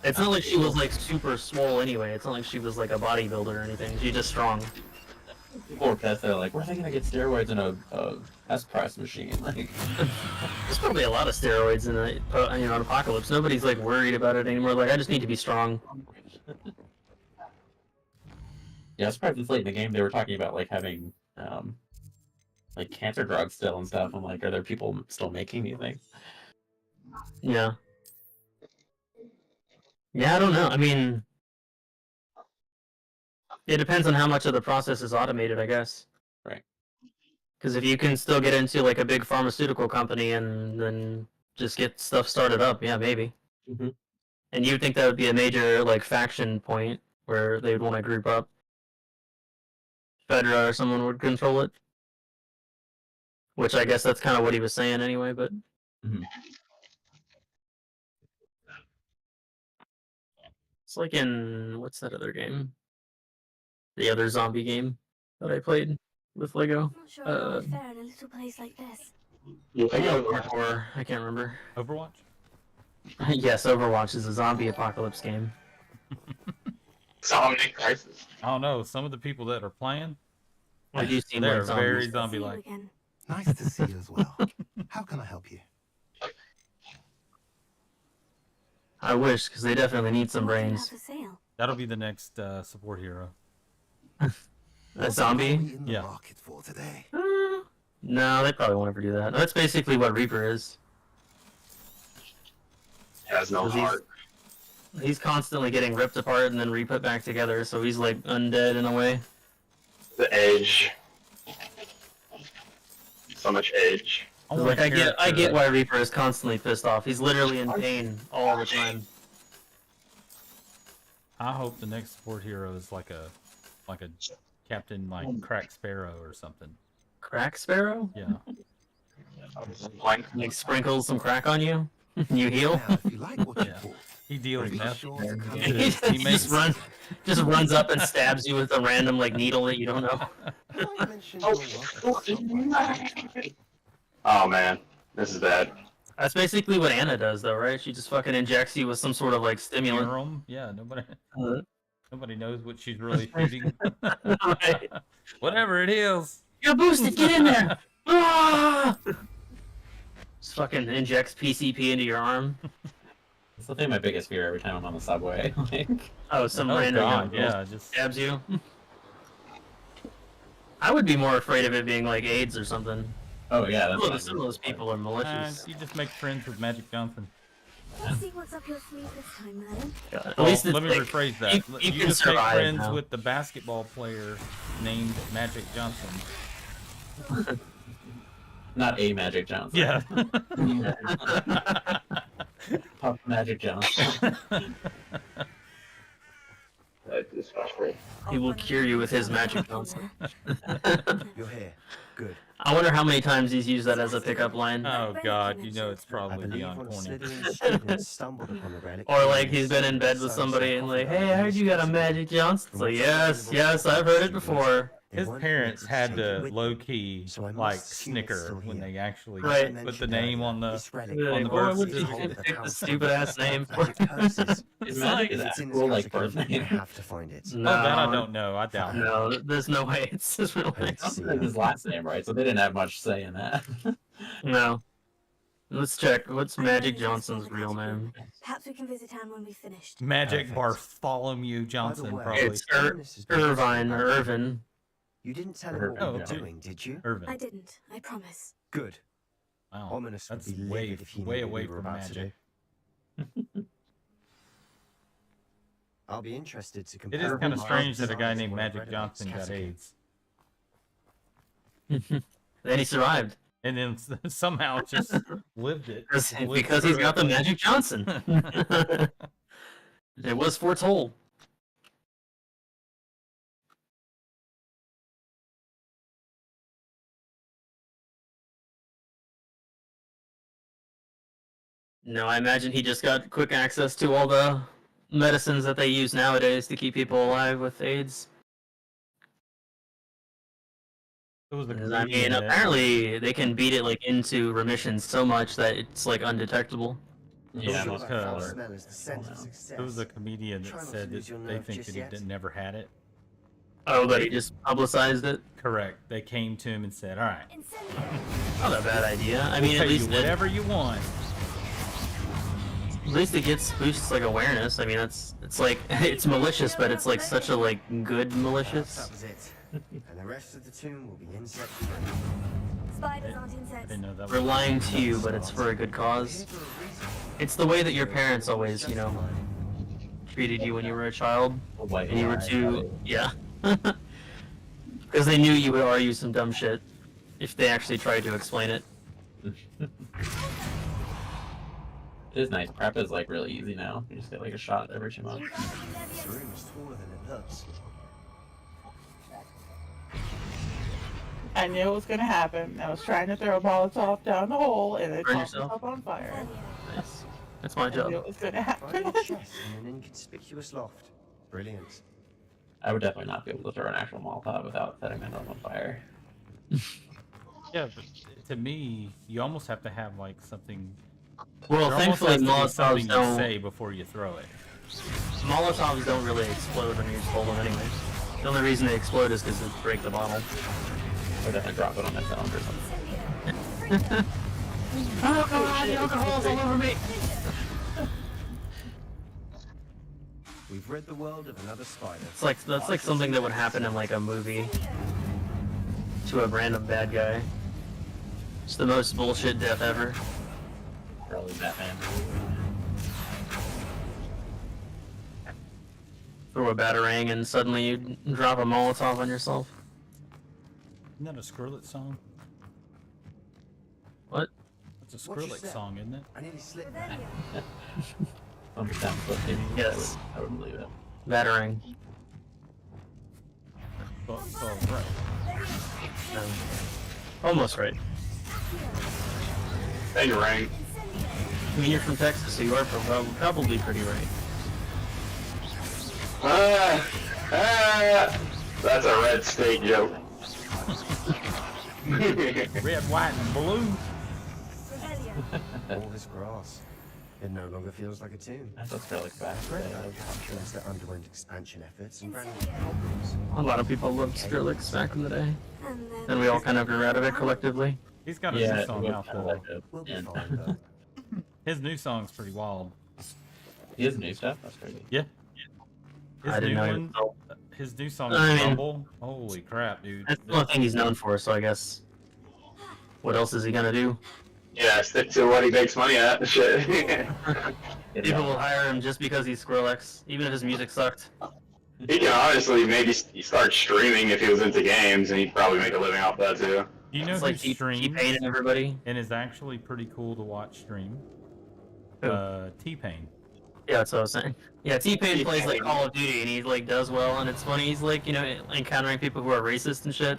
It's not like she was like super swole anyway. It's not like she was like a bodybuilder or anything. She's just strong. Poor pets, they're like, where are they gonna get steroids in a S-press machine? Like, there's probably a lot of steroids in an apocalypse. Nobody's like worried about it anymore. Like, I just need to be strong. Yeah, it's probably late in the game. They were talking about like having like cancer drugs still and stuff. I'm like, are there people still making anything? Yeah. Yeah, I don't know. I mean, it depends on how much of the process is automated, I guess. Right. Because if you can still get into like a big pharmaceutical company and then just get stuff started up, yeah, maybe. Mm-hmm. And you'd think that would be a major like faction point where they would want to group up. Fedra or someone would control it. Which I guess that's kind of what he was saying anyway, but... Mm-hmm. It's like in... what's that other game? The other zombie game that I played with Lego. I'm not sure how it would fare in a little place like this. I can't remember. Overwatch? Yes, Overwatch is a zombie apocalypse game. Zombie Crisis. I don't know. Some of the people that are playing, I do seem they're like very zombies. zombie-like. Nice to see you as well. How can I help you? I wish, because they definitely need some brains. That'll be the next support hero. A zombie? Yeah. Rocket for today. No, they probably won't ever do that. That's basically what Reaper is. Has no heart. He's constantly getting ripped apart and then re-put back together, so he's like undead in a way. The edge. So much edge. Like I get why Reaper is constantly pissed off. He's literally in pain all the time. I hope the next support hero is like a Captain like Crack Sparrow or something. Crack Sparrow? Yeah. Like sprinkles some crack on you? You heal? Now, if you like what you Yeah. bought, He deals be meth. sure to come He His teammates. just runs up and stabs you with a random like needle that you don't know. I mentioned your work at Subway. Oh man, this is bad. That's basically what Anna does, though, right? She just fucking injects you with some sort of like stimulant. Serum? Yeah, Uh, nobody knows what she's really shooting. Right. Whatever it is. You're boosted. Get in there. Ah! Just fucking injects PCP into your arm. That's the thing. My biggest fear every time I'm on the subway. Like, Oh, some Oh random god, young yeah, girl just stabs you. I would be more afraid of it being like AIDS or something. oh yeah, that's what Some of those people are malicious. you just make friends with Magic Johnson. Let's see what's up your sleeve this time, madam. At Well, least it's let me like, rephrase that. you can just make survive friends now. with the basketball player named Magic Johnson. not a Magic Johnson. Yeah. Puff Magic Johnson. That is frustrating. He will cure you with his Magic Johnson. You're here. Good. I wonder how many times he's used that as a pickup line. Oh god, you know it's I probably believe beyond one of corny. Slytherin's students stumbled upon the relic. Or like he's been in bed with somebody and like, hey, I heard you got a Magic Johnson. It's like, yes, I've heard it before. His parents had to low key so I must like assume it's snicker still when here. they actually Right. put the name on the This relic on the Boy, birth what did you certificate. pick the stupid ass name for? Magic curses. Is It's Magic like- is It's that in cool this like article. birth You name? have to find it. Oh, that I don't know. I doubt it. No, there's no way it's his real name. Let's see. That's his last name, right? So they didn't have much say in that. No. Let's check. What's Magic Johnson's real name? Perhaps we can visit town when we've finished. Magic Perfect. Bartholomew Johnson, way, probably. It's Irvine or Irvin. You didn't tell him what we Oh, were okay. doing, did you? Irvin. I didn't, I promise. Good. Wow. Ominous would That's be way, livid if he way knew what away we were from about to magic. do. I'll be interested to It compare. is kind of my strange that a designs guy to named what I've Magic read about Johnson got Cascade. AIDS. Then he survived. And then somehow just lived it. Lived Because he's through got the it. Magic Johnson. It was foretold. No, I imagine he just got quick access to all the medicines that they use nowadays to keep people alive with AIDS. It was the I mean, apparently they can beat it like into remission so much that it's like undetectable. Yeah, Sure, most that foul color. smell is the scent of success. There was a comedian Try that not said to lose your that they nerve think just that he yet. never had it. Oh, but he just publicized it. Correct. They came to him and said, "All right, Not a bad idea. I we'll mean, pay at least you whatever you want." At least it boosts like awareness. I mean, it's like it's malicious, but it's like such a like good That malicious. was it. And the rest of the tomb will be insect free. Spiders aren't I insects. didn't know that We're was. lying to you, but it's for a good cause. It's the way that your parents always, you know, treated you when you were a child, and you were too, yeah, because they knew you would argue some dumb shit if they actually tried to explain it. It is nice. Prep is like really easy now. You just get like a shot every 2 months. This room is taller than it looks. I knew it was gonna happen. I was trying to throw a Molotov down the hole and it Burn caught yourself? itself on fire. Nice. That's my I knew job. it was gonna Finding happen. a chest in an inconspicuous loft. Brilliant. I would definitely not be able to throw an actual Molotov without setting myself on fire. Yeah, but to me, you almost have to have like something. Well, there almost thankfully, has to be something Molotovs you don't. say before you throw it. Molotovs don't really explode when you hold them anyways. The only reason they explode is because they break the bottle. Or definitely drop it on myself or something. Oh god, the alcohol's all over me! We've read the world of another spider. It's like that's like something that would happen in like a movie to a random bad guy. It's the most bullshit death ever. Probably Batman. Throw a batarang and suddenly you drop a Molotov on yourself. Isn't that a Skrillex song? What? It's a What'd you Skrillex say? song, isn't it? I nearly slipped. Understand, but maybe Yes. I would believe it. Batarang. right. Almost right. Hey, you're right. I mean, you're from Texas, so you are probably pretty right. That's a red state joke. Red, white, and blue. All this grass. It no longer feels like a tomb. That's Skrillex back. Countries that underwent expansion efforts and ran into problems. A lot of people loved Skrillex back in the day. And we all kind of grew out of it collectively. He's got a new song out kinda though. like it. We'll be And fine though. His new song's pretty wild. he has new stuff. That's crazy. Yeah. His I didn't new know. one, his new song, I mean- Rumble. Holy crap, dude! That's the one thing he's known for, so I guess. What else is he gonna do? Yeah, stick to what he makes money at. Shit. People will hire him just because he's Skrillex, even if his music sucked. He can honestly maybe start streaming if he was into games, and he'd probably make a living off that too. You know It's who like streams T-Pain and everybody. and is actually pretty cool to watch stream? Who? T-Pain. Yeah, that's what I was saying. Yeah, T-Pain plays like Call of Duty and he like does well, and it's funny. He's like, you know, encountering people who are racist and shit.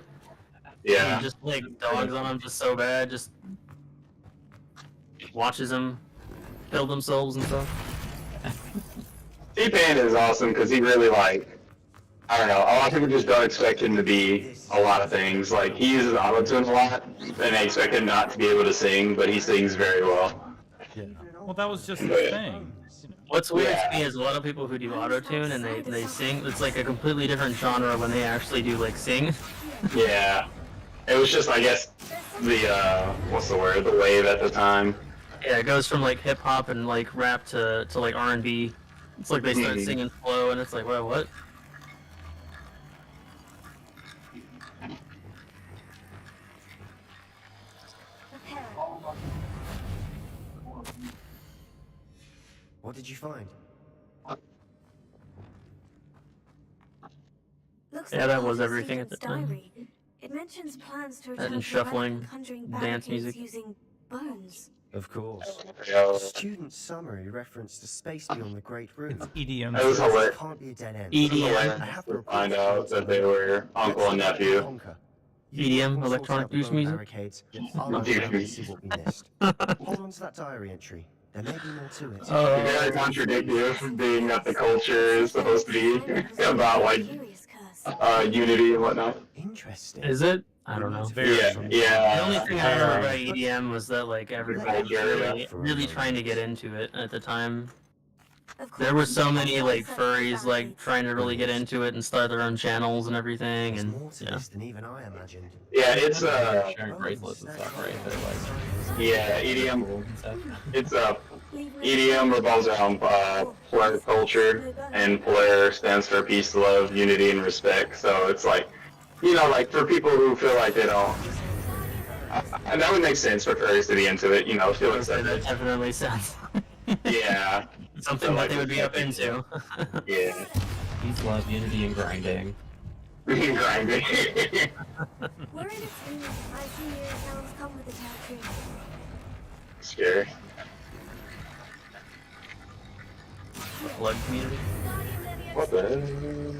Yeah. And he just like dogs on them just so bad, just watches them kill themselves and stuff. T-Pain is awesome because he really like, I don't know, a lot of people just don't expect him to be a lot of things. Like, he uses auto-tune a lot, and they expect him not to be able to sing, but he sings very well. Yeah. Well, that was just the thing. What's weird to me is a lot of people who do auto-tune and they sing, it's like a completely different genre when they actually do like sing. Yeah. It was just, I guess, the, what's the word, the wave at the time. Yeah, it goes from like hip hop and like rap to like R&B. It's like they start singing slow and it's like, wait, what? What did you find? Yeah, that was everything at the time. Diary. It mentions plans to That return and to shuffling, Revan conjuring dance barricades music. using bones. Of course. Student summary referenced a space beyond the Great Room. EDM. It was hilarious. Can't be a dead end. EDM. I have the To report find out that they were uncle and nephew. Conquer. EDM, electronic Bone dance music. barricades. I'll look around and see what we missed. Hold on to that diary entry. There may be more to it. Very contradictive, being that the culture is supposed to be about, like, unity and whatnot. Interesting. Is it? I don't know. Yeah, yeah. The only thing I remember about EDM was that like everybody was really trying to get into it at the time. There were so many like furries like trying to really get into it and start their own channels and everything, and yeah. Than even I imagined. Yeah, it's sharing bracelets and stuff, right? They're like, yeah, EDM. It's EDM revolves around Plur culture, and Plur stands for peace, love, unity, and respect. So it's like, you know, like for people who feel like they don't, and that would make sense for furries to be into it. You know, feel That accepted. definitely sounds Yeah. something So, that like, they would be up into. Yeah. peace, love, unity, and grinding. Grinding. We're in its room. I see your sounds come with the tattoo. Scary. Blood community. What the hell?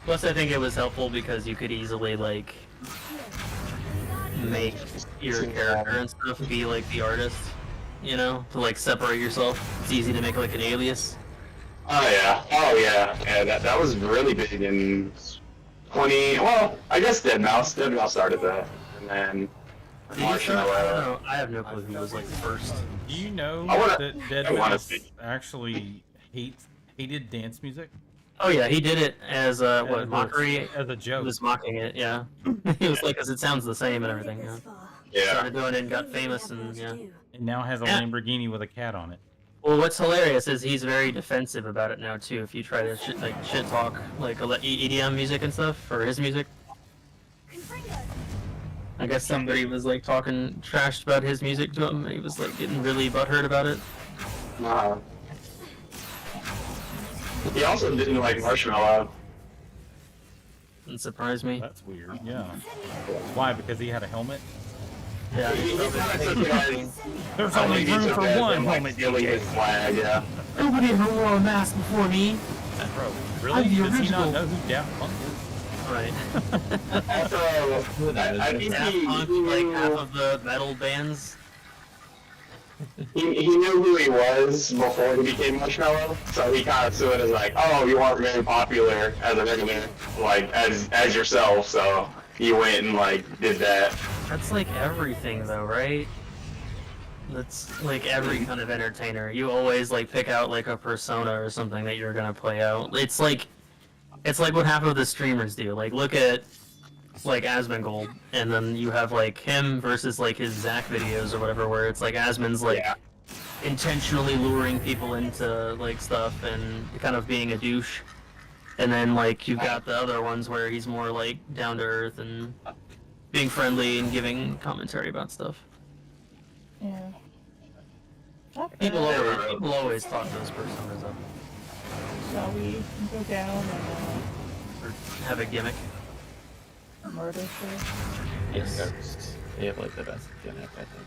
Plus, I think it was helpful because you could easily like make your character and stuff be like the artist, you know, to like separate yourself. It's easy to make like an alias. Oh yeah, yeah. That was really big in 20. Well, I guess Deadmau5 started that, and then Did you start? I don't know. I have no clue who was like first. Do you know I wanna- that I wanna Deadmau5 see. actually hated dance music? Oh yeah, he did it as As what a- mockery. as a joke. He was mocking it. Yeah. He was like, 'cause it sounds the same and everything. Yeah. Yeah. Started doing it and got famous and yeah. And now has a Yeah. Lamborghini with a cat on it. Well, what's hilarious is he's very defensive about it now too. If you try to shit talk like EDM music and stuff for his music, I guess somebody was like talking trash about his music to him. And he was like getting really butthurt about it. He also didn't like Marshmallow. Didn't surprise me. That's weird. Yeah. Why? Because he had a helmet. Yeah. There's only room for one helmet. His flag, yeah. Nobody ever wore a mask before me. Bro, really? Does he not know who Daft Punk is? Right. Also, I think Daft Punk, like half of the metal bands. he knew who he was before he became Marshmallow, so he kind of saw it as like, oh, you aren't very popular as a regular, like, as yourself, so he went and, like, did that. That's like everything though, right? That's like every kind of entertainer. You always like pick out like a persona or something that you're gonna play out. It's like what half of the streamers do. Like look at like Asmongold, and then you have like him versus like his Zack videos or whatever, where it's like Asmon's like intentionally luring people into like stuff and kind of being a douche. And then like you've got the other ones where he's more like down to earth and being friendly and giving commentary about stuff. Yeah. People always talk those personas up. Shall we go down and Or have a gimmick. murder shit? Yes. They have like the best gimmick, I think.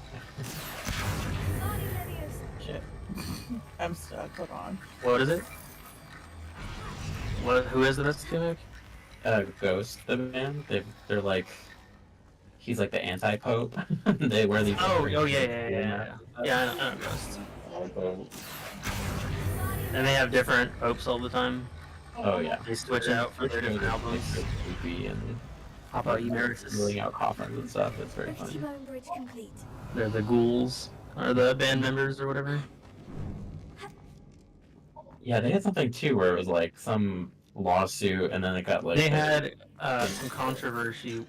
Shit. I'm stuck. Hold on. What is it? Who has the best gimmick? Ghost, the man. They're like, he's like the anti-pope. They wear these. Yeah, I know Ghost. And they have different popes all the time. Oh yeah. They switch out for their different albums. Goofy and Papa Emeritus. Rolling out coffins and stuff. It's very funny. They're the ghouls, or the band members, or whatever. Yeah, they had something too where it was like some lawsuit, and then it got like. They had some controversy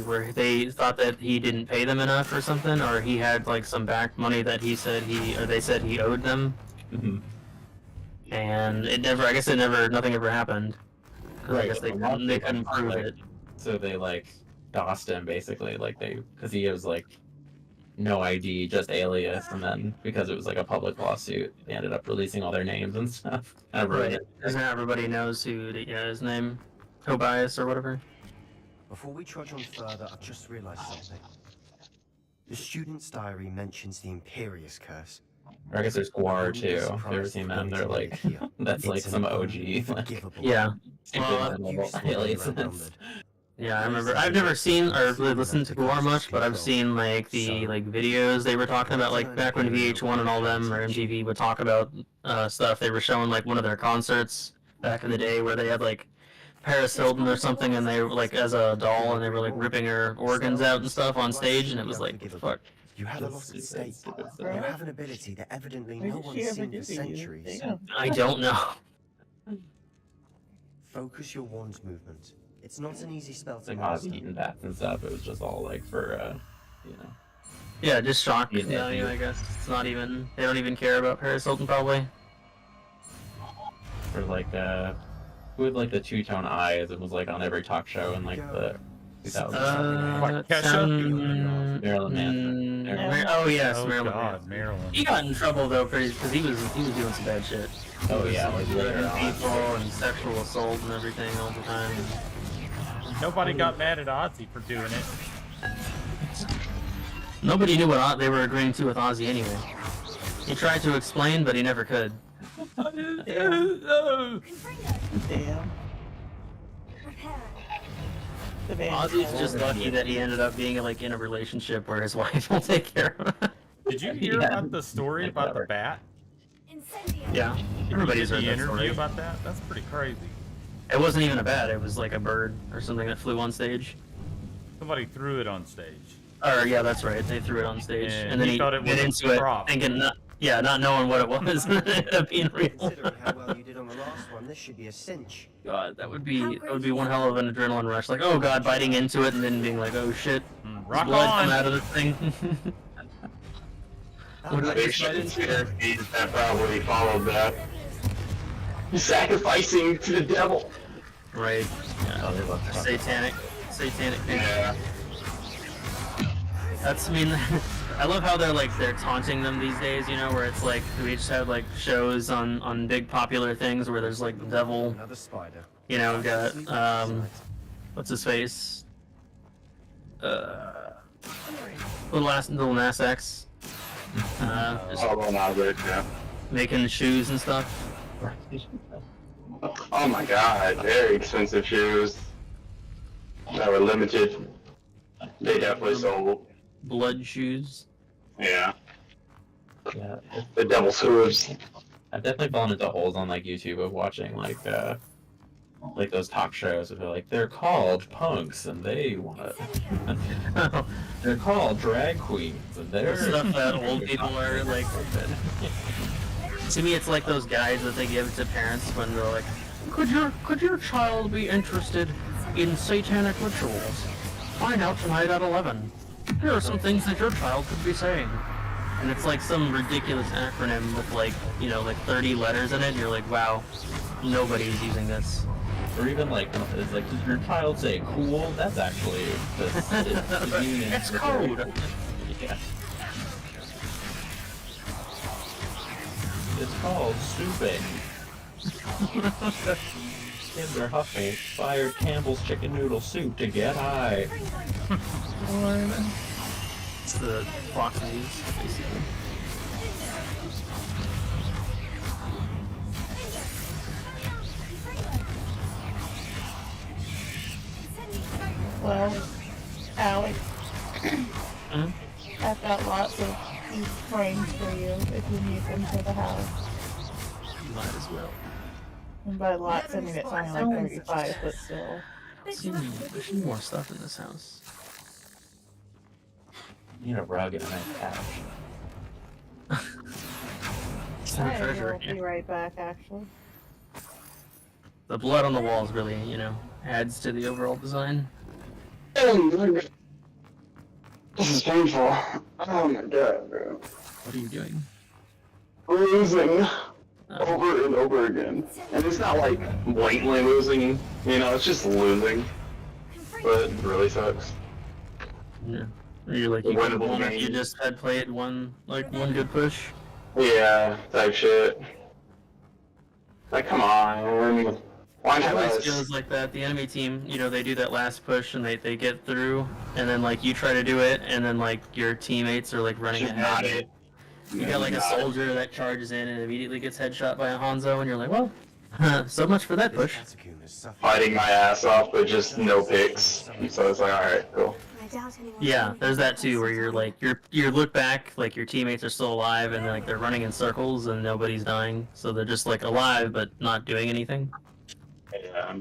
where they thought that he didn't pay them enough or something, or he had like some back money that they said he owed them. Mm-hmm. And nothing ever happened. Because I guess they couldn't prove it. So they like DOSed him basically, because he was like no ID, just alias, and then because it was like a public lawsuit, they ended up releasing all their names and stuff. Right. Because now everybody knows his name, Tobias or whatever. Before we trudge on further, I've just realized something. The student's diary mentions the Imperious Curse. Or I guess there's Guar too. If you've ever seen them, they're like, that's like some OG. Yeah. Aliases. Yeah, I remember. I've never seen or really listened to Guar much, but I've seen like the videos they were talking about, like back when VH1 and all them or MTV would talk about stuff. They were showing like one of their concerts back in the day where they had like Paris Hilton or something, and they were like as a doll, and they were like ripping her organs out and stuff on stage, and it was like, what the fuck. You have a lost state. You have an ability that evidently no one's seen for centuries. I don't know. Focus your wand movement. It's not an easy spell to Like master. Oz eating bats and stuff. It was just all like for, Yeah, just shock. Yeah, I guess it's not even. They don't even care about Paris Hilton probably. For like who had like the two-tone eyes? It was like on every talk show in like the 2000s. Marilyn Manson. Oh yes, Oh, Marilyn God, Manson. Marilyn. He got in trouble though because he was doing some bad shit. Oh yeah, like later on. People and sexual assault and everything all the time. Nobody got mad at Ozzy for doing it. Nobody knew what they were agreeing to with Ozzy anyway. He tried to explain, but he never could. Damn. Ozzy's just lucky that he ended up being like in a relationship where his wife will take care of him. Did you hear about the story about the bat? Yeah, everybody's Did heard you that interview story. about that? That's pretty crazy. It wasn't even a bat. It was like a bird or something that flew on stage. Somebody threw it on stage. Or yeah, that's right. They threw it on stage, and then he he thought it went was into a it prop. thinking, not knowing what it was, and it ended up being real. Considering how well you did on the last one, this should be a cinch. God, that would be one hell of an adrenaline rush. Like, oh god, biting into it, and then being like, oh shit, rock blood on! come out of this thing. What did I Big just bite into? that probably followed that. Sacrificing to the devil. Right. Yeah. Satanic thing. Yeah. That's, I mean, I love how they're taunting them these days, you know, where it's like, we just have like shows on big popular things where there's like the devil Another spider. You know, we got what's his face? Little Nas X. Yeah. Making shoes and stuff. Oh my god, very expensive shoes. That were limited. They definitely sold. Blood shoes. Yeah. Yeah. The devil's hooves. I've definitely fallen into holes on like YouTube of watching like those talk shows where they're called punks and they want they're called drag queens and they're Stuff that old people are like. To me, it's like those guides that they give to parents when they're like, "Could your child be interested in satanic rituals? Find out tonight at 11. Here are some things that your child could be saying." And it's like some ridiculous acronym with like 30 letters in it. And you're like, wow, nobody's using this. Or even it's like, does your child say cool? That's actually the meaning. It's code. Yeah. It's called stooping. Kids are huffing expired Campbell's chicken noodle soup to get high. It's the Foxes, basically. Well, Alex, I've got lots of these frames for you if you need them for the house. Might as well. And by lots, I mean it's only like 35, but still. There's more stuff in this house. You need a rug and a nice couch. Some treasure. I'll be right back, actually. The blood on the walls really, adds to the overall design. Oh my god. This is painful. Oh my god, bro. What are you doing? Losing over and over again. And it's not like blatantly losing, it's just losing. But it really sucks. Yeah. You're like, you could have won if you just had played one good push. Yeah, type shit. Like, come on. Why It not always us? feels like that. The enemy team, they do that last push and they get through, and then you try to do it, and then your teammates are running Just ahead. not it. You got a soldier that charges in and immediately gets headshot by a Hanzo, and you're like, well, so much for that push. Fighting my ass off, but just no picks. So it's like, alright, cool. Yeah, there's that too, where you look back, your teammates are still alive, and they're running in circles and nobody's dying, so they're just alive but not doing anything. Yeah.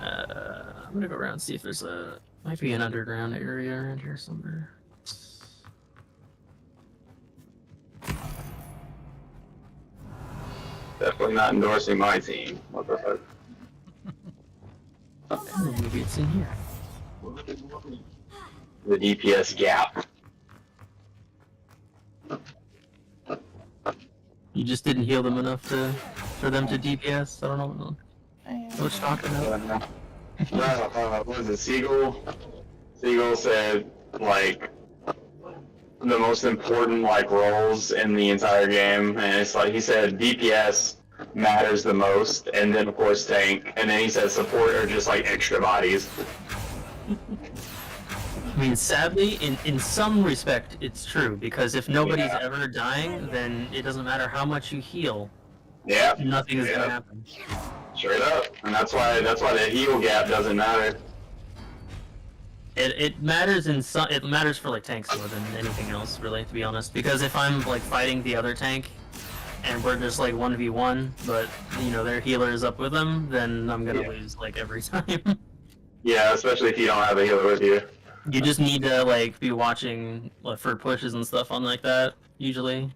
I'm gonna go around and see if there's might be an underground area around here somewhere. Definitely not endorsing my team. What the fuck? Maybe it's in here. The DPS gap. You just didn't heal them enough for them to DPS? I don't know what you're talking about. What was it, Siegel? Siegel said, the most important, roles in the entire game, and it's he said DPS matters the most, and then, of course, tank, and then he said support are just, extra bodies. I mean, sadly, in some respect, it's true, because if nobody's ever dying, then it doesn't matter how much you heal. Yeah. Nothing is gonna happen. Straight up. And that's why the heal gap doesn't matter. It matters it matters for tanks more than anything else, really, to be honest. Because if I'm fighting the other tank, and we're just 1v1, but their healer is up with them, then I'm gonna lose every time. Yeah, especially if you don't have a healer with you. You just need to be watching for pushes and stuff on that usually.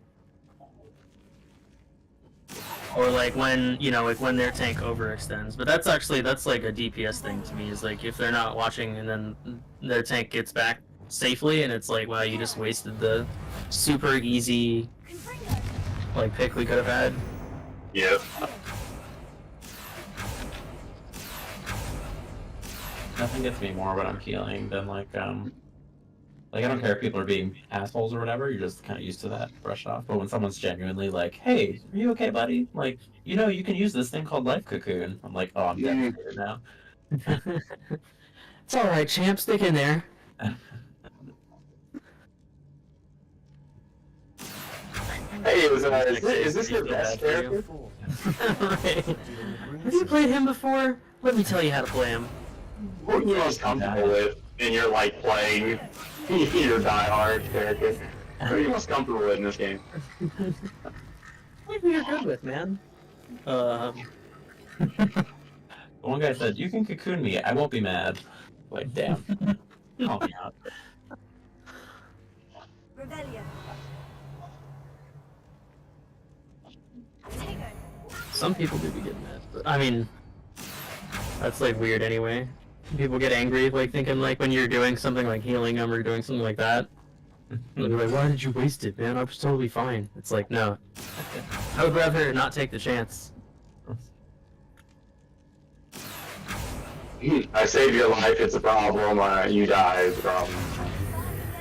Or when when their tank overextends. But that's a DPS thing to me, is if they're not watching and then their tank gets back safely and it's wow, you just wasted the super easy pick we could have had. Yep. Nothing gets me more when I'm healing than Like, I don't care if people are being assholes or whatever, you're just kind of used to that, brush off. But when someone's genuinely like, hey, are you okay, buddy? Like, you know, you can use this thing called Life Cocoon. I'm like, oh, I'm devastated now. It's alright, champ, stick in there. Hey, is this your best character? Right. Have you played him before? Let me tell you how to play him. Who are you most comfortable with in your, like, playing your die-hard character? Who are you most comfortable with in this game? What you're good with, man? One guy said, you can cocoon me, I won't be mad. Like, damn. Call me out. Revelio. Some people do be getting mad, but I mean, that's like weird anyway. People get angry, like thinking like when you're doing something like healing them or doing something like that. They'll be like, why did you waste it, man? I was totally fine. It's like, no. I would rather not take the chance. I saved your life, it's a problem. You die, it's a problem.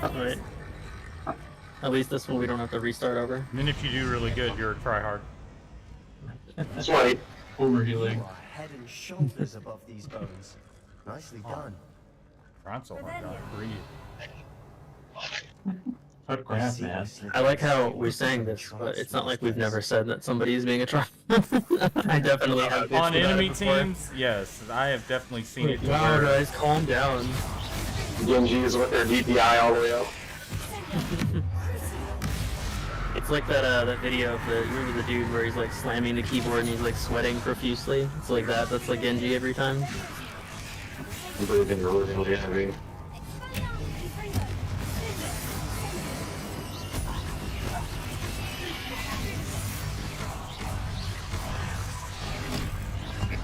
Alright. At least this one we don't have to restart over. And then if you do really good, you're a tryhard. That's right. Overhealing. You are head and shoulders above these bones. Nicely done. Trying so hard, God. Breathe. Fuck crap, man. I like how we're saying this, but it's not like we've never said that somebody is being a try. I definitely have. On enemy teams, yes, I have definitely seen it. Wow, guys, calm down. Genji's with their DPI all the way up. It's like that video of the, remember the dude where he's like slamming the keyboard and he's like sweating profusely? It's like that, that's like Genji every time. Really heavy.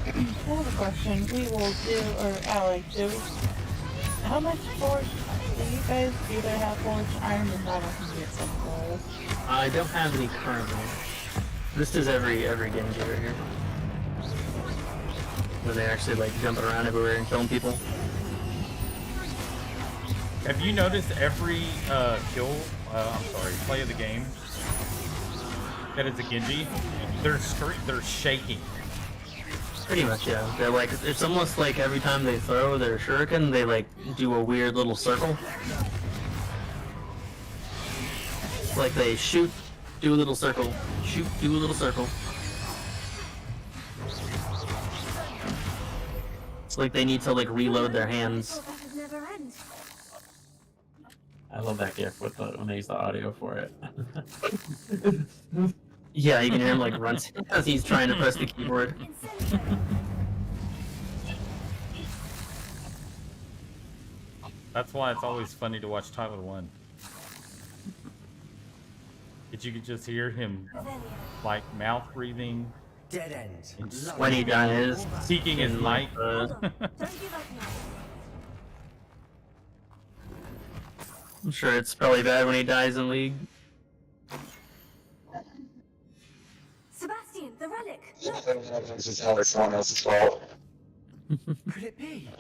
I have a question. We will do, or Alex, how much forge do you guys either have forged iron or not? I can get some for us. I don't have any currently. This is every Genji right here. When they actually like jumping around everywhere and killing people. Have you noticed every play of the game that is a Genji, they're shaking. Pretty much, yeah. They're like, it's almost like every time they throw their shuriken, they like do a weird little circle. It's like they shoot, do a little circle, shoot, do a little circle. It's like they need to like reload their hands. I love that gif with when they use the audio for it. Yeah, you can hear him like grunt as he's trying to press the keyboard. That's why it's always funny to watch Tyler 1. You could just hear him like mouth breathing. Dead end. When he dies, seeking his mic. I'm sure it's probably bad when he dies in League. Sebastian, the relic. This is how it's someone else's fault. Could it be?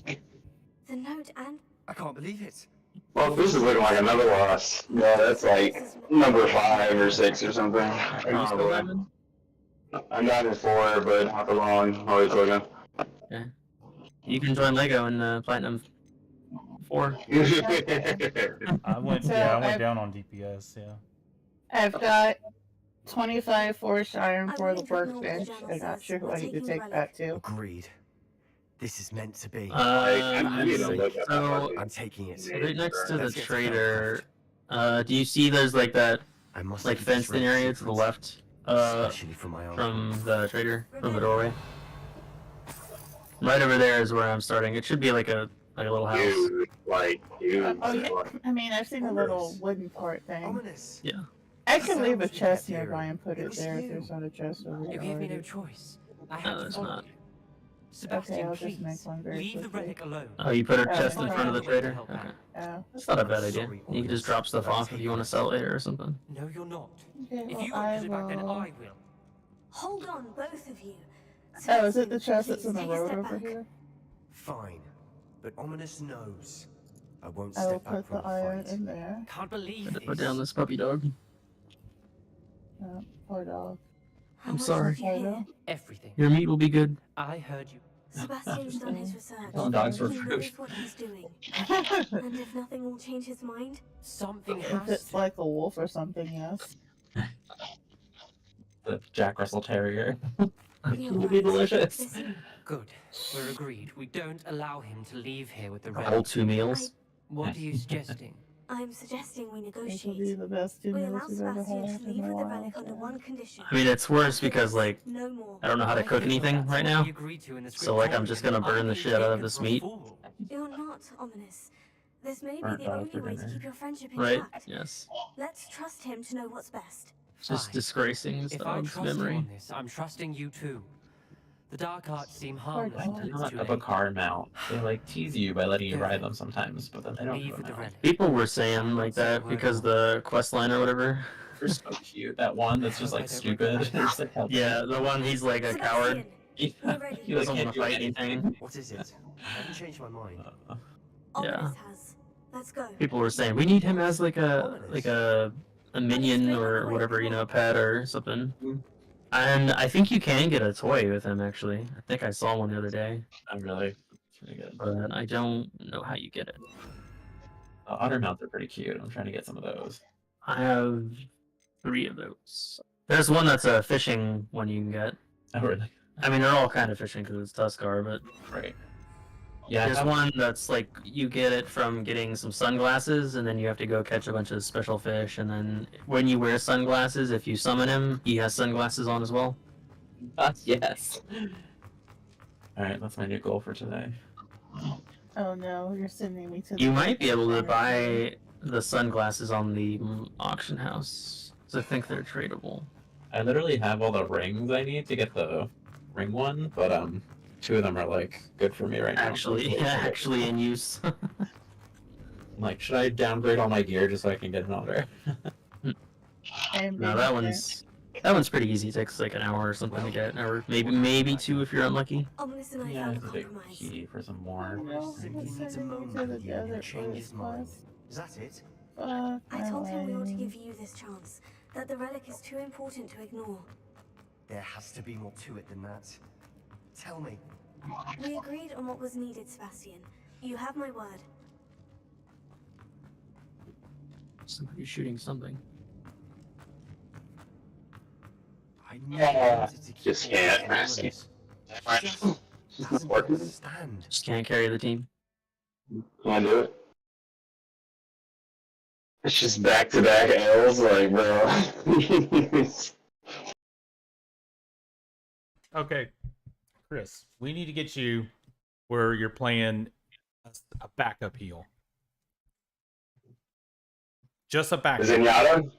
The note and... I can't believe it. Well, this is looking like another loss. Yeah, that's like number 5 or 6 or something. Are you still living? I'm not in 4, but not for long. Always looking. Okay. You can join Lego in Platinum 4. I went down on DPS, yeah. I've got 25 forged iron for the workbench. I'm not sure who I need to take that to. Agreed. This is meant to be. I'm taking it. Right next to the trader, do you see there's like that like fenced in area to the left from the trader, from the doorway? Right over there is where I'm starting. It should be like a little house. Oh yeah, I mean I've seen a little wooden part thing. Yeah. I can leave a chest nearby and put it there if there's not a chest over there. You gave me no already. choice. No, there's not. Sebastian, I'll just make please, one very leave the quickly. relic alone. Oh, you put a chest in front of the trader? Okay. Yeah. That's not a bad idea. You can just drop stuff off if you want to sell it later or something. No, you're not. Okay, If well, you I won't put it back, then will... I will. Hold on, both of you. Oh, is it the chest that's in the Take a road step over back. here? Fine, but Ominous knows. I won't I will step back put from the a iron fight. in there. Can't believe Gotta this. put down this puppy dog. Poor dog. How I'm much sorry. did you hear? Everything. Your meat will be good. I heard you. Sebastian's done his research. Killing dogs for He food. knows what he's doing. And if nothing will change his mind, Something If has it's like a wolf or something, yes. The Jack Russell Terrier. You're It would be right. delicious. Listen, Good. We're agreed. We don't allow him to leave here with the Whole relic. 2 meals. What are you suggesting? I'm suggesting we This will be negotiate. the best 2 We meals allow we've ever Sebastian had to in leave a with the while. relic under one condition. I mean, it's worse because, like, No more. I don't know how to cook anything right now. So, like, I'm just gonna burn the shit out of this meat. You're not ominous. This may be Burnt the dog only for way to dinner. keep your friendship Right? intact. Yes. Let's trust him to know what's best. Just Fine. disgracing his If I dog's trust you memory. on this, I'm trusting you too. The dark arts seem harmless until it's Not too a late. car mount. They like tease you by letting you ride them sometimes, but then they don't Leave do with it the now. relic. People were saying like that because the quest line or whatever. They're so cute. That one that's just like stupid. It's just, like, helping. Yeah, the one he's like a coward. He We're ready. he, like, Doesn't can't want to do fight anything. anything. What is it? I haven't changed my mind. Yeah. Ominous has. Let's go. People were saying we need him as like a minion or whatever, you know, a pet or something. And I think you can get a toy with him actually. I think I saw one the other day. I'm really. It's really good. But I don't know how you get it. Otter mounts are pretty cute. I'm trying to get some of those. I have 3 of those. There's one that's a fishing one you can get. Oh, really? I mean, they're all kind of fishing because it's Tuskar, but Right. Yeah, there's one that's like you get it from getting some sunglasses, and then you have to go catch a bunch of special fish, and then when you wear sunglasses, if you summon him, he has sunglasses on as well. Yes. All right, that's my new goal for today. Oh no, you're sending me to the You might be able to buy the sunglasses on the auction house, so I think they're tradable. I literally have all the rings I need to get the ring one, but 2 of them are like good for me right now. Actually in use. I'm like, should I downgrade all my gear just so I can get an otter? No, that one's pretty easy. It takes like an hour or something to get, or maybe 2 if you're unlucky. Ominous and I Yeah, found a it's a big compromise. key for some more. He needs a moment with you and he'll change his mind. Is that it? I told him we ought to give you this chance. That the relic is too important to ignore. There has to be more to it than that. Tell me. We agreed on what was needed, Sebastian. You have my word. Somebody's shooting something. I Just can't. Just can't carry the team. Can't do it. It's just back-to-back L's, like, bro. Okay, Chris, we need to get you where you're playing a backup heal. Just a backup. Zenyatta?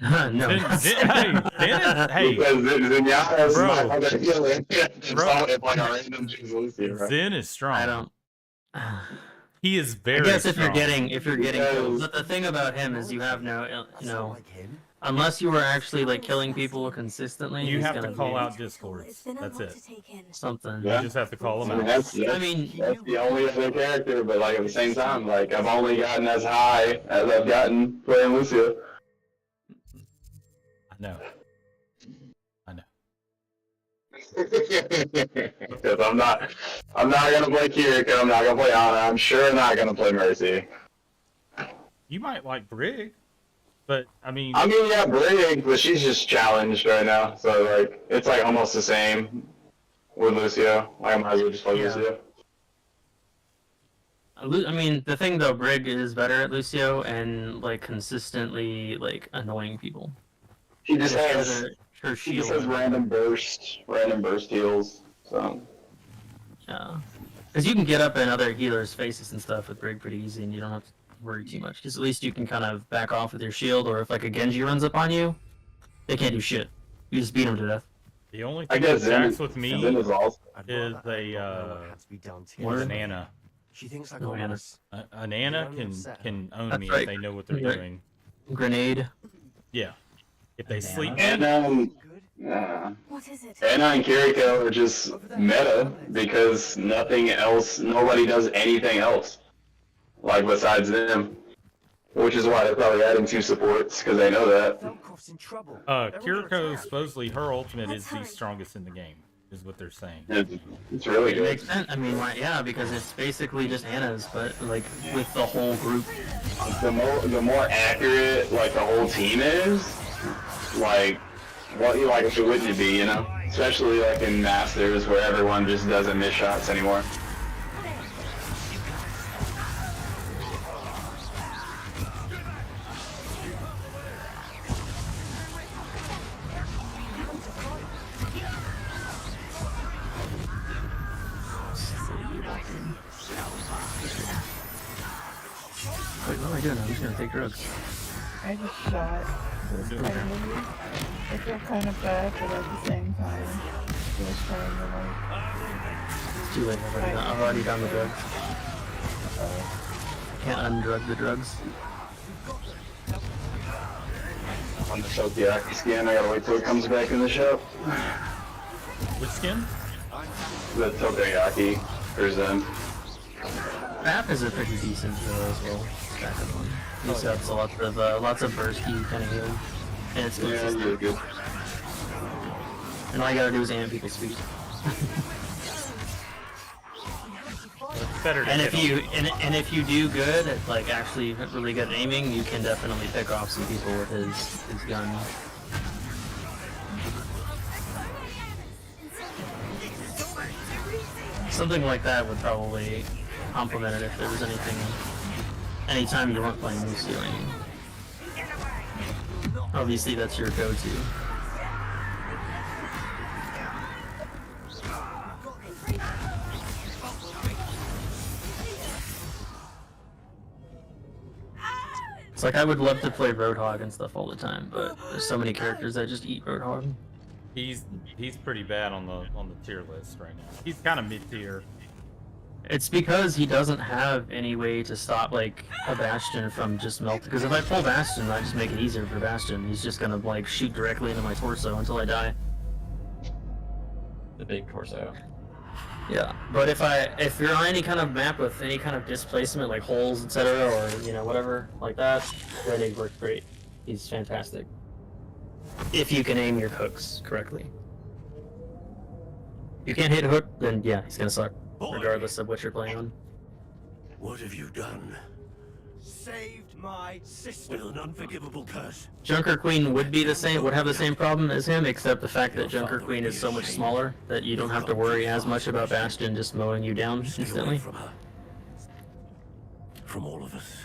No. Hey, Because Zenyatta's Bro. not gonna kill it. It's Bro. all like a random Lucio, right? Zen is strong. I don't. He is very. I guess if you're strong. getting kills, but the thing about him is you have no, unless you were actually like killing people consistently. You he's have to gonna call be out discords. That's it. something. You just have to call them I mean, out. that's I mean, that's the only other character, but like at the same time, like I've only gotten as high as I've gotten playing Lucio. I know. Because I'm not gonna play Kiriko, I'm not gonna play Ana, I'm sure not gonna play Mercy. You might like Brig, but I mean. Yeah, Brig, but she's just challenged right now, so like it's like almost the same with Lucio. Like I might as well just play Lucio. I mean, the thing though, Brig is better at Lucio and like consistently like annoying people. She just has her She shield. just has random burst heals. So Yeah, because you can get up in other healers' faces and stuff with Brig pretty easy, and you don't have to worry too much. Because at least you can kind of back off with your shield, or if like a Genji runs up on you, they can't do shit. You just beat them to death. The only I thing guess that Zen stacks is- with me Zen is awesome. is an Ana. She thinks I Oh, got Ana. worse. An Ana can own That's me right. if they know what they're Yeah. doing. Grenade. Yeah. If they sleep. And Anna What is it? and Kiriko are just meta because nobody does anything else. like besides them, which is why they're probably adding 2 supports because they know that. Velkov's in trouble. Kiriko, supposedly her ultimate is the strongest in the game, is what they're saying. It's really It good. makes sense. I mean, why, yeah, because it's basically just Anna's, but like with the whole group. The more accurate like the whole team is, like what wouldn't it be, you know? Especially like in Masters where everyone just doesn't miss shots anymore. Wait, what am I doing? I'm just gonna take drugs. I just shot. I feel kind of bad, but at the same time, just trying to like. It's too late. I've already done the drugs. Can't undrug the drugs. On the Tokiyaki skin, I gotta wait till it comes back in the shop. Which skin? The Tokiyaki for Zen. Map is a pretty decent though as well. Backup one. These got lots of bursty kind of healing, and it's consistent. Yeah, good. And all you gotta do is amp people's speed. Better. And if you do good at like actually really good at aiming, you can definitely pick off some people with his gun. Something like that would probably complement it if there was anytime you weren't playing New Ceiling. Obviously that's your go-to. It's like I would love to play Roadhog and stuff all the time, but there's so many characters that just eat Roadhog. He's pretty bad on the tier list right now. He's kind of mid-tier. It's because he doesn't have any way to stop like a Bastion from just melting. Because if I pull Bastion, I just make it easier for Bastion. He's just gonna like shoot directly into my torso until I die. The big torso. Yeah, but if you're on any kind of map with any kind of displacement, like holes, etc., or whatever like that, then he'd work great. He's fantastic. If you can aim your hooks correctly. If you can't hit a hook, then yeah, he's gonna suck. Regardless of what you're playing on. What have you done? Saved my sister. With an unforgivable curse. Junker Queen would have the same problem as him, except the fact that Junker Queen is so much smaller that you don't have to worry as much about Bastion just mowing you down instantly. From her. From all of us.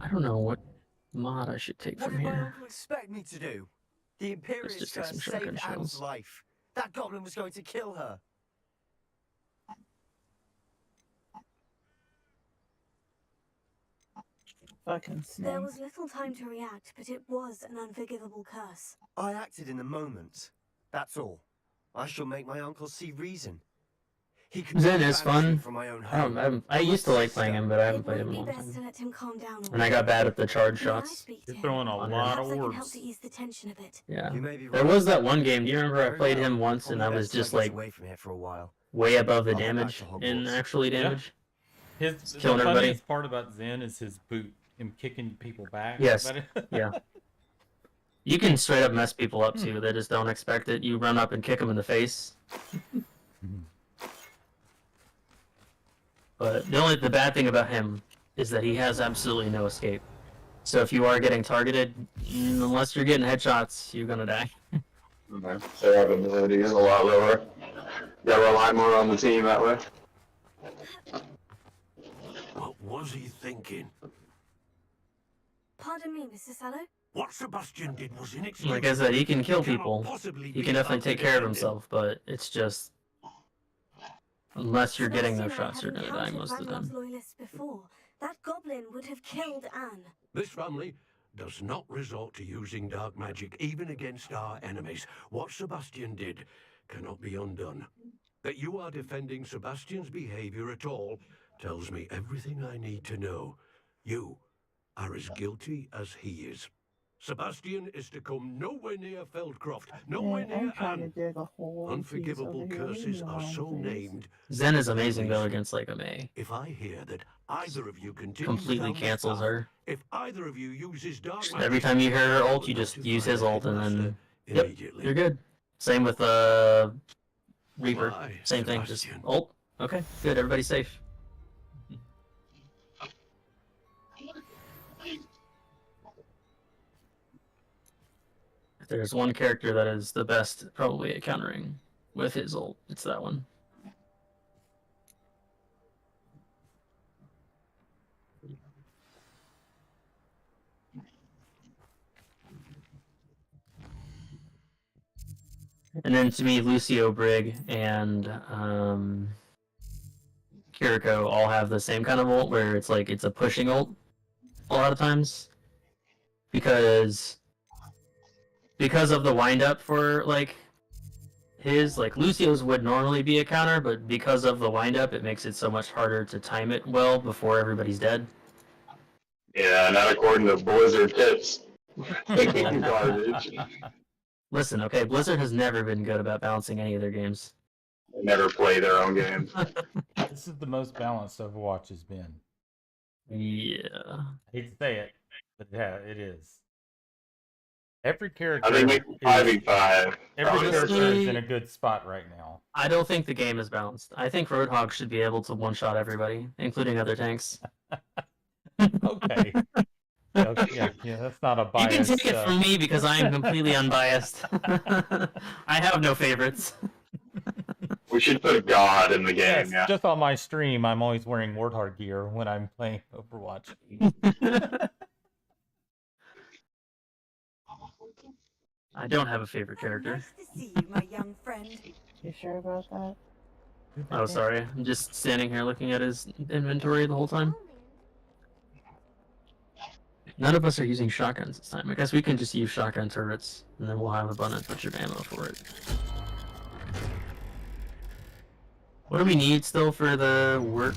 I don't know what mod I should take What from did my here. uncle expect me to do? The Let's Imperious just take some curse shotgun saved Anne's shells. life. That goblin was going to kill her. Fucking snake. There was little time to react, but it was an unforgivable curse. I acted in the moment. That's all. I shall make my uncle see reason. He could Zen not is banish me fun. from my own home. I used to like playing him, but I haven't It played would him in a be long best time. to let him calm down. And I got bad at the charge May I shots. speak to You're him? throwing a lot Perhaps of I can help orbs. to ease the tension a bit. Yeah. You may be There right. was that one game. Do you remember I Very played well. him once and I Probably was best to just get like away from here for a while. way above the I'll head back damage to in Hogwarts. actually damage? The Killing everybody. funniest part about Zen is his boot, him kicking people back. Yes. Yeah. You can straight up mess people up too. They just don't expect it. You run up and kick them in the face. But the bad thing about him is that he has absolutely no escape. So if you are getting targeted, unless you're getting headshots, you're gonna die. Survivability is a lot lower. Gotta rely more on the team that way. What was he thinking? Pardon me, Mr. Sallow? What Sebastian did was inexcusable. Like I said, he can kill Cannot people. possibly He be can definitely take care of undefended. himself, but it's just unless you're getting those Sebastian shots, you're and I gonna die had most of the Ragnar's time. loyalists before. That goblin would have killed Anne. This family does not resort to using dark magic even against our enemies. What Sebastian did cannot be undone. That you are defending Sebastian's behavior at all tells me everything I need to know. You are as guilty as he is. Sebastian is to come nowhere near Feldcroft, nowhere Man, I'm near trying to Anne. dig a hole. Unforgivable curses are so named. Zen is amazing though against like a May. If I hear that either of you continues Completely down cancels this path, her. if either of you uses dark Just magic, every time you hear her I ult, will you just use notify his the ult and then headmaster yep, immediately. you're good. Same with Reaper. Why, Same thing, just Sebastian? ult. Okay, good. Everybody's safe. If there's one character that is the best, probably at countering with his ult, it's that one. And then to me, Lucio, Brig, and Kiriko all have the same kind of ult, where it's like it's a pushing ult a lot of times, because of the wind up for like his, like Lucio's would normally be a counter, but because of the wind up, it makes it so much harder to time it well before everybody's dead. Yeah, not according to Blizzard tips. Garbage. Listen, okay, Blizzard has never been good about balancing any of their games. They never play their own games. This is the most balanced Overwatch has been. Yeah. I hate to say it, but yeah, it is. Every character I think we 5v5. every character is in a good spot right now. I don't think the game is balanced. I think Roadhog should be able to one-shot everybody, including other tanks. Okay. Yeah, that's not a You bias. can take it from me because I am completely unbiased. I have no favorites. We should put God in the game, Yes, yeah. just on my stream, I'm always wearing Warthog gear when I'm playing Overwatch. I don't have a favorite character. Nice to see you, my young friend. You sure about that? Oh, sorry. I'm just standing here looking at his inventory the whole time. None of us are using shotguns this time. I guess we can just use shotgun turrets, and then we'll have abundant bunch of ammo for it. What do we need still for the work?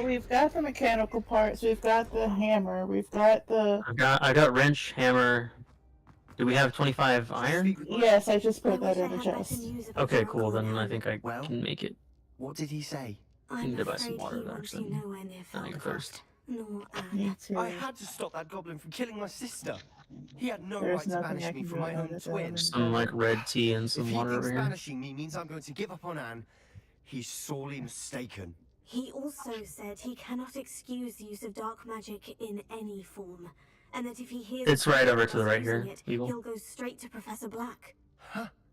We've got the mechanical parts. We've got the hammer. We've got the. I got wrench, hammer. Do we have 25 iron? Yes, I just put that in the chest. Okay, cool. Then I think I can make it. What did he say? I need to buy some water though, actually. I think first. Me too. I had to stop that goblin from killing my sister. He had no There's right to nothing banish I me can from do my about own it, twin. Some like red tea and If some he water thinks over here. banishing me means I'm going to give up on Anne, he's sorely mistaken. He also said he cannot excuse the use of dark magic in any form, and that if he hears It's right over to the right using here, it, Eagle. he'll go straight to Professor Black.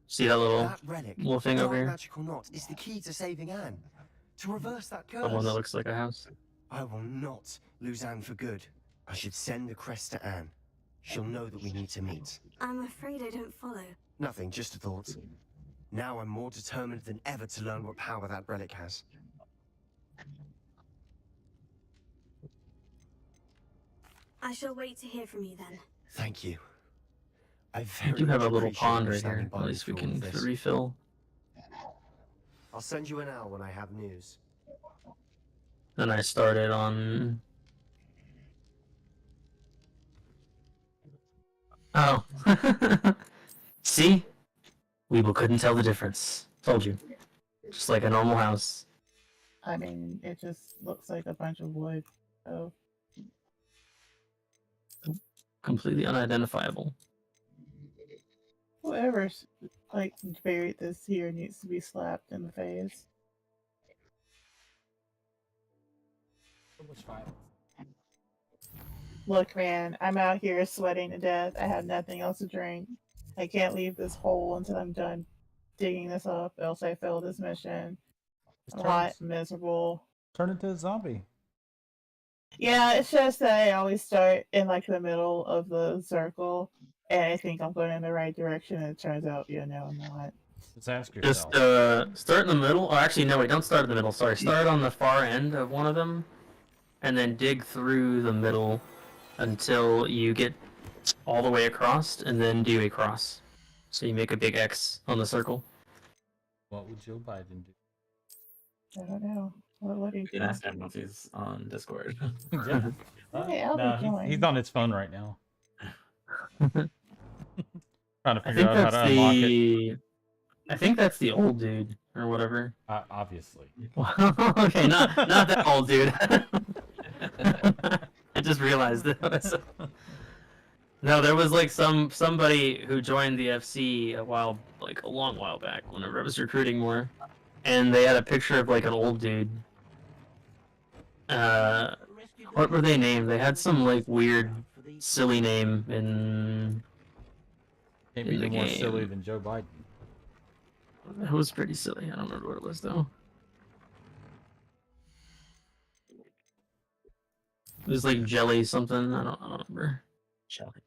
See that little That relic, thing over dark here? magic or not, is the key to saving Anne. To reverse that curse. The one that looks like a house. I will not lose Anne for good. I should send the crest to Anne. She'll know that we need to meet. I'm afraid I don't follow. Nothing, just a thought. Now I'm more determined than ever to learn what power that relic has. I shall wait to hear from you then. Thank you. I We do have a much little appreciate pond you right standing here. by At me least we through all can of this. refill. I'll send you an hour when I have news. Then I started on. Oh. See? Weeble couldn't tell the difference. Told you. Just like a normal house. I mean, it just looks like a bunch of wood. So Completely unidentifiable. whoever's like buried this here needs to be slapped in the face. Look, man, I'm out here sweating to death. I have nothing else to drink. I can't leave this hole until I'm done digging this up, else I fail this mission. I'm hot, miserable. Turn into a zombie. Yeah, it's just that I always start in like the middle of the circle, and I think I'm going in the right direction, and it turns out, no, I'm not. Just ask Just yourself. start in the middle. Oh, actually, no, wait, don't start in the middle. Sorry, start on the far end of one of them, and then dig through the middle until you get all the way across, and then do a cross. So you make a big X on the circle. What would Joe Biden do? I don't know. What are you You can doing? ask him once he's on Discord. Yeah. Hey, I'll No, be he's joined. on his phone right now. Trying to I figure think out how that's to unlock it. I think that's the old dude or whatever. Obviously. Okay, not that old dude. I just realized it. No, there was like somebody who joined the FC a long while back, whenever I was recruiting more, and they had a picture of like an old dude. What were they named? They had some like weird, silly name Can't in be the no more game. silly than Joe Biden. It was pretty silly. I don't remember what it was though. It was like jelly something. I don't remember. Jelly.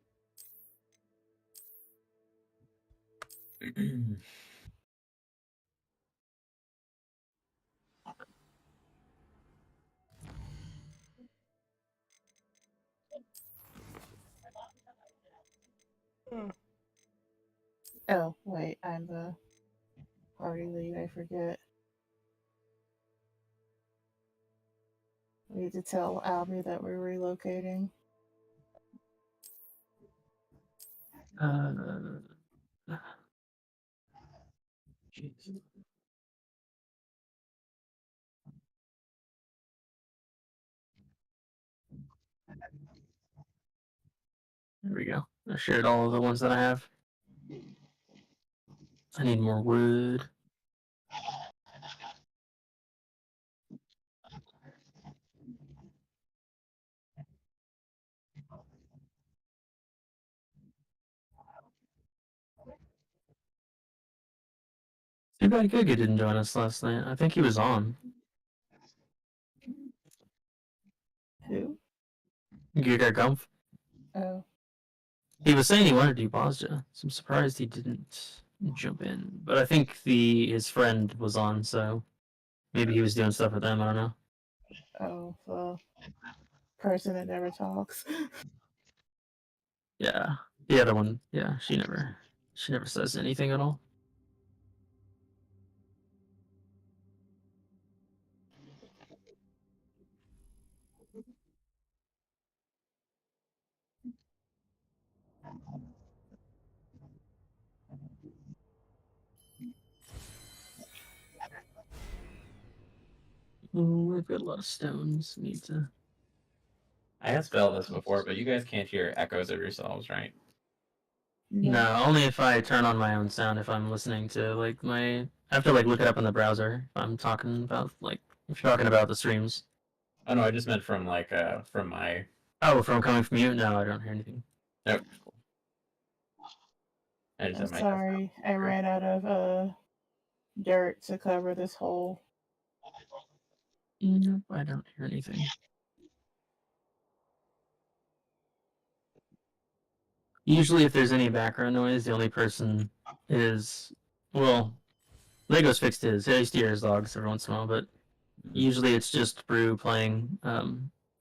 Oh, wait, I'm the party lead, I forget. We need to tell Albie that we're relocating. Jeez. There we go. I shared all of the ones that I have. I need more wood. Too bad Giga didn't join us last night. I think he was on. Who? Giga Gumpf. Oh. He was saying he wanted to do Bosja, so I'm surprised he didn't jump in. But I think his friend was on, so maybe he was doing stuff with them. I don't know. Oh, the person that never talks. Yeah, the other one. Yeah, she never says anything at all. Oh, we've got a lot of stones. Need to. I asked Bell this before, but you guys can't hear echoes of yourselves, right? No, only if I turn on my own sound. If I'm listening to like I have to like look it up in the browser. If I'm talking about if you're talking about the streams. Oh no, I just meant from from my. Oh, from coming from you? No, I don't hear anything. Nope. I just I'm have my. sorry, I ran out of dirt to cover this hole. Nope, I don't hear anything. Usually, if there's any background noise, the only person is Lego's fixed his. He used to hear his dogs every once in a while, but usually it's just Brew playing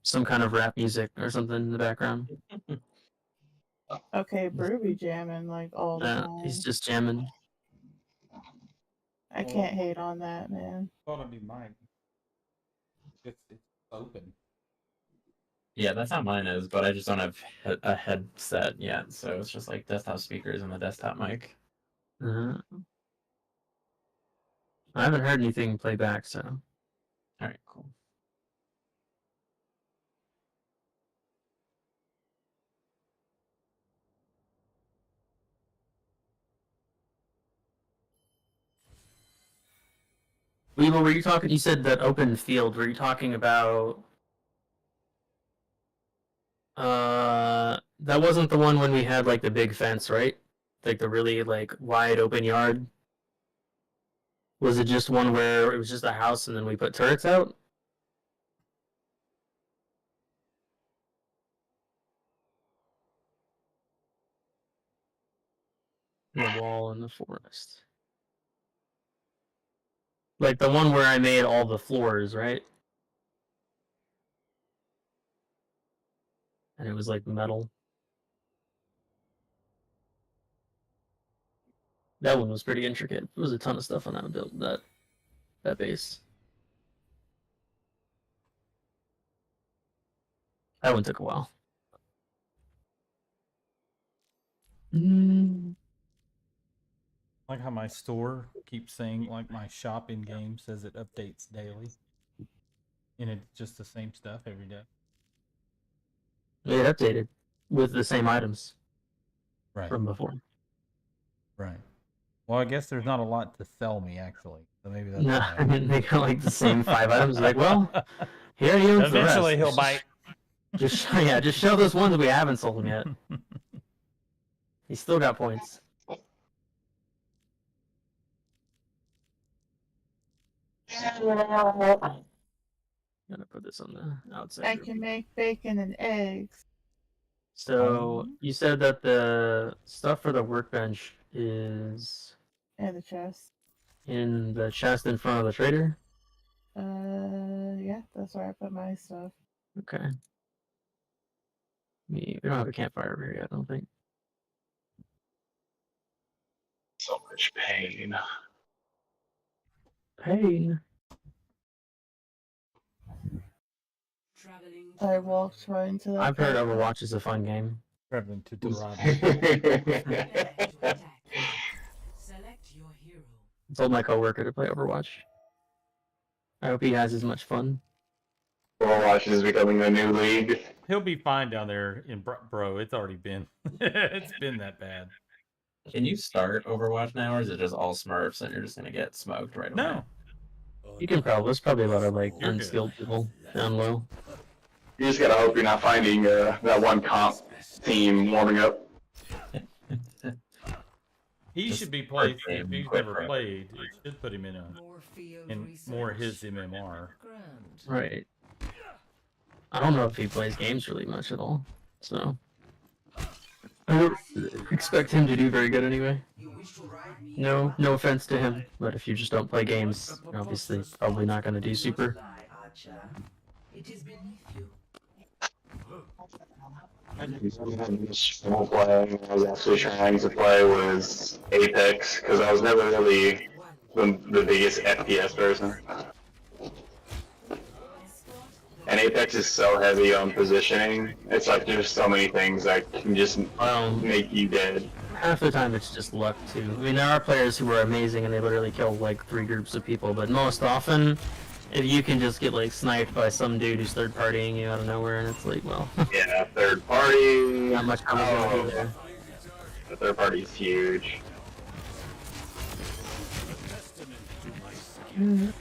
some kind of rap music or something in the background. Okay, Brew be jamming like all the time. He's just jamming. I can't hate on that, man. Thought it'd be mine. It's open. Yeah, that's how mine is, but I just don't have a headset yet, so it's just like desktop speakers and the desktop mic. I haven't heard anything play back, so. All right, cool. What were you talking? You said that open field. Were you talking about? That wasn't the one when we had like the big fence, right? Like the really like wide open yard. Was it just one where it was just a house and then we put turrets out? The wall in the forest. Like the one where I made all the floors, right? And it was like metal. That one was pretty intricate. There was a ton of stuff on that build that base. That one took a while. Mm. I like how my store keeps saying, like, my shop in game says it updates daily. And it's just the same stuff every day. It updated with the same items from before. Right. Well, I guess there's not a lot to sell me, actually. So maybe that's No, why. I mean, they got like the same 5 items. Like, well, here he owns the rest. Eventually he'll bite. Just show those ones we haven't sold him yet. He's still got points. Gonna put this on the outside. I can make bacon and eggs. So you said that the stuff for the workbench is And the chest. in the chest in front of the trader? Yeah, that's where I put my stuff. Okay. We don't have a campfire over here yet, I don't think. So much pain. Pain. I walked right into that. I've heard Overwatch is a fun game. Traveling to I told my coworker to play Overwatch. I hope he has as much fun. Overwatch is becoming the new league. He'll be fine down there in bro. It's already been. It's been that bad. Can you start Overwatch now, or is it just all Smurfs and you're just gonna get smoked right away? No. You can probably. There's probably a lot of like unskilled people down low. You just gotta hope you're not finding that one comp team warming up. He should be played. If he's never played, it should put him in more his MMR. Right. I don't know if he plays games really much at all, so I don't expect him to do very good anyway. No offense to him, but if you just don't play games, you're obviously probably not going to do super. Small play I was actually trying to play was Apex, because I was never really the biggest FPS person. And Apex is so heavy on positioning. It's like there's so many things that can just make you dead. Half the time it's just luck too. I mean, there are players who are amazing and they literally kill like 3 groups of people, but most often, if you can just get like sniped by some dude who's third partying you out of nowhere, and it's like, well, Yeah, third party. not much I'm gonna do there. The third party is huge.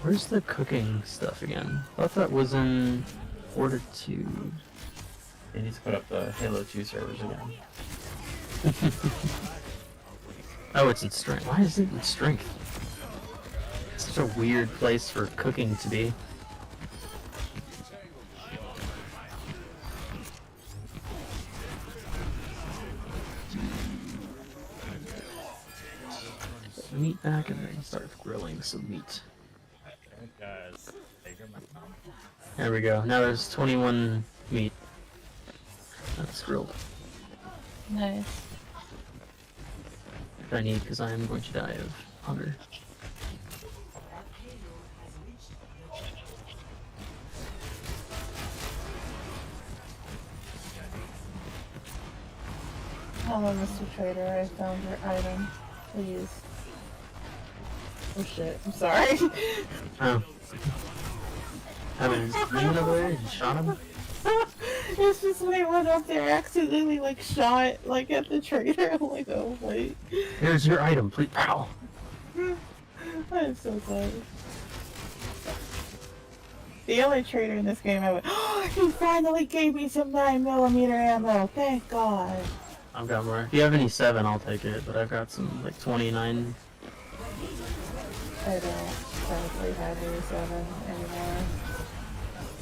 Where's the cooking stuff again? I thought that was in Fortitude. They need to put up the Halo 2 servers again. Oh, it's in strength. Why is it in strength? It's such a weird place for cooking to be. Put meat back and then start grilling some meat. There we go. Now there's 21 meat. That's grilled. Nice. I need because I am going to die of hunger. Hello, Mr. Trader. I found your item. Please. Oh shit. I'm sorry. Oh. Having his green over there, you shot him? It's just when I went up there, I accidentally like shot like at the trader. I'm like, oh wait. Here's your item, please. Pow! I'm so sorry. The only trader in this game I went, oh, he finally gave me some 9mm ammo. Thank God. I've got more. If you have any 7, I'll take it, but I've got some like 29. I don't probably have any 7 anymore.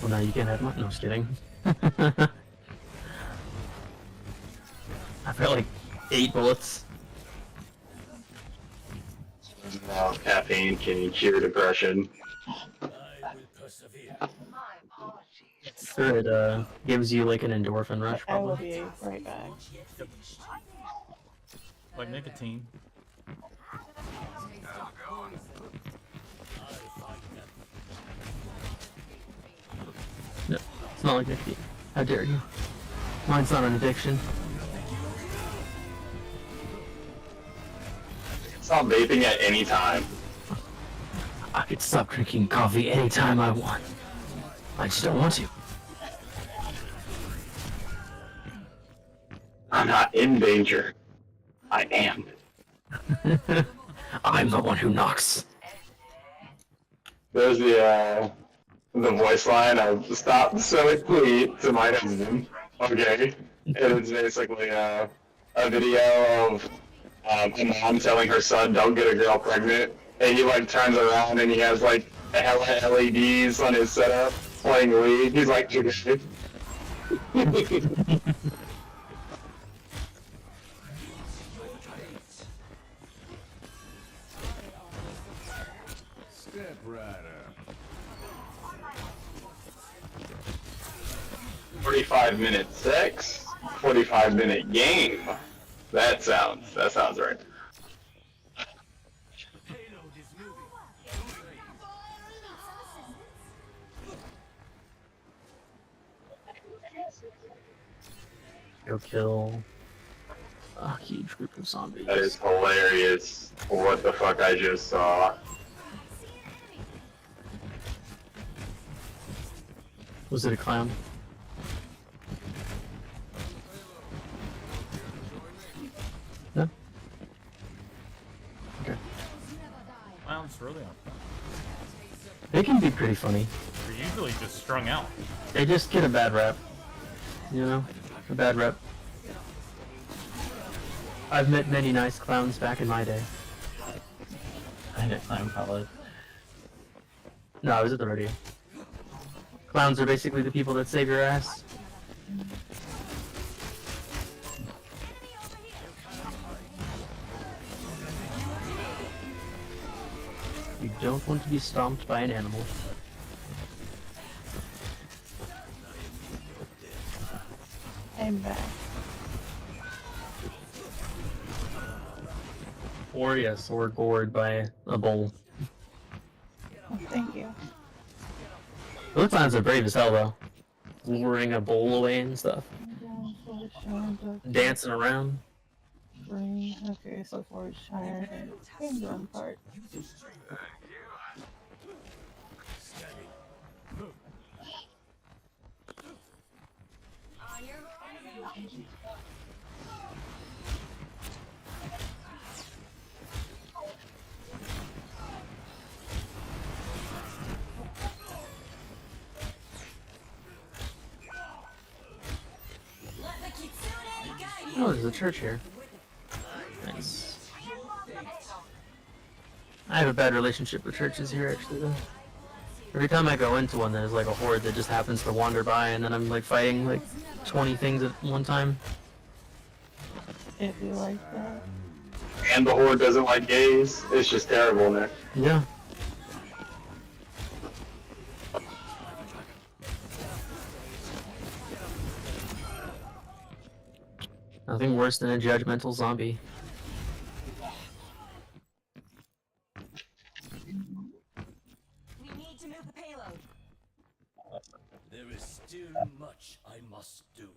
Well, now you can't have mine. No, just kidding. I've got like 8 bullets. Now caffeine can cure depression. Sure, it gives you like an endorphin rush, I will probably. be right back. Like nicotine. No, it's not like nicotine. How dare you? Mine's not an addiction. Stop vaping at any time. I could stop drinking coffee anytime I want. I just don't want to. I'm not in danger. I am. I'm the one who knocks. There's the voice line of "Stop selling weed to my husband." Okay, and it's basically a video of a mom telling her son, "Don't get a girl pregnant," and he like turns around and he has like a hell of LEDs on his setup playing weed. He's like, "Okay." Step rider. 45-minute sex, 45-minute game. That sounds right. Go kill a huge group of zombies. That is hilarious. What the fuck I just saw. Was it a clown? No? Okay. Clown's really on fire. They can be pretty funny. They're usually just strung out. They just get a bad rap. You know? A bad rep. I've met many nice clowns back in my day. I hit clown college. No, I was at the rodeo. Clowns are basically the people that save your ass. You don't want to be stomped by an animal. I'm back. Or yes, or gored by a bull. Oh, thank you. Those clowns are brave as hell though. Luring a bull away and stuff. Dancing around. Okay, so Forge Shire and Kingdom part. Oh, there's a church here. Nice. I have a bad relationship with churches here, actually, though. Every time I go into one, there's like a horde that just happens to wander by, and then I'm like fighting like 20 things at one time. If you like that. And the horde doesn't like gays. It's just terrible, Nick. Yeah. Nothing worse than a judgmental zombie. We need to move the payload. There is still much I must do.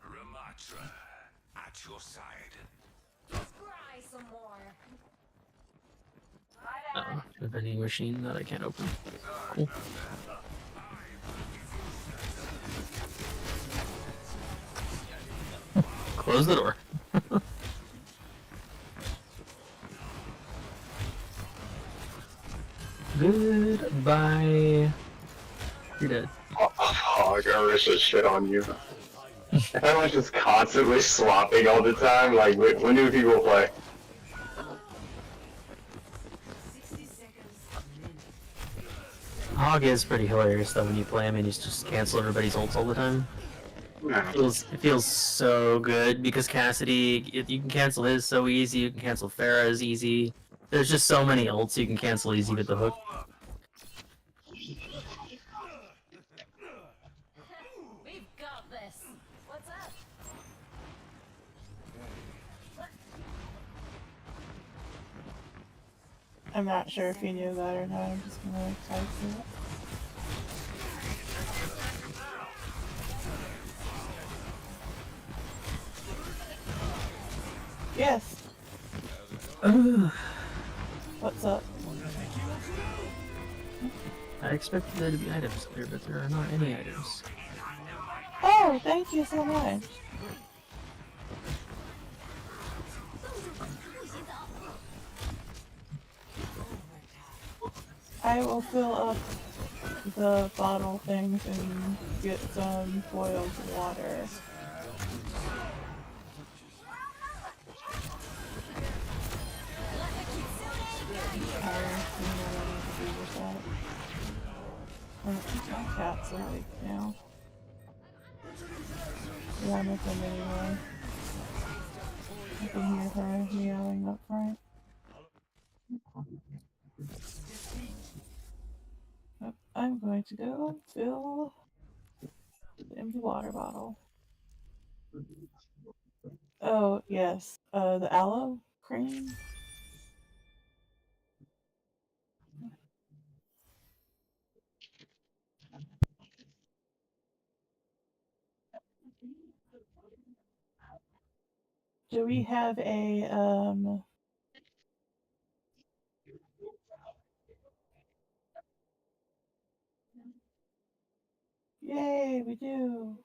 Ramatra, at your side. Let's cry some more. Uh-oh, a vending machine that I can't open. Cool. Close the door. Goodbye. You're dead. Oh, Garisha shit on you. Everyone's just constantly slopping all the time. Like, when do people play? Hog is pretty hilarious though when you play him and you just cancel everybody's ults all the time. It feels so good because Cassidy, you can cancel his so easy, you can cancel Pharah's easy. There's just so many ults you can cancel easy with the hook. We've got this. What's up? I'm not sure if you knew that or not. I'm just gonna like type it. Yes. What's up? I expected there to be items there, but there are not any items. Oh, thank you so much. I will fill up the bottle things and get some boiled water. My cat's awake now. Yeah, I'm with them anyway. I can hear her meowing up front. But I'm going to go fill the empty water bottle. Oh, yes. The aloe cream. Do we have a, Yay, we do.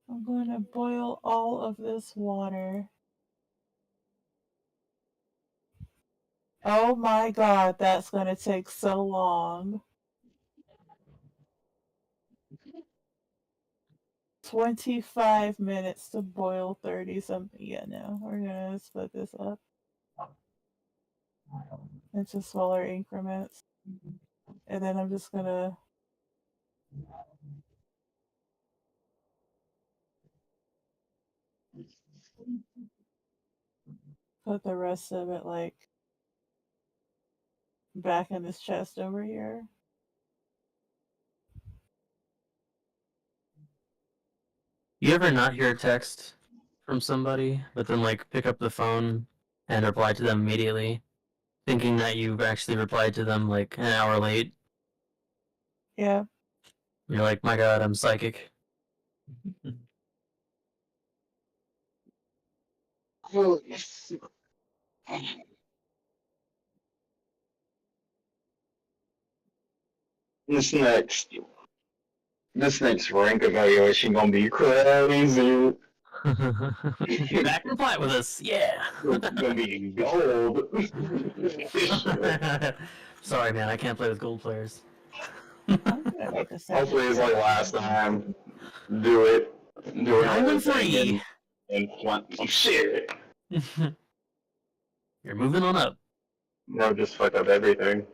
I'm going to boil all of this water. Oh my god, that's going to take so long. 25 minutes to boil 30 something. Yeah, no, we're gonna split this up into smaller increments. And then I'm just gonna put the rest of it like back in this chest over here. You ever not hear a text from somebody, but then like pick up the phone and reply to them immediately, thinking that you've actually replied to them like an hour late? Yeah. You're like, my god, I'm psychic. Well, this next rank evaluation gonna be crazy. Be back and play with us, yeah. Gonna be gold. Sorry, man, I can't play with gold players. Hopefully, it's like last time. Do it. Do it. Diamond 3. And plant some shit. You're moving on up. No, just fuck up everything.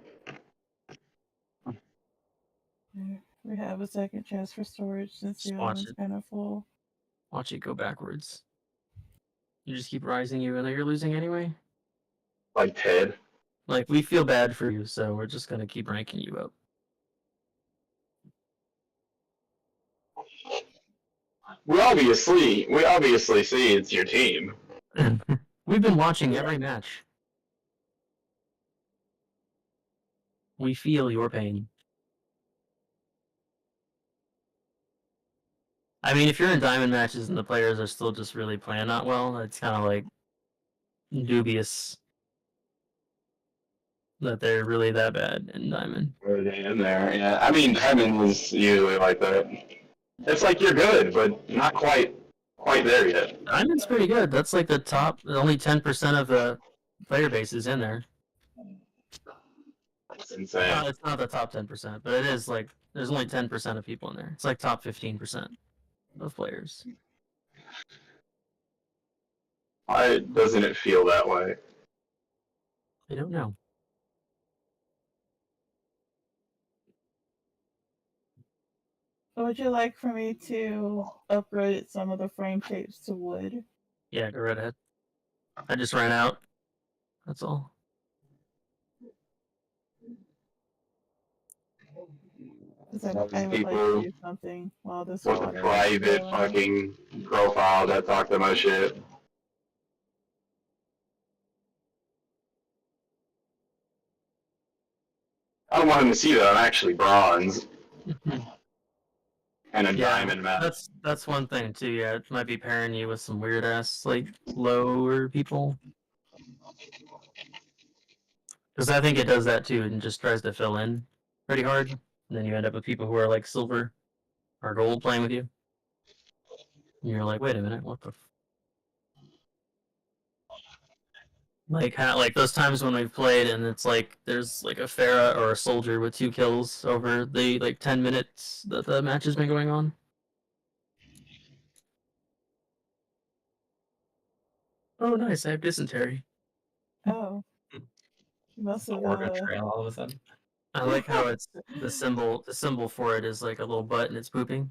We have a second chest for storage since the Just other watch one's it. kind of full. Watch it go backwards. You just keep rising, even though you're losing anyway. Like Ted. Like, we feel bad for you, so we're just gonna keep ranking you up. We obviously see it's your team. We've been watching every match. We feel your pain. I mean, if you're in diamond matches and the players are still just really playing not well, it's kind of like dubious that they're really that bad in diamond. In there, yeah. I mean, diamond is usually like that. It's like you're good, but not quite there yet. Diamond's pretty good. That's like the top. Only 10% of the player base is in there. That's insane. It's not the top 10%, but it is like there's only 10% of people in there. It's like top 15% of players. Why doesn't it feel that way? I don't know. Would you like for me to upgrade some of the frame shapes to wood? Yeah, go right ahead. I just ran out. That's all. I would like to do something while this with a water private fucking profile that talk the most shit. I don't want him to see that I'm actually bronze. and a diamond map. That's one thing too. Yeah, it might be pairing you with some weird ass like lower people. Because I think it does that too, and just tries to fill in pretty hard, and then you end up with people who are like silver or gold playing with you. And you're like, wait a minute, what the? Like those times when we've played and it's like there's like a Farah or a soldier with 2 kills over the like 10 minutes that the match has been going on. Oh, nice! I have dysentery. Oh. You must have. Oregon Trail all of a sudden. I like how it's the symbol. The symbol for it is like a little butt and it's pooping.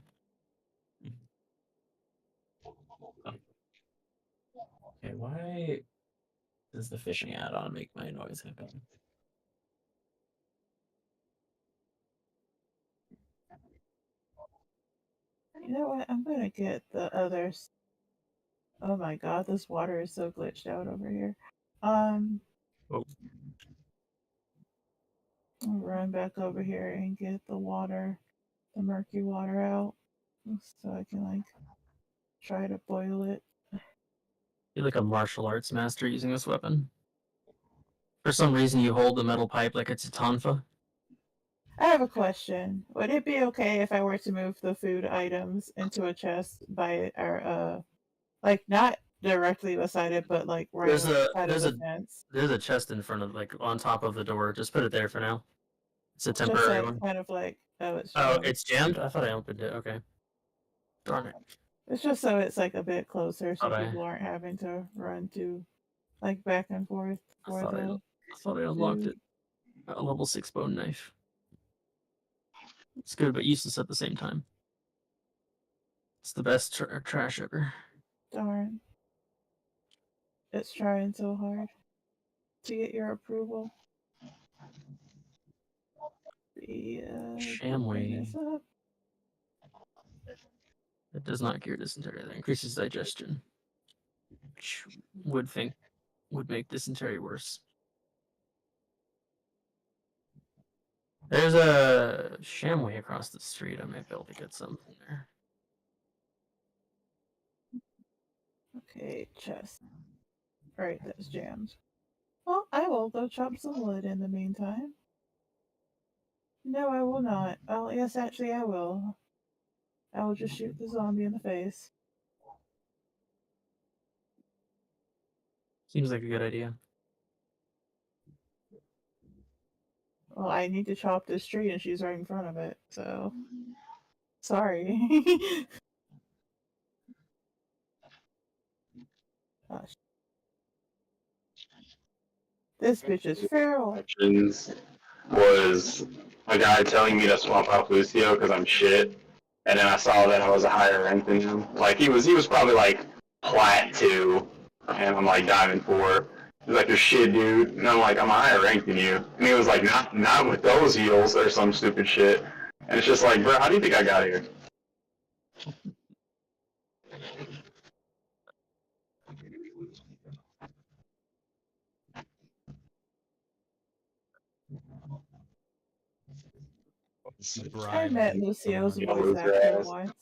Okay, why does the fishing add-on make my noise happen? You know what? I'm gonna get the others. Oh my god, this water is so glitched out over here. Oh. I'll run back over here and get the water, the murky water out, so I can like try to boil it. You're like a martial arts master using this weapon. For some reason, you hold the metal pipe like it's a tonfa. I have a question. Would it be okay if I were to move the food items into a chest by our like not directly beside it, but like right There's a side of the fence? there's a chest in front of like on top of the door. Just put it there for now. It's a Just temporary like one. kind of like it's Oh, jammed. it's jammed. I thought I opened it. Okay. Darn it. It's just so it's like a bit closer, so Okay. people aren't having to run to like back and forth for I thought I unlocked it. A level 6 bone knife. It's good, but useless at the same time. It's the best trash ever. Darn. It's trying so hard to get your approval. Shamway. It does not cure dysentery. It increases digestion, which would make dysentery worse. There's a Shamway across the street. I might be able to get some from there. Okay, chest. Alright, that's jammed. Well, I will go chop some wood in the meantime. No, I will not. Oh, yes, actually, I will. I will just shoot the zombie in the face. Seems like a good idea. Well, I need to chop this tree and she's right in front of it, so. Sorry. Gosh. This bitch is feral. Was a guy telling me to swap out Lucio because I'm shit, and then I saw that I was a higher rank than him. Like he was probably like plat 2, and I'm like diamond 4. He's like, you're shit, dude, and I'm like, I'm a higher rank than you, and he was like, not with those heals or some stupid shit, and it's just like, bro, how do you think I got here? I met Lucio's voice actor once.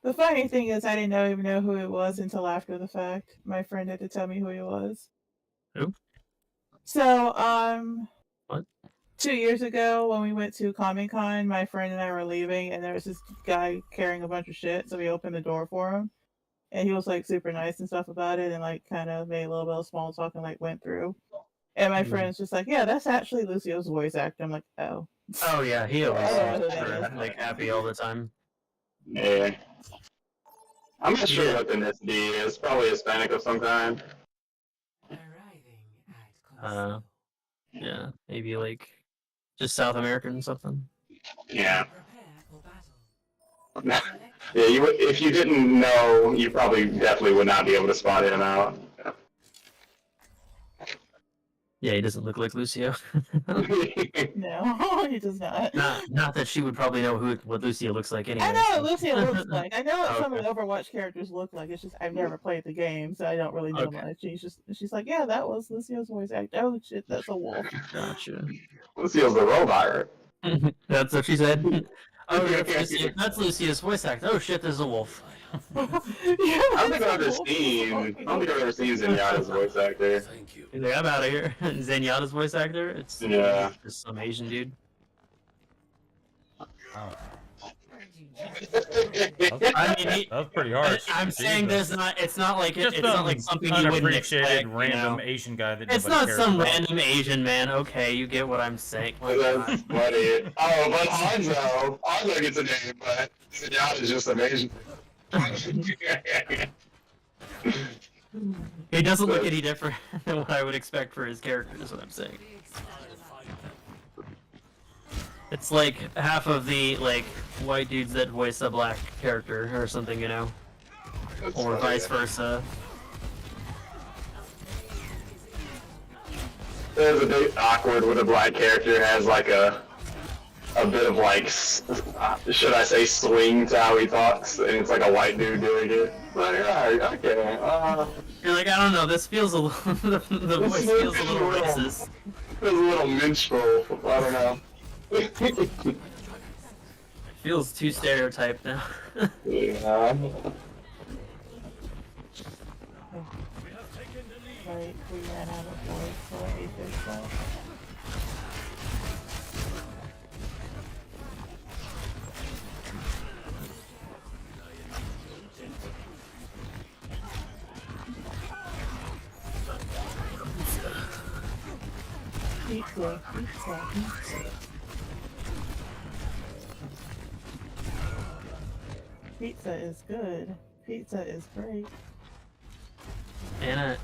The funny thing is, I didn't even know who it was until after the fact. My friend had to tell me who he was. Who? So, What? 2 years ago when we went to Comic-Con, my friend and I were leaving, and there was this guy carrying a bunch of shit, so we opened the door for him. And he was, like, super nice and stuff about it, and, like, kind of made a little bit of small talk and, like, went through. And my friend's just like, yeah, that's actually Lucio's voice actor. I'm like, oh. Oh yeah, he always I don't know who seems that is. like happy all the time. Yeah. I'm not sure what ethnicity is. Probably Hispanic of some kind. Yeah, maybe like just South American or something. Yeah. Yeah, if you didn't know, you probably definitely would not be able to spot him out. Yeah, he doesn't look like Lucio. No, he does not. Not that she would probably know what Lucio looks like anyway. I know what Lucio looks like. I know what some of Okay. the Overwatch characters look like. It's just I've never played the game, so I don't really know Okay. much. She's like, yeah, that was Lucio's voice actor. Oh shit, that's a wolf. Gotcha. Lucio's the robot, right? That's what she said. Oh, that's Lucia's voice actor. Oh shit, there's a wolf. I don't think I've ever seen Zenyatta's voice actor. He's like, I'm out of here. Zenyatta's voice actor? It's just some Asian dude. I mean, that was pretty harsh. I'm saying Jesus. it's not like Just it's not like something you wouldn't unappreciated expect. random Asian guy that It's nobody not cares some about. random Asian man. Okay, you get what I'm saying. That's funny. Oh, but Hanzo gets a name, but Zenyatta's just amazing. He doesn't look any different than what I would expect for his character, is what I'm saying. It's like half of the white dudes that voice a black character or something, you know? That's or funny, vice versa. It's a bit awkward when a black character has like a bit of like, should I say, swing to how he talks, and it's like a white dude doing it. But alright, okay. You're like, I don't know, this feels a little, the voice feels a little racist. Feels a little minstrel, I don't know. Feels too stereotyped now. Yeah. Right, we ran out of voice, so I ate this stuff. Pizza, pizza, pizza. Pizza is good. Pizza is great. Anna's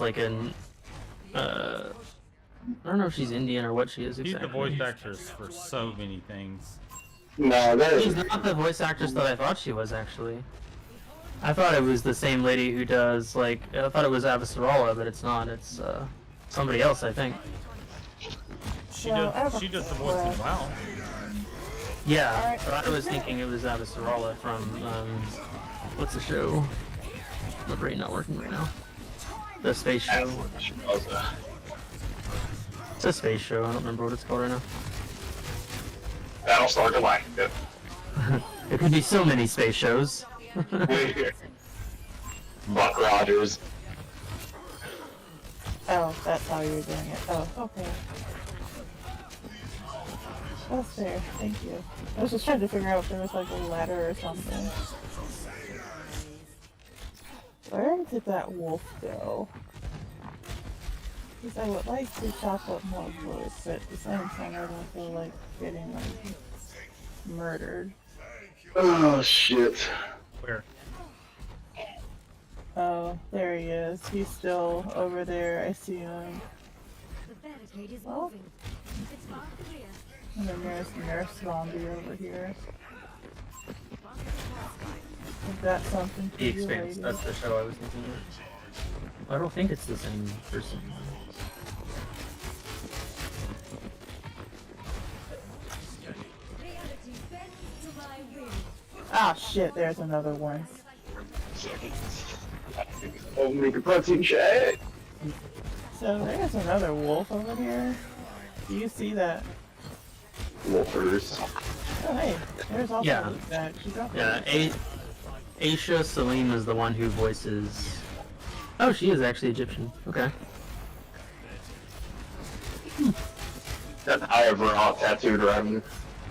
like an, I don't know if she's Indian or what she is exactly. She's the voice actress for so many things. No, she's not the voice actress that I thought she was, actually. I thought it was the same lady who does, I thought it was Avasarala, but it's not. It's, somebody else, I think. She does the voice as well. Yeah, but I was thinking it was Avasarala from, what's the show? My brain not working right now. The space show. It's a space show, I don't remember what it's called right now. Battlestar Galactica. There could be so many space shows. Buck Rogers. Oh, that's how you're doing it. Oh, okay. That's fair, thank you. I was just trying to figure out if there was like a ladder or something. Where did that wolf go? Because I would like to chop up more wood, but at the same time I don't feel like getting murdered. Oh shit. Where? Oh, there he is. He's still over there. I see him. Oh. And then there's Nurse Zombie over here. Is that something for The you, Expanse, lady? that's the show I was thinking of. I don't think it's the same person. Ah, shit, there's another one. Oh, make a protein shake. So there's another wolf over here. Do you see that? Wolfers. Oh, hey, there's also Yeah. that. She got Yeah, Aisha Salim is the one who voices... Oh, she is actually Egyptian. Okay. That I have Ra tattooed around me.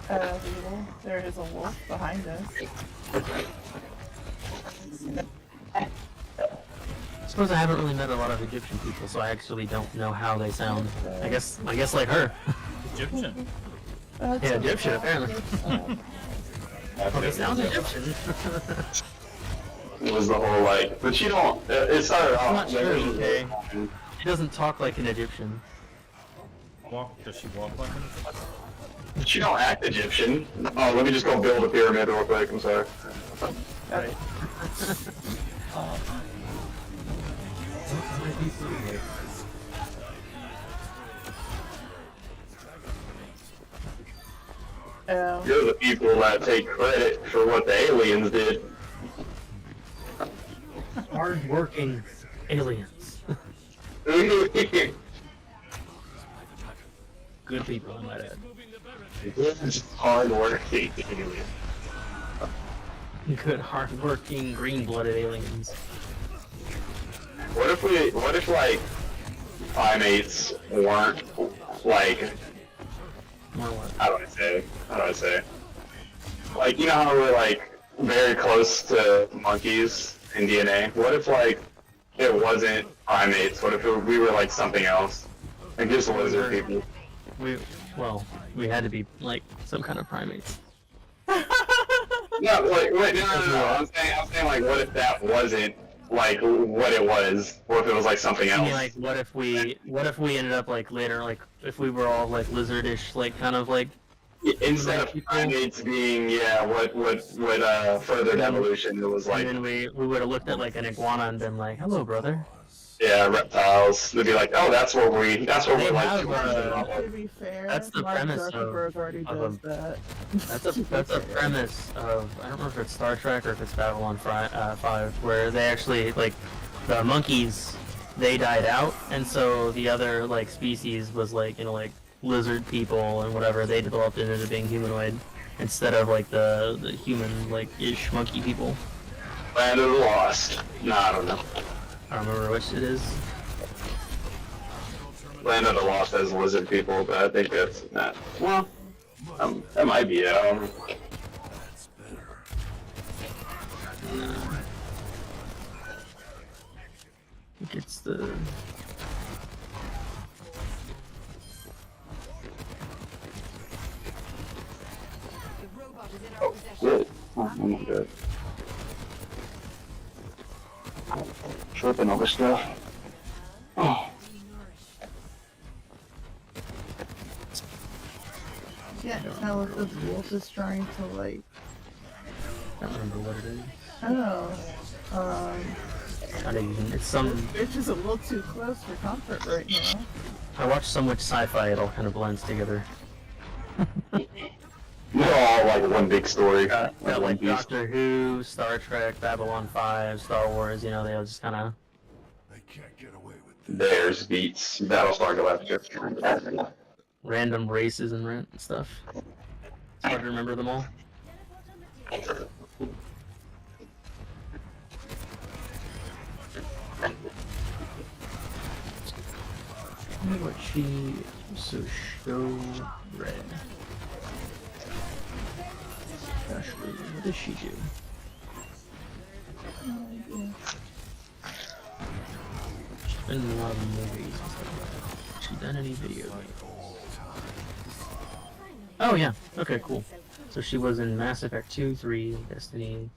Evil. There is a wolf behind us. I suppose I haven't really met a lot of Egyptian people, so I actually don't know how they sound. I guess like her. Egyptian. Yeah, Egyptian, apparently. Well, they sound Egyptian. It was the whole but you don't. It started I'm off. not sure, okay. She doesn't talk like an Egyptian. Does she walk like an Egyptian? She don't act Egyptian. Oh, let me just go build a pyramid real quick. I'm sorry. Alright. You're the people that take credit for what the aliens did. Good people, I might add. It's hard working. Good, hard-working, green-blooded aliens. What if like primates weren't like how do I say? Like, you know how we're like very close to monkeys in DNA? What if like it wasn't primates? What if we were like something else? Like just lizard people? We had to be like some kind of primates. No, like wait, no. I'm saying like what if that wasn't like what it was? What if it was like something else? I mean, like, what if we ended up like later, like if we were all like lizardish, like kind of like instead of primates being what furthered evolution, it was like. And then we would have looked at like an iguana and been like, "Hello, brother." Yeah, reptiles. They'd be like, "Oh, that's what we're like." To be fair, That's the Mark premise Zuckerberg already does that. That's a premise of, I don't remember if it's Star Trek or if it's Babylon 5, where they actually, like, the monkeys, they died out, and so the other, like, species was, like, you know, like, lizard people and whatever, they developed into being humanoid, instead of, like, the human, like, ish monkey people. Land of the Lost. No, I don't know. I don't remember which it is. Land of the Lost has lizard people, but I think that's not. Well, that might be it. I don't know. I think it's the... Oh, good. Oh, I'm not good. Tripping over stuff. Oh. Yeah, tell if this wolf is trying to like. I don't remember what it is. Oh, Not even, it's some... It's just a little too close for comfort right now. I watch so much sci-fi, it all kind of blends together. They're all like one big story. Got like Doctor Who, Star Trek, Babylon 5, Star Wars, you know, they all just kind of... Bears beats Battlestar Galactica. Random races and stuff. It's hard to remember them all. What she so red. Ashley, what does she do? She's been in a lot of movies and stuff. Has she done any video? Oh yeah, okay, cool. So she was in Mass Effect 2, 3, Destiny,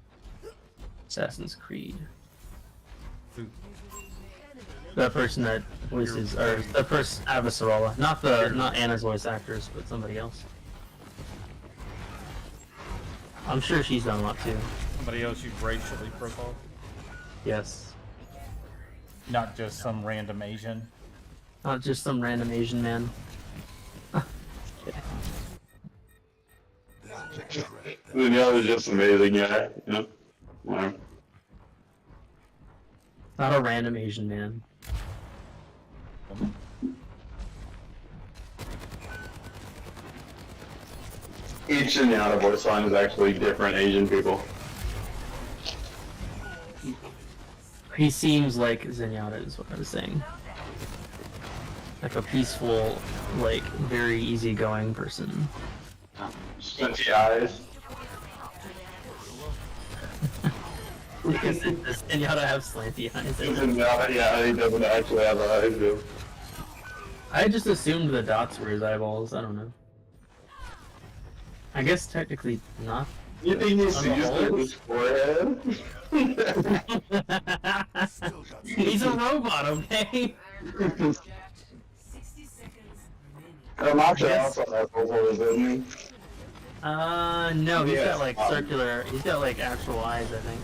Assassin's Creed. That person that voices, or the person, Avasarala, not Anna's voice actors, but somebody else. I'm sure she's done a lot too. Somebody else you've racially profiled? Yes. Not just some random Asian? Not just some random Asian man. The other just amazing guy, you know? Whatever. Not a random Asian man. Each Zenyatta voice line is actually different Asian people. He seems like Zenyatta is what I was saying. Like a peaceful, like, very easygoing person. Squinty eyes. Does Zenyatta have slanty eyes? Yeah, he doesn't actually have eyes, dude. I just assumed the dots were his eyeballs, I don't know. I guess technically not. You think he's used his forehead? He's a robot, okay? Macho also has holes, doesn't he? No, he's got like circular, he's got like actual eyes, I think.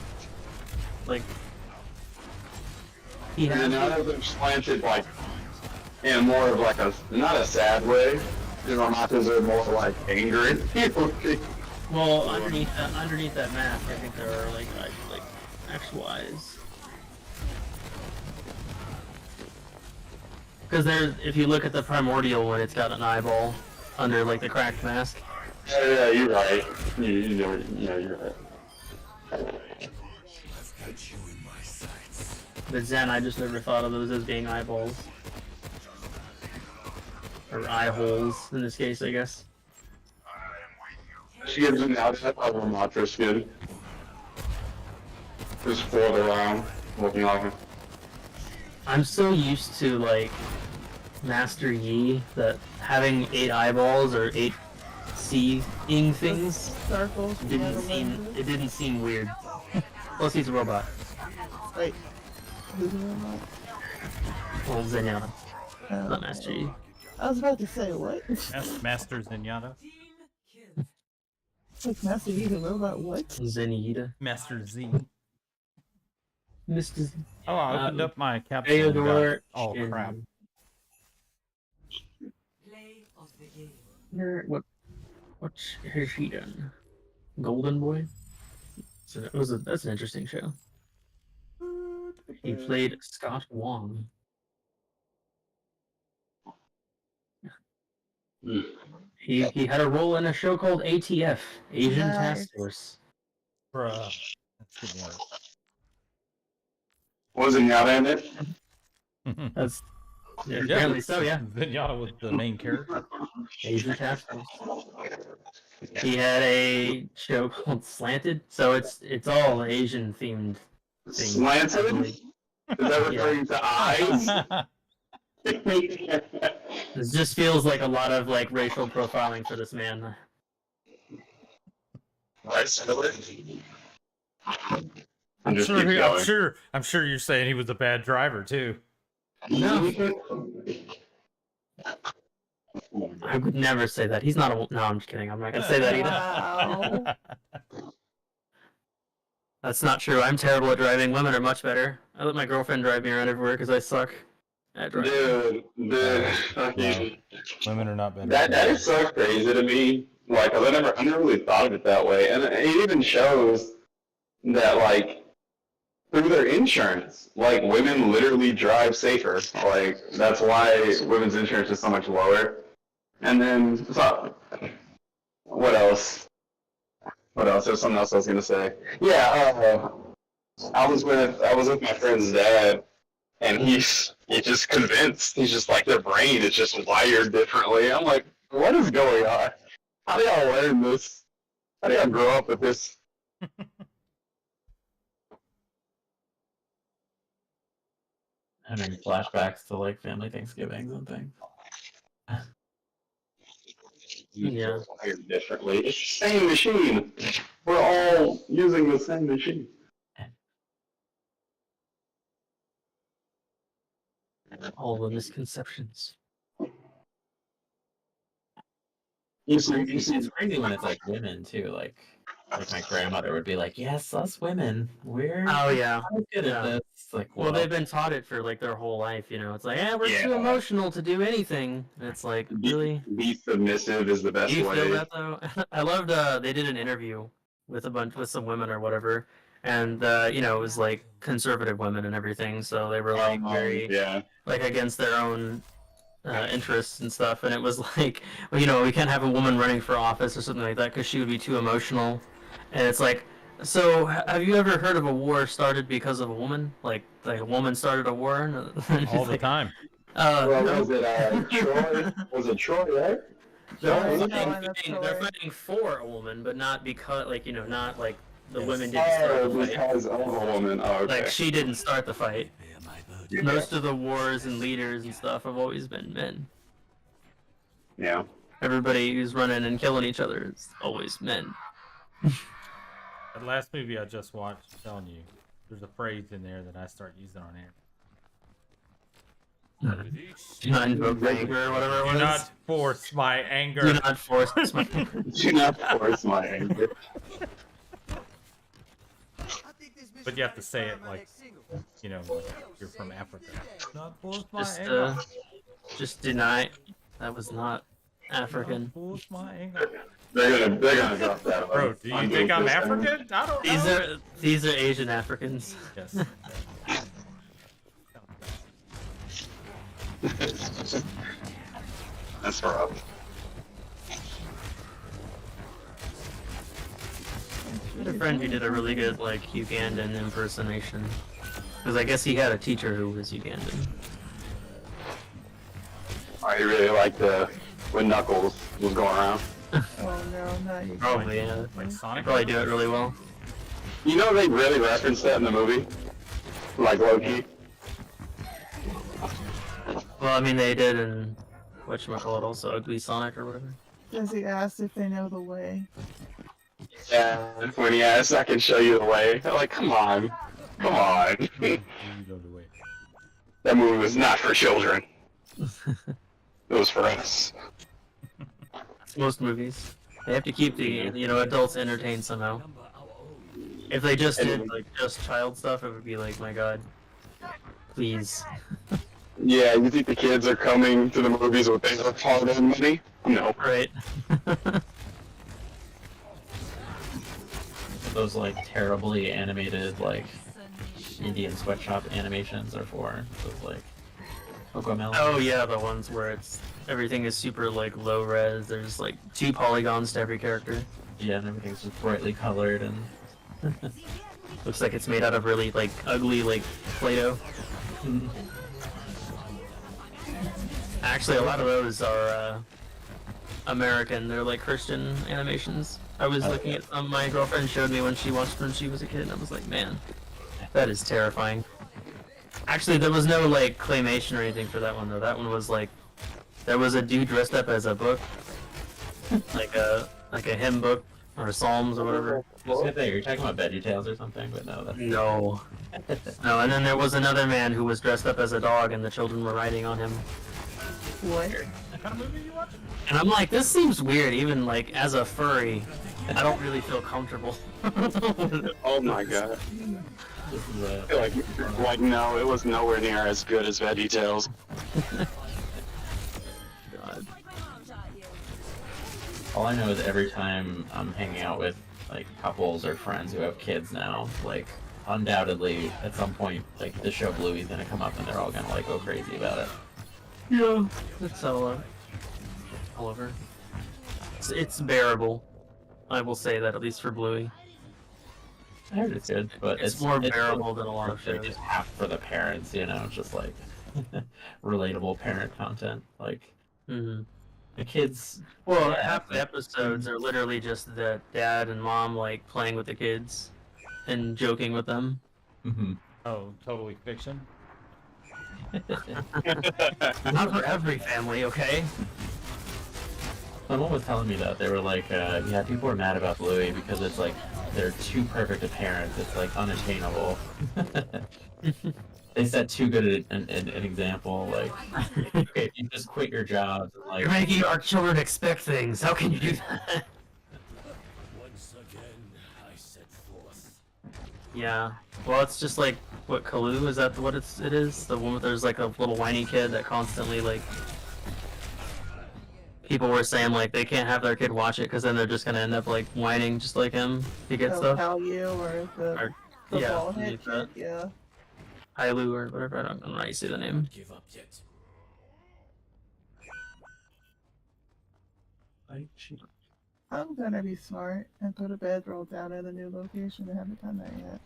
Like, he has... And now they're slanted like, in more of like a, not a sad way. You know, Machos are more like angry. Well, underneath that mask, I think there are like actual eyes. Because there's, if you look at the primordial one, it's got an eyeball under like the cracked mask. Yeah, you're right. You're right. But Zen, I just never thought of those as being eyeballs. Or eye holes, in this case, I guess. She gives him out of a mattress skin. Just float around, looking like him. I'm so used to, like, Master Yi, that having 8 eyeballs or 8 seeing things Circles. it didn't seem weird. Plus he's a robot. Wait. Who's a robot? Well, Zenyatta. Not Master Yi. I was about to say, what? Master Zenyatta. Like Master Yi, the robot, what? Zenyatta. Master Z. Mr. Z. Oh, I opened up my capsule. Theodore. Oh crap. What has he done? Golden Boy? So that's an interesting show. He played Scott Wong. He had a role in a show called ATF, Asian Task Force. Bruh. That's good work. Was Zenyatta in it? That's apparently so, yeah. Zenyatta was the main character. Asian Task Force. He had a show called Slanted, so it's all Asian themed things. Slanted? Is that referring to eyes? This just feels like a lot of like racial profiling for this man. I'm sure you're saying he was a bad driver too. No. I would never say that. He's not a... No, I'm just kidding. I'm not going to say that either. That's not true. I'm terrible at driving. Women are much better. I let my girlfriend drive me around everywhere because I suck at driving. Dude. Women are not better. That is so crazy to me. Like, I never really thought of it that way. And it even shows that, like, through their insurance, like, women literally drive safer. Like, that's why women's insurance is so much lower. And then, so, what else? There's something else I was gonna say. Yeah, I was with my friend's dad, and he's just convinced. He's just like, their brain is just wired differently. I'm like, what is going on? How do y'all learn this? How do y'all grow up with this? Having flashbacks to like family Thanksgivings and things. Yeah. Wired differently. It's the same machine. We're all using the same machine. All the misconceptions. It's crazy when it's like women too. Like my grandmother would be like, "Yes, us women, we're good at this." Like, well, they've been taught it for like their whole life. You know, it's like, we're too emotional to do anything. And it's like, really? Be submissive is the best way. Do you feel that though? I loved. They did an interview with some women or whatever, and you know, it was like conservative women and everything. So they were like very like against their own interests and stuff. And it was like, well, you know, we can't have a woman running for office or something like that because she would be too emotional. And it's like, so have you ever heard of a war started because of a woman? Like a woman started a war? All the time. Was it Troy? Was it Troy, right? They're fighting for a woman, but not because, like, you know, not like the women didn't start the fight. Because of a woman. Oh, okay. Like, she didn't start the fight. Most of the wars and leaders and stuff have always been men. Yeah. Everybody who's running and killing each other is always men. That last movie I just watched, I'm telling you, there's a phrase in there that I start using on air. Do not invoke anger or whatever it was. Do not force my anger. Do not force my anger. Do not force my anger. But you have to say it like, you know, like you're from Africa. Not force my Just, anger. just deny that was not African. Force my anger. They're gonna drop that. Bro, do you think I'm African? I don't know. These are Asian Africans. Yes. That's rough. I had a friend who did a really good like Ugandan impersonation, because I guess he had a teacher who was Ugandan. I really liked when Knuckles was going around. Oh no, not you. Probably, yeah. Like Sonic? Probably do it really well. You know they really referenced that in the movie? Like Loki? Well, I mean, they did in whatchamacallit also, Ugly Sonic or whatever. Does he ask if they know the way? Yeah, when he asks, I can show you the way. I'm like, come on. Come on. That movie was not for children. It was for us. It's most movies. They have to keep the, adults entertained somehow. If they just did, like, just child stuff, it would be like, my god. Please. Yeah, you think the kids are coming to the movies with their hard-earned money? No. Right. Those like terribly animated like Indian sweatshop animations are for those like Cocomelon. Oh yeah, the ones where everything is super like low res. There's like 2 polygons to every character. Yeah, and everything's just brightly colored and looks like it's made out of really like ugly like Play-Doh. Actually, a lot of those are American. They're like Christian animations. I was looking at my girlfriend showed me when she watched when she was a kid, and I was like, man, that is terrifying. Actually, there was no like claymation or anything for that one though. That one was like, there was a dude dressed up as a book, like a hymn book or Psalms or whatever. I was gonna say, you're talking about VeggieTales or something, but no, that's No. No, and then there was another man who was dressed up as a dog, and the children were riding on him. What? What kind of movie are you watching? And I'm like, this seems weird, even like as a furry. I don't really feel comfortable. Oh my god. This is a, Like, no, it was nowhere near as good as VeggieTales. God. all I know is every time I'm hanging out with like couples or friends who have kids now, like undoubtedly at some point like the show Bluey's gonna come up and they're all gonna like go crazy about it. Yeah, it's all over. It's bearable. I will say that, at least for Bluey. I heard it's good, but it's more bearable than a lot of shows. Just half for the parents, you know, just like relatable parent content. Like the kids. Well, half the episodes are literally just the dad and mom like playing with the kids and joking with them. Oh, totally fiction. Not for every family, okay? My mom was telling me that they were like, yeah, people are mad about Bluey because it's like they're too perfect a parent. It's like unattainable. They set too good an example. Like, okay, if you just quit your jobs, and, like You're making our children expect things. How can you do that? Once again, I set forth. Yeah. Well, it's just like what Kalu is that what it is? The one where there's like a little whiny kid that constantly like. People were saying like they can't have their kid watch it because then they're just gonna end up like whining just like him to get stuff. How you or the Yeah, bald head kid, yeah. Hailu or whatever. I don't know how you say the name. Give up yet. I'm gonna be smart and put a bedroll down at a new location. I haven't done that yet.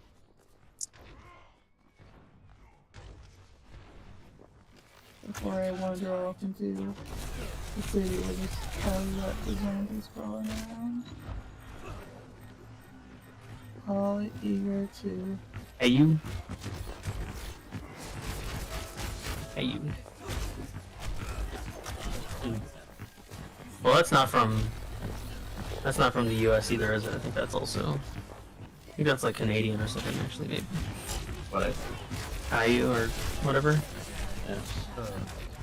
Before I wander off into the city where this Calumet is zombies crawling around. All eager to. Hey you. Hey you. Well, that's not from the U.S. either, is it? I think that's also. I think that's like Canadian or something, actually, maybe. What? Caillou or whatever. Yeah.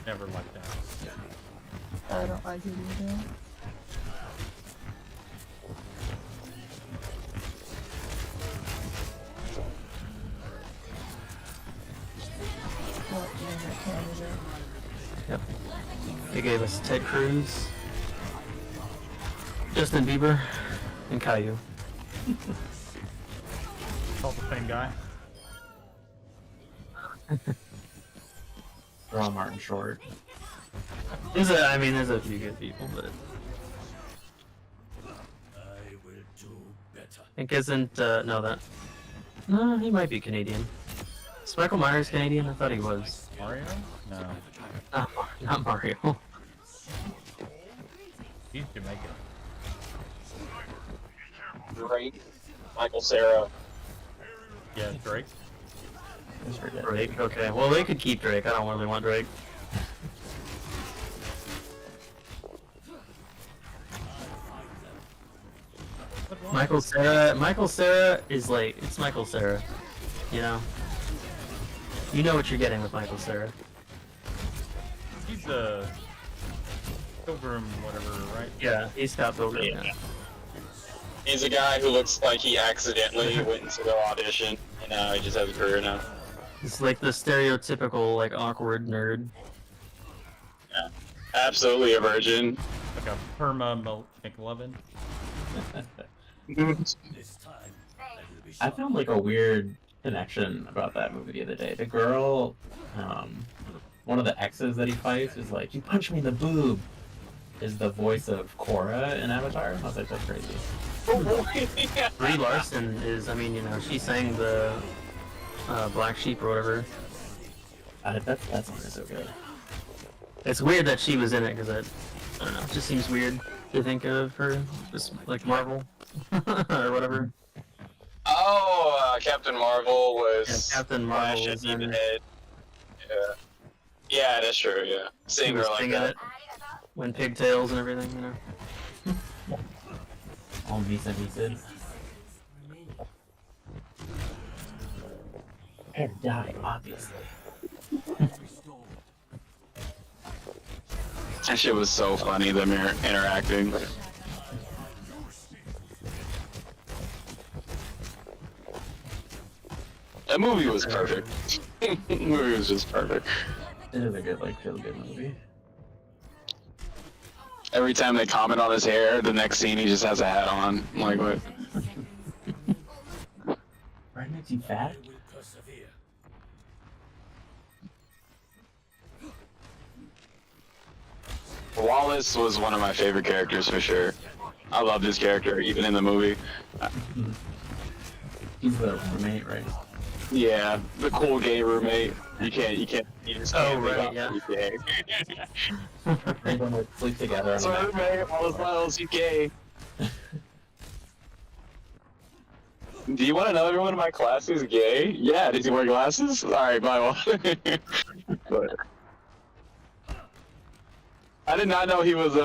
Never like that. I don't like it either. Oh, yeah, Canada. Yep. They gave us Ted Cruz, Justin Bieber, and Caillou. All the same guy. They're all Martin Short. There's a few good people, but I will do better. I think isn't no, he might be Canadian. Is Michael Myers Canadian? I thought he was. Mario? No. Not Mario. He's Jamaican. Drake, Michael Cera. Yeah, Drake. Drake, okay. Well, they could keep Drake. I don't really want Drake. Michael Cera is like, it's Michael Cera. You know? You know what you're getting with Michael Cera. He's a Pilgrim, whatever, right? Yeah, he's Scott Pilgrim, yeah. He's a guy who looks like he accidentally went into the audition, and now he just has a career now. He's like the stereotypical, like, awkward nerd. Yeah. Absolutely a virgin. Like a perma McLovin. I found like a weird connection about that movie the other day. The girl, one of the exes that he fights is like, "You punched me in the boob," is the voice of Korra in Avatar. I was like, that's crazy. Brie Larson is, I mean, you know, she sang the Black Sheep or whatever. That song is so good. It's weird that she was in it because I don't know, it just seems weird to think of her just like Marvel or whatever. Oh, Captain Marvel was. Yeah, Captain Marvel was in in it. it. Yeah. Yeah, that's true. Yeah, She seeing her was like singing that. it when pigtails and everything, you know. All Misa Misa. And die, obviously. That shit was so funny. Them interacting. That movie was perfect. The movie was just perfect. It is a good, like, feel good movie. Every time they comment on his hair, the next scene he just has a hat on. I'm like, what? Right, makes you fat? Wallace was one of my favorite characters for sure. I loved his character, even in the movie. He's the roommate, right? Yeah, the cool gay roommate. You just can't leave out yeah. he's gay. They don't like, sleep together. That's my roommate, Wallace Miles, he's gay. Do you want to know everyone in my class is gay? Yeah, does he wear glasses? Alright, bye. But I did not know he was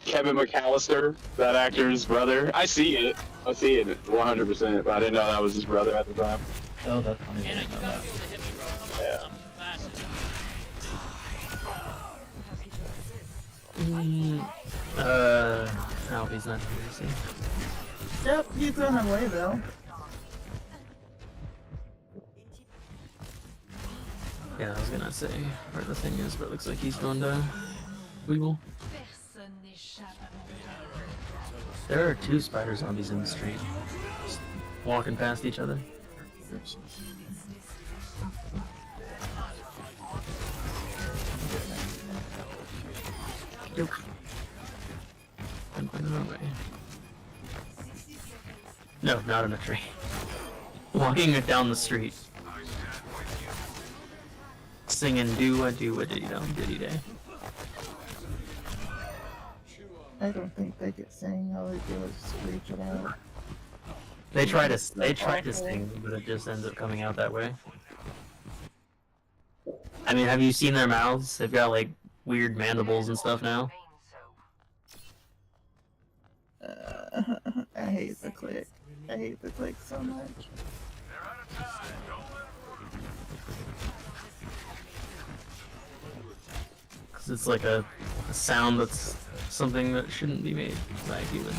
Kevin McAllister, that actor's brother. I see it 100%, but I didn't know that was his brother at the time. Oh, that's funny. I didn't know that. Yeah. I hope he's not crazy. Yep, he's on the way though. Yeah, I was gonna say where the thing is, but it looks like he's going to Weeble. There are 2 spider zombies in the street, just walking past each other. Nope. I'm going the wrong way. No, not in a tree. Walking it down the street. Singing do a diddy dum diddy day. I don't think they could sing. All they do is screech it out. They try to sing, but it just ends up coming out that way. I mean, have you seen their mouths? They've got like weird mandibles and stuff now. I hate the click. I hate the click so much. Cause it's like a sound that's something that shouldn't be made by a human.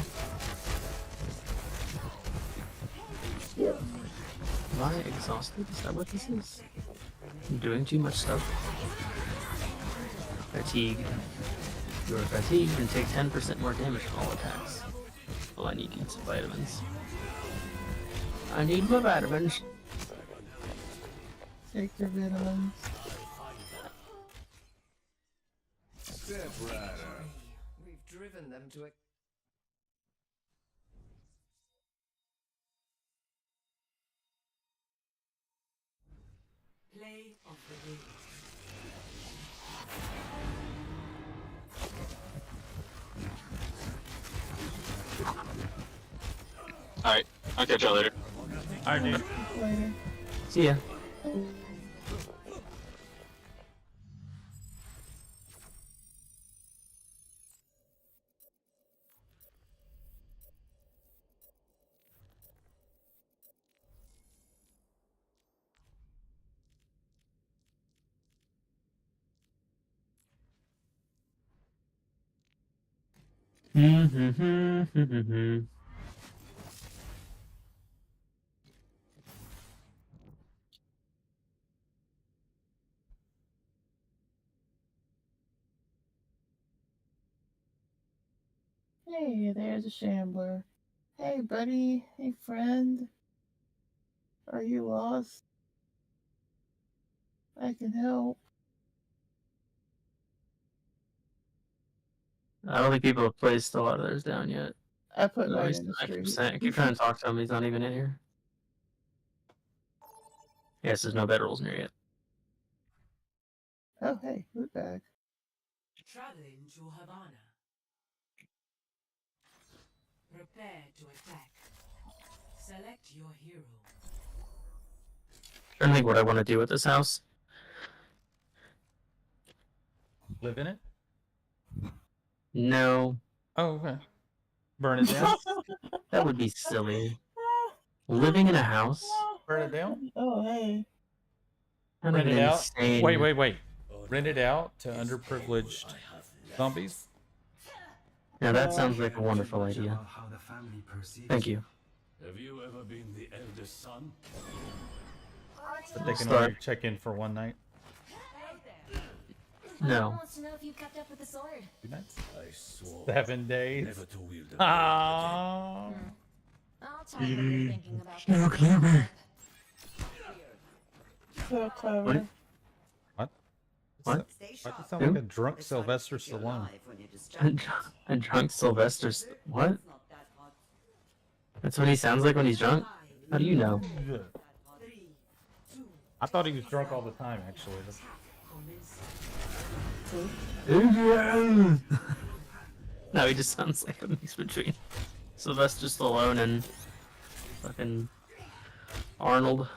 Am I exhausted? Is that what this is? I'm doing too much stuff. Fatigue. You are fatigued and take 10% more damage from all attacks. Well, I need to eat some vitamins. I need my vitamins. Take your vitamins. Step rider. We've driven them to a... Play of the game. Alright, I'll catch y'all later. Alright, dude. Later. See ya. Hey, there's a shambler. Hey, buddy. Hey, friend. Are you lost? I can help. I don't think people have placed a lot of theirs down yet. I put No, mine he's, in the I keep street. saying, I keep trying to talk to him. He's not even in here. Yes, there's no bedrolls near yet. Oh, hey, loot bag. Traveling to Havana. Prepare to attack. Select your hero. Trying to think what I want to do with this house. Live in it? No. Oh, okay. Burn it down? That would be silly. Living in a house? Burn it down? Oh, hey. Kind Rent of it out? insane. Wait. Rent it out to underprivileged zombies? Now that sounds like a wonderful idea. Thank you. Have you ever been the eldest son? But they can Start. only check in for one night. No. wants to know if you kept up with the sword. 2 nights? I swore 7 days. never to wield a Ah. I'll tell you what you're thinking about. So clever. So clever. What? What? What? Why does it sound like a drunk Sylvester Stallone? A drunk Sylvester. What? That's what he sounds like when he's drunk? How do you know? I thought he was drunk all the time, actually. No, he just sounds like a mix between Sylvester Stallone and fucking Arnold.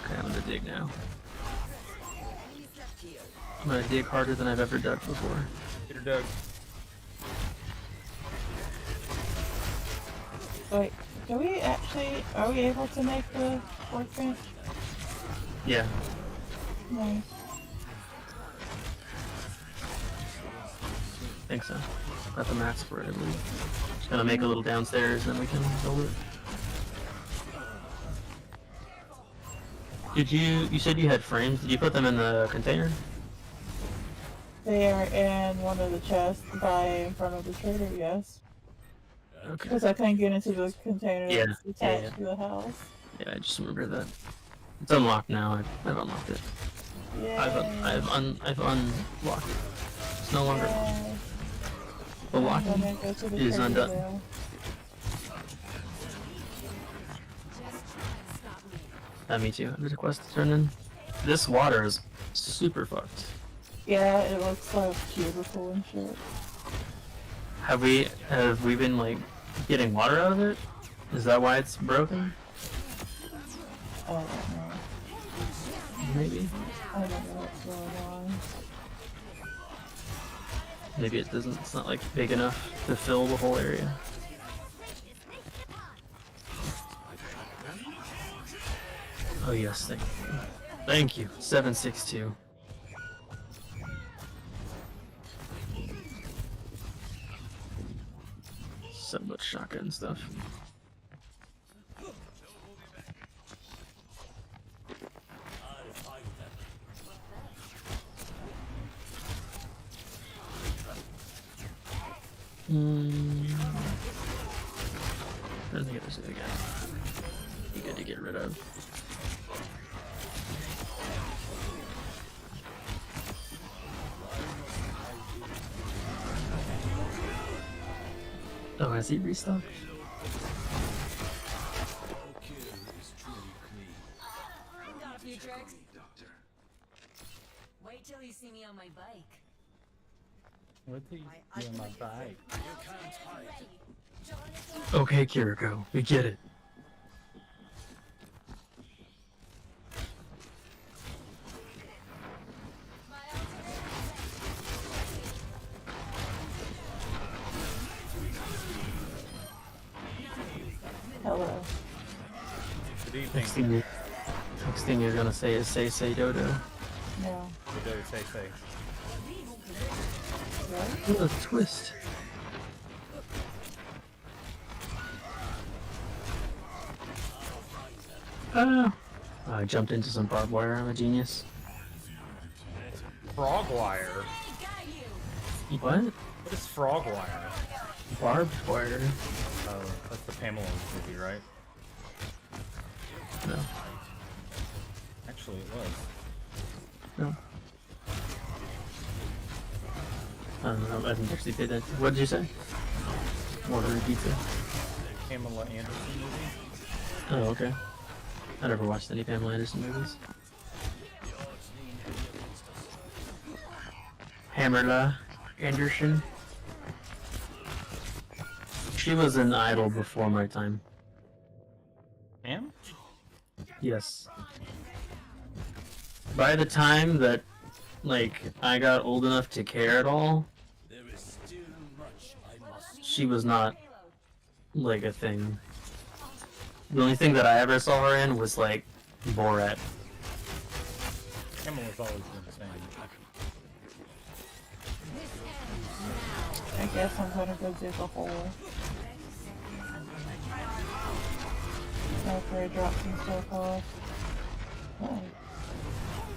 Okay, I'm gonna dig now. I'm gonna dig harder than I've ever dug before. Get her dug. Wait, are we able to make the workbench? Yeah. Nice. I think so. Got the mats for it, I believe. Just gonna make a little downstairs, then we can build it. Did you said you had frames? Did you put them in the container? They are in one of the chests in front of the trader, yes. Okay. Because I can't get into the container Yeah, that's yeah, attached to the house. Yeah, I just remember that. It's unlocked now. I've unlocked it. Yeah. I've unlocked it. It's no longer locked. The lock I'm gonna go to the is trader undone. now. Me too. There's a quest to turn in. This water is super fucked. Yeah, it looks like cubicle and shit. Have we been like getting water out of it? Is that why it's broken? I don't know. Maybe. I don't know what's going on. Maybe it doesn't. It's not like big enough to fill the whole area. Oh yes, thank you. Thank you. 762. So much shotgun stuff. I don't think it was it again. good to get rid of. Oh, has he restocked? Got a few tricks. Wait till you see me on my bike. What do you do on my bike? Okay, Kiriko, we get it. Hello. Good evening. Next thing you're gonna say is say dodo. No. Dodo say. What a twist. I jumped into some barbed wire. I'm a genius. Frog wire. What? What is frog wire? Barbed wire. Oh, that's the Pamela movie, right? No. Actually, it was. No. I don't know. I didn't actually pay that. What did you say? Ordering pizza. Pamela Anderson movie. Oh, okay. I never watched any Pamela Anderson movies. Pamela Anderson. She was an idol before my time. Ma'am? Yes. By the time that, like, I got old enough to care at all, she was not, like, a thing. The only thing that I ever saw her in was, like, Borat. Pamela's always been the same. I guess I'm gonna go dig a hole. After I drop some stuff off.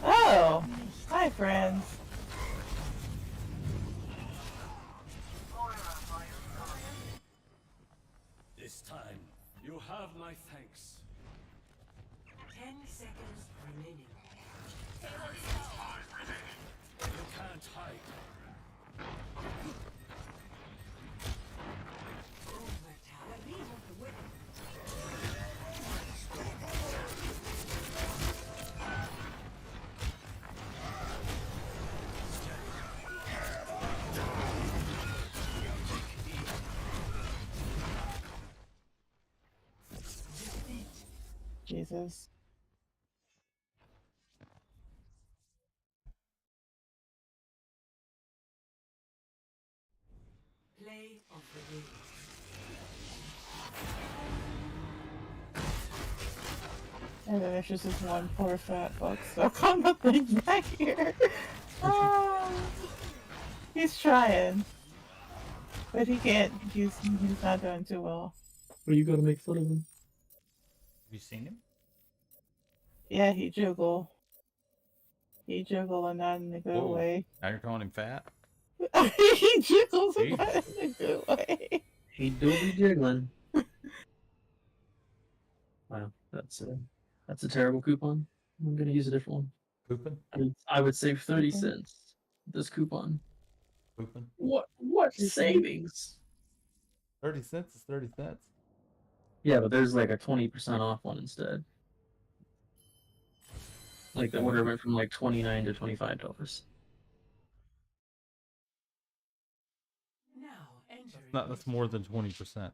Oh! Hi, friends. This time, you have my thanks. 10 seconds remaining. You can't hide. Jesus. Play of the game. And then there's just this one poor fat fuck stuck on the thing back here. He's trying. But he can't, he's not doing too well. Are you gonna make fun of him? Have you seen him? Yeah, he jiggle. He jiggle and not in a good Whoa. way. Now you're calling him fat? He jiggles Jeez. but in a good way. He do be jiggling. Wow, that's a terrible coupon. I'm gonna use a different one. Coupon? I would save 30 Coupon? cents. This coupon. Coupon? What savings? 30 cents is 30 cents. Yeah, but there's like a 20% off one instead. Like the order went from like $29 to $25. Now enter. No, that's more than 20%.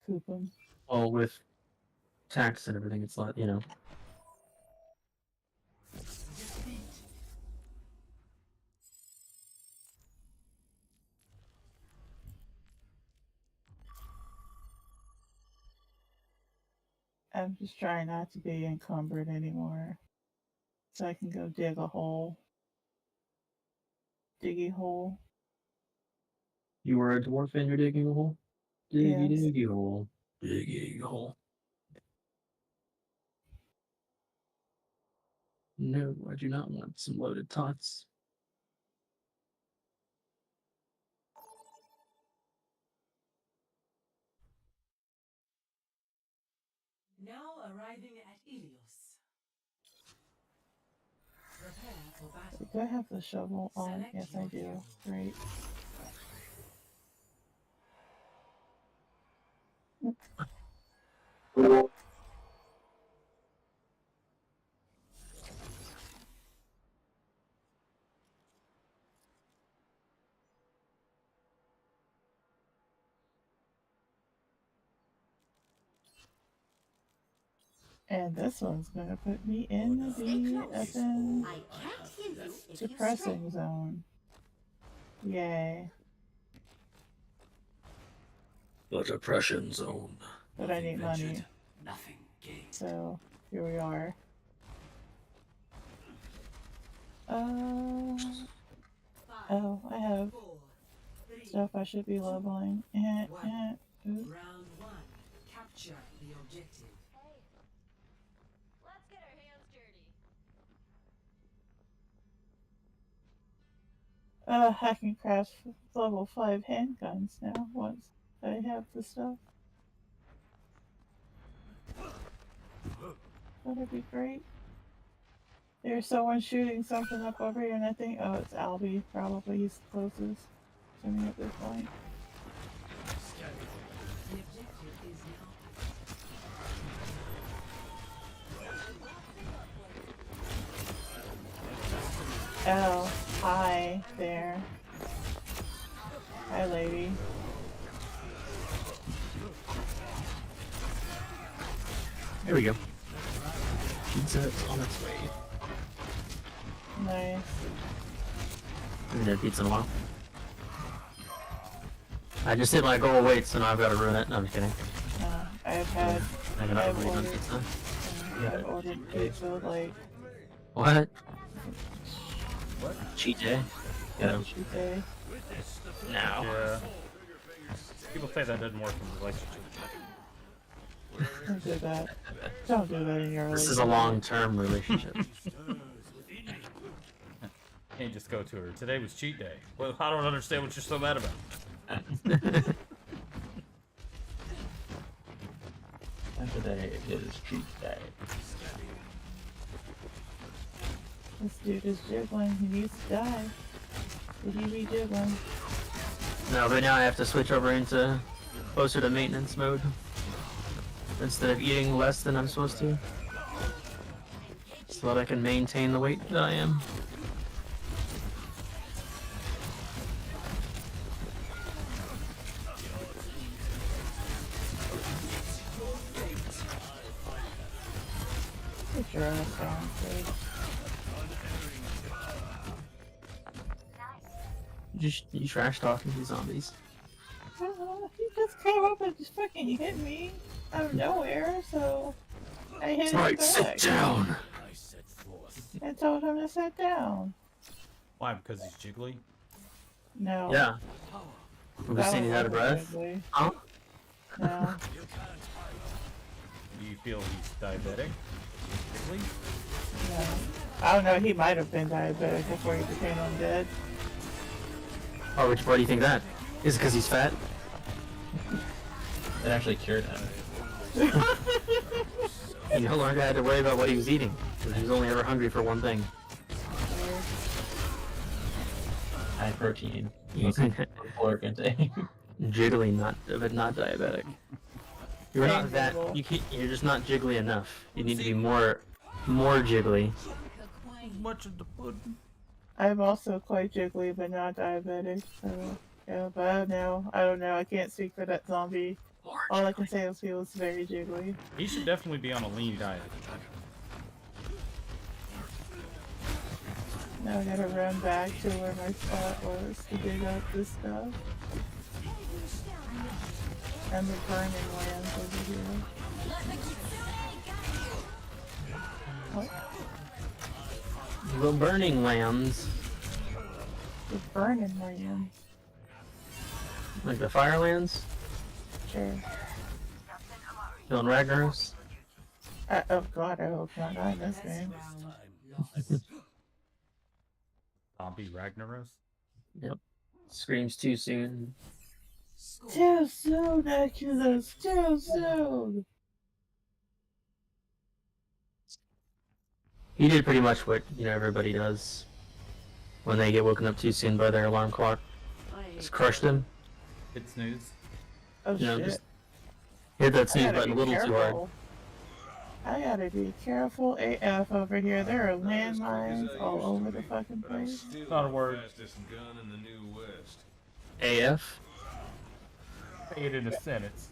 Coupon. Well, with tax and everything, it's not, you know. I'm just trying not to be encumbered anymore. So I can go dig a hole. Diggy hole. You were a dwarf and you're digging a hole? Diggy Yes. diggy hole. Digging a hole. No, I do not want some loaded tots. Now arriving at Ilios. Prepare for battle. Do I have the shovel on? Yes, I do. Great. And this one's gonna put me in the effing depressing zone. Yay. The depression zone. But I need money. Nothing gained. So here we are. Oh, I have stuff I should be leveling. Oops. Round 1. Capture the objective. Let's get our hands dirty. I can craft level 5 handguns now once I have the stuff. That'd be great. There's someone shooting something up over here, and I think, oh, it's Albie. Probably he's the closest to me at this point. Oh, hi there. Hi, lady. There we go. Pizza on its way. Nice. I haven't had pizza in a while. I just hit my goal weight, so now I've got to ruin it. No, I'm just kidding. I've ordered pizza. I've ordered pizza like... What? What? Cheat day? Yeah. Cheat day. No. Yeah. People say that doesn't work in relationships. Don't do that. Don't do that in your relationship. This is a long-term relationship. Can't just go to her. Today was cheat day. Well, I don't understand what you're so mad about. And today is cheat day. This dude is jiggling. He needs to die. Did he be jiggling? No, but now I have to switch over into closer to maintenance mode instead of eating less than I'm supposed to, so that I can maintain the weight that I am. Get your ass down, please. You trash talking these zombies. He just came up and just fucking hit me out of nowhere, so I hit him back. Sit down. I told him to sit down. Why? Because he's jiggly? No. Yeah. I'm just saying he's out of breath. Huh? No. Do you feel he's diabetic? Jiggly? No. I don't know, he might have been diabetic before he became undead. Oh, why do you think that? Is it because he's fat? It actually cured him. He no longer had to worry about what he was eating, because he was only ever hungry for one thing. High protein. Caloric intake. Jiggly, but not diabetic. You're not that. You're just not jiggly enough. You need to be more jiggly. Much of the pudding. I'm also quite jiggly, but not diabetic, so yeah, but I don't know, I can't speak for that zombie. All I can say is he was very jiggly. He should definitely be on a lean diet. Now I gotta run back to where my spot was to dig up this stuff. And the burning lands over here. What? The burning lands. The burning lands. Like the Firelands? Sure. Killing Ragnaros? Oh god, I hope not in this game. Zombie Ragnaros? Yep. Screams too soon. Too soon, Oculus! Too soon! He did pretty much what, you know, everybody does when they get woken up too soon by their alarm clock. Just crushed him. Hit snooze. Oh You know, shit. just hit that I snooze gotta button a be little too hard. careful. I gotta be careful AF over here. There are landmines all over the fucking place. Not a word. AF? Say it in a sentence.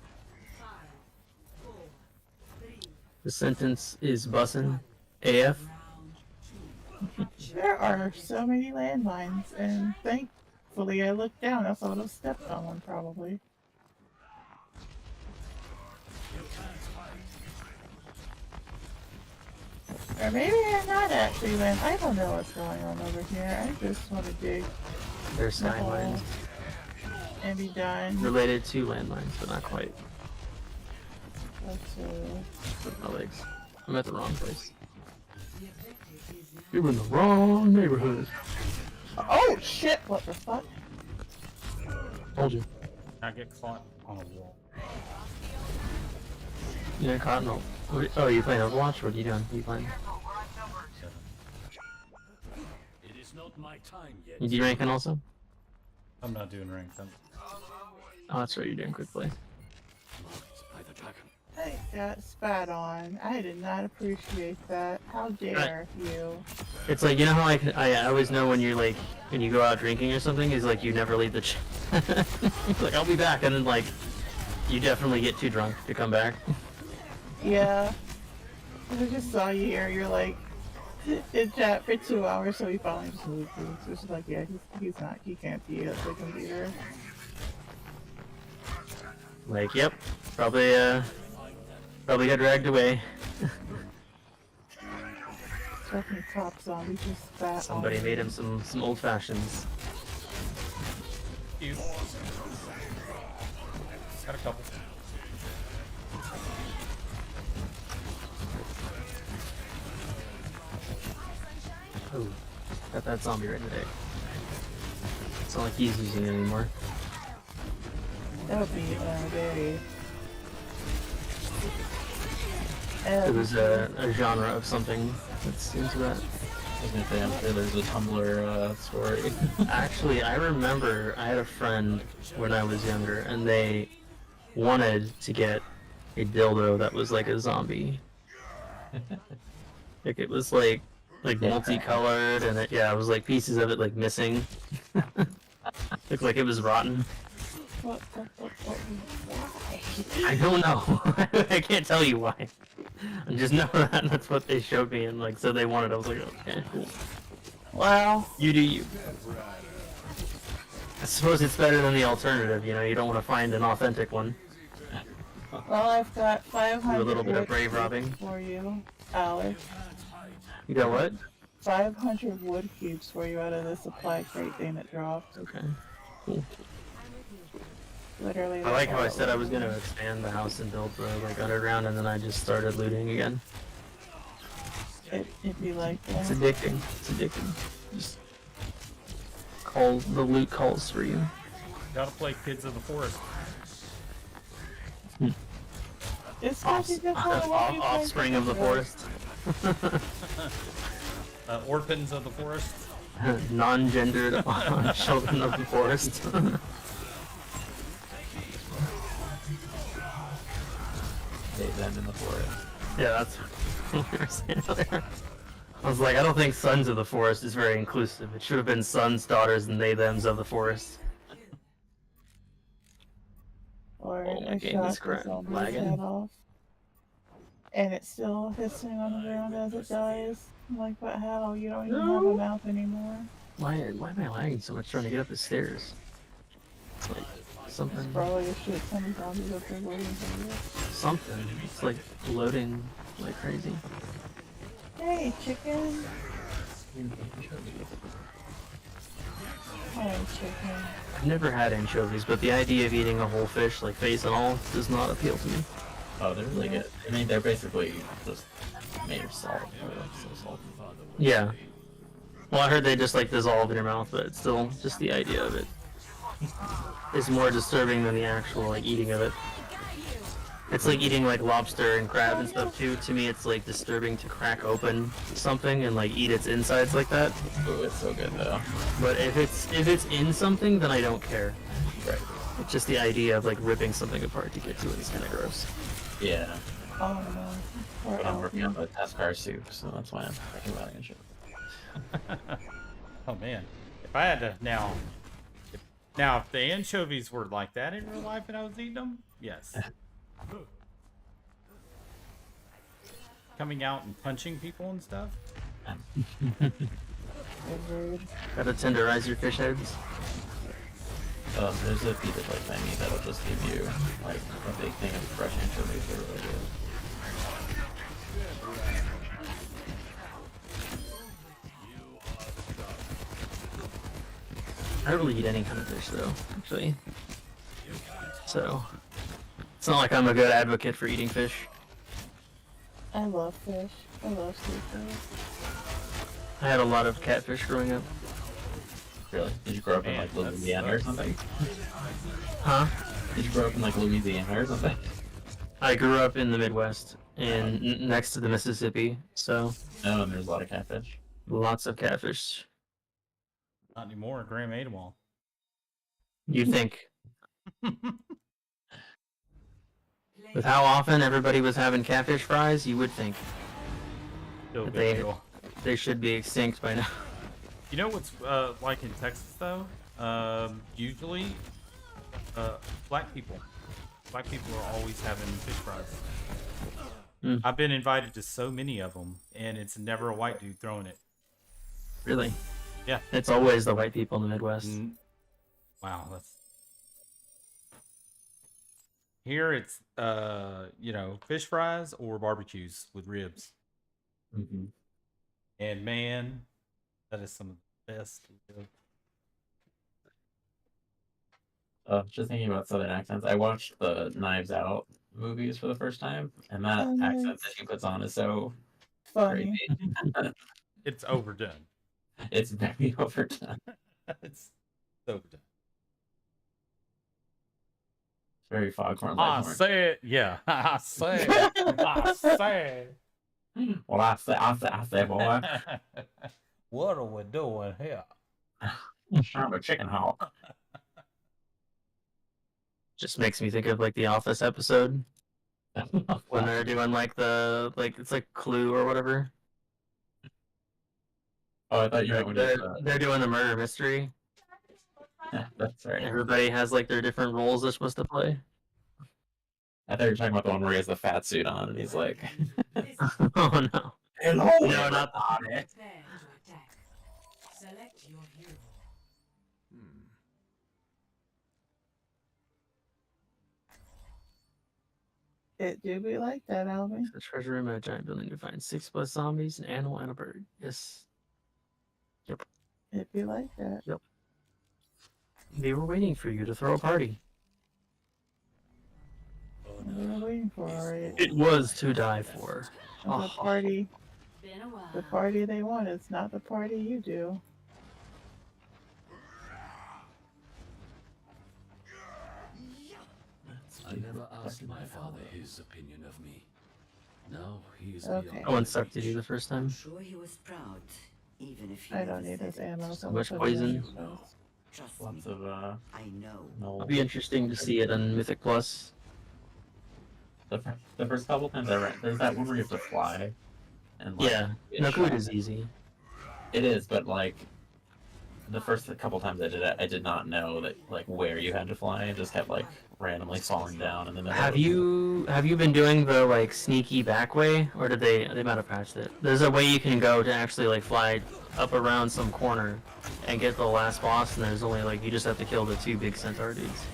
The sentence is bussin'. AF? There are so many landmines, and thankfully I looked down. I thought I stepped on one, probably. Or maybe they're not actually land. I don't know what's going on over here. I just want to dig There's the hole skylines. and be done. Related to landmines, but not quite. Let's With my legs. I'm at the wrong place. You're in the wrong neighborhood. Oh shit! What the fuck? Told you. I get caught on a wall. You didn't caught no. Oh, you playing Overwatch? What are you doing? What are you playing? It is not my time yet. You do ranking also? I'm not doing rank. Oh, that's right. You're doing quick play. I got spat on. I did not appreciate that. How dare you? It's like, you know how I always know when you're like, when you go out drinking or something, is like you never leave the like, I'll be back, and then like, you definitely get too drunk to come back. Yeah. I just saw you here. You're like, in chat for 2 hours, so he finally just moved. It's just like, yeah, he's not. He can't be at the computer. Like, yep, probably got dragged away. Fucking top zombie just spat Somebody on made me. him some old fashions. Cute. Got a couple. Oh, got that zombie right in the dick. It's not like he's using it anymore. That would be very. It was a genre of something that's into that. I was gonna say, I'm sure there's a Tumblr story. Actually, I remember I had a friend when I was younger, and they wanted to get a dildo that was like a zombie. Like it was like multicolored, and it was like pieces of it like missing. Looked like it was rotten. What? I don't know. I can't tell you why. I just know that that's what they showed me, and like so they wanted. I was like, okay, cool. Wow. You do you. I suppose it's better than the alternative. You know, you don't want to find an authentic one. Well, I've got 500 Do a little bit of wood brave cubes robbing. for you, Alex. You got what? 500 wood cubes for you out of the supply crate thing that dropped. Okay. Cool. Literally. I like how I that's said all I was it gonna expand the house and build the like underground, and then I just started looting again. It'd be like that. It's addicting. It's addicting. Just call the loot calls for you. Gotta play Kids of the Forest. It's such a good one. Why you play Offspring of the forest. Orphans of the Forest. Non-gendered children of the forest. They them in the forest. Yeah, that's what we were saying earlier. I was like, I don't think sons of the forest is very inclusive. It should have been sons, daughters, and they thems of the forest. Or Oh, my I game shot is the zombie's lagging. head off. And it's still hissing on the ground as it dies. I'm like, but how? You don't even have a mouth anymore. Why am I lagging so much trying to get up the stairs? It's like something. It's probably a shit ton of zombies up there waiting for you. Something. It's like loading like crazy. Hey, chicken. Hi, chicken. I've never had anchovies, but the idea of eating a whole fish, like face and all, does not appeal to me. Oh, they're really good. I mean, they're basically just made of salt. They're like so salty. Yeah. Well, I heard they just like dissolve in your mouth, but it's still just the idea of it is more disturbing than the actual like eating of it. It's like eating like lobster and crab and stuff too. To me, it's like disturbing to crack open something and like eat its insides like that. Ooh, it's so good though. But if it's in something, then I don't care. Right. It's just the idea of like ripping something apart to get to it is kind of gross. Yeah. Oh no. But I'm working on the Tascar soup, so that's why I'm thinking about it. And shit. Oh man, if I had to now, if the anchovies were like that in real life and I was eating them, yes. Coming out and punching people and stuff. Gotta tenderize your fish heads. There's a pizza place I need that'll just give you like a big thing of fresh anchovies. They're really good. I don't really eat any kind of fish though, actually. So it's not like I'm a good advocate for eating fish. I love fish. I love seafood. I had a lot of catfish growing up. Really? Did you grow up in like Louisiana or something? Huh? Did you grow up in like Louisiana or something? I grew up in the Midwest, next to the Mississippi, so. Oh, and there's a lot of catfish. Lots of catfish. Not anymore. Graham ate them all. You'd think. With how often everybody was having catfish fries, you would think Still that good deal. they should be extinct by now. You know what's like in Texas though? Usually, black people are always having fish fries. I've been invited to so many of them, and it's never a white dude throwing it. Really? Yeah. It's always the white people in the Midwest. Wow, that's. Here it's you know, fish fries or barbecues with ribs. Mm-hmm. And man, that is some of the best. Just thinking about Southern accents, I watched the Knives Out movies for the first time, and that accent that she puts on is so funny. Crazy. It's overdone. It's very overdone. It's overdone. It's very Foghorn I Leghorn. said, yeah. I said, I said. Well, I said, boy. What are we doing here? I'm a chicken hawk. Just makes me think of like the Office episode when they're doing like it's like Clue or whatever. Oh, I thought you meant when they're doing the murder mystery. Yeah, that's right. Everybody has like their different roles they're supposed to play. I thought you were talking about the one where he has the fat suit on and he's like, oh no. Hello, no, not that. Select your hero. It do be like that, Alvin. The treasure room at a giant building to find 6+ zombies, an animal, and a bird. Yes. Yep. It be like that. Yep. They were waiting for you to throw a party. We were waiting for it. It was to die for. The party. The party they want is not the party you do. I never asked my father his opinion of me. Now he is Okay. beyond. That one sucked to do the first time. Sure he was proud, even if he I don't never need said this it. ammo. So much poison. Trust Lots me, of I know. no. It'll be interesting to see it on Mythic Plus. The first couple times I ran, there's that one where you have to fly. And like, Yeah. get No, shot. Good is easy. It is, but like the first couple times I did it, I did not know that like where you had to fly. I just kept like randomly falling down in the middle. Have you been doing the like sneaky back way, or did they might have patched it? There's a way you can go to actually like fly up around some corner and get the last boss, and there's only like you just have to kill the 2 big centaur dudes.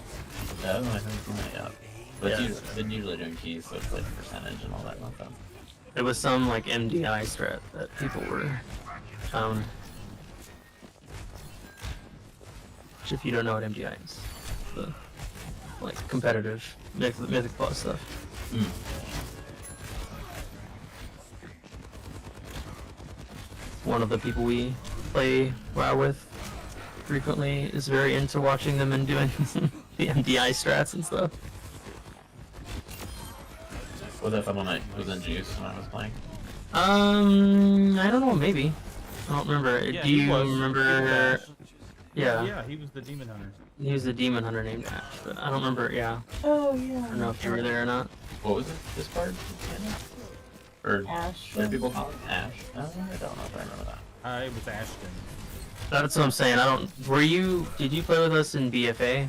No, I haven't seen that yet. But Yeah. I've been usually doing keys, so it's like percentage and all that nonsense. It was some like MDI strat that people were found. Which, if you don't know what MDI is, the like competitive Mythic Plus stuff. One of the people we play WoW with frequently is very into watching them and doing the MDI strats and stuff. Was that someone that was in Juice when I was playing? I don't know, maybe. I don't remember. Yeah, Do he you was. remember? Yeah. Yeah. He was the demon hunter. He was the demon hunter named Ash, but I don't remember. Yeah. Oh yeah. I don't know if you were there or not. What was it? Discord? Or Ash. what did people call it? Ash? I don't know if I remember that. It was Ashton. That's what I'm saying. I don't. Were you? Did you play with us in BFA?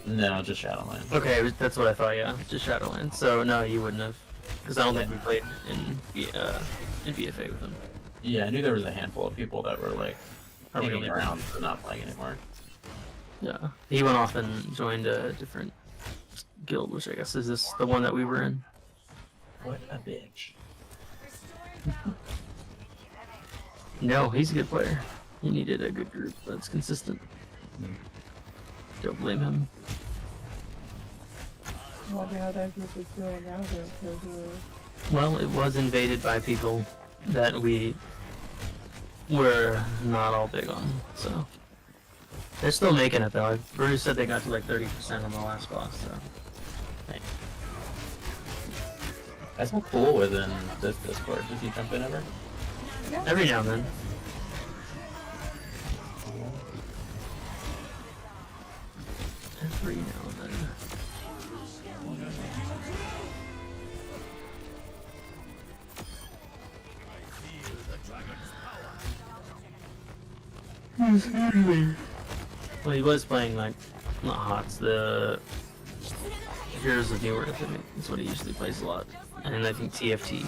No, just Shadowlands. Okay, that's what I thought. Yeah, just Shadowlands. So no, you wouldn't have, because I don't think we played in BFA with him. Yeah, I knew there was a handful of people that were like hanging really around but not playing anymore. Yeah, he went off and joined a different guild, which I guess is this the one that we were in. What a bitch. No, he's a good player. He needed a good group that's consistent. Don't blame him. I wonder how that group is doing now, though, 'cause, Well, it was invaded by people that we were not all big on, so. They're still making it though. Bruce said they got to like 30% on the last boss, so. Hey. That's so cool within this Discord. Does he jump in ever? Every now and then. Every now and then. Well, he was playing like not HOTS, the Heroes of New Earth. I think that's what he usually plays a lot, and I think TFT.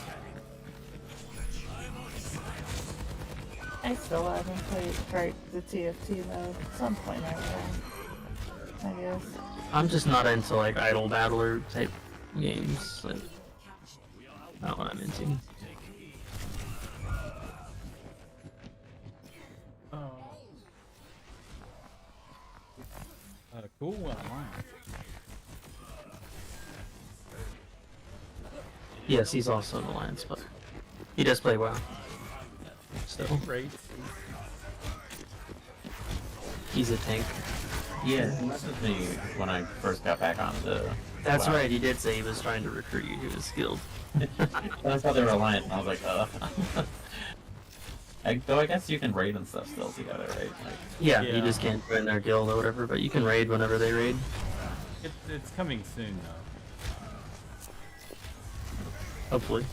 I still haven't tried the TFT though. At some point I will. I guess. I'm just not into like idle battler type games. Like, not what I'm into. Cool online. Yes, he's also an alliance player. He does play well. Still. Great. He's a tank. Yeah, he messaged me when I first got back on the. That's WoW. right, he did say he was trying to recruit you to his guild. I thought they were alliance, and I was like, though I guess you can raid and stuff still together, right? Like, Yeah, you just can't join their guild or whatever, but you can raid whenever they raid. It's coming soon though. Hopefully.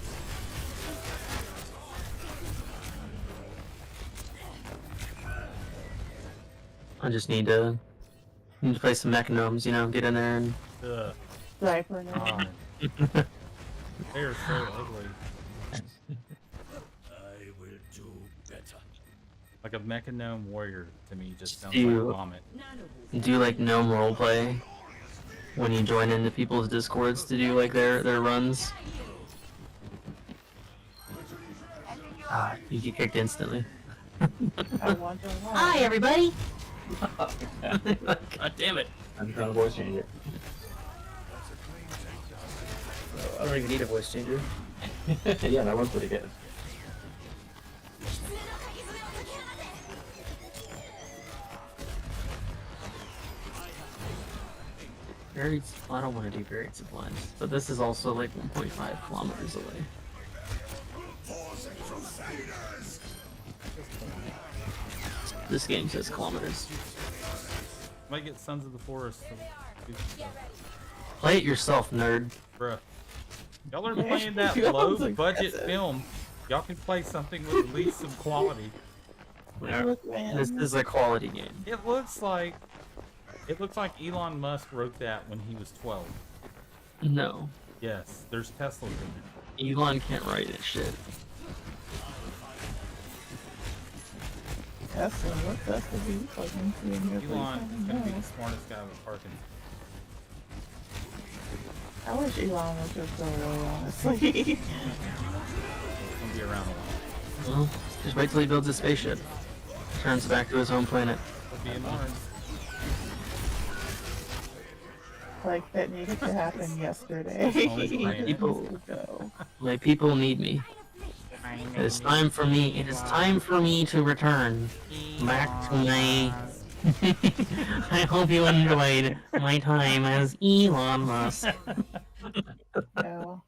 I just need to play some mechanomes, you know, get in there and Diaper now. They are so ugly. I will do better. Like a mechanome warrior to me just sounds Do like vomit. you like gnome roleplay when you join into people's discords to do like their runs? Ah, you get kicked instantly. I wonder why. Hi, everybody. God damn it. I'm trying to voice change it. I don't even need a voice changer. Yeah, that was pretty good. Buried, I don't want to do buried supplies, but this is also like 1.5 kilometers away. This game says kilometers. Might get Sons of the Forest. Play it yourself, nerd. Bruh. Y'all are playing that low budget film. Y'all can play something with at least some quality. This is a quality game. It looks like Elon Musk wrote that when he was 12. No. Yes, there's Teslas in it. Elon can't write this shit. Tesla, what Tesla do you fucking see in here? Elon is gonna be the smartest guy with Parkinson. I wish Elon was just go away, honestly. He's gonna be around a while. Well, just wait till he builds a spaceship. Turns back to his home planet. He'll be in Mars. Like, that needed to happen yesterday. My people need me. It is time for me. It is time for me to return back to my. I hope you enjoyed my time as Elon Musk. No.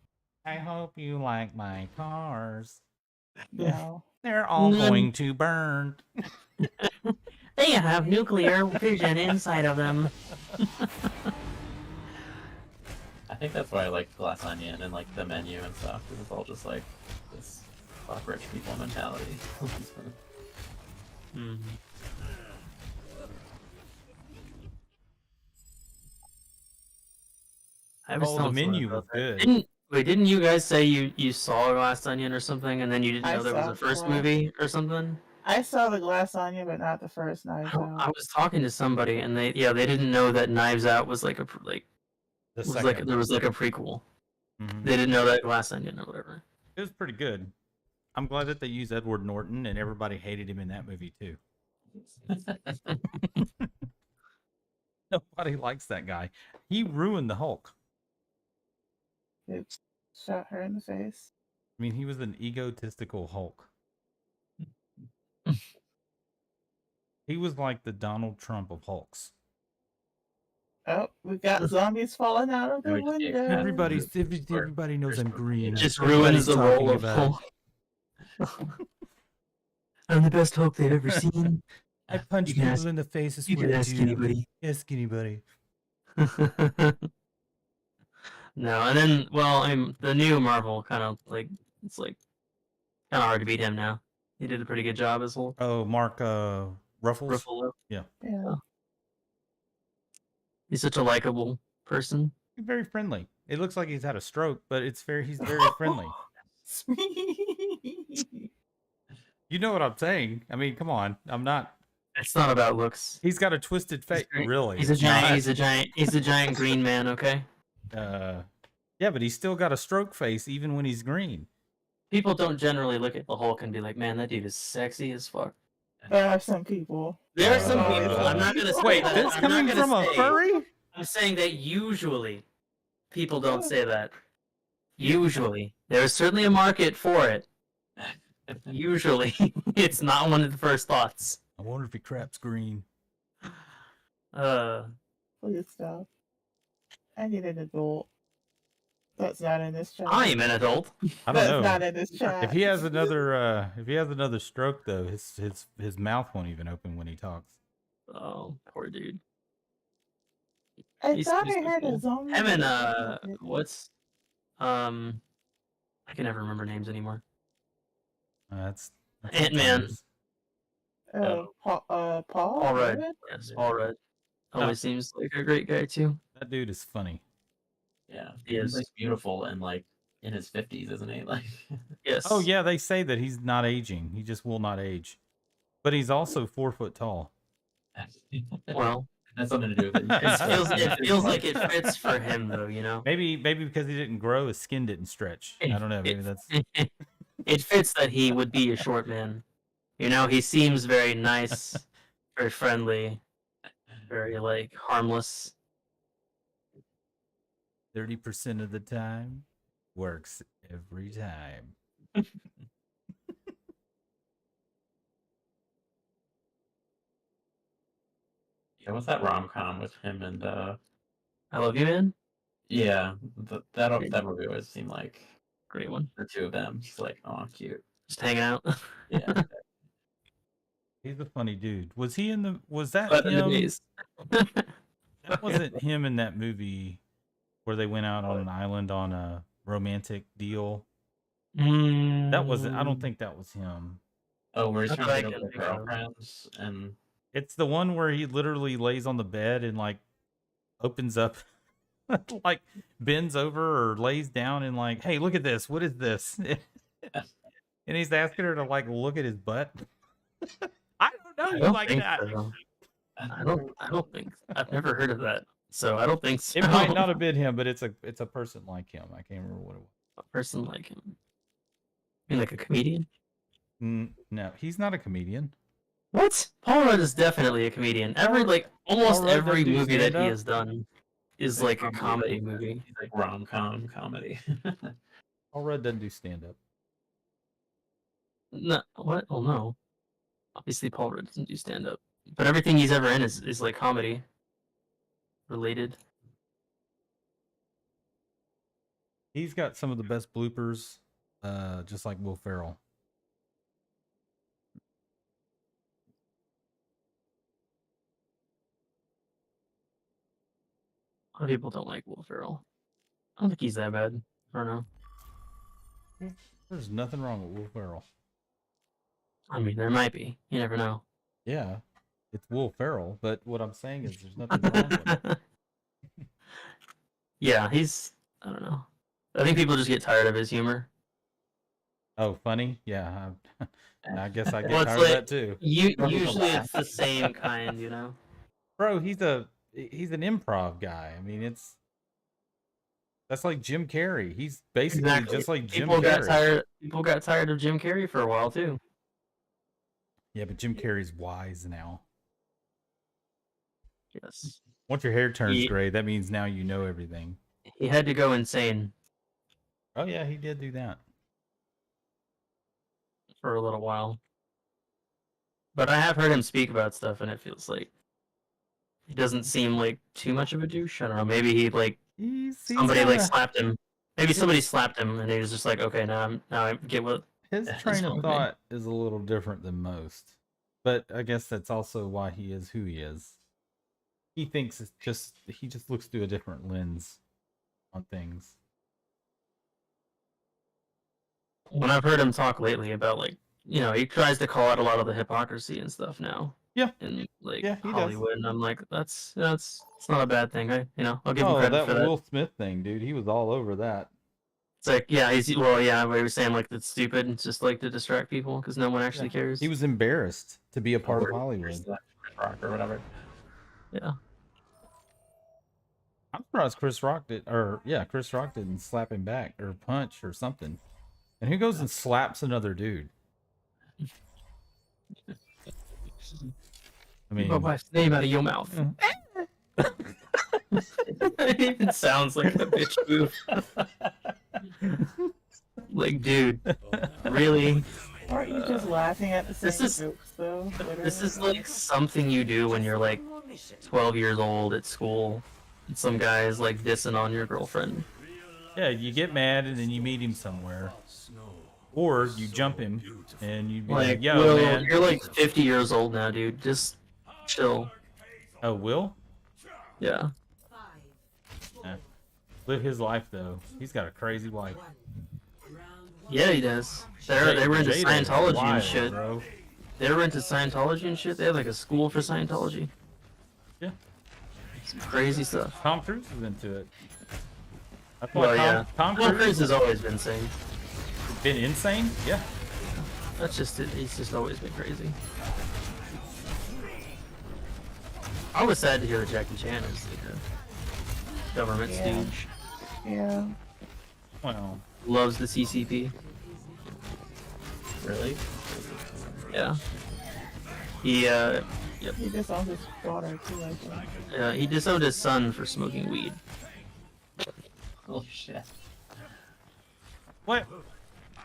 I hope you like my cars. No. They're all going to burn. They have nuclear fission inside of them. I think that's why I like Glass Onion and like the menu and stuff, because it's all just like this fuck rich people mentality. I was Oh, the telling someone menu about was that. good. Didn't you guys say you saw Glass Onion or something, and then you didn't I know there was saw a first Glass- movie or something? I saw the Glass Onion, but not the first Knives I Out. was talking to somebody, and they didn't know that Knives Out was like The was second. there was like a prequel. Mhm. They didn't know that Glass Onion or whatever. It was pretty good. I'm glad that they used Edward Norton, and everybody hated him in that movie too. Nobody likes that guy. He ruined the Hulk. It shot her in the face. I mean, he was an egotistical Hulk. He was like the Donald Trump of Hulks. Oh, we got zombies falling out of the window. Everybody knows I'm green. Just Everybody's ruins the talking role of about it. Hulk. I'm the best Hulk they've ever seen. I punch You can people ask- in the face. I you swear can to ask you. anybody. Ask anybody. No, and then the new Marvel kind of like it's like kind of hard to beat him now. He did a pretty good job as Hulk. Oh, Mark Ruffles. Ruffalo. Yeah. Yeah. He's such a likable person. He's very friendly. It looks like he's had a stroke, but he's very friendly. You know what I'm saying? I mean, come on. I'm not. It's not about looks. He's got a twisted face. Really? He's a it's giant. not. He's a giant green man. Okay. Yeah, but he's still got a stroke face even when he's green. People don't generally look at the Hulk and be like, "Man, that dude is sexy as fuck." There are some people. There are some people. I'm not gonna say Wait, that. this I'm not coming gonna from a say- furry? I'm saying that usually people don't say that. Usually, there's certainly a market for it. Usually, it's not one of the first thoughts. I wonder if he craps green. Please stop. I need an adult. That's not in this chat. I am an adult. I don't That's know. not in this chat. If he has another stroke though, his mouth won't even open when he talks. Oh, poor dude. I thought I heard a zombie. Him and what's I can never remember names anymore. That's Ant-Man. Paul Paul Rudd. Rudd? Yes, Paul Rudd. Always seems like a great guy too. That dude is funny. Yeah, He he's is. like beautiful and like in his 50s, isn't he? Like, Yes. Oh yeah, they say that he's not aging. He just will not age. But he's also 4 foot tall. Well, that's something to do with it. it feels like it fits for him though, you know. Maybe because he didn't grow, his skin didn't stretch. I don't know. Maybe that's. It fits that he would be a short man. You know, he seems very nice, very friendly, very like harmless. 30% of the time works every time. Yeah, what's that rom-com with him and I Love You, Man? Yeah, that movie always seemed like Great one. the two of them. Just like, oh, cute. Just hanging out. Yeah. He's a funny dude. Was he in the? Was that But in the him? days. That wasn't him in that movie where they went out on an island on a romantic deal. That wasn't. I don't think that was him. Oh, where he's That's trying to what I get over can their think of. girlfriends and It's the one where he literally lays on the bed and like opens up, like bends over or lays down and like, hey, look at this. What is this? And he's asking her to like look at his butt. I don't know. I You don't like think that? so. I don't think. I've never heard of that, so I don't think so. It might not have been him, but it's a person like him. I can't remember what it was. A person like him. You mean like a comedian? No, he's not a comedian. What? Paul Rudd is definitely a comedian. Almost Paul Rudd every doesn't do movie that he stand-up? has done is like a comedy movie. He's like rom-com comedy. Paul Rudd doesn't do stand up. No, what? Oh no. Obviously, Paul Rudd doesn't do stand up, but everything he's ever in is like comedy related. He's got some of the best bloopers, just like Will Ferrell. A lot of people don't like Will Ferrell. I don't think he's that bad. I don't know. There's nothing wrong with Will Ferrell. I mean, there might be. You never know. Yeah, it's Will Ferrell, but what I'm saying is there's nothing wrong with it. Yeah, he's. I don't know. I think people just get tired of his humor. Oh, funny? Yeah, I guess I get Well, it's tired of like, that too. Usually it's the same kind, you know? Bro, he's an improv guy. I mean, that's like Jim Carrey. He's basically just like Jim Carrey. People got tired of Jim Carrey for a while too. Yeah, but Jim Carrey's wise now. Yes. Once your hair turns gray, that means now you know everything. He had to go insane. Oh yeah, he did do that for a little while. But I have heard him speak about stuff, and it feels like he doesn't seem like too much of a douche. I don't know. Maybe he like somebody like slapped him. Maybe somebody slapped him, and he was just like, "Okay, now I get what." His train of thought is a little different than most, but I guess that's also why he is who he is. He thinks he just looks through a different lens on things. When I've heard him talk lately about like, you know, he tries to call out a lot of the hypocrisy and stuff now. Yeah. In like he Hollywood, and I'm like, it's not a bad thing. I'll give him Oh, credit that for that. Will Smith thing, dude. He was all over that. It's like, yeah, we were saying like it's stupid. It's just like to distract people because no one actually cares. He was embarrassed to be a part of Hollywood. Rock or whatever. Yeah. I'm surprised Chris Rock didn't slap him back or punch or something. And who goes and slaps another dude? I mean, my wife's name out of your mouth. It even sounds like a bitch move. Like, dude, really? Aren't you just laughing at the same This is- jokes, though? This is like something you do when you're like 12 years old at school. And some guy is like dissing on your girlfriend. yeah, you get mad and then you meet him somewhere. Or you jump him and you be like, yo, Will, man. you're like 50 years old now, dude. Just chill. Oh, Will? Yeah. Live his life, though. He's got a crazy wife. Yeah, he does. They were into Jada's Scientology wild, and shit. bro. They were into Scientology and shit. They had like a school for Scientology. Yeah. Some crazy stuff. Tom Cruise is into it. That's why Well, yeah. Tom Tom Cruise has always been insane. Been insane? Yeah. That's just it. He's just always been crazy. I was sad to hear that Jackie Chan is like a government stooge. Yeah. Well, loves the CCP. Really? Yeah. He yep. He disowned his daughter too, I think. Yeah, he disowned his son for smoking weed. Holy shit. What?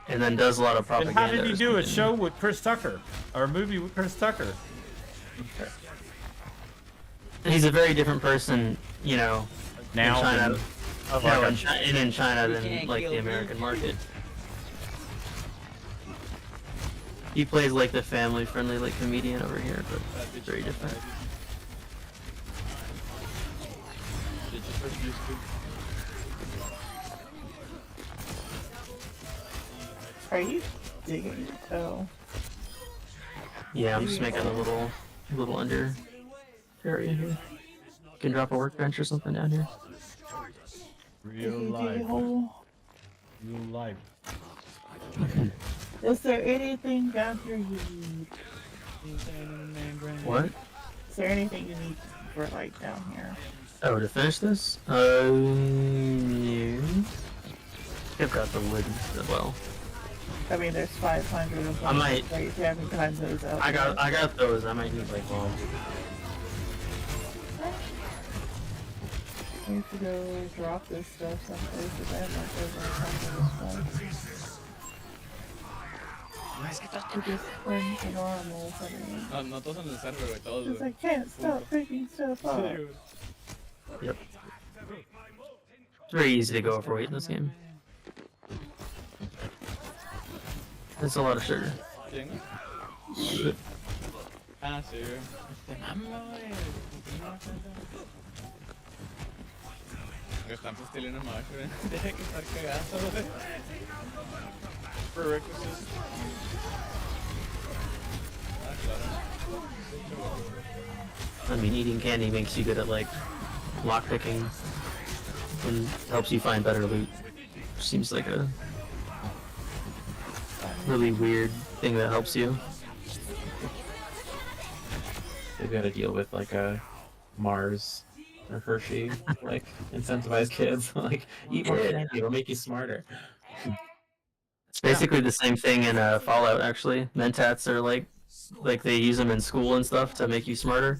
And then does a lot of And propaganda. how did he or do a something. show with Chris Tucker? Or a movie with Chris Tucker? He's a very different person, you know, Now in China. than- No, like in China We than can't like kill the American market. He plays like the family-friendly like comedian over here, but very different. Are you digging? Oh. Yeah, I'm just making a little under area here. You can drop a workbench or something down here. Real Dig life. a hole. Real life. Is there anything down here you need? What? Is there anything you need for like down here? Oh, to finish this? Yeah. I've got the wood as well. I mean, there's 500 of them. I might- So if you haven't gotten those out. I got those. I might need like one. I need to go drop this stuff someplace because I have my those on top just print normal for me. No todos en el server, güey, todos, Because güey. I can't stop picking stuff up. Yep. It's very easy to go overweight in this game. It's a lot of sugar. Ah, sí, mamma, están pastelando más, deja que estar cagando, Prerequisites. Ah, claro. I mean, eating candy makes you good at like lockpicking and helps you find better loot. Seems like a really weird thing that helps you. They've got to deal with like a Mars or Hershey, like incentivize kids, like eat more candy, it'll make you smarter. It's basically the same thing in Fallout, actually. Mentats are like they use them in school and stuff to make you smarter.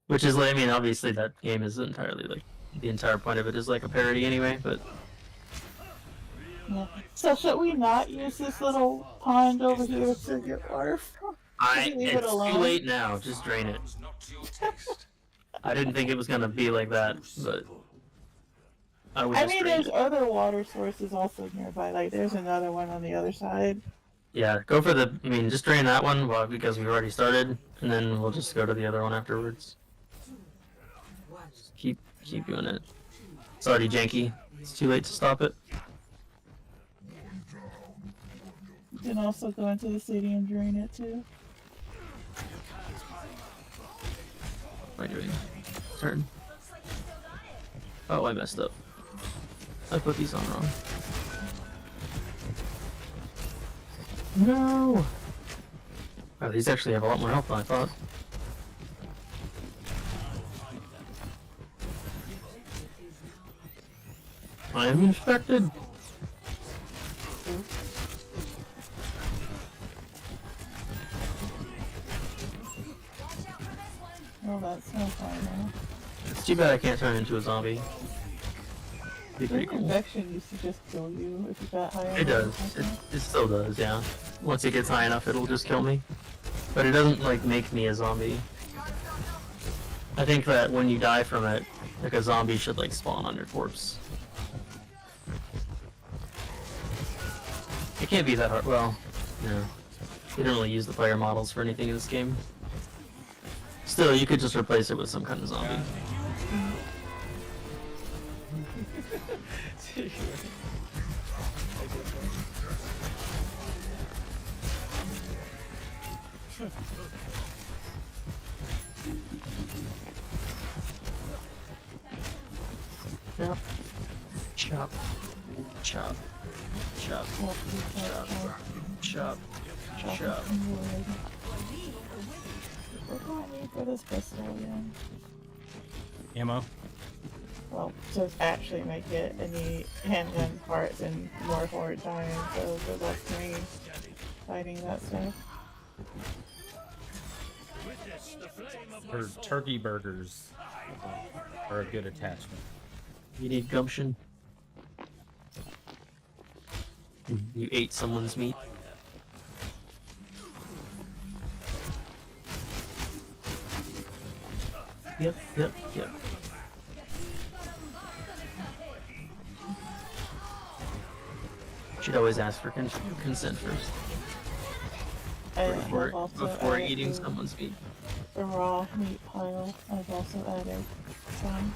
Which is, I mean, obviously that game is entirely like the entire point of it is like a parody anyway, but. Yeah. So should we not use this little pond over here to get water from? It's too late now. Just drain it. I didn't think it was gonna be like that, but I would. I just mean, drain there's it. other water sources also nearby. Like, there's another one on the other side. Yeah, go for the. I mean, just drain that one, well, because we've already started, and then we'll just go to the other one afterwards. Just keep doing it. It's already janky. It's too late to stop it. You can also go into the city and drain it too. What am I doing? Turn. Oh, I messed up. I put these on wrong. No! Oh, these actually have a lot more health than I thought. I am infected! Oh, that's no fun now. It's too bad I can't turn into a zombie. Be pretty cool. Infection used to just kill you if you got high. It does. It still does, yeah. Once it gets high enough, it'll just kill me. But it doesn't, like, make me a zombie. I think that when you die from it, like, a zombie should, like, spawn on your corpse. It can't be that hard. Well, no. You don't really use the player models for anything in this game. Still, you could just replace it with some kind of zombie. Yep. Chop. Chop. Chop. Chop. Chop. Chop. What do I need for this pistol again? Ammo. Well, to actually make it, I need handgun parts and more forward time, so good luck to me fighting that stuff. Or turkey burgers are a good attachment. You need gumption. You ate someone's meat. Yep. Should always ask for consent first. Before eating someone's meat. The raw meat pile, I've also added some.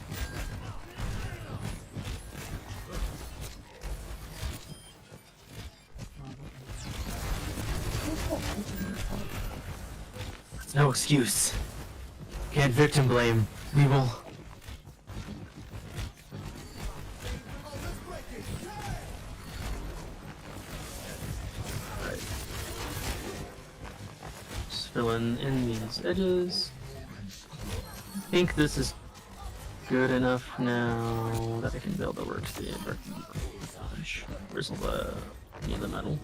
No excuse. Can't victim blame. We will. Alright. Just fill in these edges. I think this is good enough now that I can build a workstation. Where's all the metal?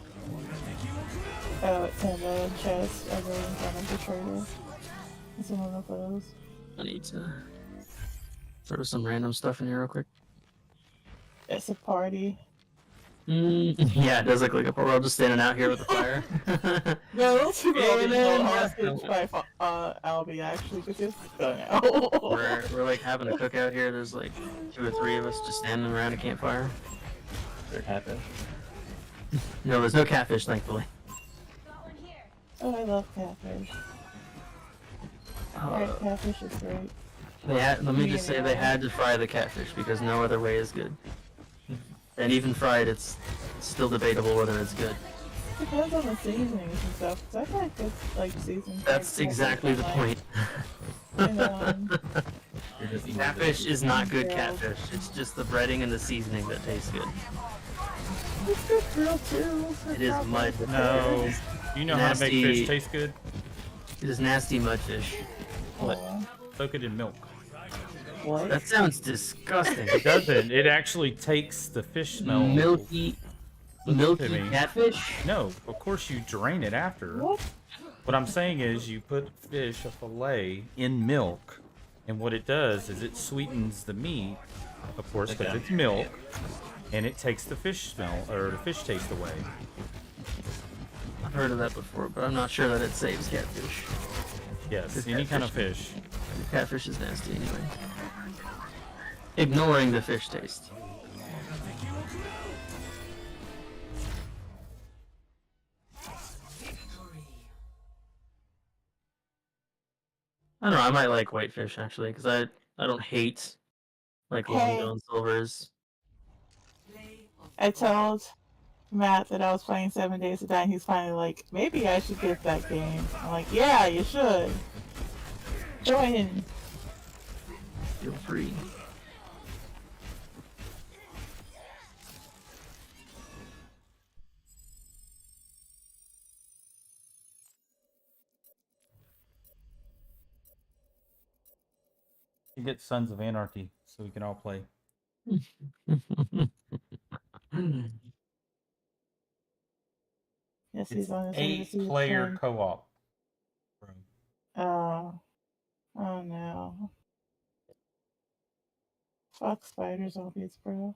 Oh, it's in the chest over in front of the trader. It's in one of those. I need to throw some random stuff in here real quick. It's a party. Yeah, it does look like a party. We're all just standing out here with the fire. No, it's really man. hostage by Albie actually, because it's done now. we're like having a cookout here. There's like 2 or 3 of us just standing around a campfire. They're happy. No, there's no catfish, thankfully. Oh, I love catfish. Alright, catfish is great. They had, let me just say they had to fry the catfish because no other way is good. And even fried, it's still debatable whether it's good. Depends on the seasonings and stuff. Cause I like good like seasonings. That's exactly the point. Catfish is not good catfish. It's just the breading and the seasoning that tastes good. It's good grilled too. It is mud. No. You know how to make fish taste good? It is nasty mudfish. What? Soak it in milk. What? That sounds disgusting. It doesn't. It actually takes the fish smell. Milky catfish? No, of course you drain it after. What I'm saying is you put fish, a fillet, in milk, and what it does is it sweetens the meat, of course, because it's milk, and it takes the fish smell, or the fish taste away. I've heard of that before, but I'm not sure that it saves catfish. Yes, any kind of fish. Catfish is nasty anyway. Ignoring the fish taste. I don't know, I might like whitefish actually, because I don't hate like long-gone silvers. I told Matt that I was playing 7 Days to Die, and he's finally like, maybe I should get that game. I'm like, yeah, you should. Join in. Feel free. You get Sons of Anarchy, so we can all play. Yes, It's he's on his way to see his 8-player friend. co-op. Oh no. Fuck spider zombies, bro.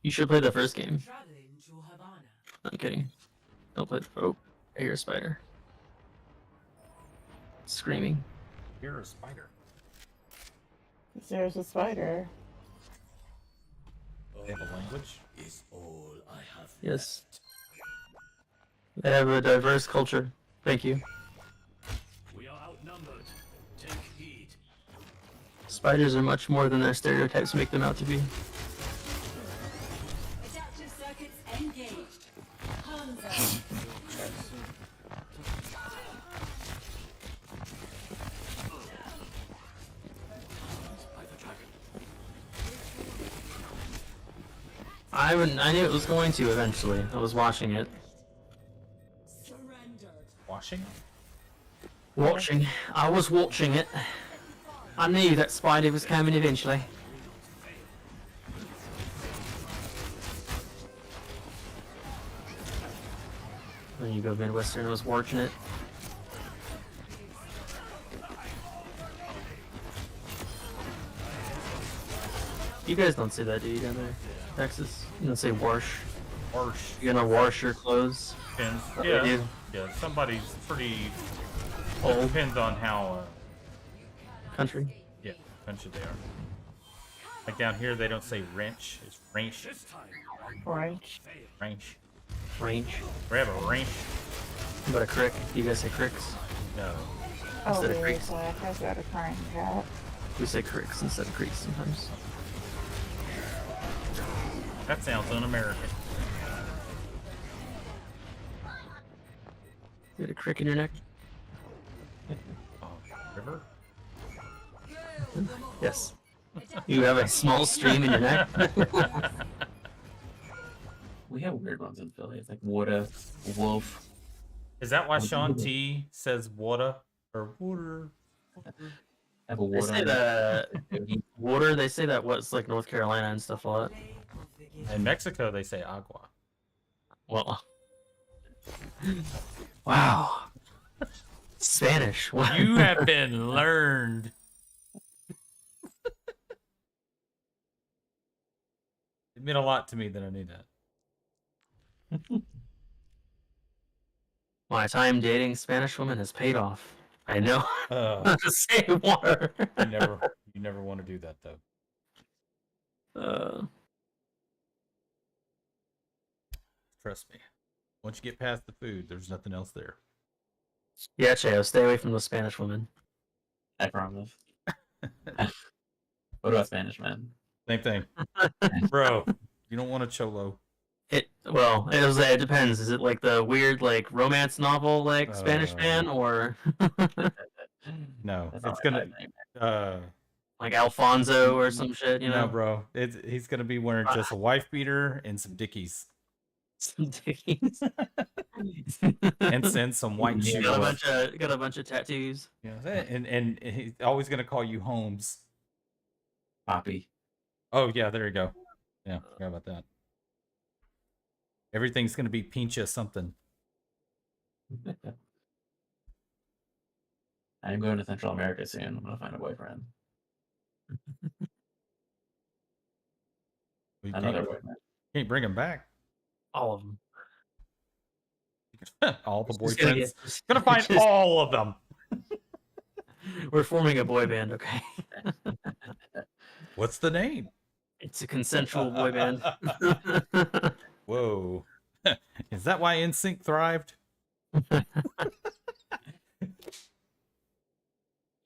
You should play the first game. I'm kidding. Don't play. Oh, I hear a spider. Screaming. You're a spider. There's a spider. They have a language? Is all I have. Yes. They have a diverse culture. Thank you. We are outnumbered. Take heed. Spiders are much more than their stereotypes make them out to be. Adaptive circuits engaged. Hands I knew it was going to eventually. I was watching it. Washing? Watching. I was watching it. I knew that spider was coming eventually. Then you go Midwestern, I was watching it. You guys don't say that, do you, down there? Texas? You don't say wash. Wash. You're gonna wash your clothes? Depends. What Yeah. they do? Yeah, somebody's pretty... Old. It depends on how... Country? Yeah, country they are. Like down here, they don't say wrench. It's wrench. Wrench. Wrench. Range. We have a wrench. What about a crick? Do you guys say cricks? No. Oh, Instead of wait, creeks? I've got a crying cat. We say cricks instead of creeks sometimes. That sounds un-American. You got a crick in your neck? River? Yes. You have a small stream in your neck? We have weird ones in Philly. It's like water, wolf. Is that why Sean T says water or water? Have a They water. say that water, they say that what's like North Carolina and stuff a lot. In Mexico, they say agua. Well. Wow. Spanish. Wow. You have been learned. It meant a lot to me that I knew that. My time dating Spanish women has paid off. I know. Not to say water. You never want to do that though. Uh, Trust me. Once you get past the food, there's nothing else there. yeah, Cheo, stay away from the Spanish woman. I promise. What about Spanish men? Same thing. Bro, you don't want a cholo. It depends. Is it like the weird like romance novel like Spanish man or No, That's it's not gonna like Alfonso or some shit, you know? No, bro. He's gonna be wearing just a wife beater and some dickies. Some dickies. And send some white shoes. Got a bunch of tattoos. Yeah, and he's always gonna call you Holmes. Poppy. Oh yeah, there you go. Yeah, forgot about that. Everything's gonna be Pincha something. I'm going to Central America soon. I'm gonna find a boyfriend. Another boyfriend. Can't bring him back. All of them. All the Just boyfriends. Gonna find all of them. We're forming a boy band, okay? What's the name? It's a consensual boy band. Whoa. Is that why NSYNC thrived?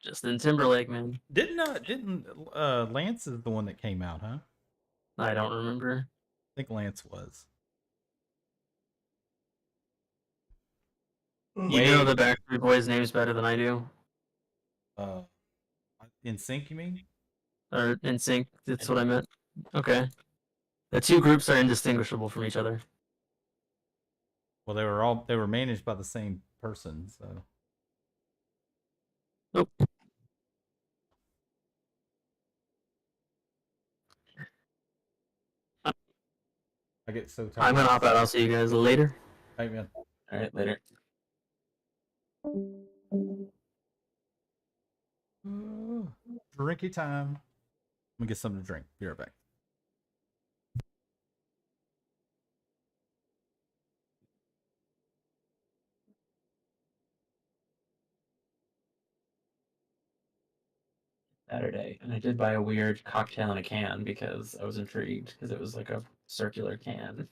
Justin Timberlake, man. Didn't Lance is the one that came out, huh? I don't remember. I think Lance was. You know the Backstreet Boys names better than I do. In Sync, you mean? Or in sync, that's what I meant. Okay. The two groups are indistinguishable from each other. Well, they were managed by the same person, so. Nope. I get so tired. I'm gonna hop out. I'll see you guys later. Hey, man. All right, later. Drinky time. Let me get something to drink. Be right back. Saturday, and I did buy a weird cocktail in a can because I was intrigued because it was like a circular can.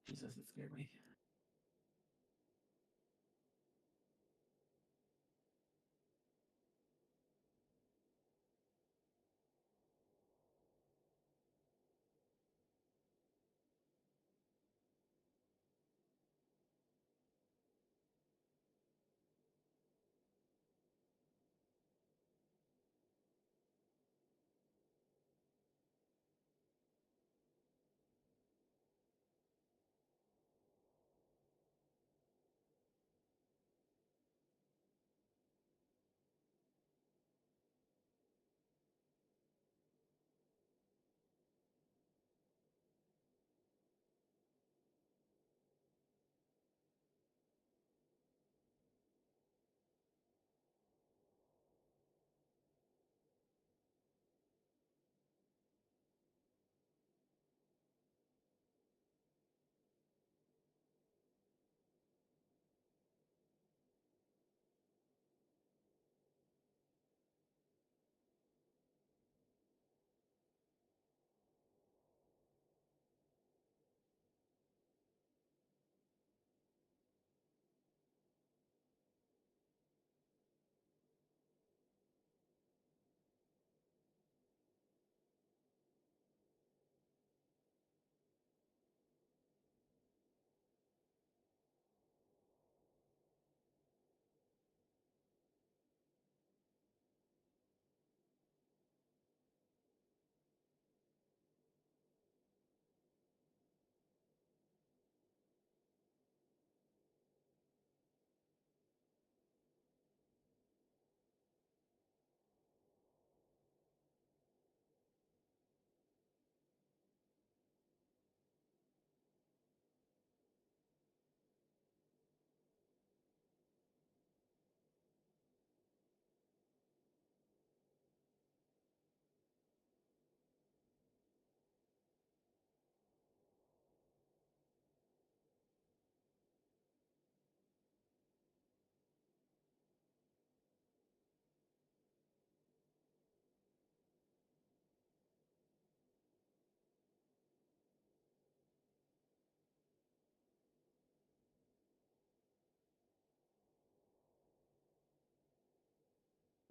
Jesus, it scared me.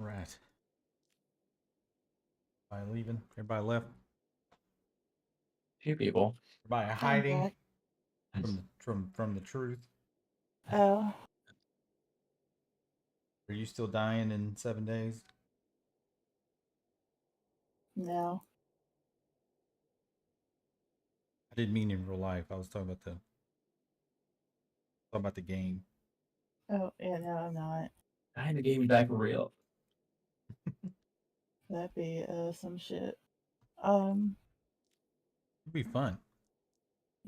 Right. Everybody leaving. Everybody left. Few people. Everybody I'm hiding back. from the truth. Oh, Are you still dying in 7 days? no. I didn't mean in real life. I was talking about the game. Oh, yeah, no, I'm not. I had the game back for real. That'd be some shit. It'd be fun.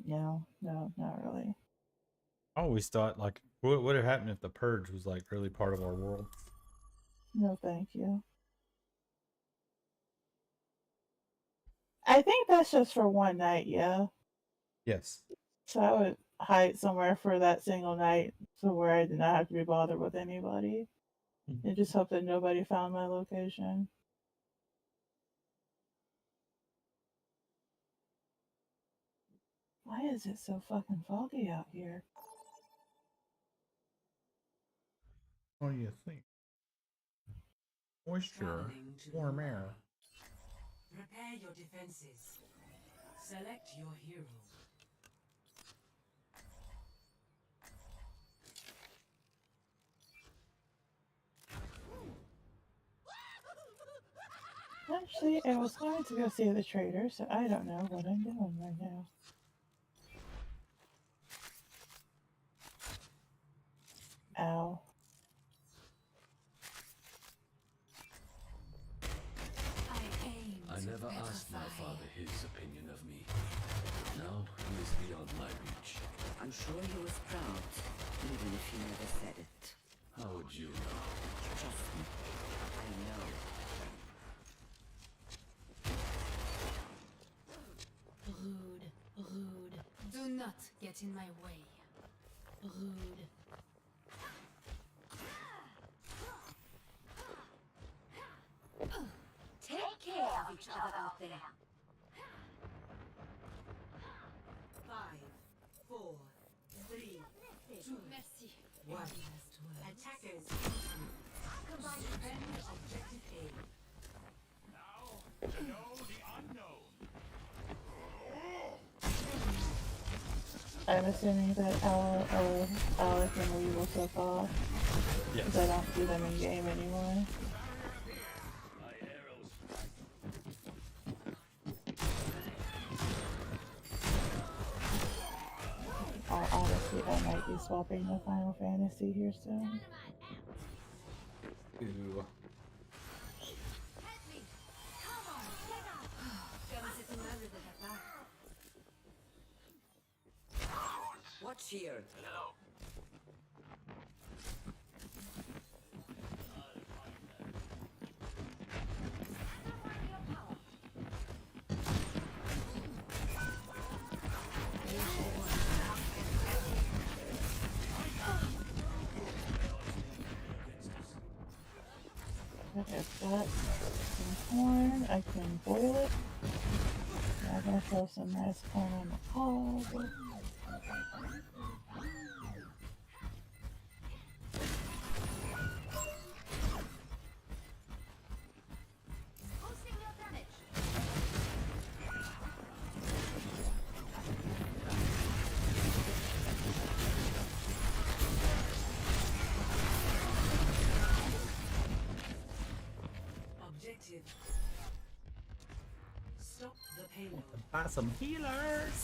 No, not really. I always thought like, what would have happened if the purge was like really part of our world? No, thank you. I think that's just for one night, yeah. Yes. So I would hide somewhere for that single night, so where I did not have to be bothered with anybody, and just hope that nobody found my location. Why is it so fucking foggy out here? What do you think? Moisture, warm air. Prepare your defenses. Select your hero. Actually, I was going to go see the trader, so I don't know what I'm doing right now. Ow. I never asked my father his opinion of me. Now he is beyond my reach. I'm sure he was proud, even if he never said it. How would you know? Trust me, I know. Rude, rude. Do not get in my way. Rude. Take care of each other out there. 5, 4, 3, 2, Merci. 1. Attackers. Defend objective A. Now, know the unknown. I'm assuming that Alec and Lee will so far. Yes. Because I don't see them in game anymore. Honestly, I might be swapping to Final Fantasy here soon. Ooh. What's here? Hello. I've got some corn. I can boil it. I'm gonna throw some nice corn on the cob. Objective. Stop the payload. Buy some healers.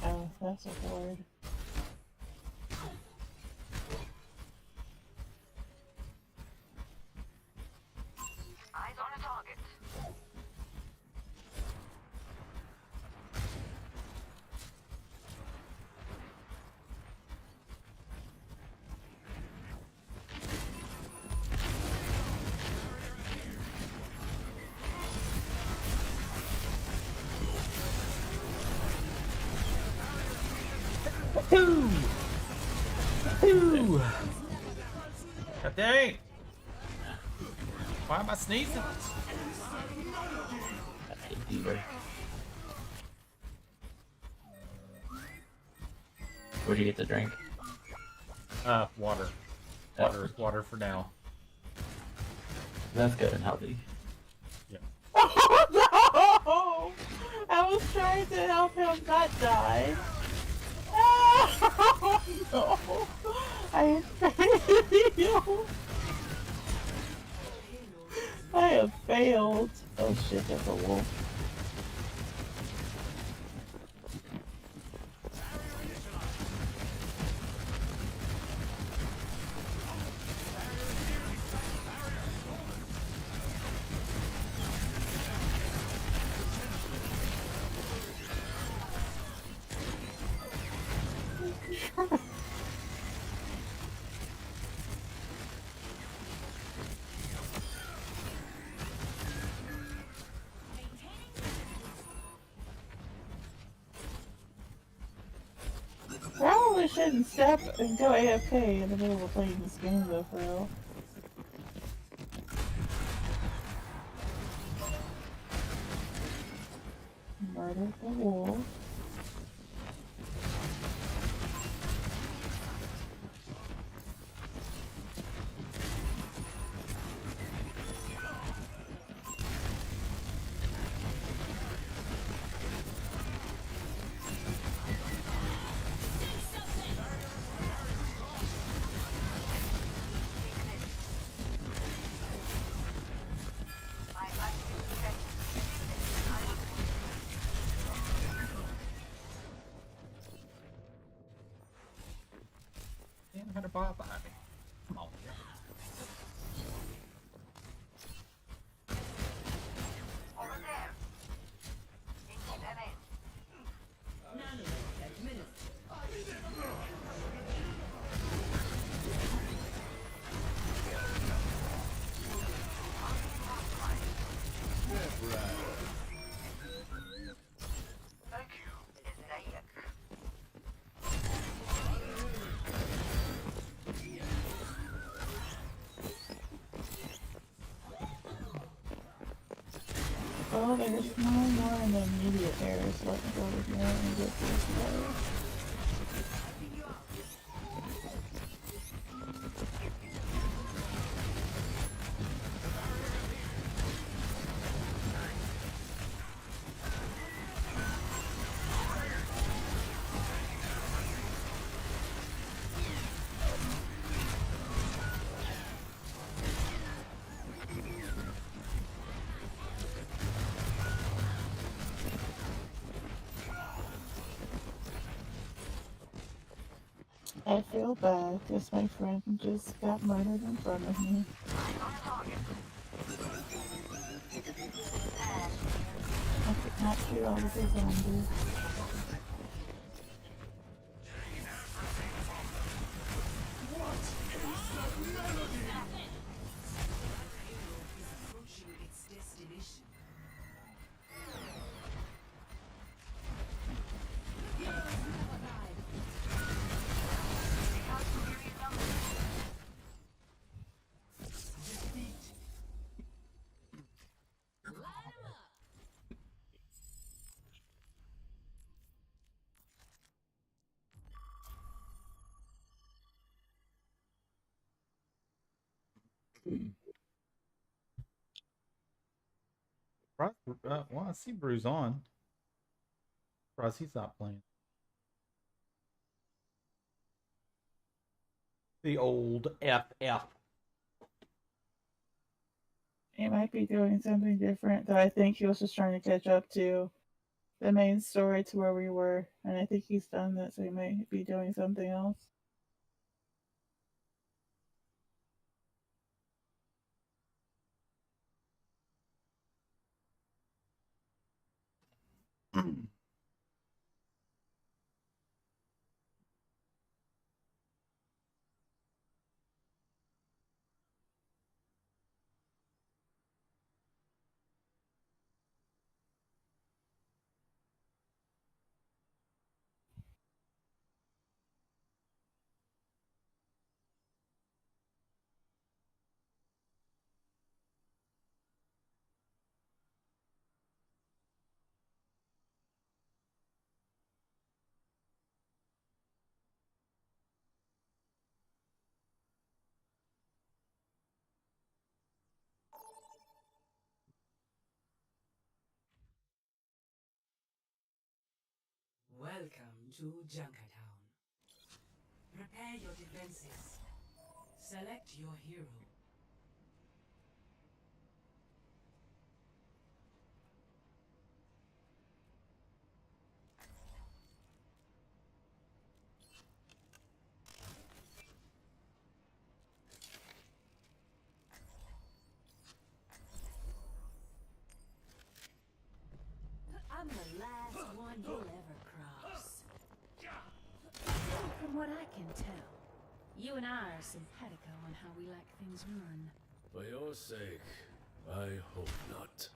Oh, that's a horde. Eyes on a target. Woohoo! Woohoo! God dang! Why am I sneezing? Where'd you get the drink? Water. Oh. Water for now. That's good and healthy. Yeah. Oh no! I was trying to help him not die. Oh no! I failed. I have failed. Oh shit, that's a wolf. Probably shouldn't step and go AFK in the middle of playing this game though, for real. Murder the wolf. Damn, I had a bar behind me. Come on. Well, there's no more in the immediate area, so I can go over here and get this guy. I feel bad because my friend just got murdered in front of me. I could not shoot all of the zombies. Well, I see Bruce on. Surprised he's not playing. The old FF. He might be doing something different that I think he was just trying to catch up to the main story to where we were, and I think he's done that, so he might be doing something else. Welcome to Junkertown. Prepare your defenses. Select your hero. I'm the last one you'll ever cross. From what I can tell, you and I are simpatico on how we like things run. For your sake, I hope not.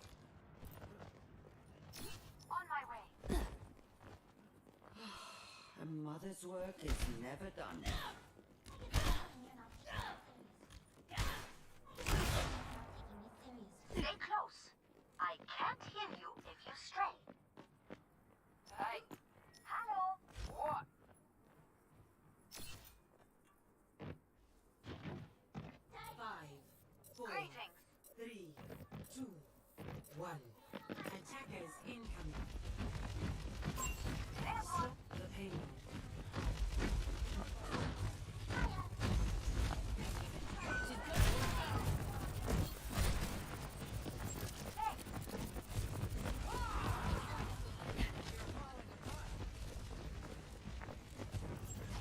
On my way. A mother's work is never done. Stay close. I can't hear you if you stray. Hey. Hello. What? Five, four, Greetings. 3, 2, 1. Attackers incoming. Stop the payload.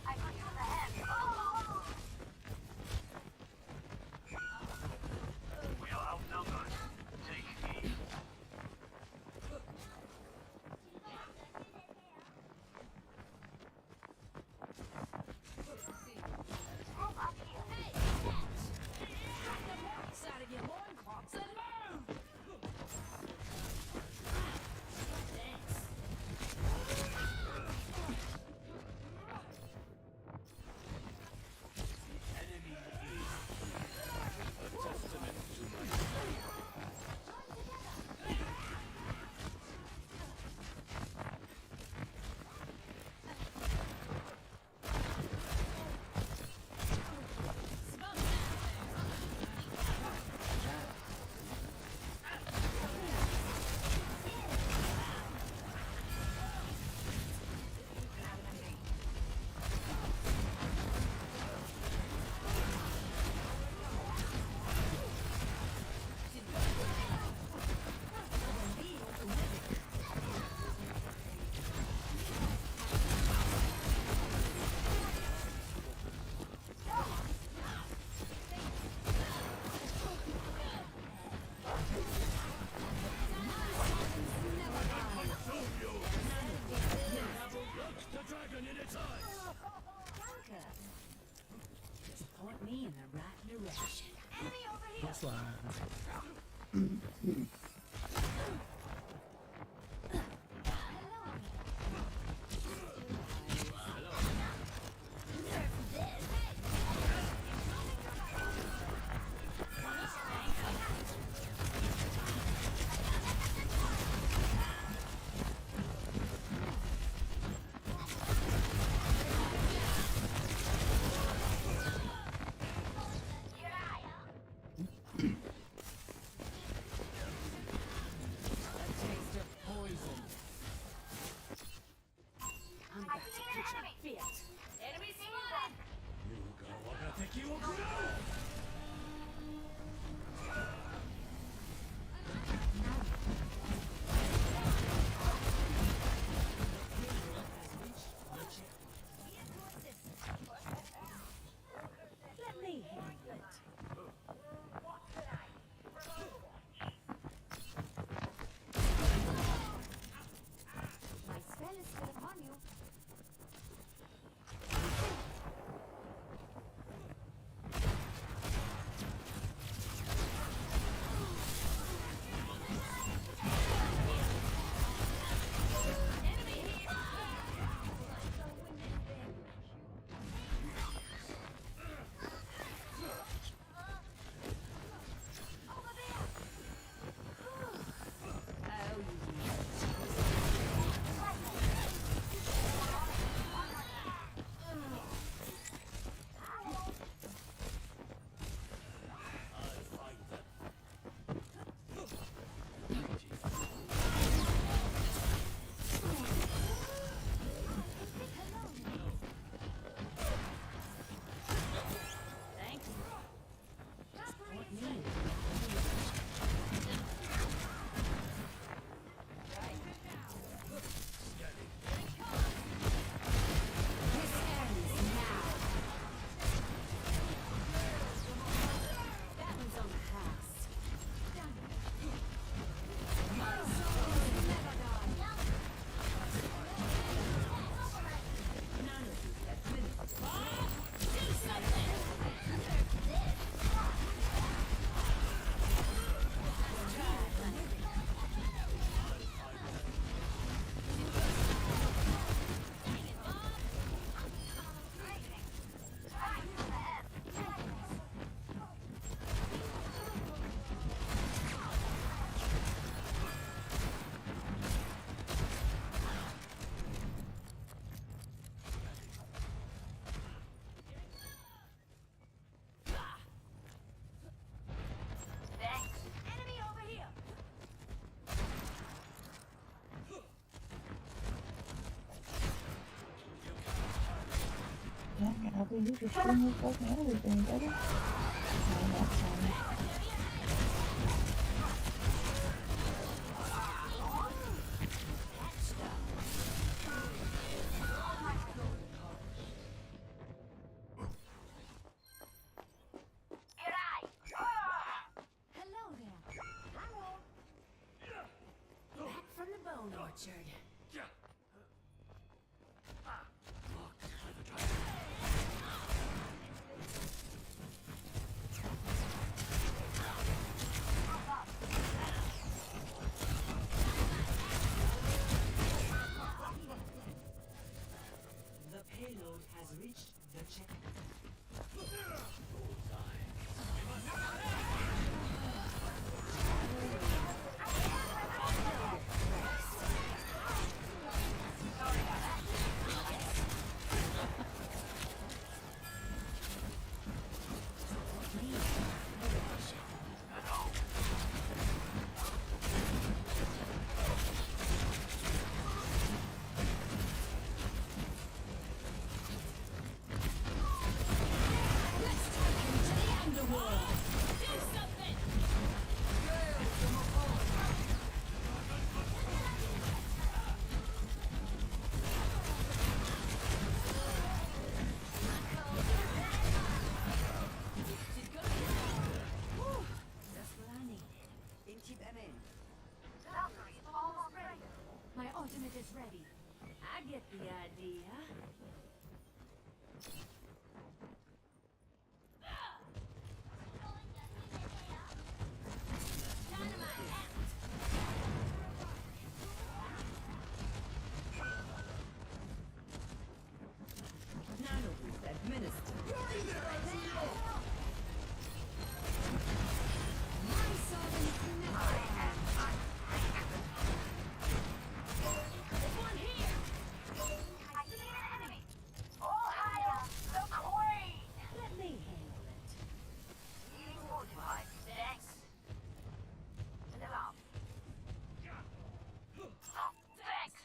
I could use a hand. Oh! We are outnumbered. Take heed. Group up here. Side of your loincloths and move! Enemy is a testament to my faith. The dragon in its eyes! Junker. Just point me in the right direction. Enemy over here! Looks like. I think you should stream your fucking everything, brother. No, that's fine. Hello there. Hello. Back from the bone orchard. The payload has reached the checkpoint. Just what I needed. Then keep them in. Valkyrie is almost ready. My ultimate is ready. I get the idea. Nanoboost administered. I see an enemy. All hail the Queen. Let me handle it. Being fortified. Thanks. Live up. Thanks.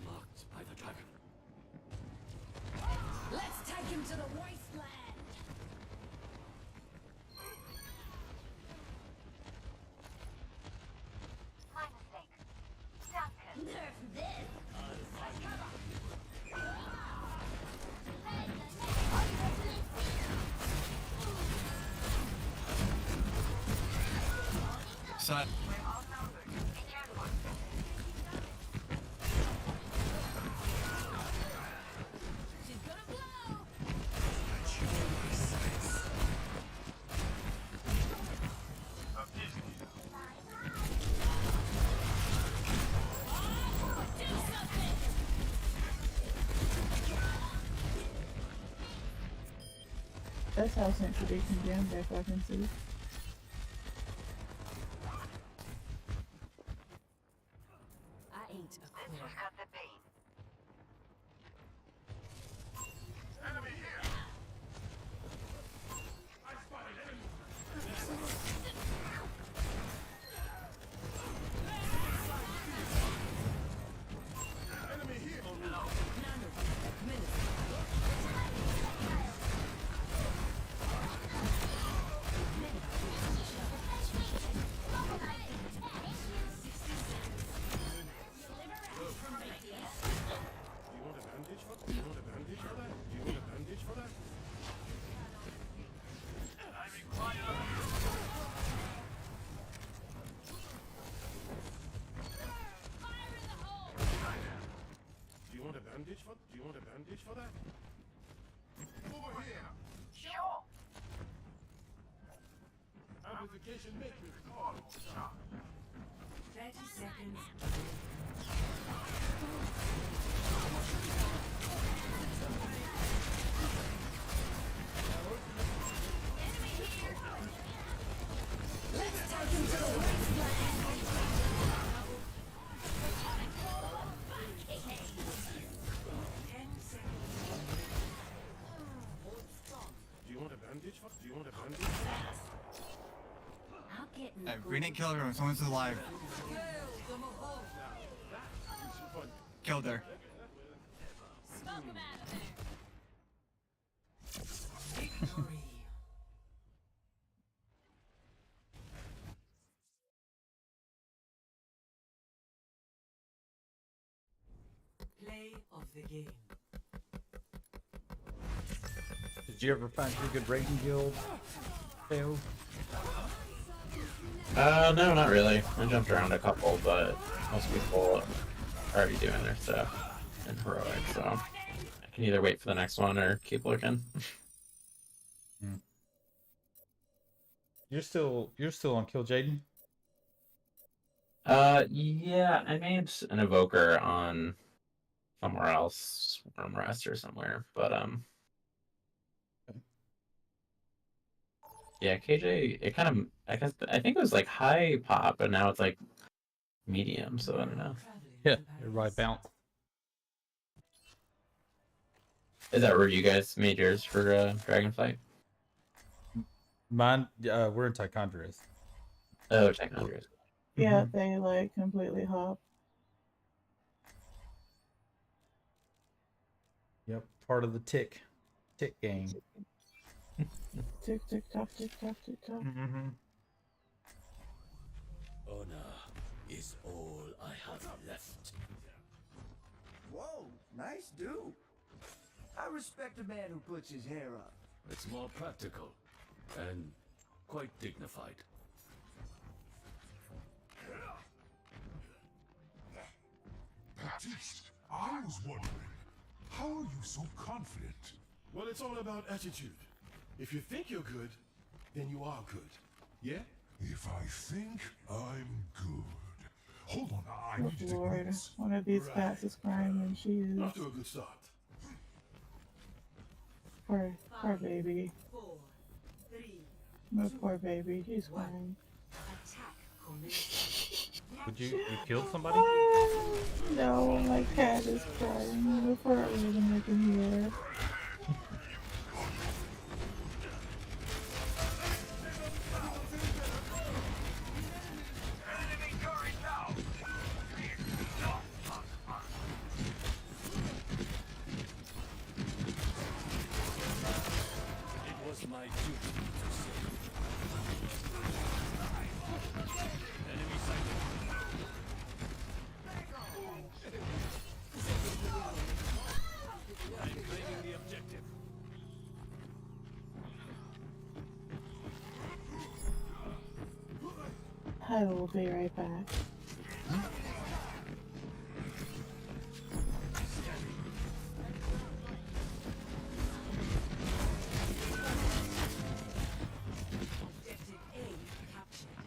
Marked by the dragon. Let's take him to the wasteland. My mistake. Duncan. Nerf this. Side. She's gonna blow. Do something. That's how Central be condemned back I can see. I ain't a This quitter. will cut the pain. Do you want a bandage for that? Over here! Sure. Amplification matrix. 30 seconds. Let's take him to the wasteland. Do you want a bandage for? Do you want a bandage for that? I'll get in Hey, we didn't kill everyone. Someone's alive. Killed her. Smoke him out of there. Play of the game. Did you ever find your good raiding guild, Theo? No, not really. I jumped around a couple, but most people are already doing their stuff in heroic, so I can either wait for the next one or keep looking. You're still on Kill Jaden? Yeah, I made an evoker on somewhere else, Rest or somewhere, but yeah, KJ, it kind of, I think it was like high pop, and now it's like medium, so I don't know. Yeah, everybody bounce. Is that where you guys made yours for Dragonflight? Mine, we're in Tichondrius. Oh, Tichondrius. Yeah, they like completely hop. Yep, part of the tick gang. Tick tick tock, tick tock, tick tock. Honor is all I have left. Whoa, nice do. I respect a man who puts his hair up. It's more practical and quite dignified. Baptiste, I was wondering, how are you so confident? Well, it's all about attitude. If you think you're good, then you are good. Yeah? If I think I'm good. Hold on, I need to Oh take Lord, notes. one of these cats is crying and she is. Off to a good start. Poor baby. My poor baby, he's crying. Would you killed somebody? No, my cat is crying before I even can hear. It was my duty to save. Enemy sighted. I'm claiming the objective. I will be right back. Objective A captured.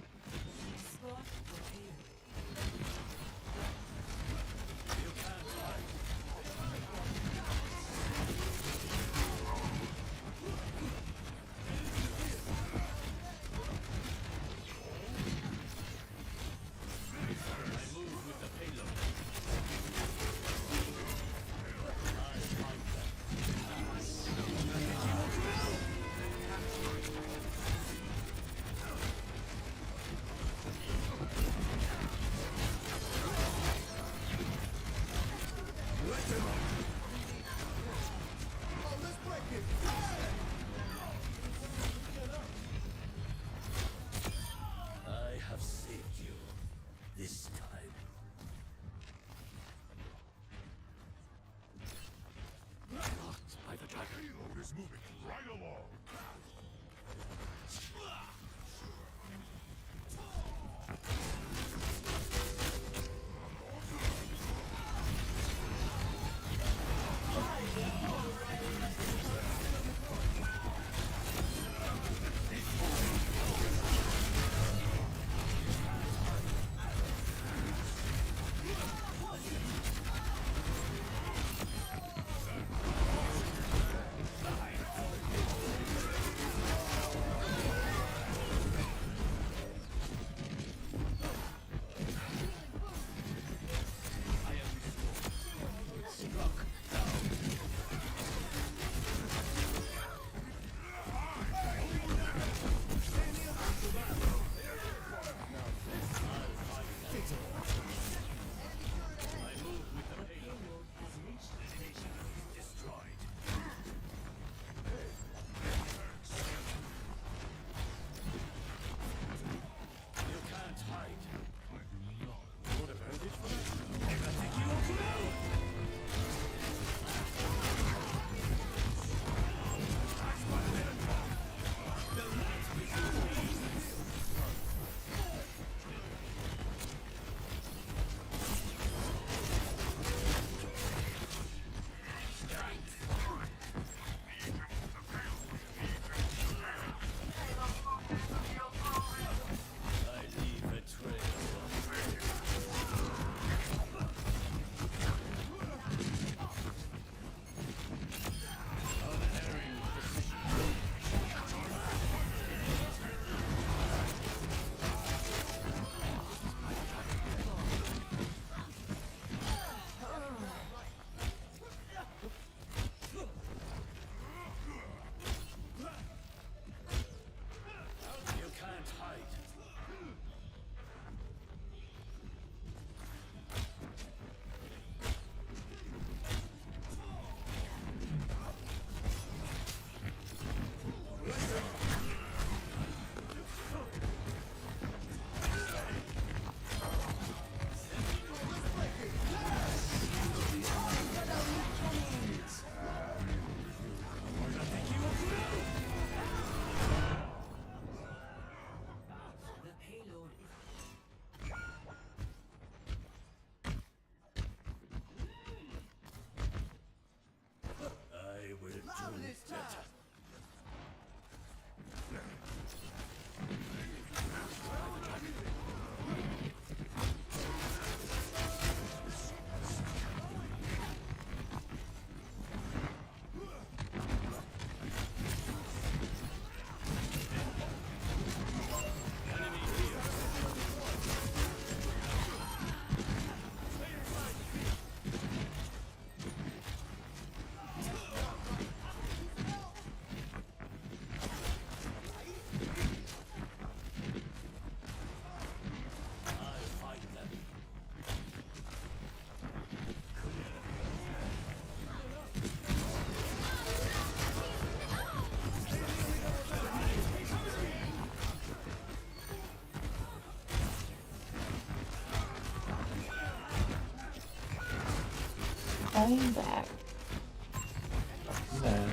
Escort prepared. You can't hide. I move I'm back. Yeah.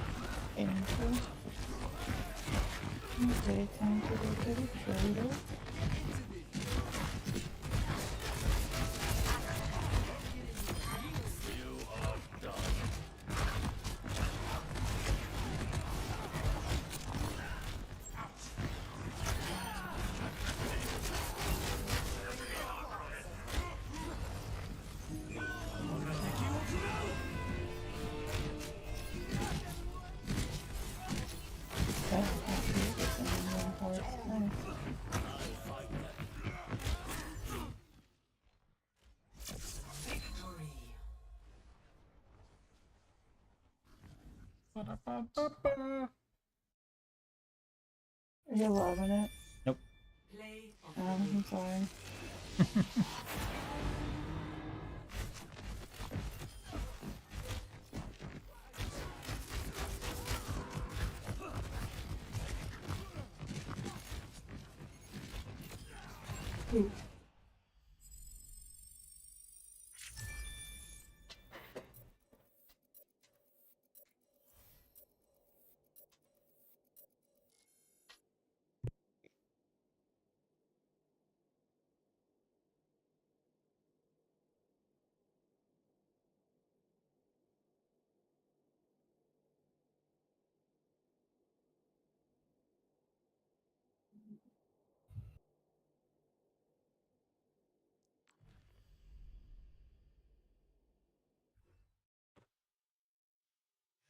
Enter. Okay, time to go to the trader. Are you loving it? Nope. I'm sorry.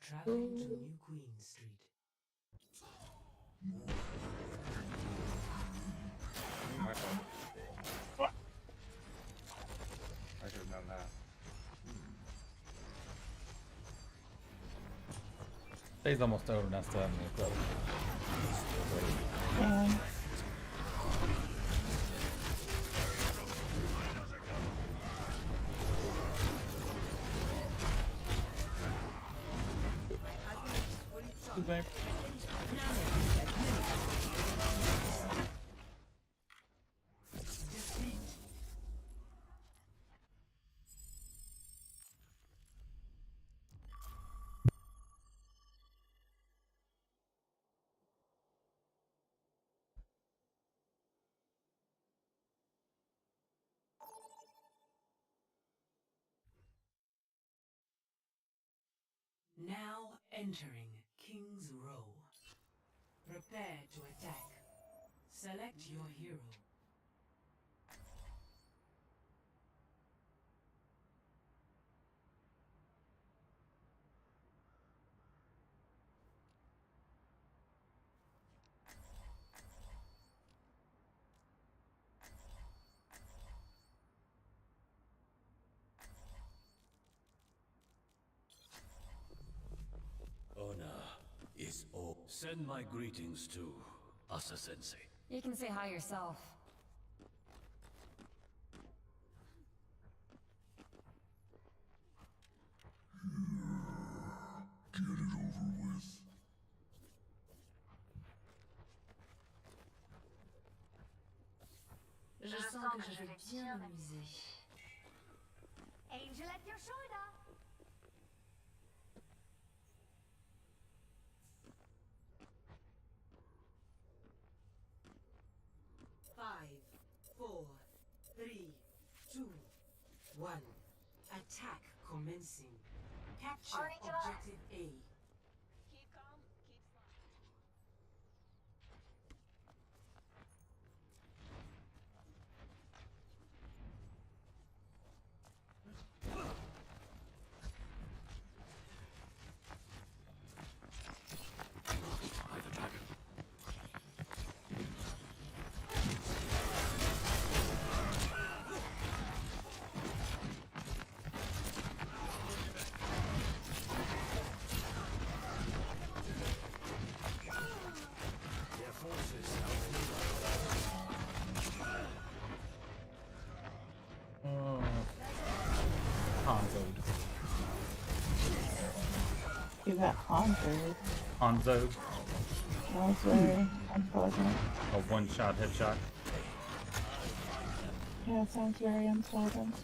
Traveling to New Queen Street. My fault. I should have known that. Day's almost over, and I still haven't looked up. Babe. Now entering King's Row. Prepare to attack. Select your hero. Honor is all. Send my greetings to Asa-sensei. You can say hi yourself. Get it over with. Je sens que je vais bien m'amuser. Angel at your shoulder. 5, 4, 3, 2, 1. Attack commencing. Capture objective A. Keep calm, keep smart. You got Hanzo. Hanzo. That was very unpleasant. A one-shot headshot. Yeah, it sounds very unpleasant.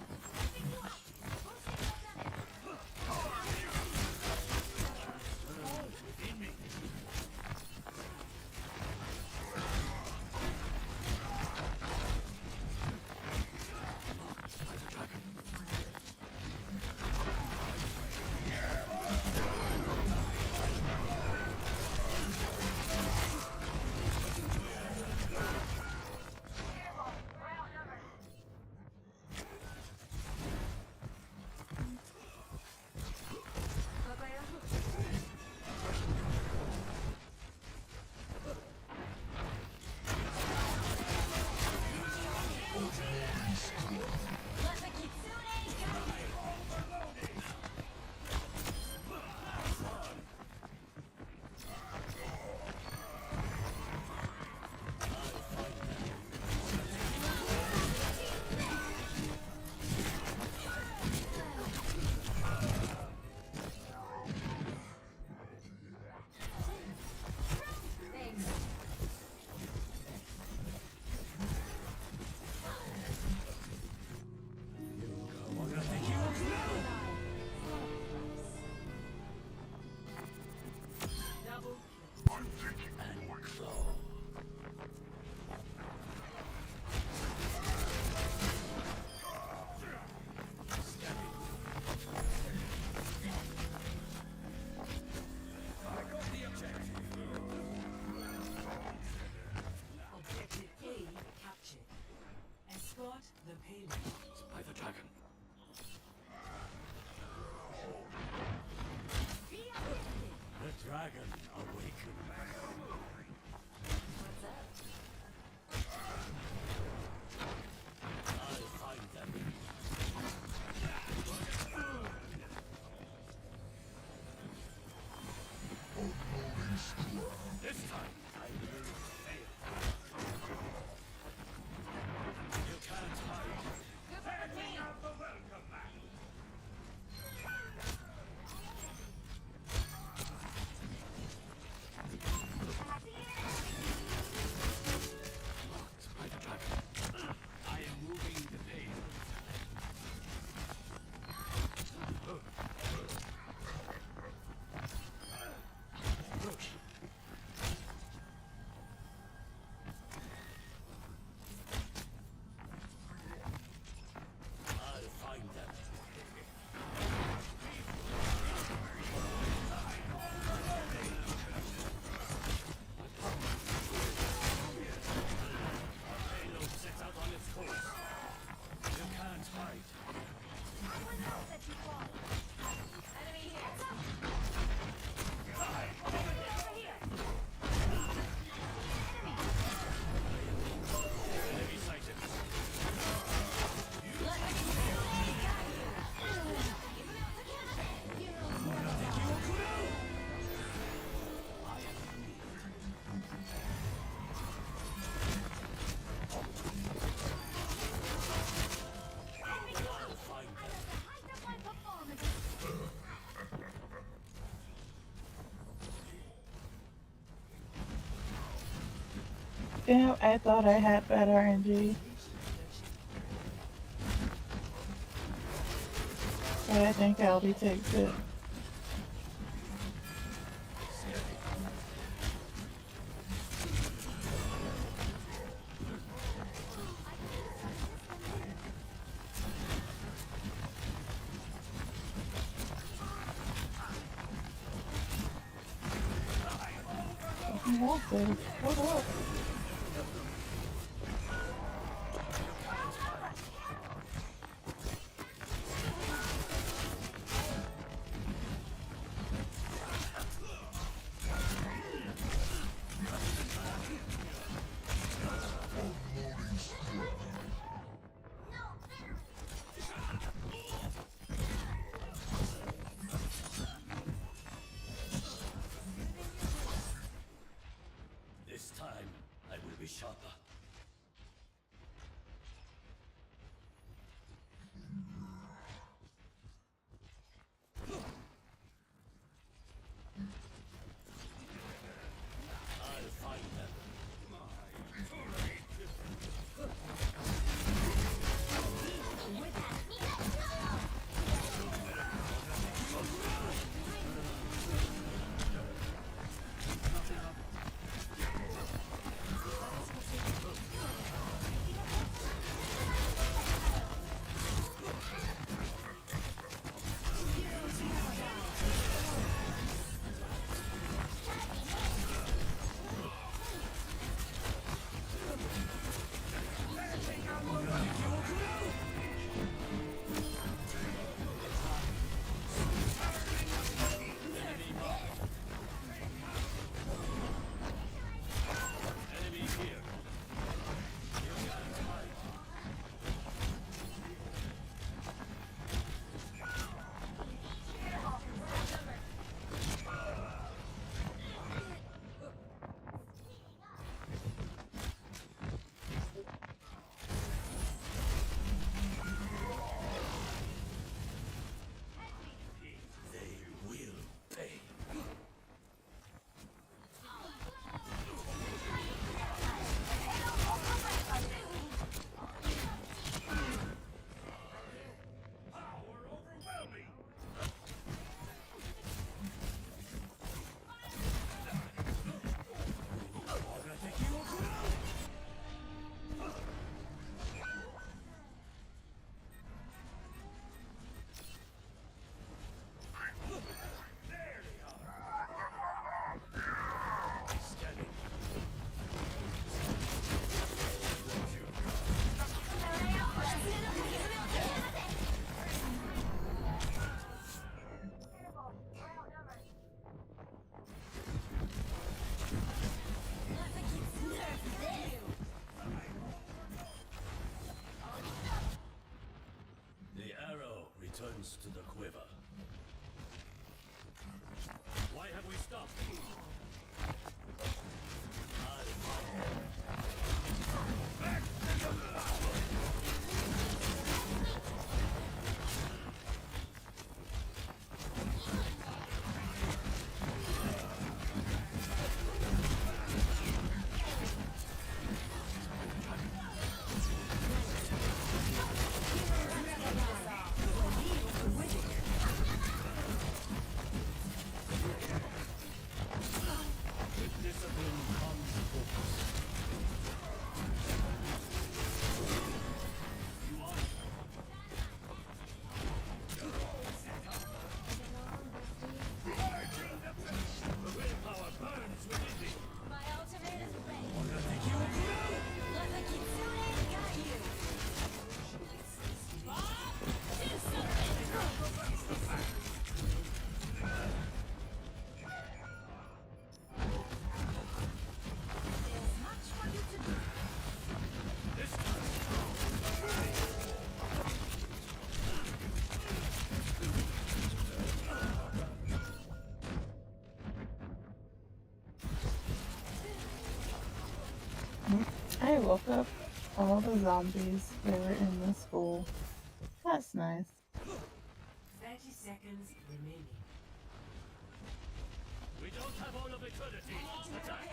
second, I thought I had bad RNG. But I think Albie takes it. What up? This time, I will be sharper. I'll find them. Returns to the quiver. Why have we stopped? I woke up all the zombies that were in the school. That's nice. 30 seconds remaining. We don't have all of eternity. Attack!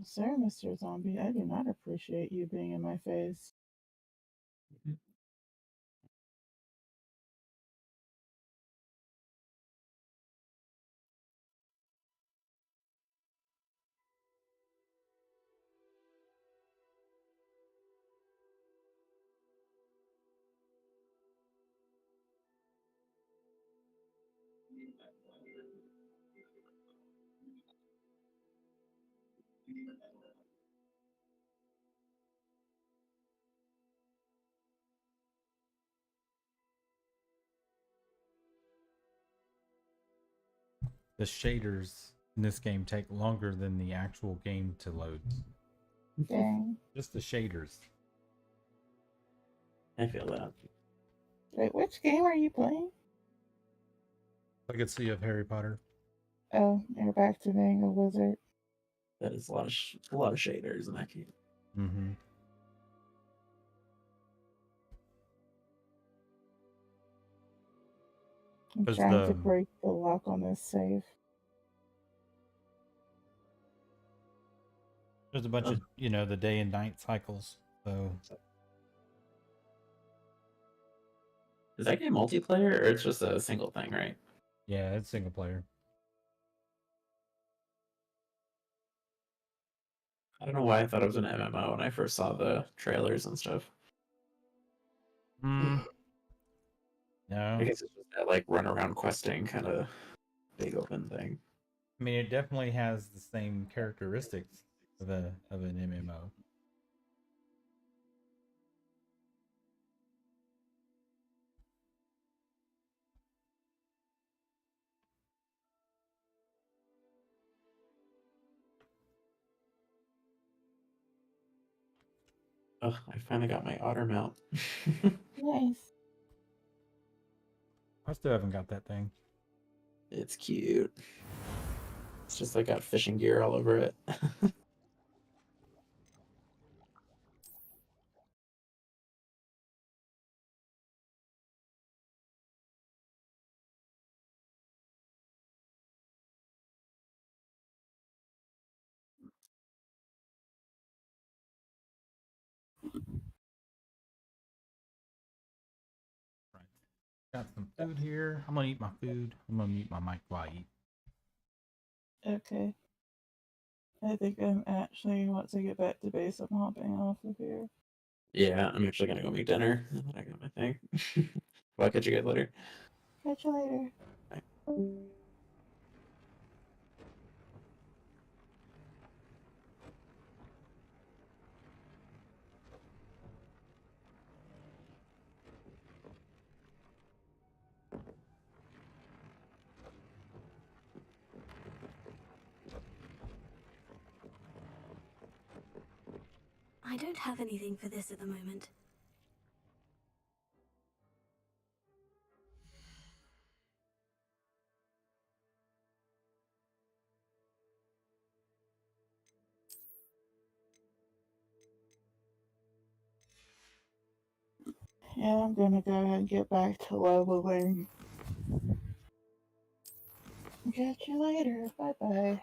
Sir, Mr. Zombie, I do not appreciate you being in my face. The shaders in this game take longer than the actual game to load. Dang. Just the shaders. I feel that. Wait, which game are you playing? Legacy of Harry Potter. Oh, you're back to being a wizard. That is a lot of shaders in that game. Mm-hmm. I'm trying to break the lock on this save. There's a bunch of, the day and night cycles. So Is that game multiplayer or it's just a single thing, right? yeah, it's single player. I don't know why I thought it was an MMO when I first saw the trailers and stuff. No. I guess it's just that like run around questing kind of big open thing. I mean, it definitely has the same characteristics of an MMO. Oh, I finally got my otter mount. Nice. I still haven't got that thing. It's cute. It's just like got fishing gear all over it. Got some food here. I'm gonna eat my food. I'm gonna mute my mic while I eat. Okay. I think I'm actually, once I get back to base, I'm hopping off of here. Yeah, I'm actually gonna go make dinner. And then I got my thing. Well, I'll catch you guys later. Catch you later. Bye. I don't have anything for this at the moment. Yeah, I'm gonna go ahead and get back to leveling. Catch you later. Bye bye.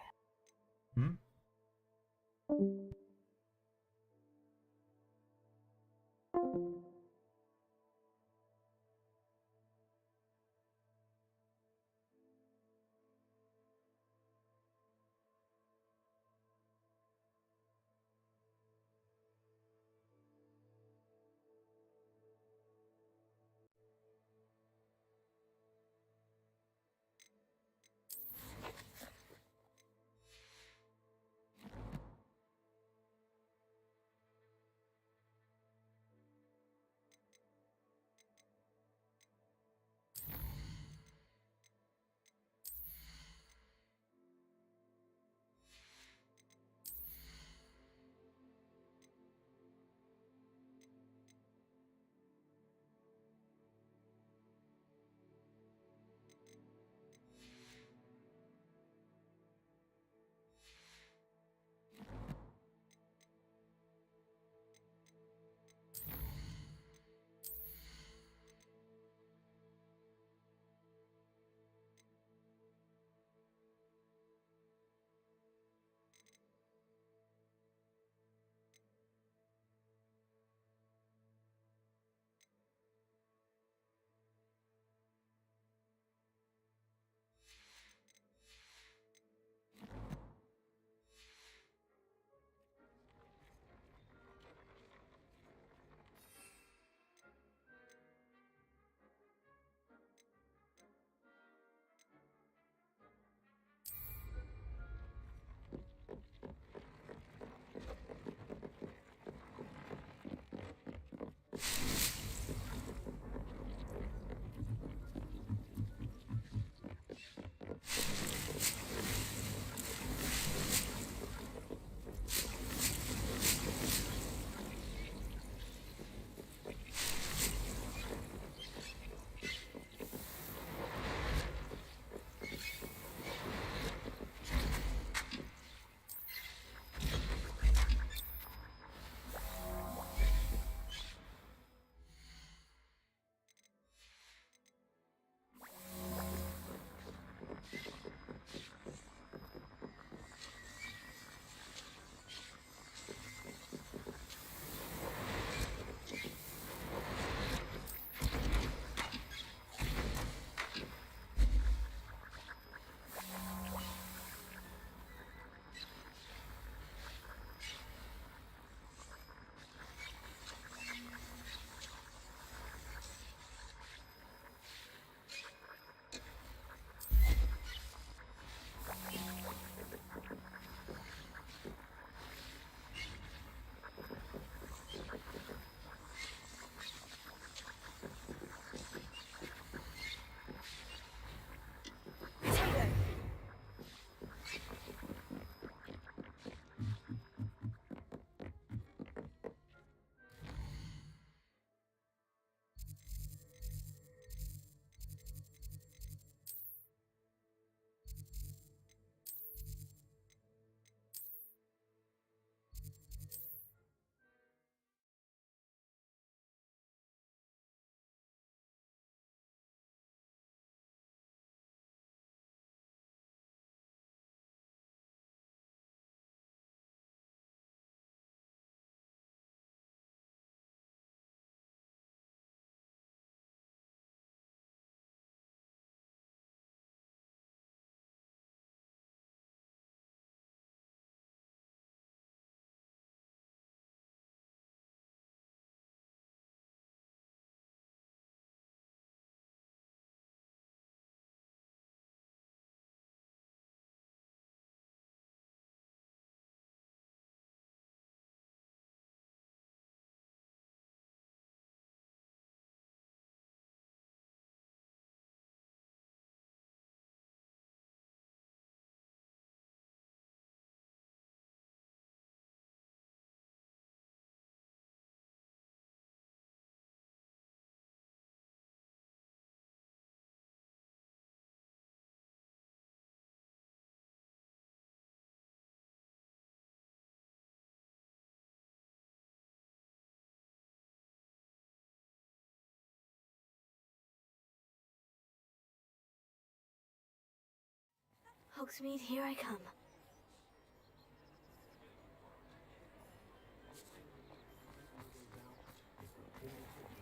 Hogsmeade, here I come.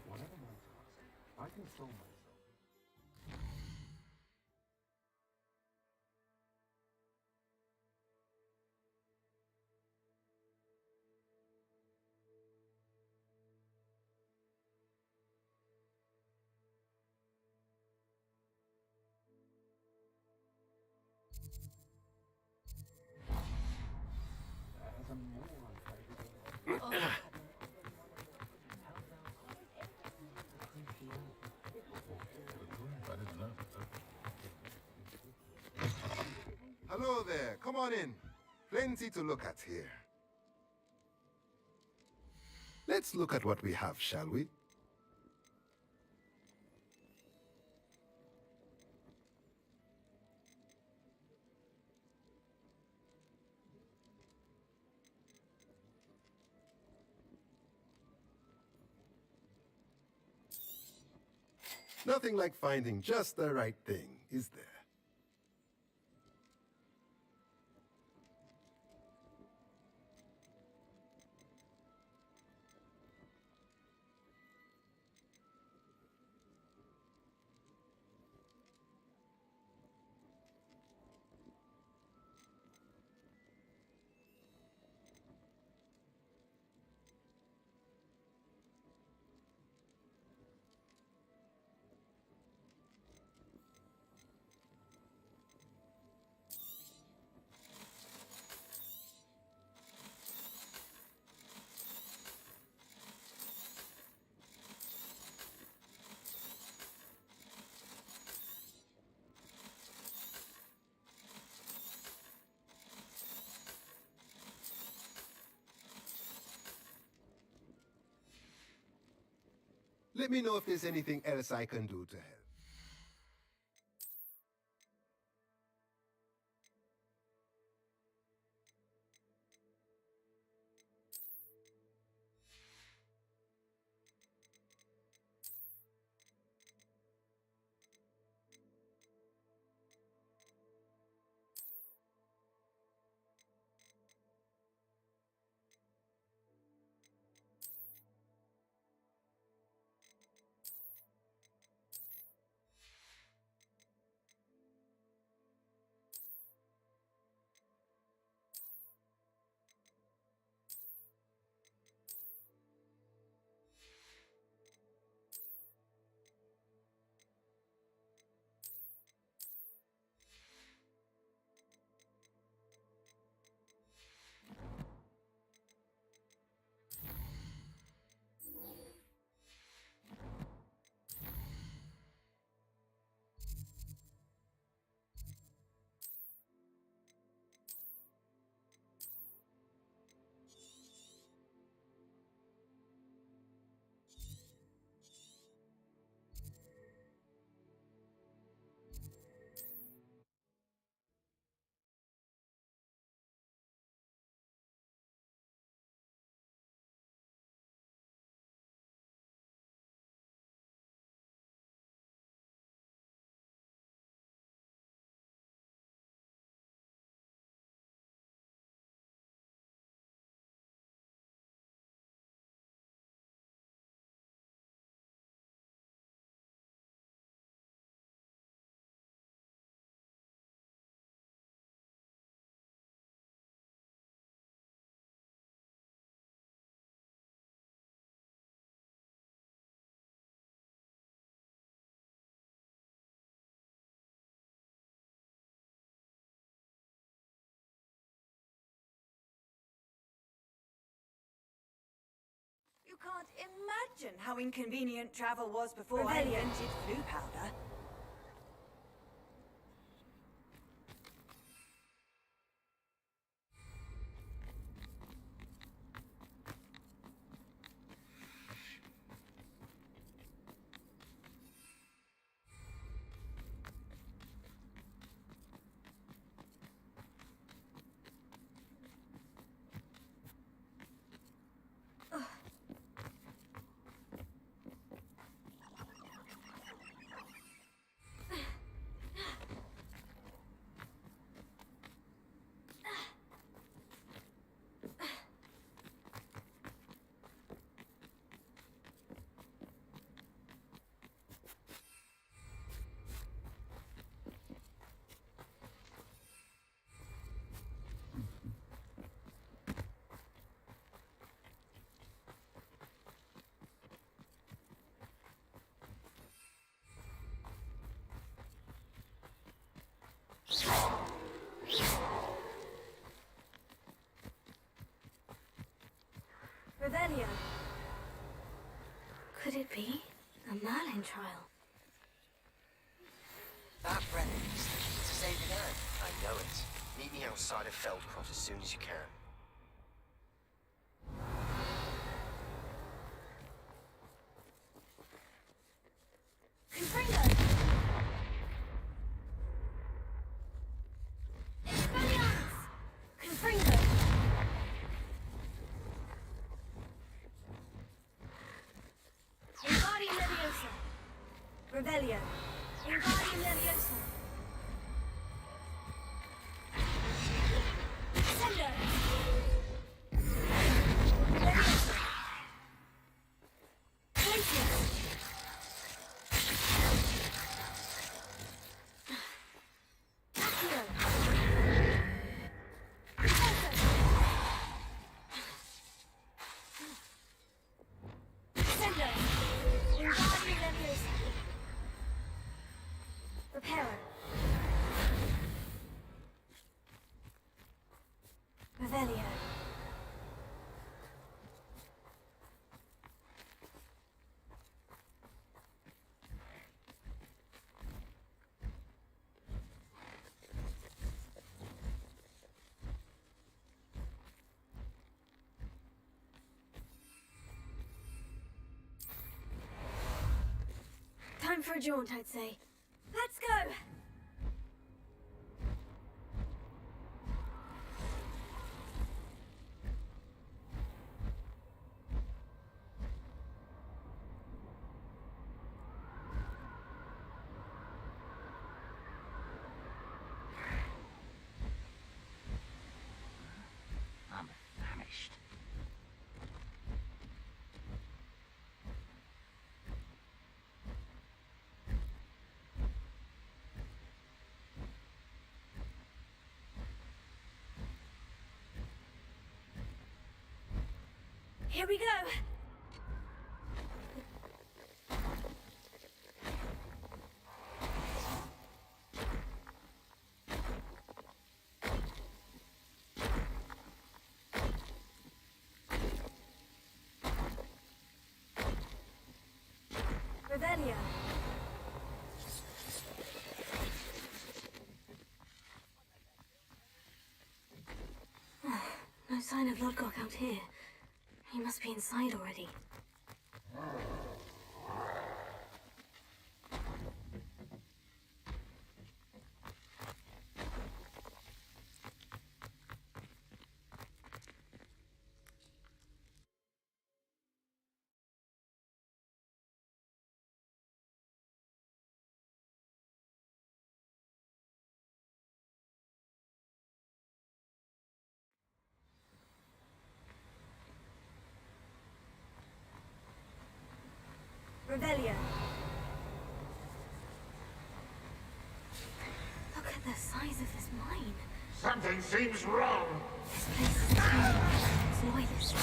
Whatever my task, I console myself. As a moron, Hello there, come on in. Plenty to look at here. Let's look at what we have, shall we? Nothing like finding just the right thing, is there? Let me know if there's anything else I can do to help. You can't imagine how inconvenient travel was before I invented flu powder. Revelio. Could it be a Merlin trial? That relic is the key to saving Earth. I know it. Meet me outside of Feldcroft as soon as you can. Confringo! Expelliarmus! Confringo! Wingardium Leviosa! Revelio! Wingardium Leviosa! Sendo! Leviosa! Glacius! Repairer. Revelio. Time for a jaunt, I'd say. Let's go! I'm famished. Here we go! Revelio. No sign of Lodgok out here. He must be inside already. Revelio. Look at the size of this mine. Something seems wrong. This place is tiny. It's loyalist. I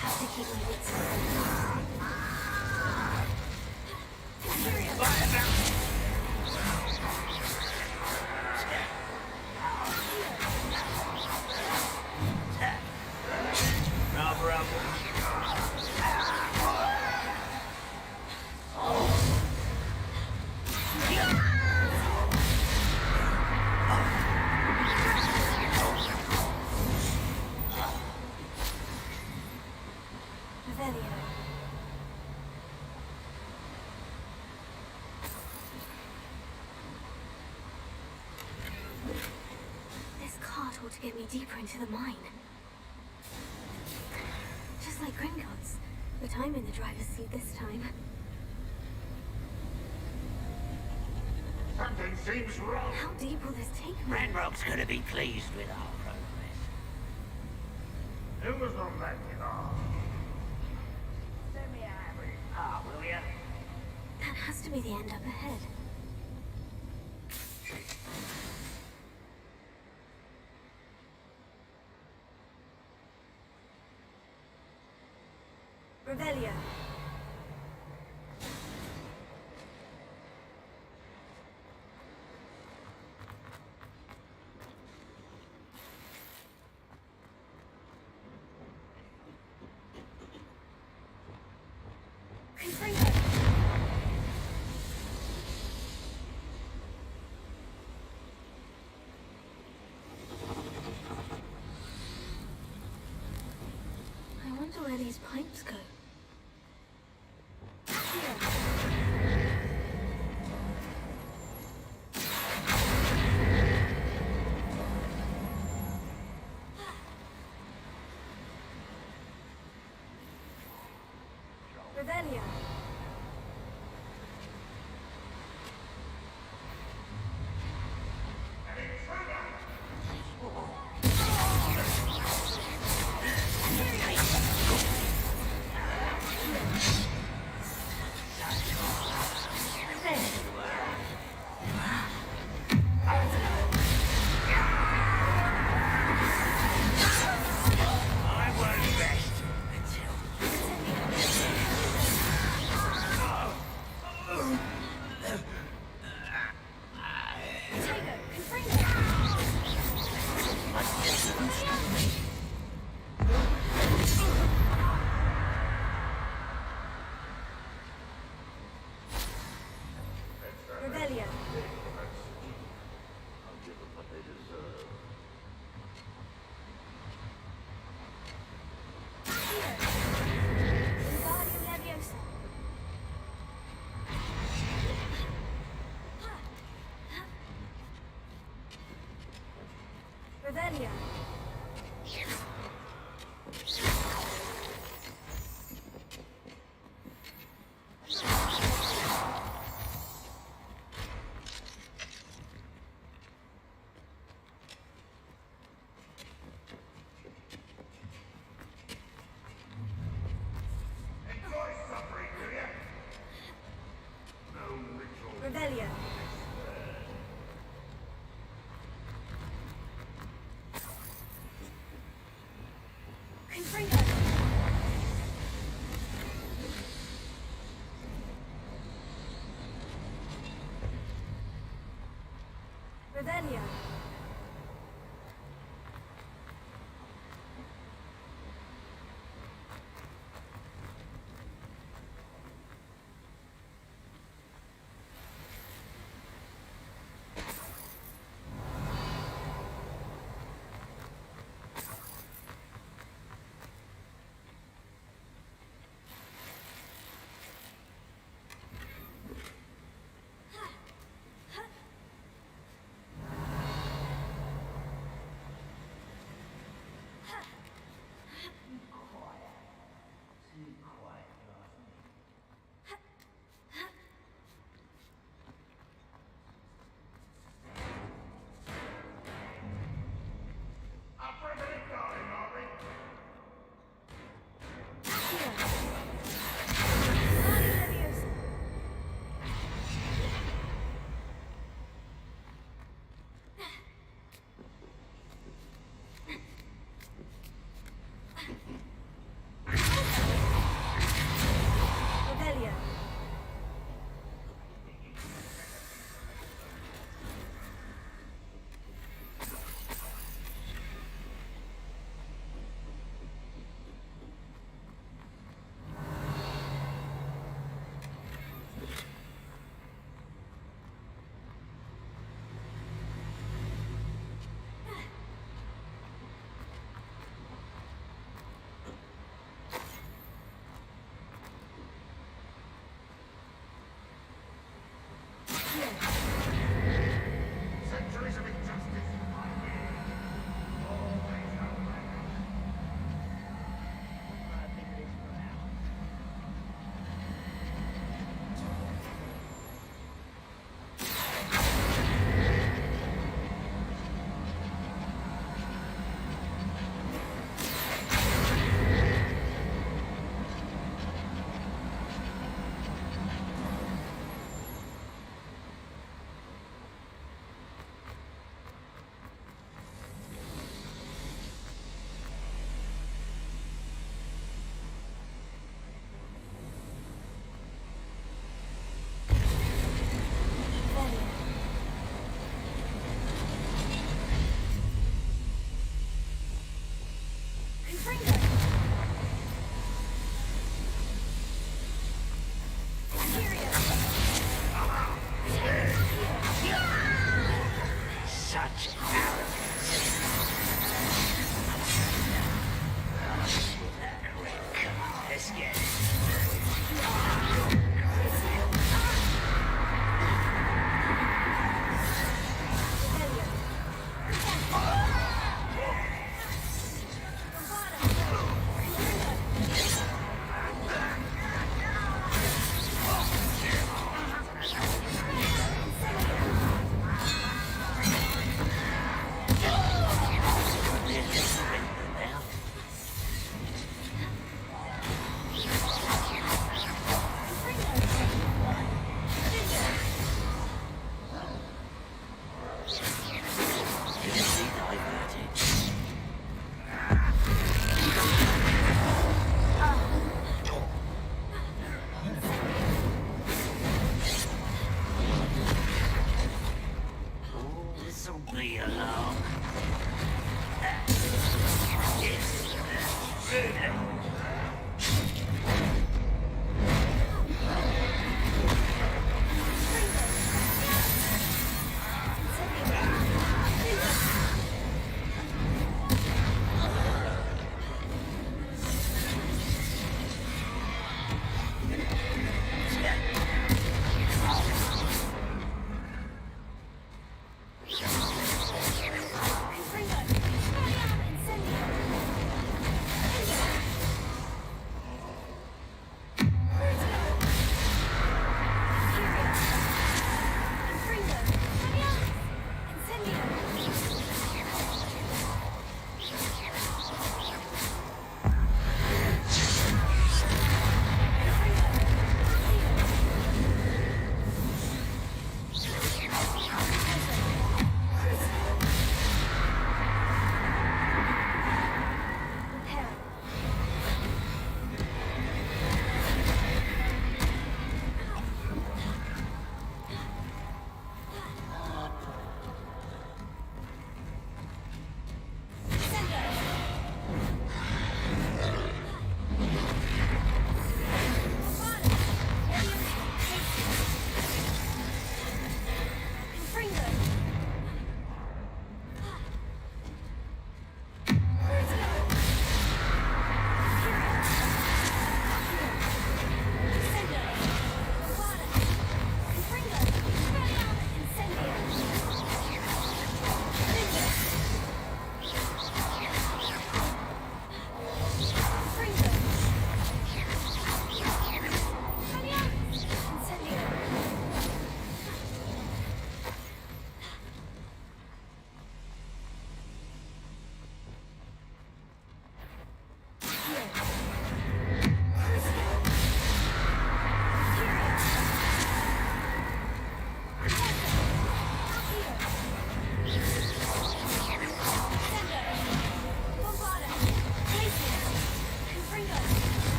have to keep my wits about Revelio. This cart ought to get me deeper into the mine. Just like Gringotts, but I'm in the driver's seat this time. Something seems wrong. How deep will this take me? Ranrock's gonna be pleased with our progress. Who was on that car? Send me a hammer in car, will ya? That has to be the end up ahead. Revelio. Confringo! I wonder where these pipes go. Revelio. Revelio. Wingardium Leviosa. Revelio. Revelio. Confringo. Revelio.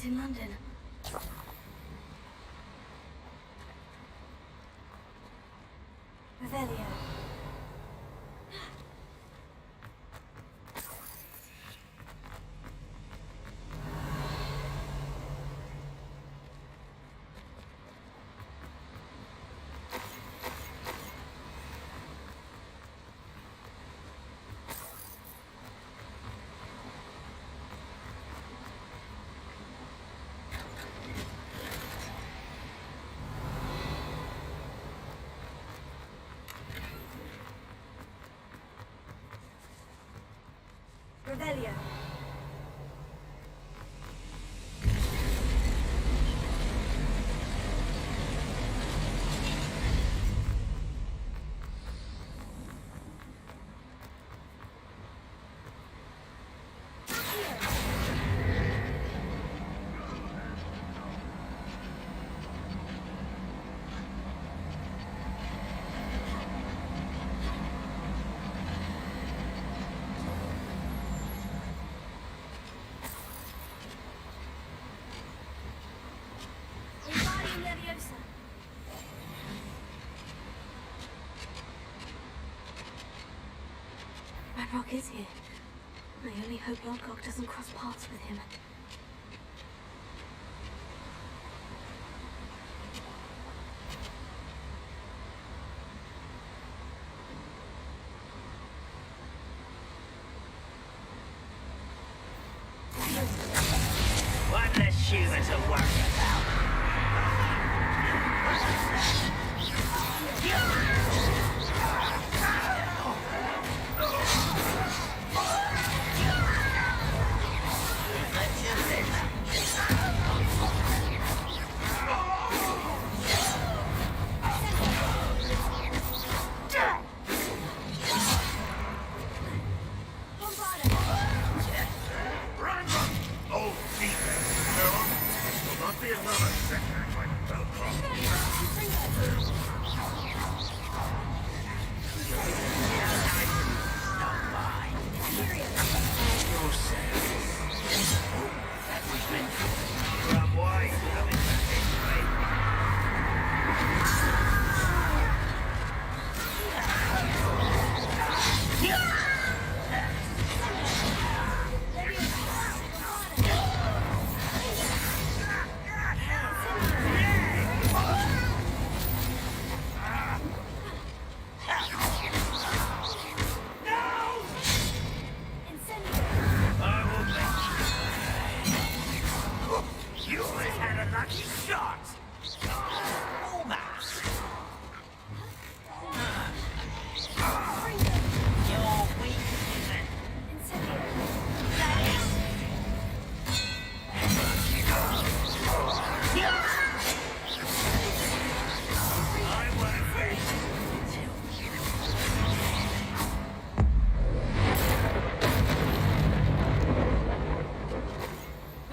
in London. Revelio. Revelio. Rock is here. I only hope Lodgok doesn't cross paths with him. One less human to worry about.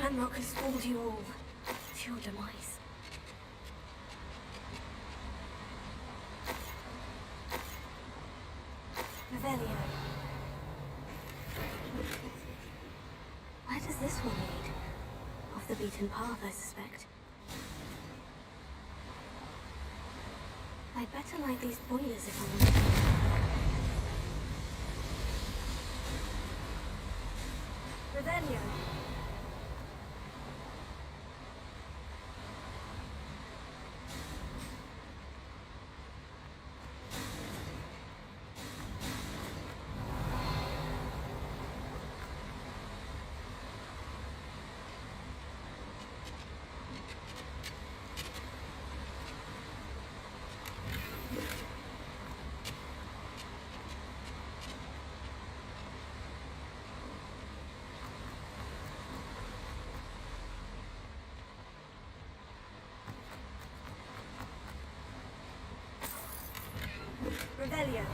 Ranrock has fooled you all to your demise. Revelio. Where does this one lead? Off the beaten path, I suspect. I'd better light these boilers if I want to. Revelio. Revelio.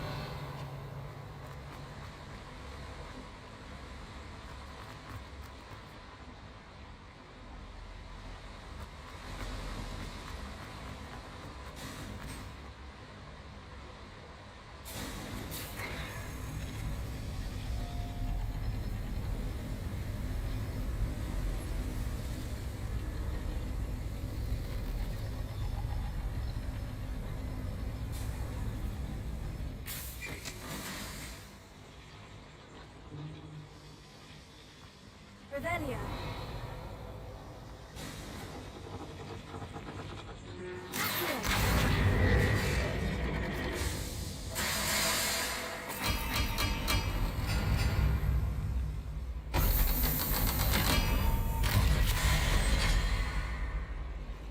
Revelio.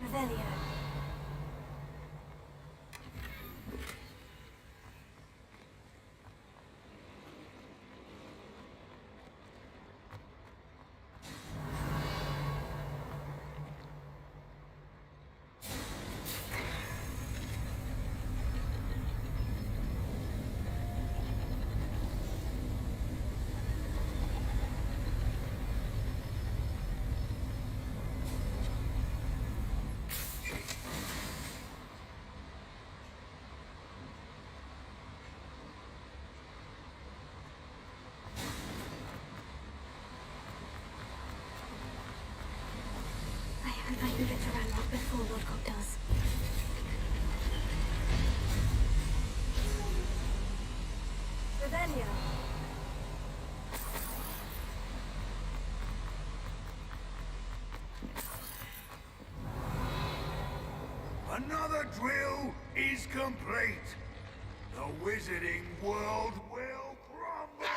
Revelio. I hope I can get to Ranrock before Lodgok does. Revelio. Another drill is complete. The wizarding world will crumble.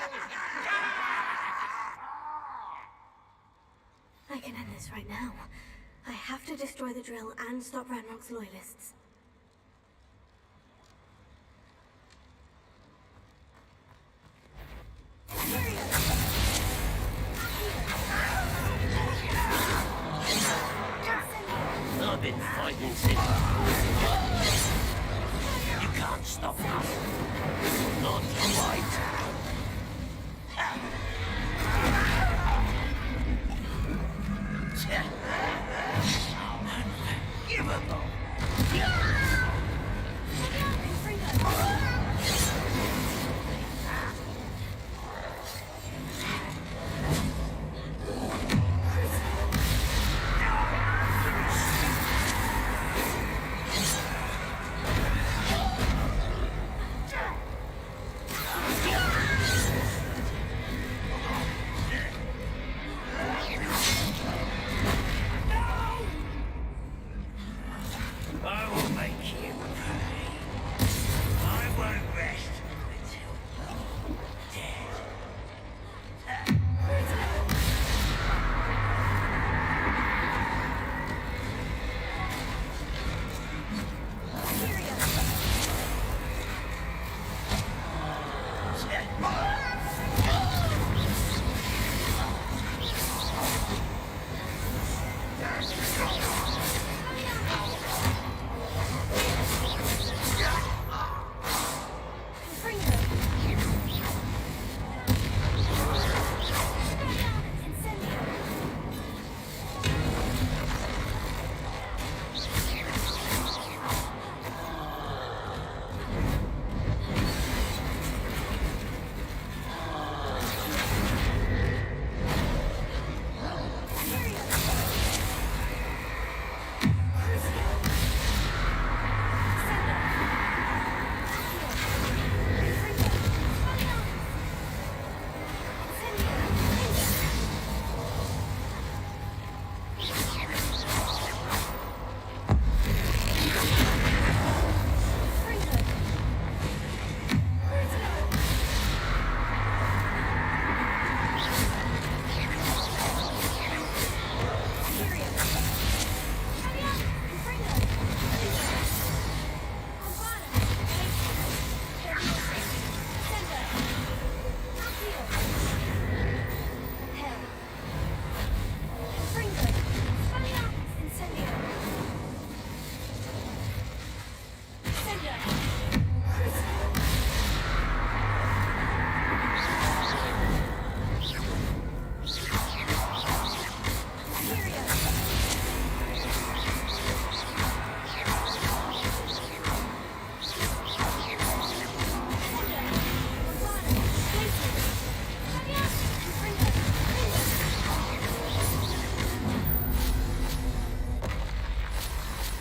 I can end this right now. I have to destroy the drill and stop Ranrock's loyalists. I've been fighting since. You can't stop us. Not quite. Unforgivable. I will make you pay. I won't rest until you're dead.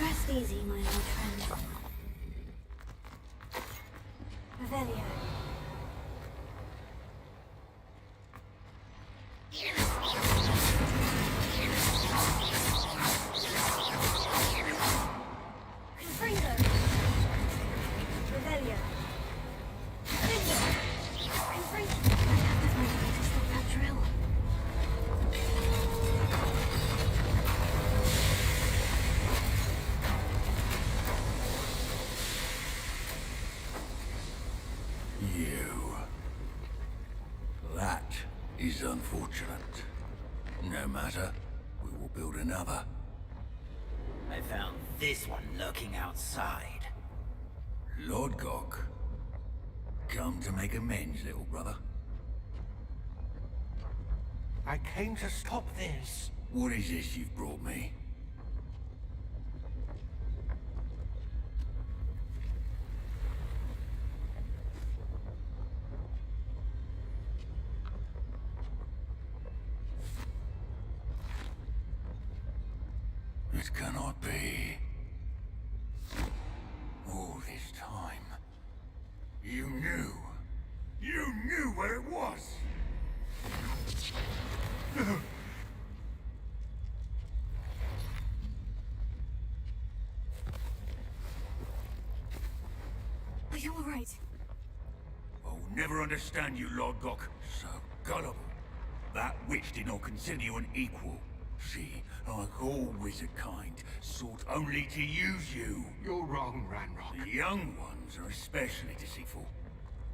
Rest easy, my old friend. Revelio. Revelio. I'm free. I have to find a way to stop that drill. You. That is unfortunate. No matter, we will build another. I found this one lurking outside. Lord Gok. Come to make amends, little brother. I came to stop this. What is this you've brought me? It cannot be. All this time, you knew. You knew where it was. Are you alright? I'll never understand you, Lord Gok. So gullible. That witch did not consider you an equal. She, like all wizard kind, sought only to use you. You're wrong, Ranrock. The young ones are especially deceitful.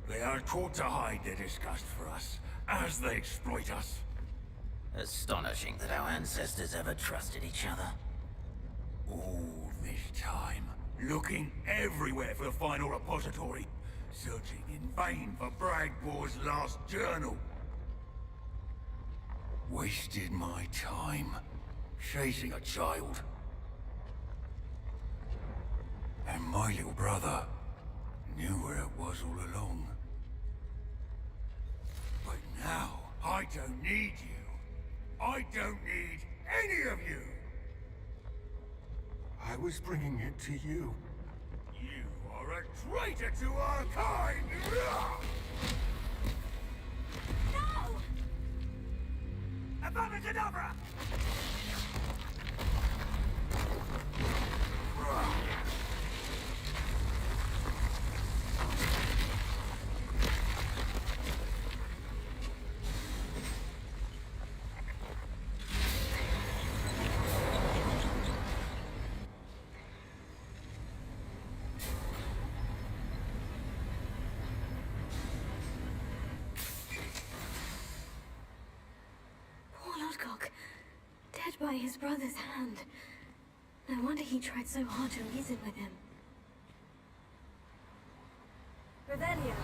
They are taught to hide their disgust for us, as they exploit us. Astonishing that our ancestors ever trusted each other. All this time, looking everywhere for the final repository, searching in vain for Bragbor's last journal. Wasted my time, chasing a child. And my little brother knew where it was all along. But now, I don't need you. I don't need any of you. I was bringing it to you. You are a traitor to our kind! No! Avada Kedavra! Poor Lodgok. Dead by his brother's hand. No wonder he tried so hard to reason with him. Revelio.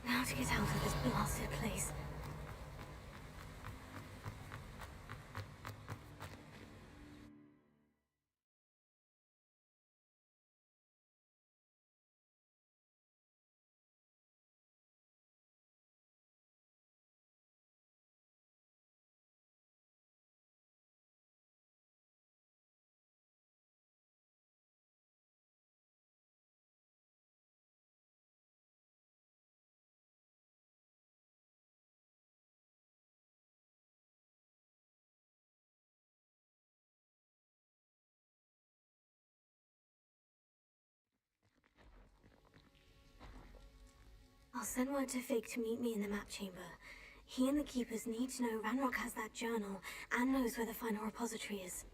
Now to get out of this blasted place. I'll send word to Fig to meet me in the map chamber. He and the Keepers need to know Ranrock has that journal and knows where the final repository is.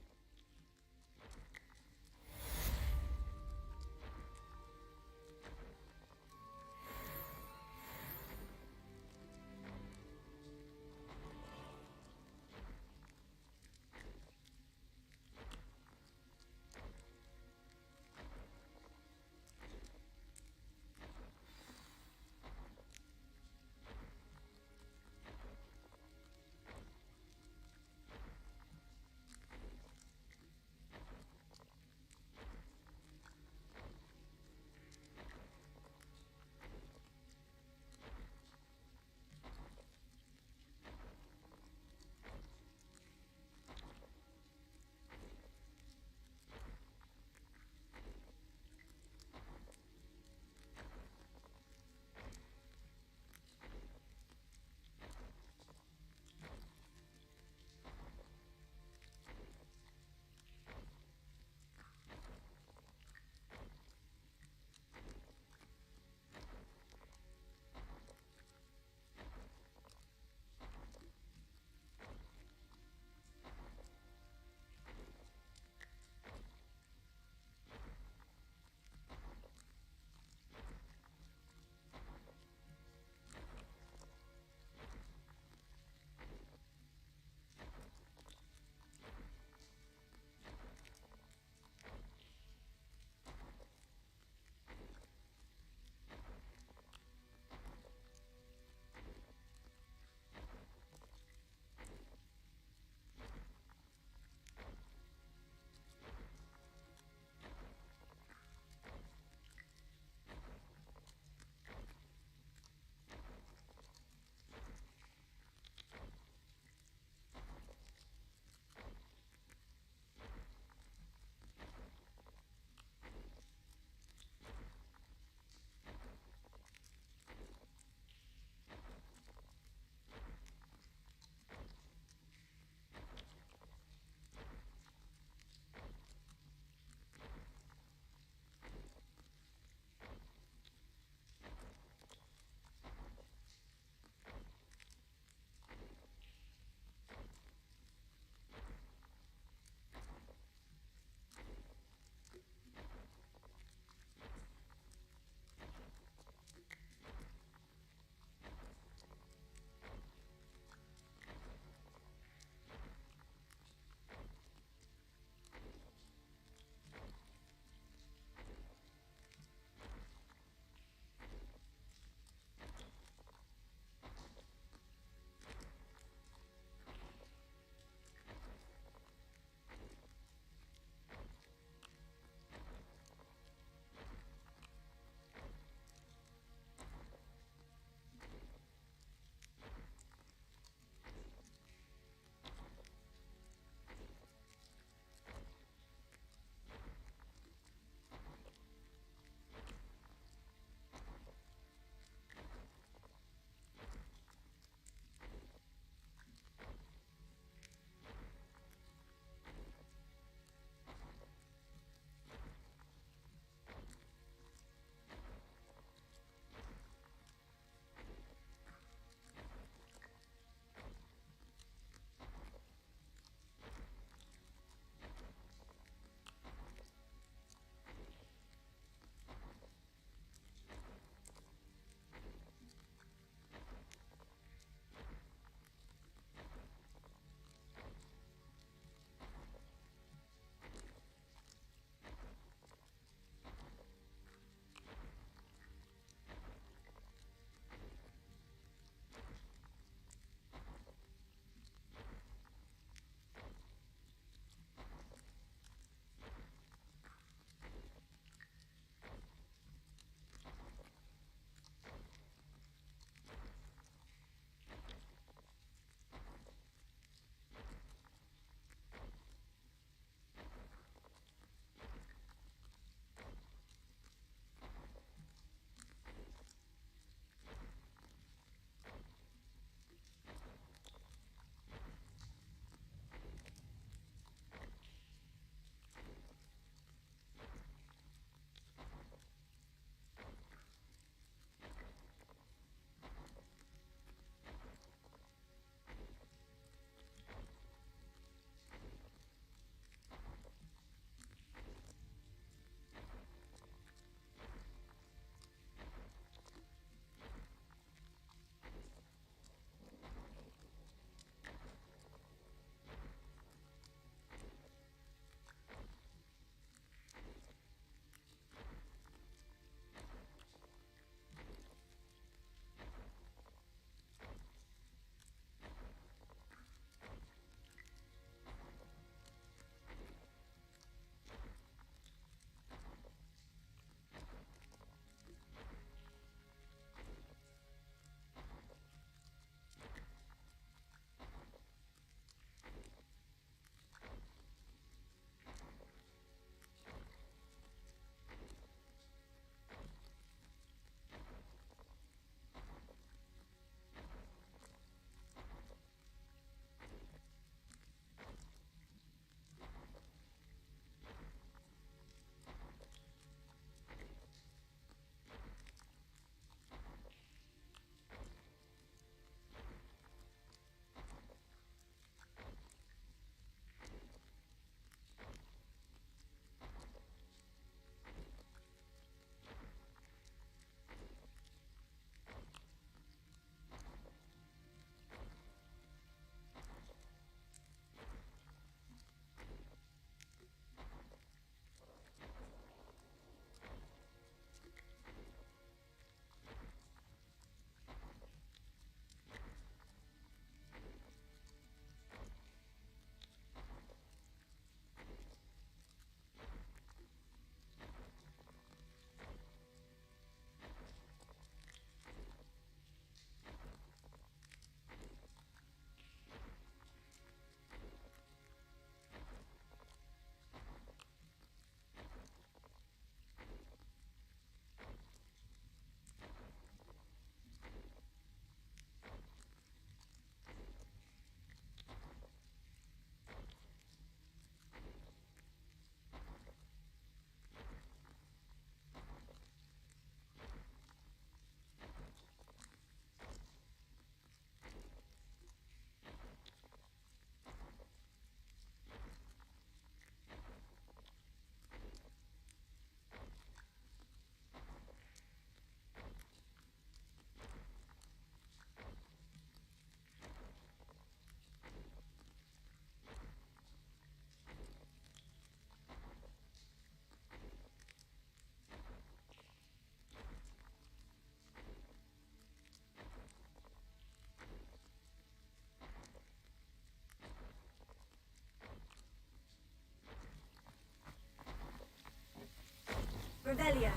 Revelio.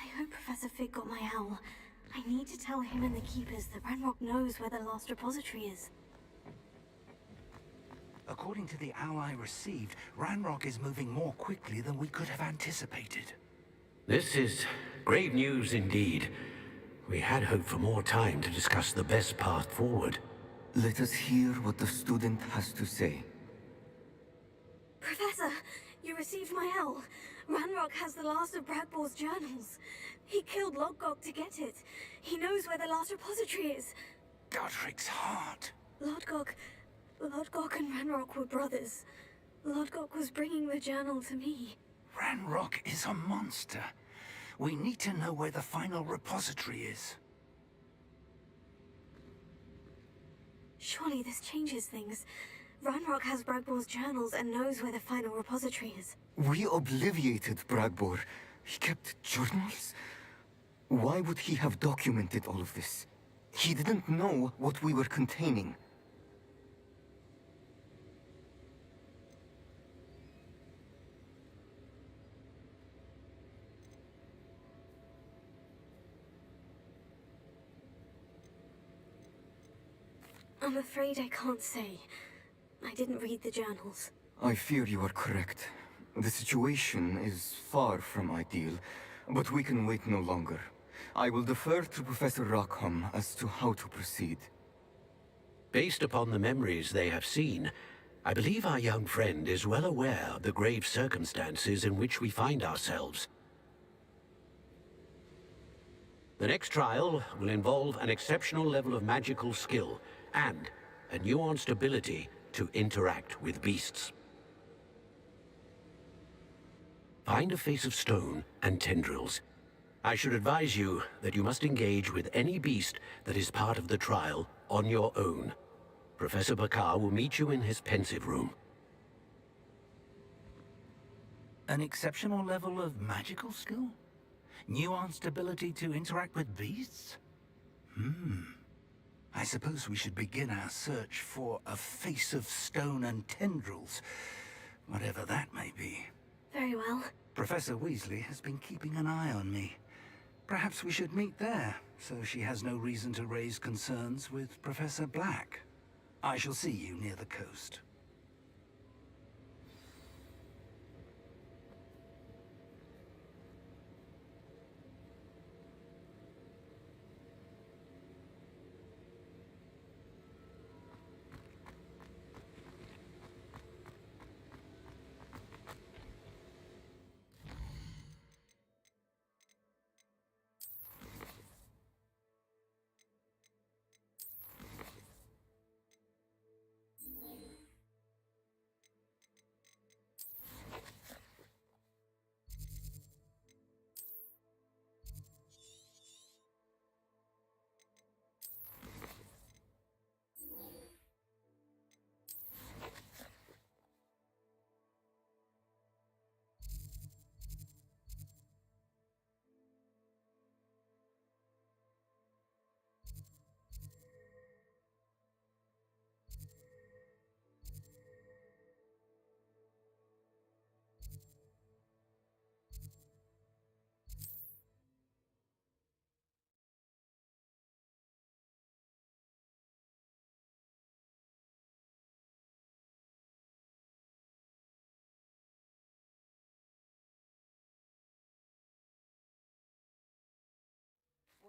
I hope Professor Fig got my owl. I need to tell him and the Keepers that Ranrock knows where the last repository is. According to the owl I received, Ranrock is moving more quickly than we could have anticipated. This is grave news indeed. We had hoped for more time to discuss the best path forward. Let us hear what the student has to say. Professor, you received my owl. Ranrock has the last of Bradbor's journals. He killed Lodgok to get it. He knows where the last repository is. Godric's heart. Lodgok and Ranrock were brothers. Lodgok was bringing the journal to me. Ranrock is a monster. We need to know where the final repository is. Surely this changes things. Ranrock has Bradbor's journals and knows where the final repository is. We obliviated Bradbor. He kept journals? Why would he have documented all of this? He didn't know what we were containing. I'm afraid I can't say. I didn't read the journals. I fear you are correct. The situation is far from ideal, but we can wait no longer. I will defer to Professor Rockham as to how to proceed. Based upon the memories they have seen, I believe our young friend is well aware of the grave circumstances in which we find ourselves. The next trial will involve an exceptional level of magical skill and a nuanced ability to interact with beasts. Find a face of stone and tendrils. I should advise you that you must engage with any beast that is part of the trial on your own. Professor Bakar will meet you in his pensive room. An exceptional level of magical skill? Nuanced ability to interact with beasts? I suppose we should begin our search for a face of stone and tendrils, whatever that may be. Very well. Professor Weasley has been keeping an eye on me. Perhaps we should meet there, so she has no reason to raise concerns with Professor Black. I shall see you near the coast.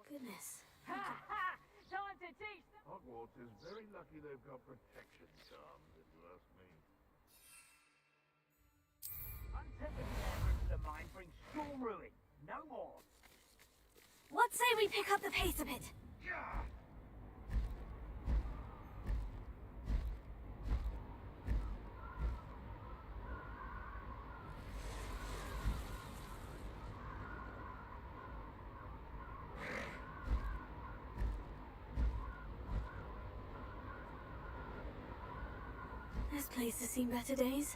Goodness. Ha ha! Time to teach them! Hogwarts is very lucky lucky they've got protection charms, if you ask me. Untethered water into the mine brings sure ruin. No more. What say we pick up the pace a bit? This place has seen better days.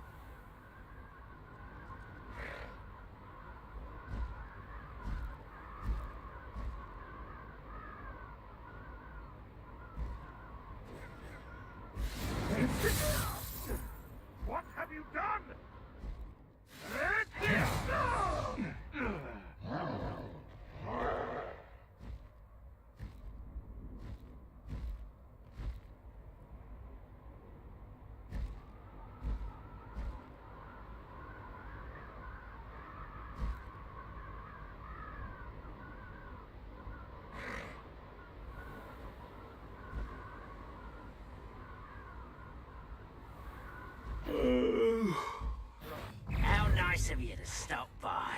What have you done? How nice of you to stop by.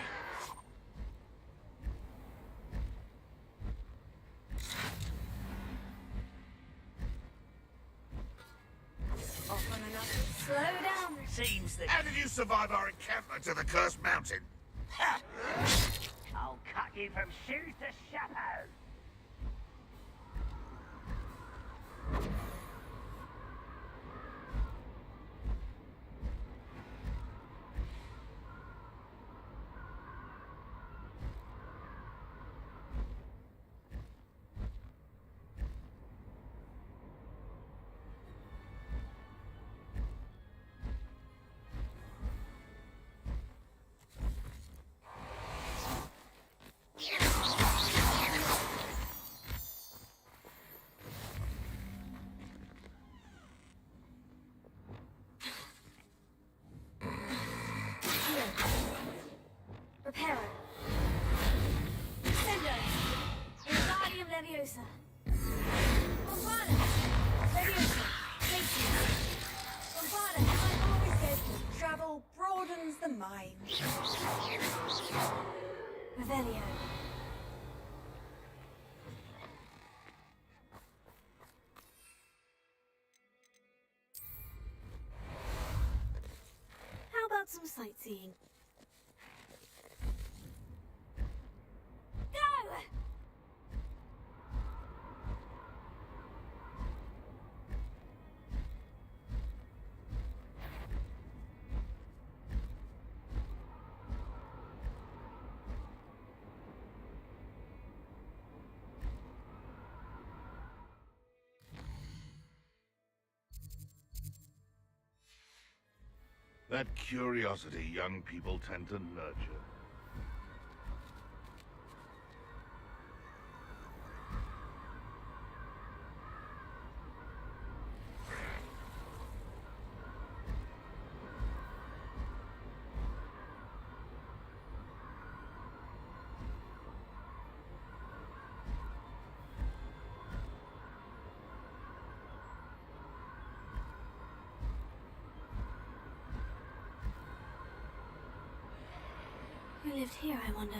Off on another. Slow down. Seems that... How did you survive our encampment to the Cursed Mountain? Ha! I'll cut you from shoes to shadows. Reparo. Sender. Wingardium Leviosa. Bombada. Leviosa. Safety. Bombada. I always said travel broadens the mind. Revelio. How about some sightseeing? Go! That curiosity young people tend to nurture. Who lived here, I wonder?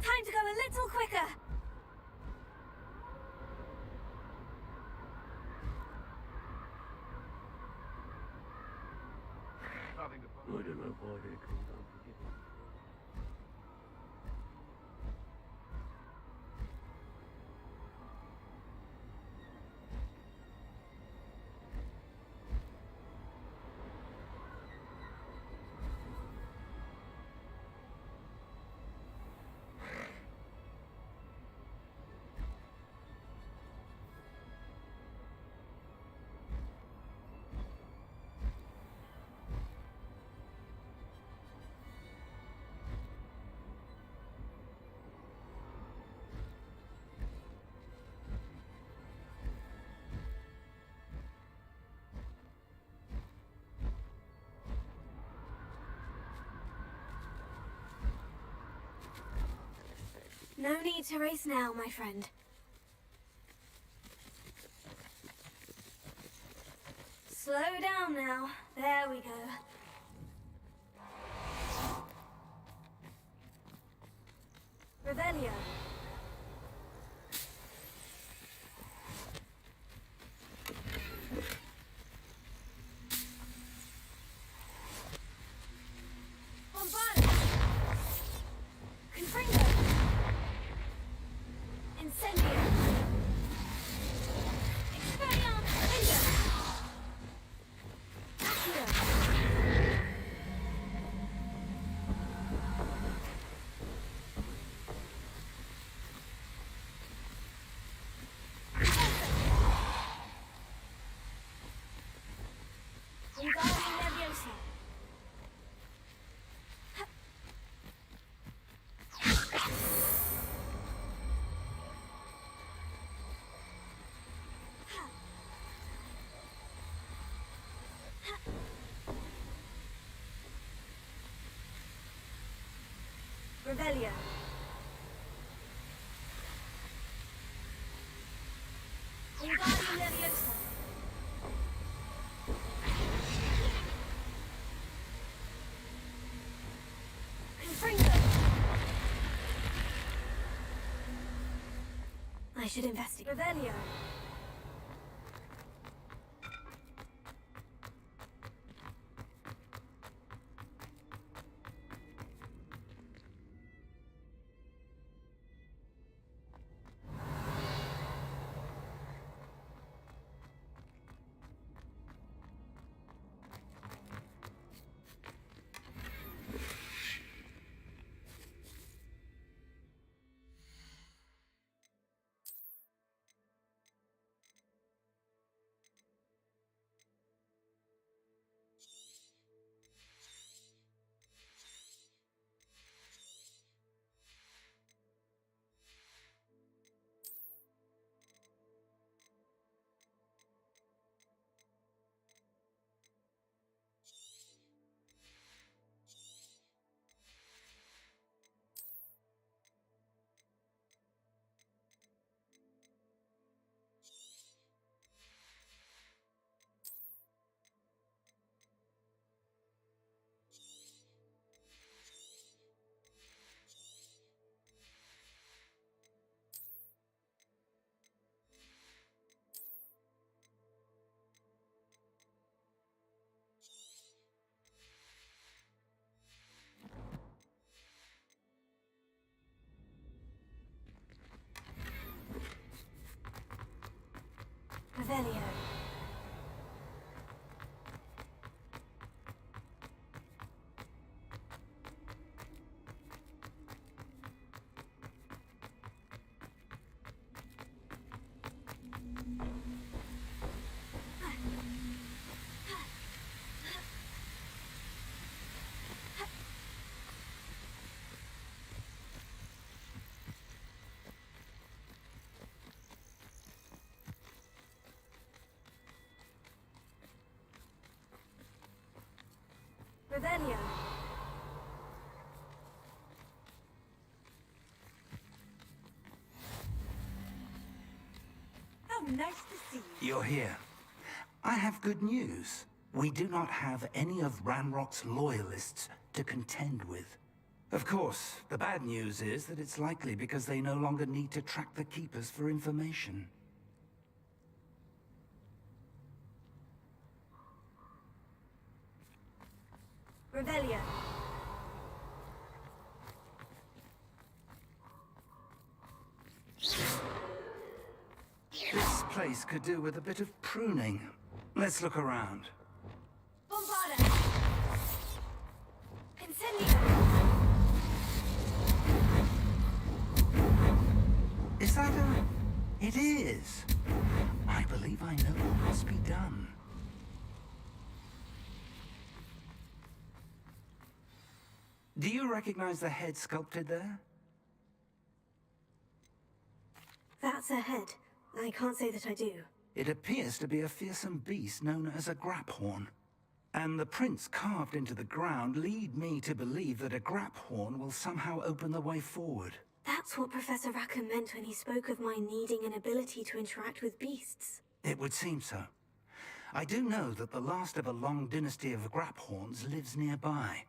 Time to go a little quicker! I don't know why they called unforgiving. No need to race now, my friend. Slow down now. There we go. Revelio. Bombard. Confringo. Incendio. Expelliarm. Window. Accio. Wingardium Leviosa. Revelio. Wingardium Leviosa. Confringo. I should investigate. Revelio. Revelio. Revelio. How nice to see you. You're here. I have good news. We do not have any of Ranrock's loyalists to contend with. Of course, the bad news is that it's likely because they no longer need to track the Keepers for information. Revelio. This place could do with a bit of pruning. Let's look around. Bombarda. Incendio. Is that a... It is. I believe I know what must be done. Do you recognize the head sculpted there? That's a head. I can't say that I do. It appears to be a fearsome beast known as a graphorn. And the prints carved into the ground lead me to believe that a graphorn will somehow open the way forward. That's that's what Professor Rackham meant when he spoke of my needing an ability to interact with beasts. It would seem so. I do know that the last of a long dynasty of Graphorns lives nearby.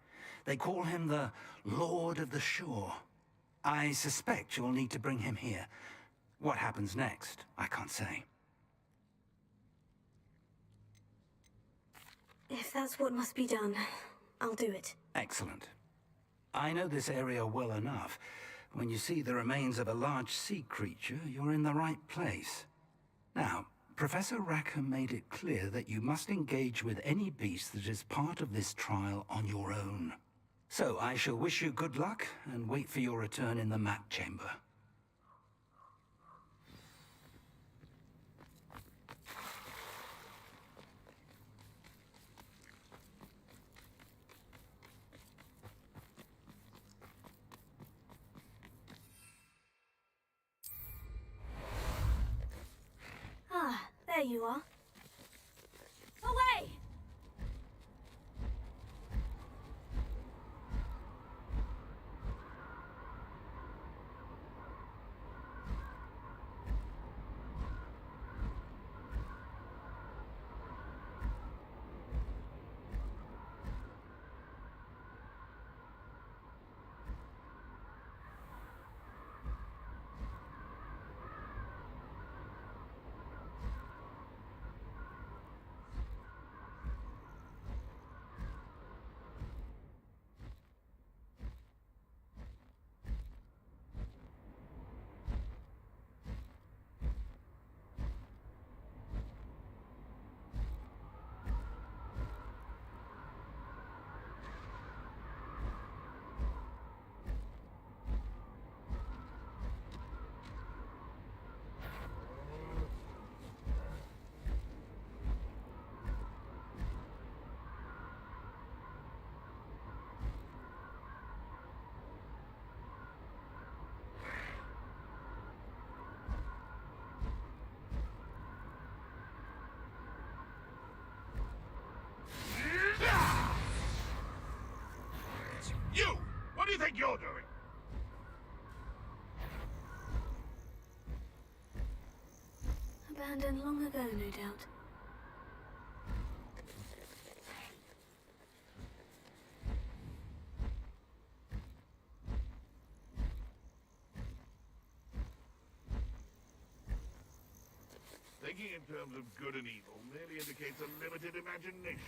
They call him the Lord of the Shore. I suspect you'll need to bring him here. What happens next, I can't say. If that's what must be done, I'll do it. Excellent. I know this area well enough. When you see the remains of a large sea creature, you're in the right place. Now, Professor Rackham made it clear that you must engage with any beast that is part of this trial on your own. So I shall wish you good luck and wait for your return in the map chamber. Ah, there you are. Away! You! What do you think you're doing? Abandoned long ago, no doubt. Thinking in terms of good and evil merely indicates a limited imagination.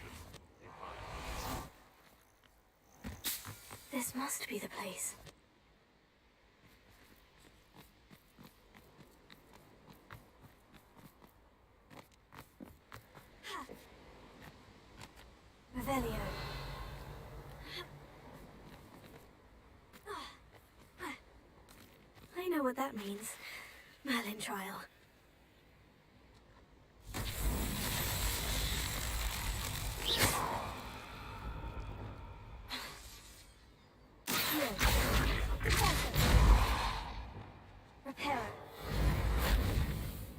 This must be the place. Revelio. I know what that means. Merlin trial. Reparo.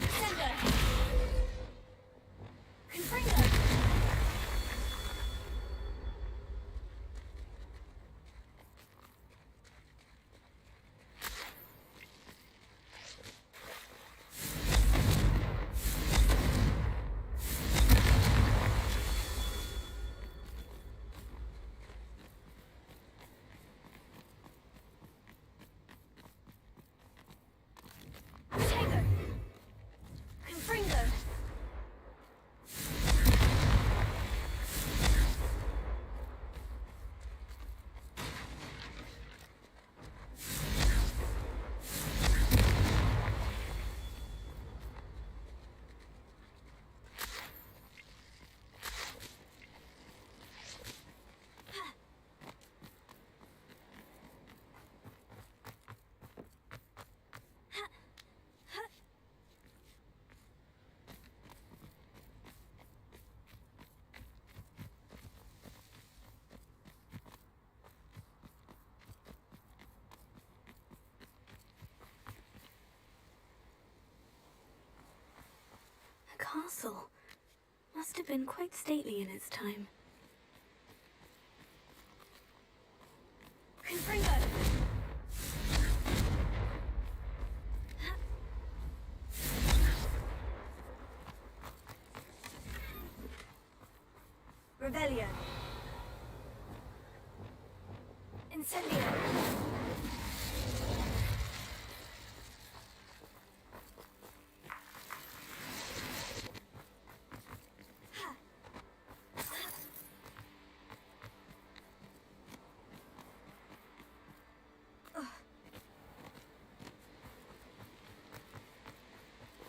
Sender. Confringo. Confringo. A castle. Must have been quite stately in its time. Confringo! Revelio. Incendio.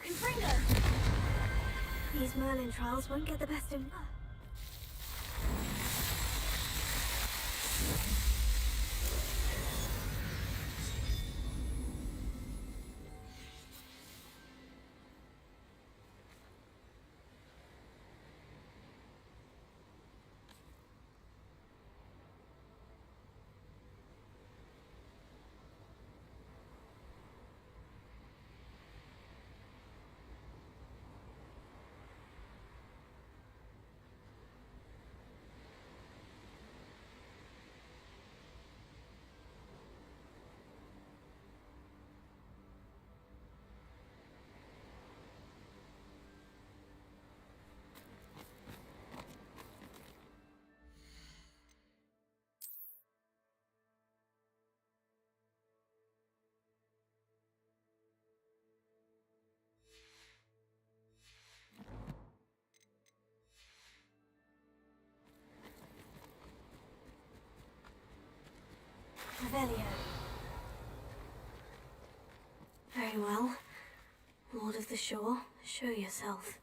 Confringo! These Merlin trials won't get the best of... Revelio. Very well. Lord of the Shore, show yourself.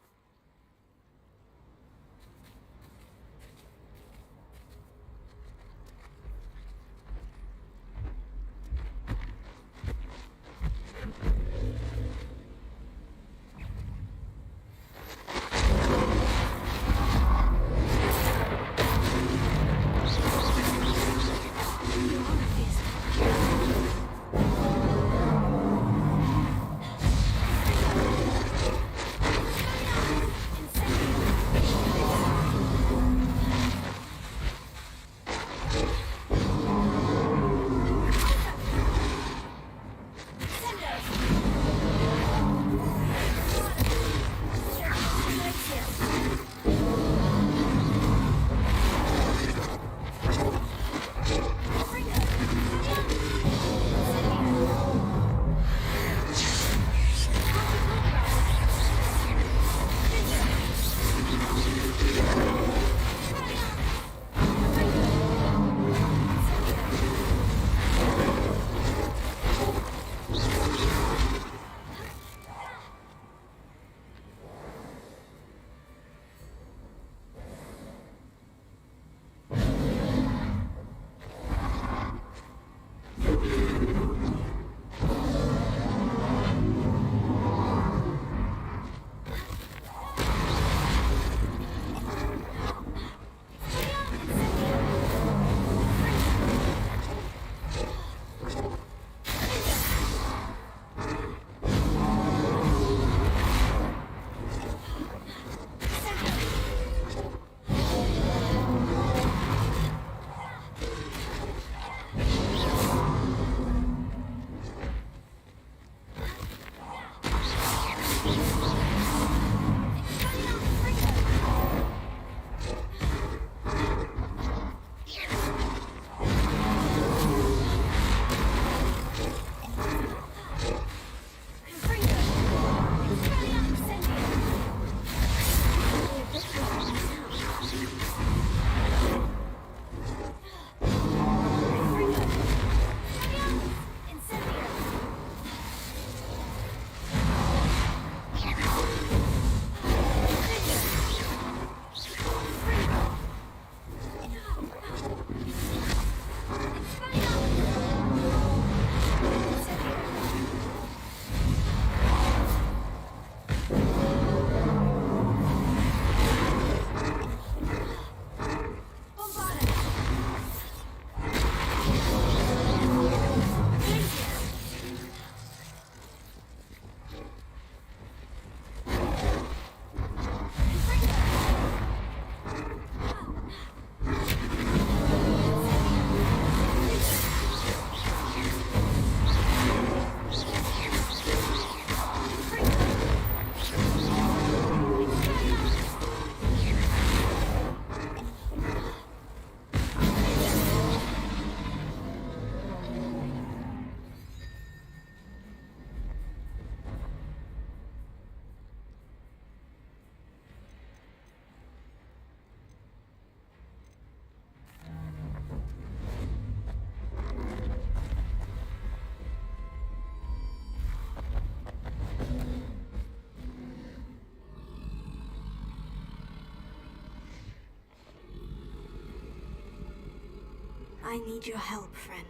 I need your help, friend.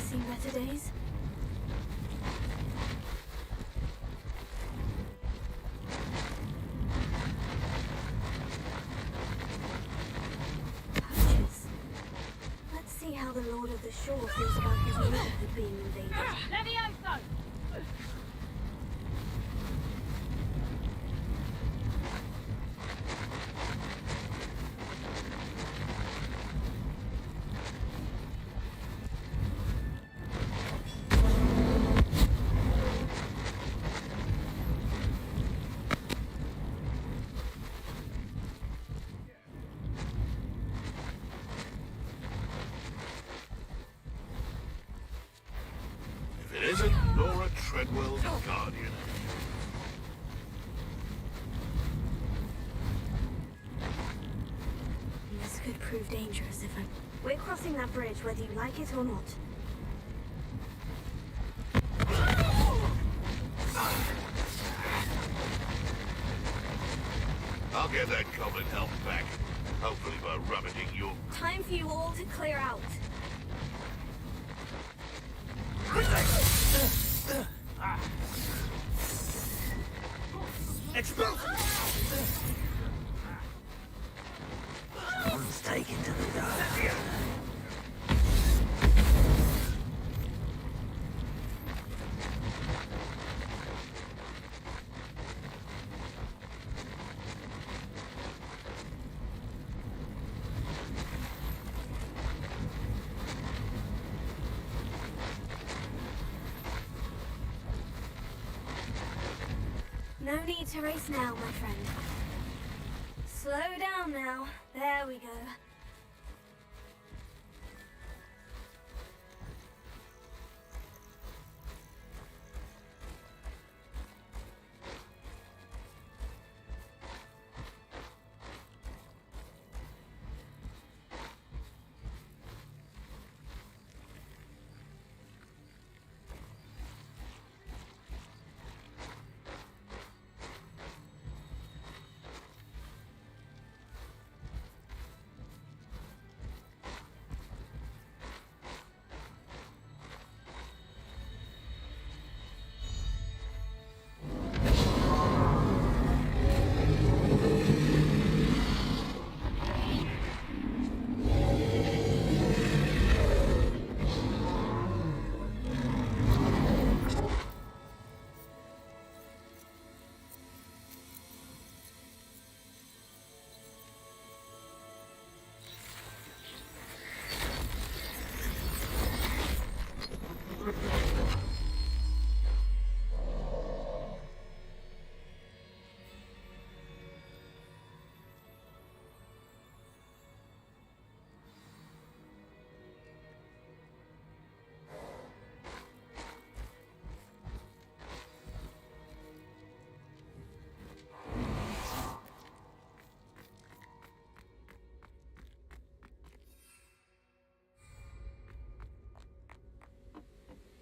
Seen better days. Purchase. Let's see how the Lord of the Shore feels about his neighborhood being invaded. Levioso! If it isn't Laura Treadwell's guardian. This could prove dangerous if I'm... We're crossing that bridge whether you like it or not. I'll get that goblin help back. Hopefully by rummaging your... Time for you all to clear out. One's taken to the dark. No need to race now, my friend. Slow down now. There we go.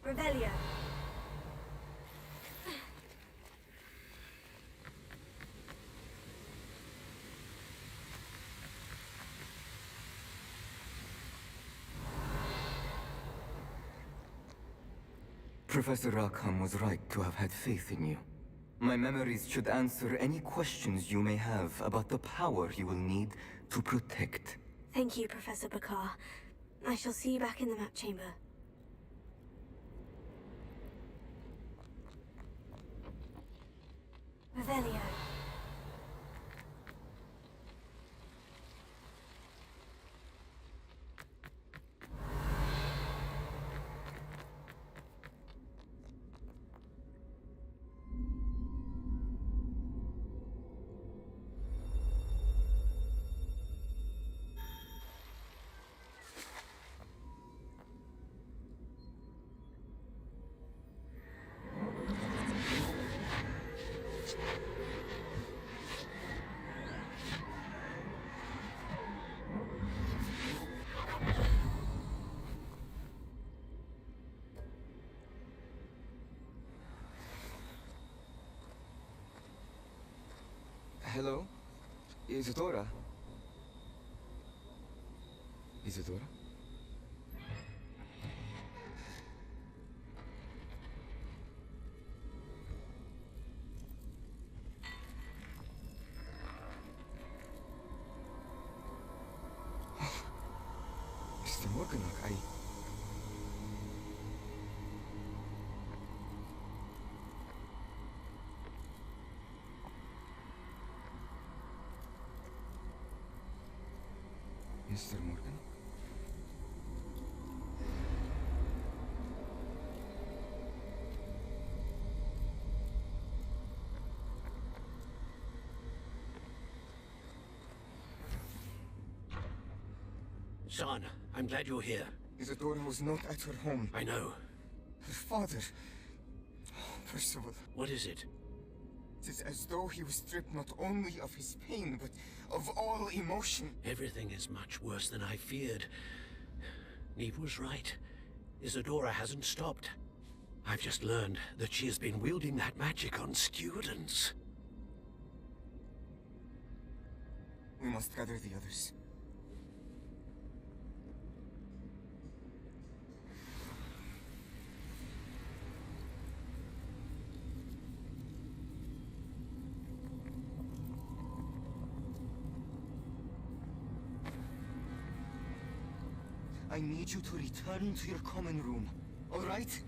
Revelio. Professor Rackham was right to have had faith in you. My memories should answer any questions you may have about the power you will need to protect. Thank you, Professor Bakar. I shall see you back in the map chamber. Revelio. Isadora? Isadora? Mr. Morganlock, Mr. Morgan? Son, I'm glad you're here. Isadora was not at her home. I know. Her father... Percival. What is it? It is as though he was stripped not only of his pain, but of all emotion. Everything is much worse than I feared. Neve was right. Isadora hasn't stopped. I've just learned that she has been wielding that magic on students. We must gather the others. I need you to return to your common room, all right?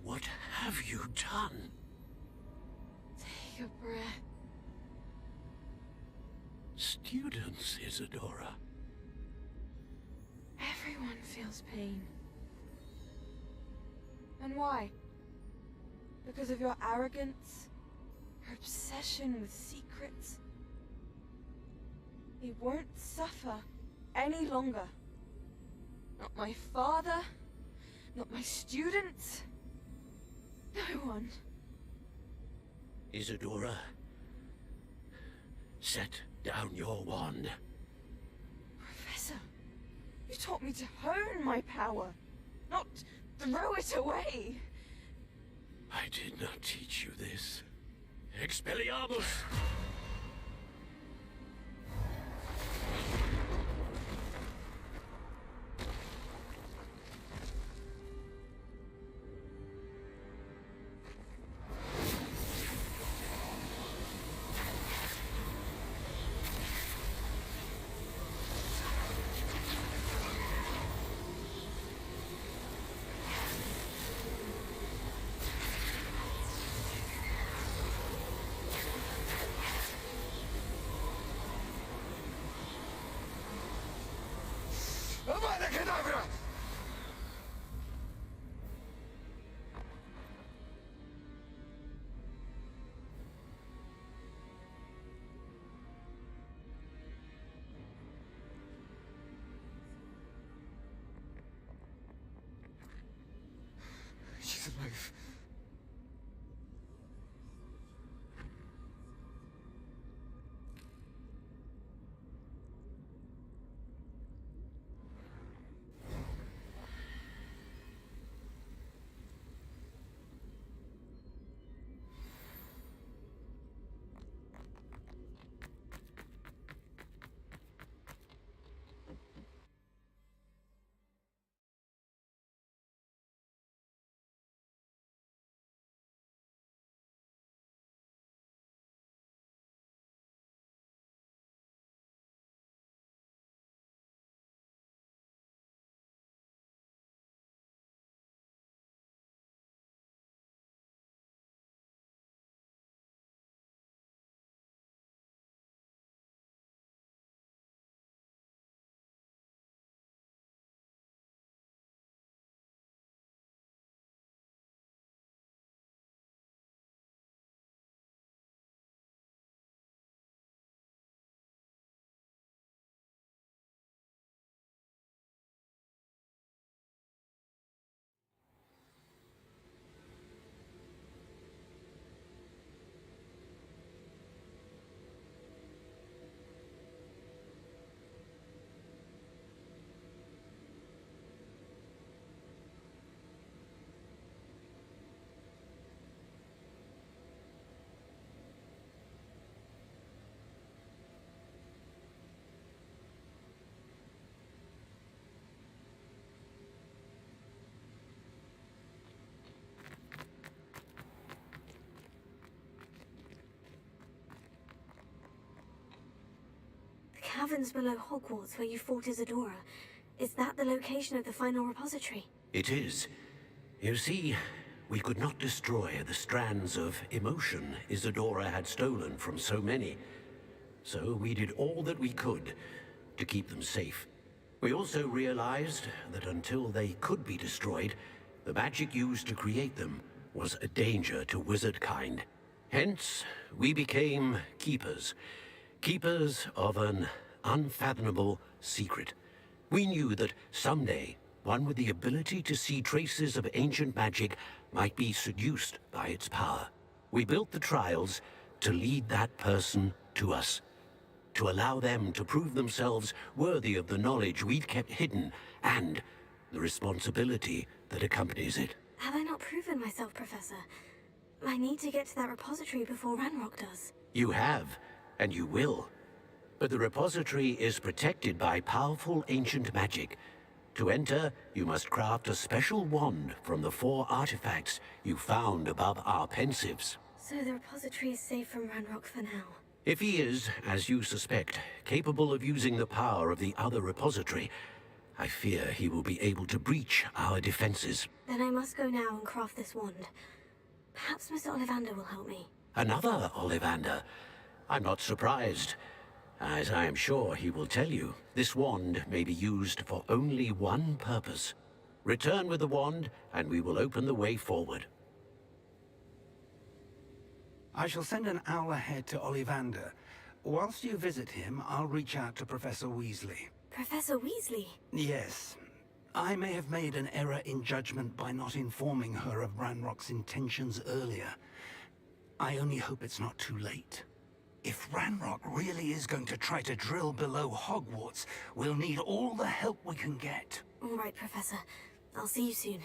What have you done? Take a breath. Students, Isadora. Everyone feels pain. And why? Because of your arrogance? Your obsession with secrets? He won't suffer any longer. Not my father, not my students, no one. Isadora, set down your wand. Professor, you taught me to hone my power, not throw it away. I did not teach you this. Expelliarmus! Avada Kedavra! She's alive. caverns below Hogwarts where you fought Isadora. Is that the location of the final repository? It is. You see, we could not destroy the strands of emotion Isadora had stolen from so many. So we did all that we could to keep them safe. We also realized that until they could be destroyed, the magic used to create them was a danger to wizard kind. Hence, we became keepers. Keepers of an unfathomable secret. We knew that someday, one with the ability to see traces of ancient magic might be seduced by its power. We built the trials to lead that person to us, to allow them to prove themselves worthy of the knowledge we'd kept hidden and the responsibility that accompanies it. Have I not proven myself, Professor? I need to get to that repository before Ranrock does. You have, and you will. But the repository is protected by powerful ancient magic. To enter, you must craft a special wand from the 4 artifacts you found above our pensives. So the repository is safe from Ranrock for now. If he is, as you suspect, capable of using the power of the other repository, I fear he will be able to breach our defenses. Then I must go now and craft this wand. Perhaps Mr. Ollivander will help me. Another Ollivander? I'm not surprised. As I am sure he will tell you, this wand may be used for only one purpose. Return with the wand, and we will open the way forward. I shall send an owl ahead to Ollivander. Whilst you visit him, I'll reach out to Professor Weasley. Professor Weasley? Yes. I may have made an error in judgment by not informing her of Ranrock's intentions earlier. I only hope it's not too late. If Ranrock really is going to try to drill below Hogwarts, we'll need all the help we can get. All right, Professor. I'll see you soon.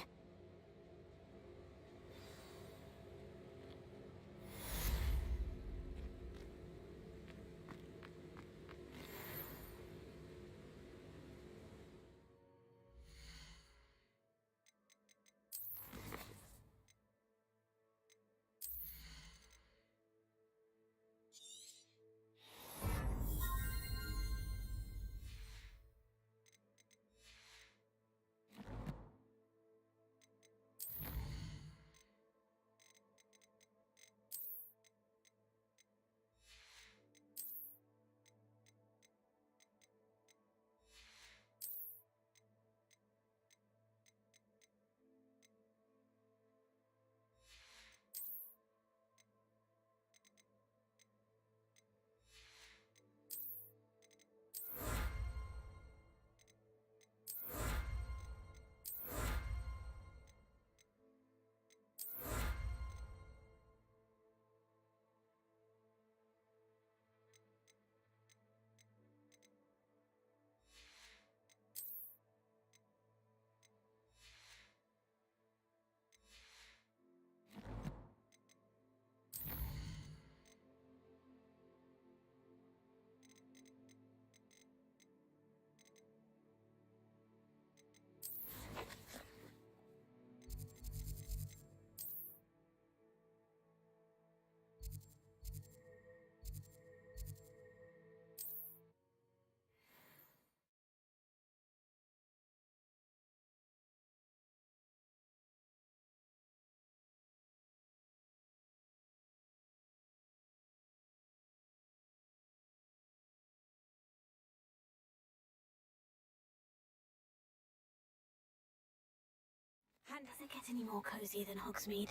And does it get any more cozy than Hogsmeade?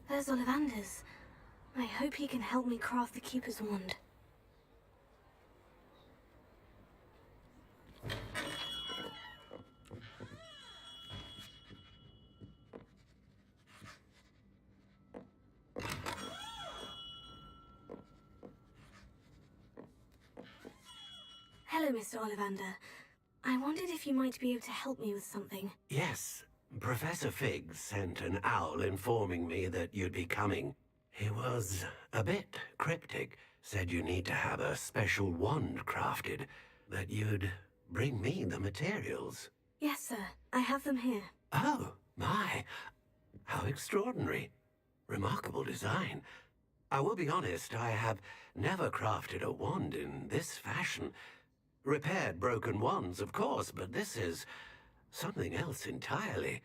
There's Ollivander's. I hope he can help me craft the Keeper's Wand. Hello, Mr. Ollivander. I wondered if you might be able to help me with something. Yes, Professor Fig sent an owl informing me that you'd be coming. He was a bit cryptic, said you need to have a special wand crafted, that you'd bring me the materials. Yes, sir. I have them here. Oh, my. How extraordinary. Remarkable design. I will be honest, I have never crafted a wand in this fashion. Repaired broken wands, of course, but this is something else entirely.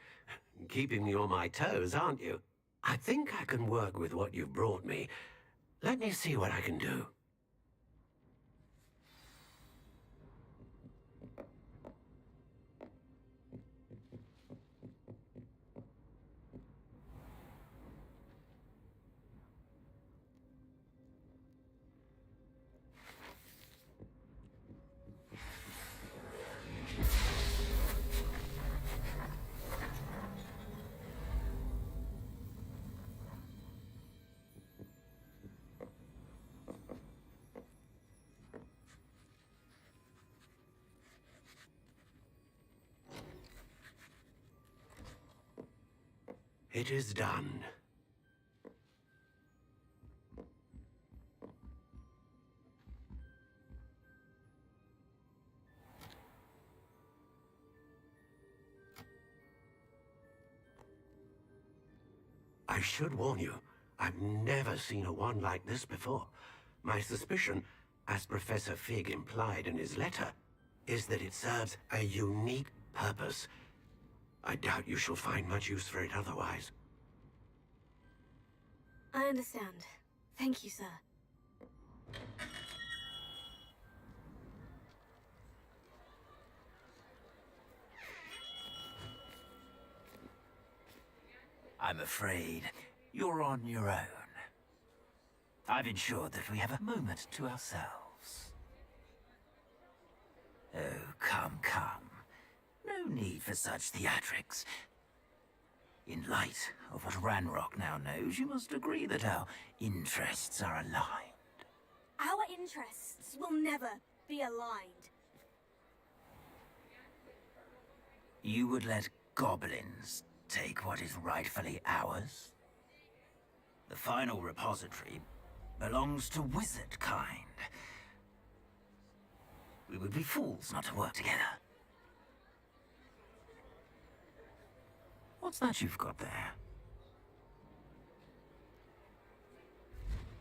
Keeping me on my toes, aren't you? I think I can work with what you've brought me. Let me see what I can do. It is done. I should warn you, I've never seen a wand like this before. My suspicion, as Professor Fig implied in his letter, is that it serves a unique purpose. I doubt you shall find much use for it otherwise. I understand. Thank you, sir. I'm afraid you're on your own. I've ensured that we have a moment to ourselves. Oh, come, come. No need for such theatrics. In light of what Ranrock now knows, you must agree that our interests are aligned. Our interests will never be aligned. You would let goblins take what is rightfully ours? The final repository belongs to wizard kind. We would be fools not to work together. What's that you've got there?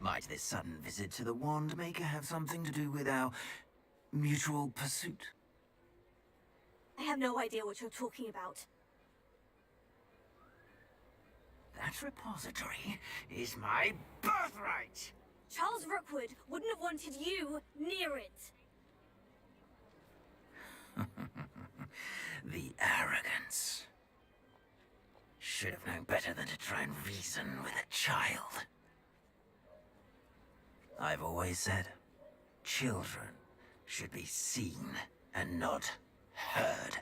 Might this sudden visit to the Wand Maker have something to do with our mutual pursuit? I have no idea what you're talking about. That repository is my birthright! Charles Rookwood wouldn't have wanted you near it. The arrogance. Should have known better than to try and reason with a child. I've always said, children should be seen and not heard.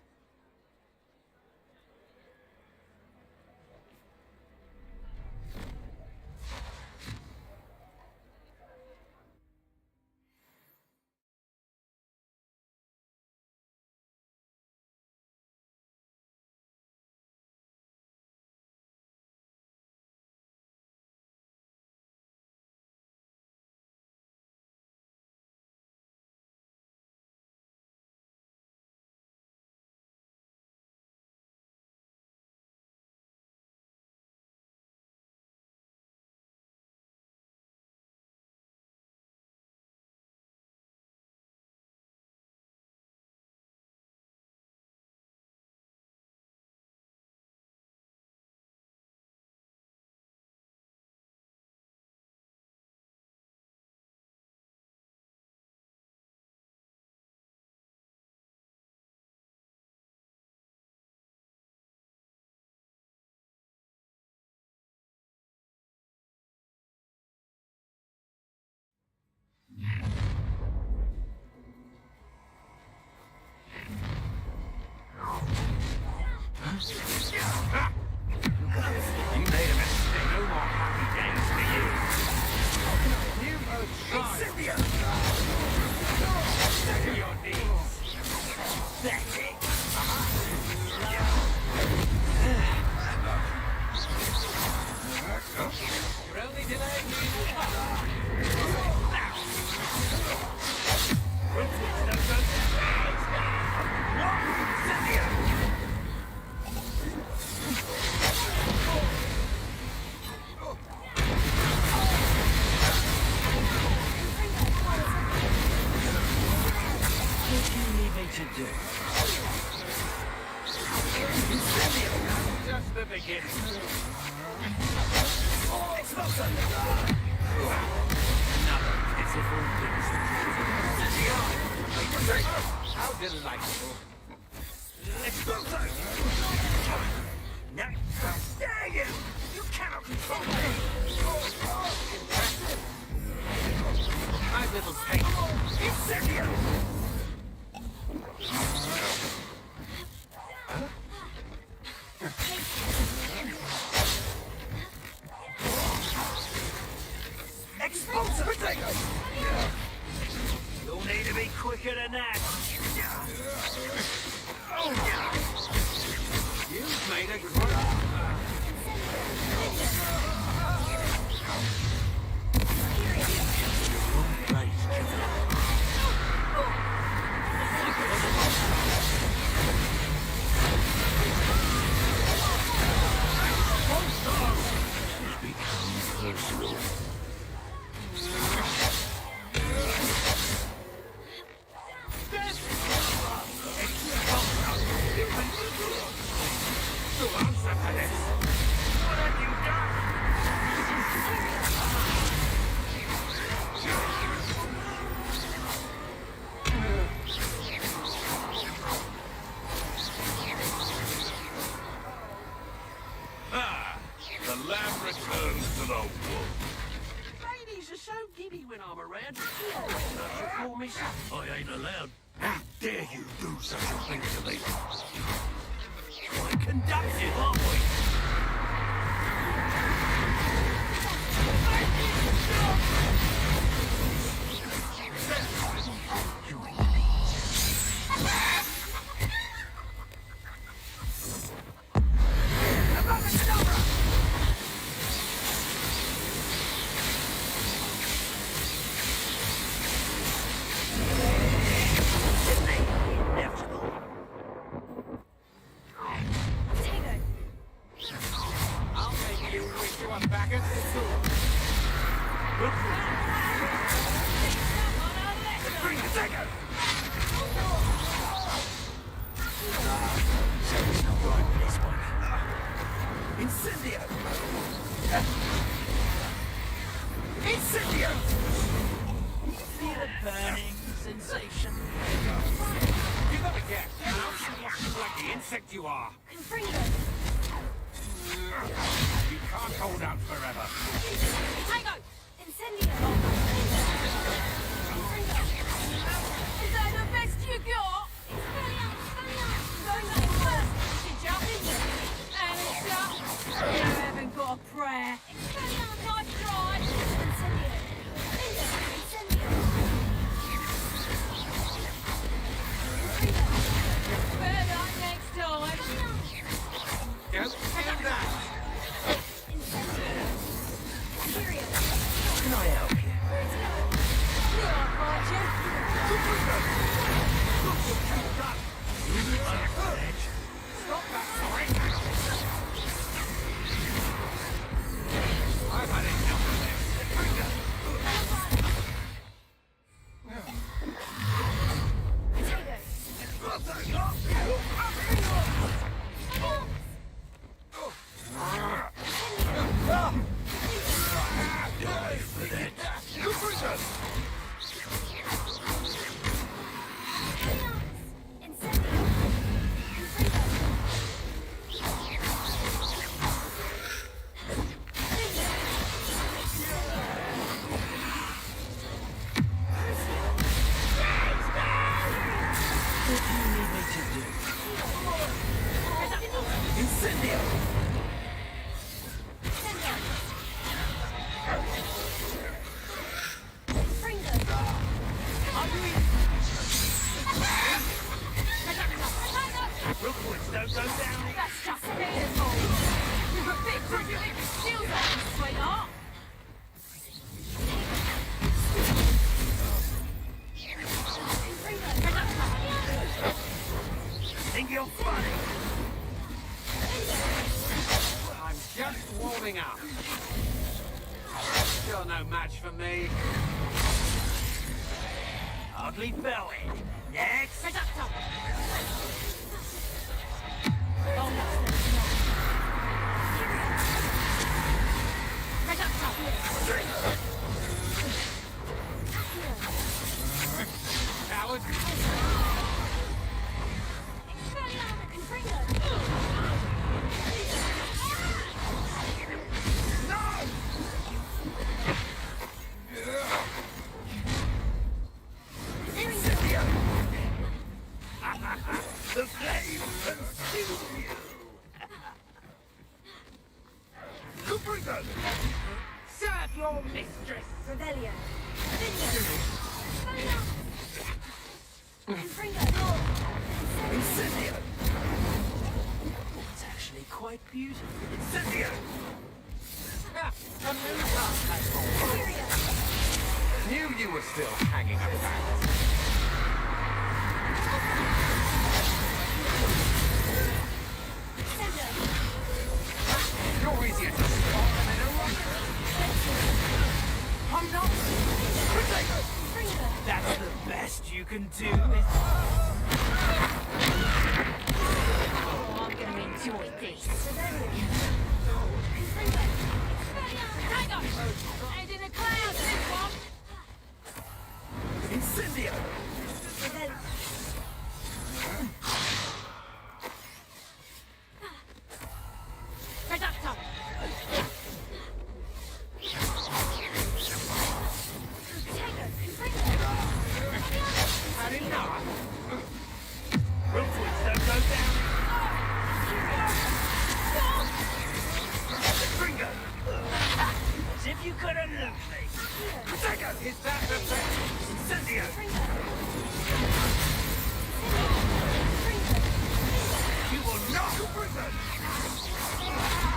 begins. Another pitiful beast. How delightful. Explosion! Now, dare you! You cannot control me! My little paint. Incendio! Explosive! You'll need to be quicker than that. You've made a Ladies are so giddy when I'm around. Call me something. I ain't allowed. How dare you do such a thing to me? We're conductive, aren't we? Mistress. Revelio. Incendio. It's actually quite beautiful. Incendio. A new task platform. Knew you were still hanging around. You're easier to spot than a rocket. I'm not. That's the best you can do. Oh, I'm gonna enjoy this. Hang on! Head in a cloud, this one! Incendio! Reducto! Had enough! Rootwoods don't go down! Gringo! As if you couldn't lose me! Protego! Is that the best? Incendio! You will not prison!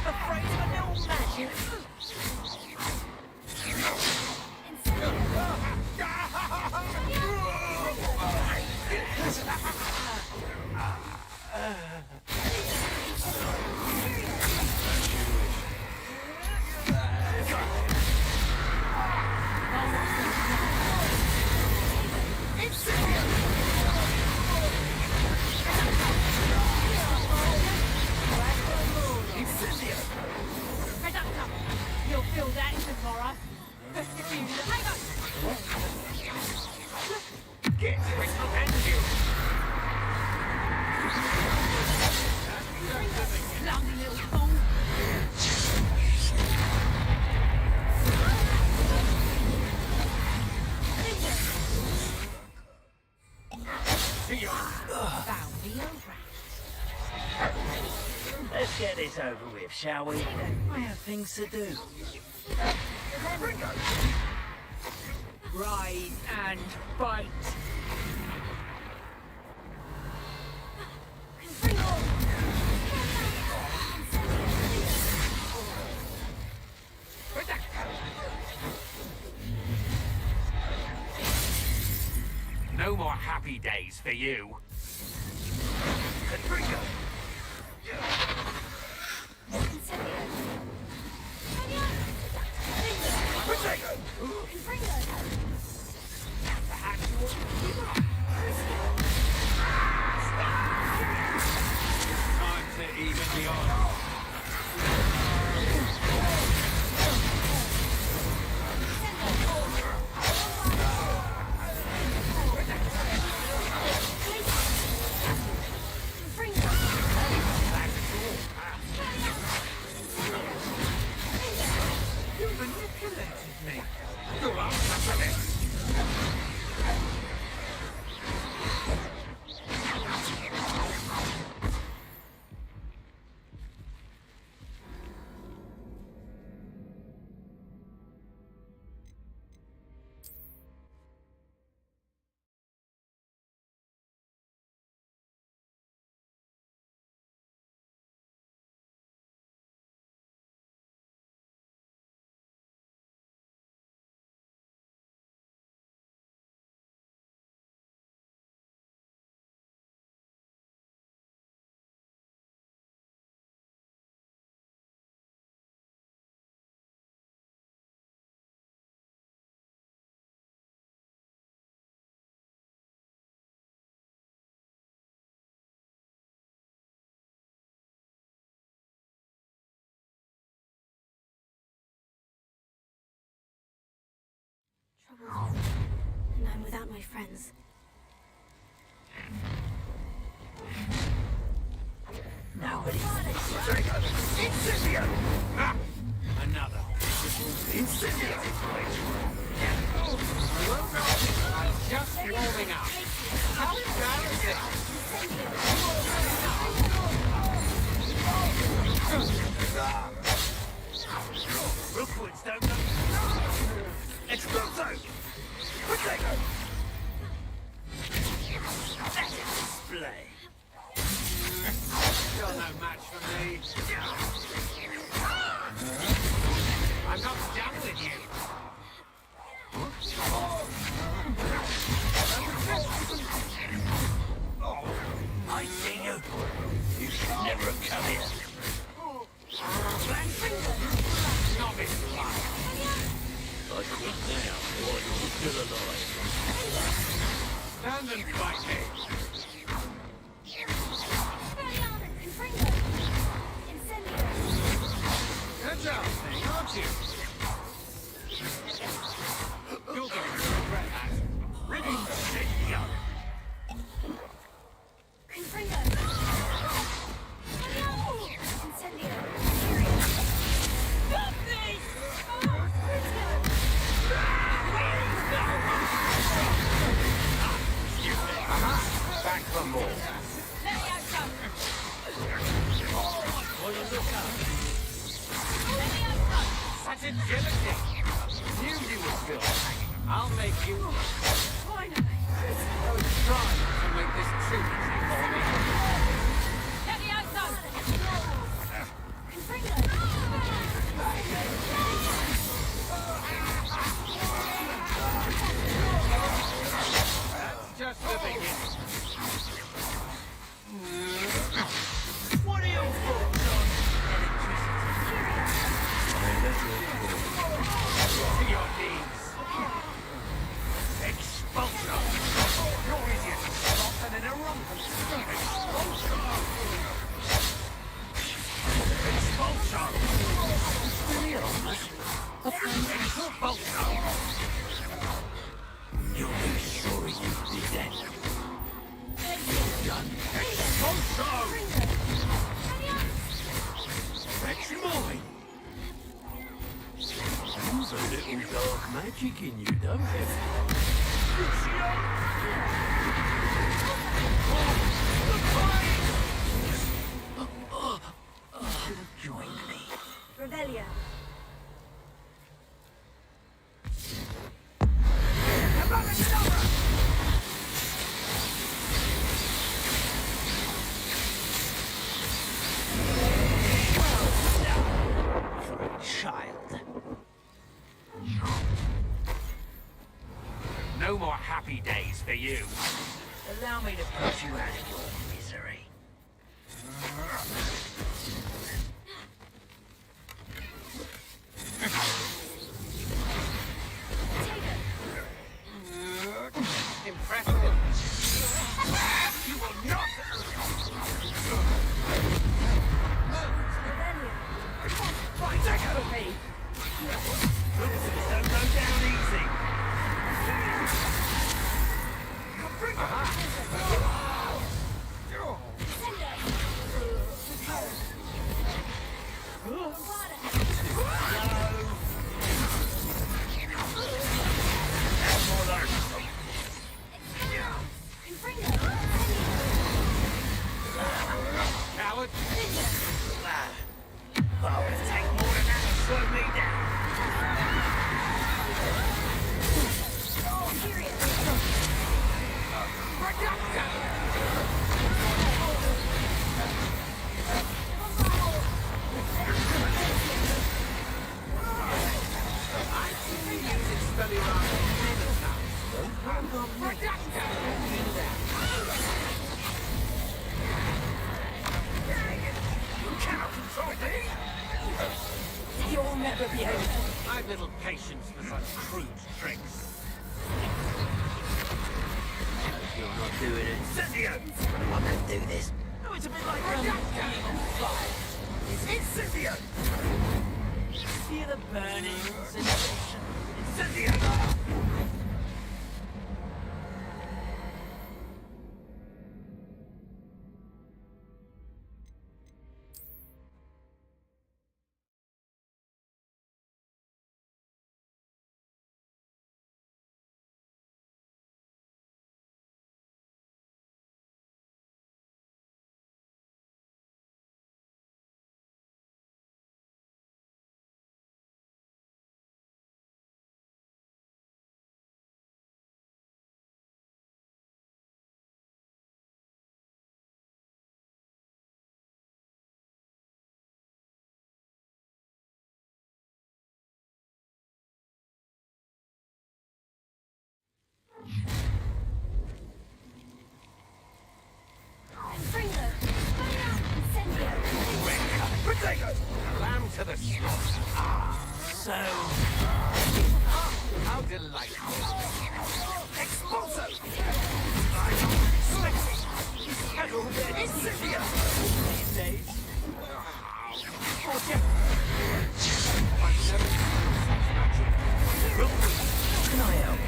Afraid of a little magic? You'll feel that tomorrow. Hang on! Get crystal and you! Clumsy little fool! Let's get this over with, shall we? I have things to do. Ride and bite. No more happy days for you. Confringo! Time to even the odds. You manipulated me. Go up, And I'm without my friends. Nobody. Incendio! Another. Incendio! I'm just warming up. How embarrassing! Rookwoods don't know. Display. You're no match for me. I'm not done with you. I see you. You should never have come here. Not this life. I quit now while you're still alive. Stand and fight me. Good job, thing, aren't you? You're going to regret that. Really? Incendio. Back for more. Such agility. Knew you would feel hanging. I'll make you. I was trying to make this too easy for me. That's just the beginning. What are your thoughts on to your knees. Expulsion. You're easier to stop than in a rumpus. Expulsion. Expulsion. Expulsion. You'll be sorry you did that. You're done. Expulsion. That's mine. You've a little dark magic in you, don't you? Should have joined me. Revelio. For a child. No more happy days for you. Allow me to put you out of your misery. Impressive. You will not. Right, take it with me. Losers don't go down easy. Coward. Oh, it'll take more than that to slow me down. You'll never be able to. I've little patience for such crude tricks. You're not doing it. Incendio! I can do this. Oh, it's a bit like being on fire. It's Incendio! Feel the burning sensation. Incendio! to the slaughter. So... how delightful. Expulso! Incendio! These days... Can I help?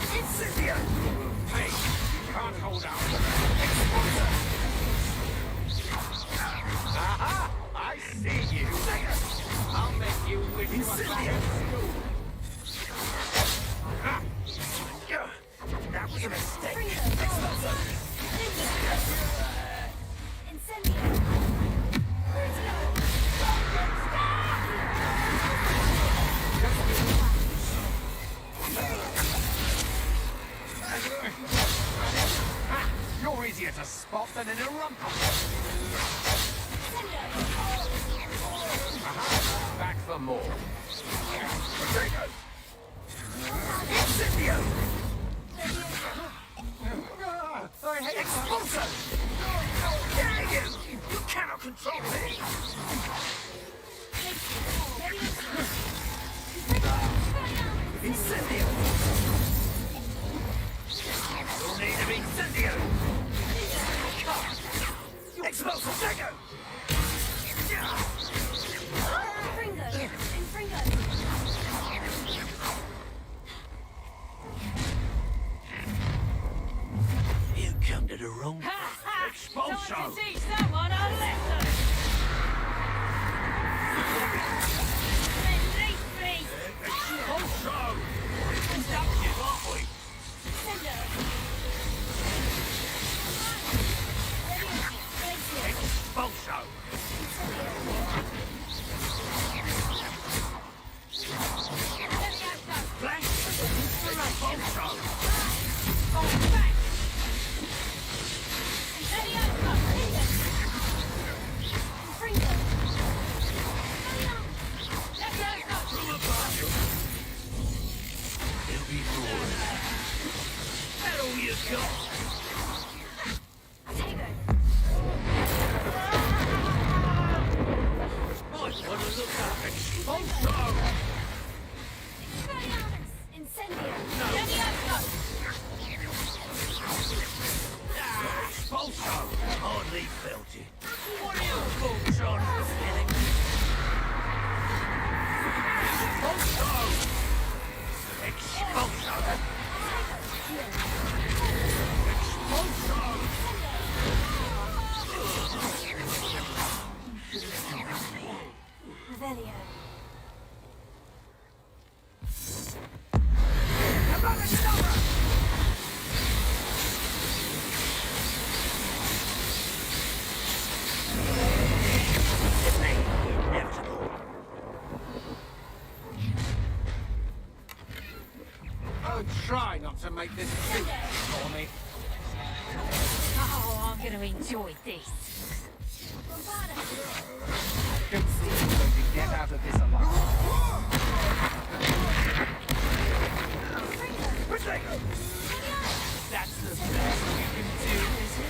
Incendio! Hey, you can't hold out. Aha! I see you. I'll make you wish you were back at school. That was a mistake. You're easier to spot than in a rumpus. Back for more. Incendio! Expulso! Dare you! You cannot control me! Incendio! You'll need an incendio! Expulso! Dagger! You come to the wrong place. Expulso! Time to teach someone a lesson! Release me! Expulso! Inducted, aren't we? Expulso! Blank! Expulso! It'll be good. That all you got? Might want to look up Expulso! Expulso! Hardly felt it. What are your thoughts on Expulso! Expulso! Revelio. Oh, try not to make this big for me. Oh, I'm gonna enjoy this. Don't see you going to get out of this alive. That's the best you can do, is it?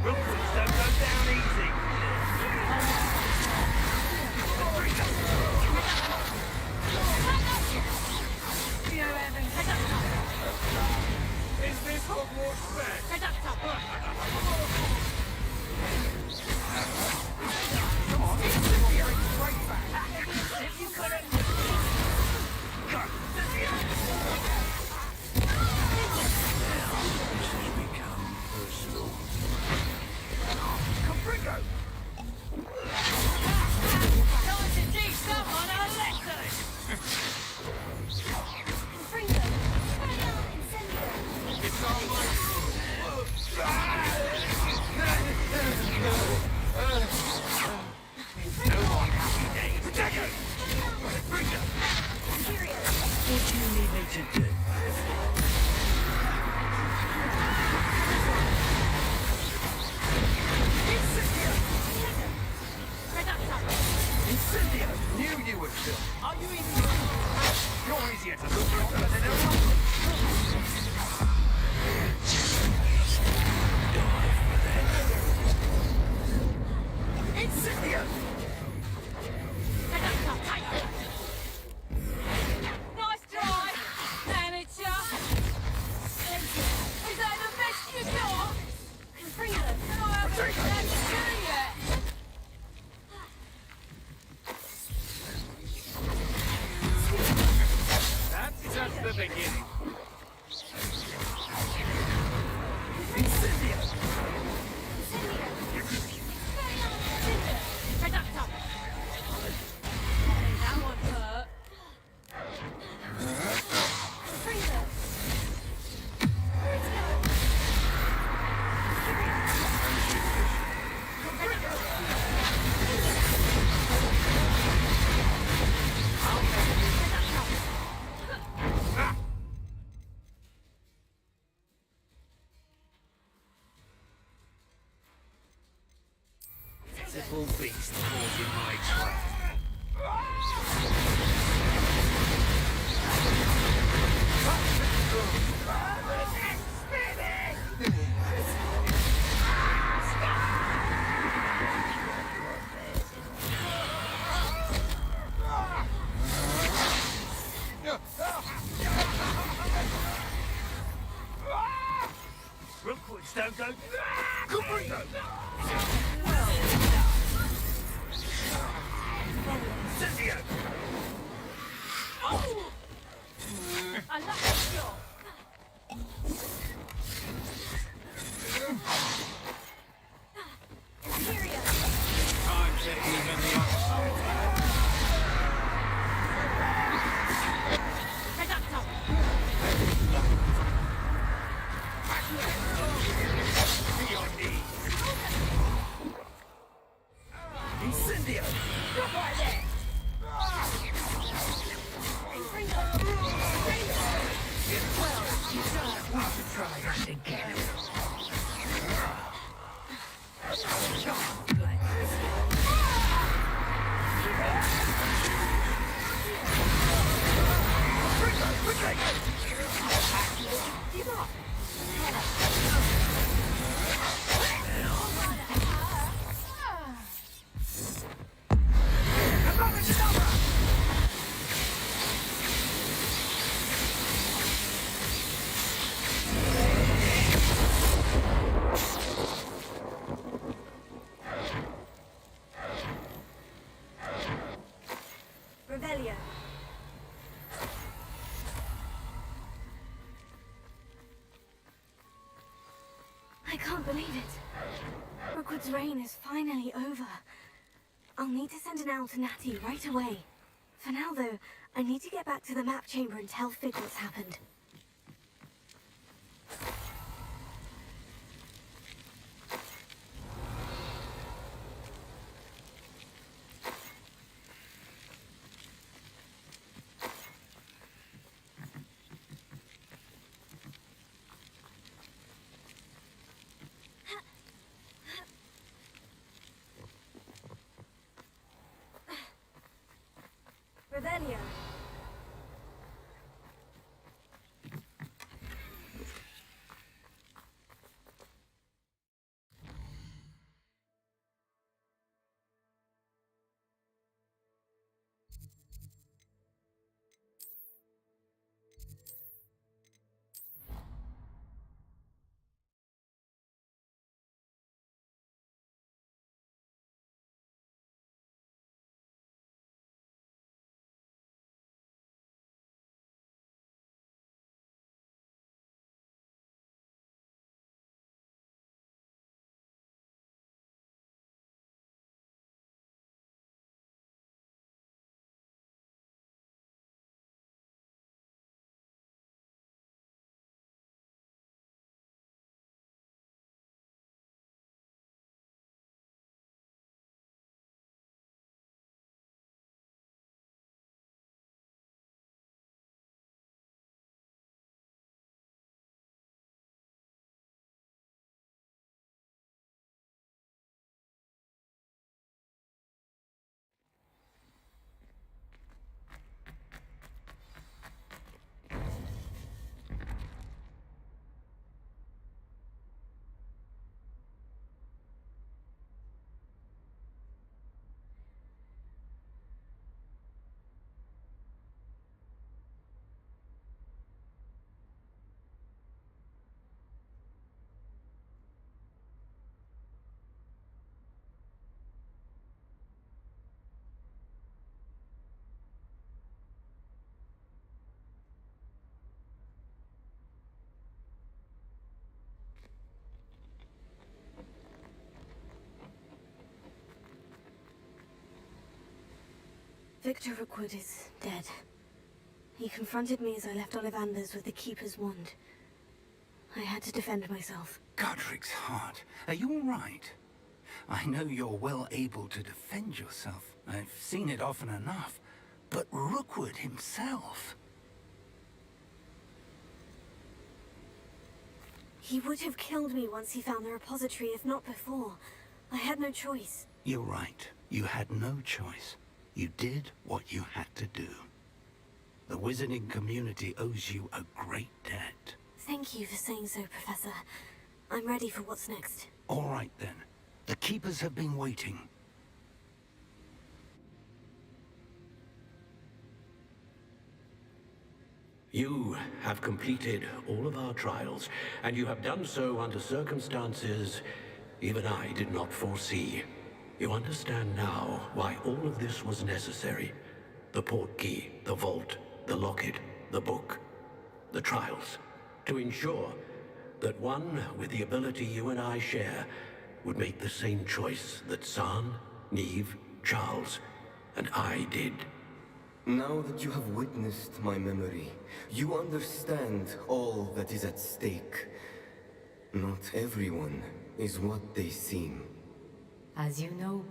Rumpus don't go down easy. Is this Hogwarts fair? Come on, it's straight back. If you couldn't... Now, this has become personal. Caprico! Time to teach someone a lesson! It's all my should do. Incendio! Knew you would kill. Are you even... You're easier to look for than everyone. Incendio! Nice try, amateur. Is that the best you got? Freedom. Can I have a chance to see it? That's just the beginning. That one hurt. Little beast caught in my trap. Rookwoods don't go... Cabrino! Cynthia! I love that shot. Time to even the odds. Incendio! Stop right there. Well, you don't want to try that again. Revelio. I can't believe it. Rookwood's reign is finally over. I'll need to send an owl to Natty right away. For now, though, I need to get back to the map chamber and tell Fig what's happened. Revelio. Victor Rookwood is dead. He confronted me as I left Ollivander's with the Keeper's wand. I had to defend myself. Godric's heart. Are you all right? I know you're well able to defend yourself. I've seen it often enough. But Rookwood himself... He would have killed me once he found the repository, if not before. I had no choice. You're right. You had no choice. You did what you had to do. The wizarding community owes you a great debt. Thank you for saying so, Professor. I'm ready for what's next. All right, then. The Keepers have been waiting. You have completed all of our trials, and you have done so under circumstances even I did not foresee. You understand now why all of this was necessary. The portkey, the vault, the locket, the book, the trials. To ensure that one with the ability you and I share would make the same choice that San, Neve, Charles, and I did. Now that you have witnessed my memory, you understand all that is at stake. Not everyone is what they seem. As you know,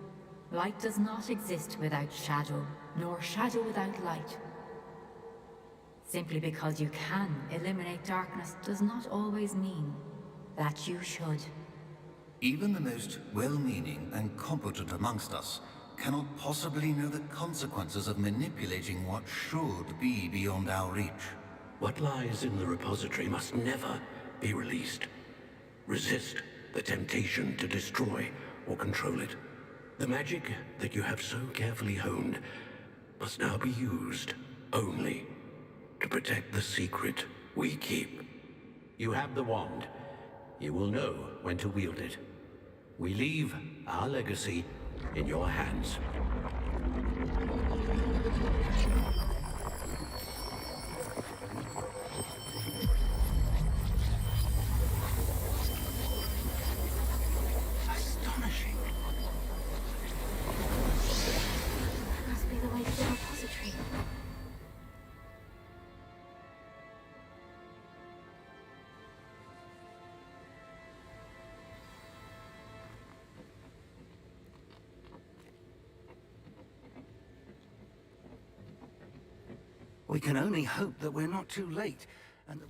light does not exist without shadow, nor shadow without light. Simply because you can eliminate darkness does not always mean that you should. Even the most well-meaning and competent amongst us cannot possibly know the consequences of manipulating what should be beyond our reach. What lies in the repository must never be released. Resist the temptation to destroy or control it. The magic that you have so carefully honed must now be used only to protect the secret we keep. You have the wand. You will know when to wield it. We leave our legacy in your hands. Astonishing. That must be the way to the repository. We can only hope that we're not too late, and...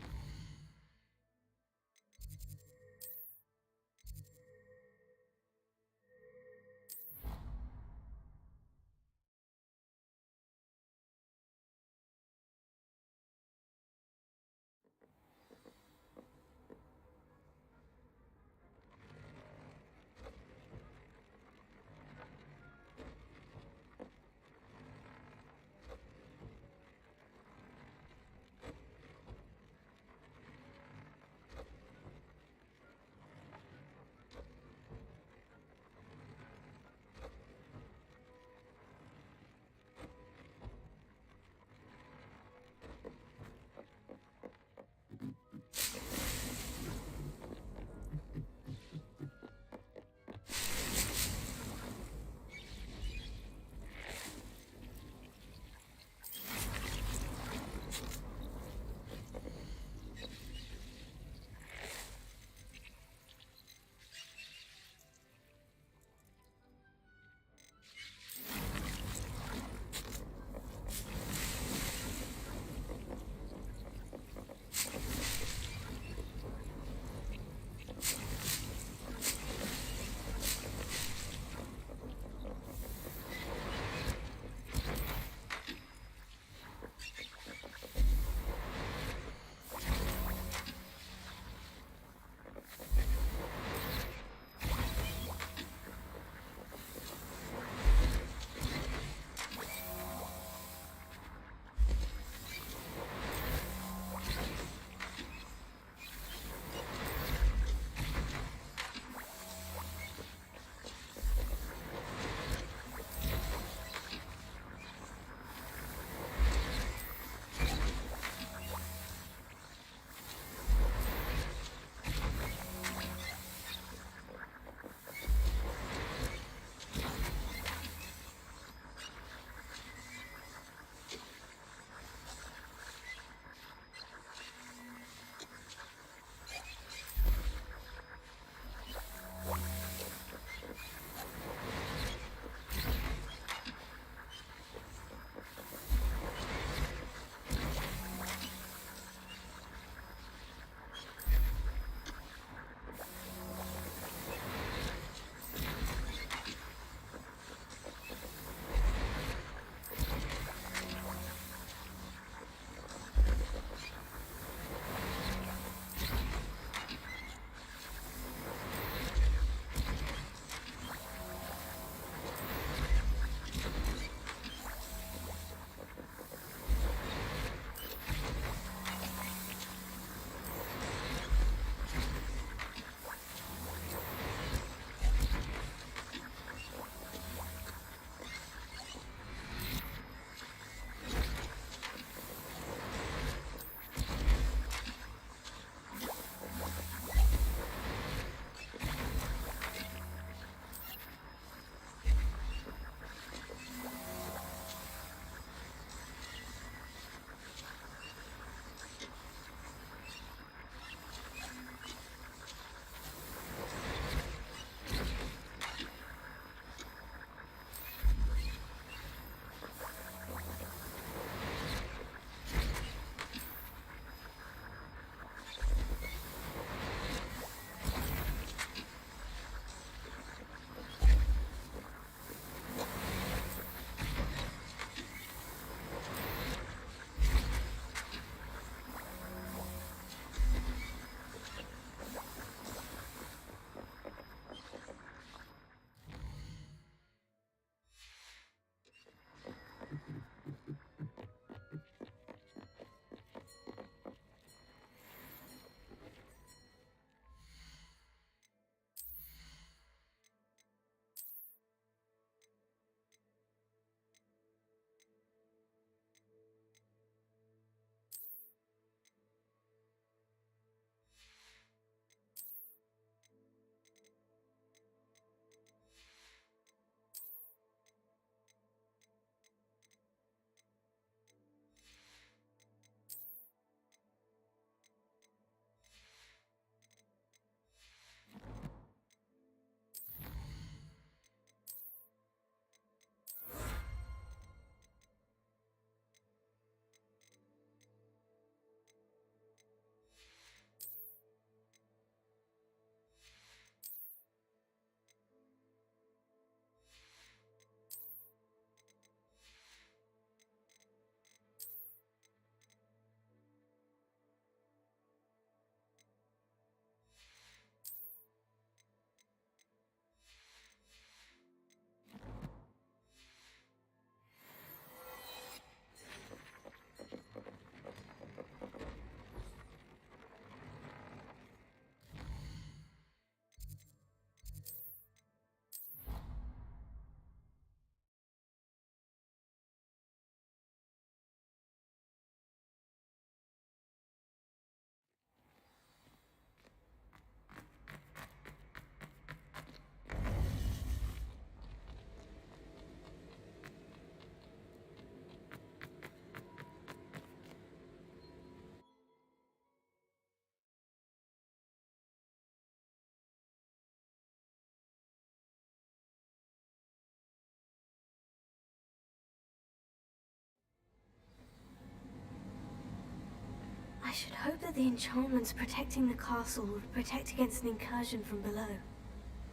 I should hope that the enchantments protecting the castle will protect against an incursion from below.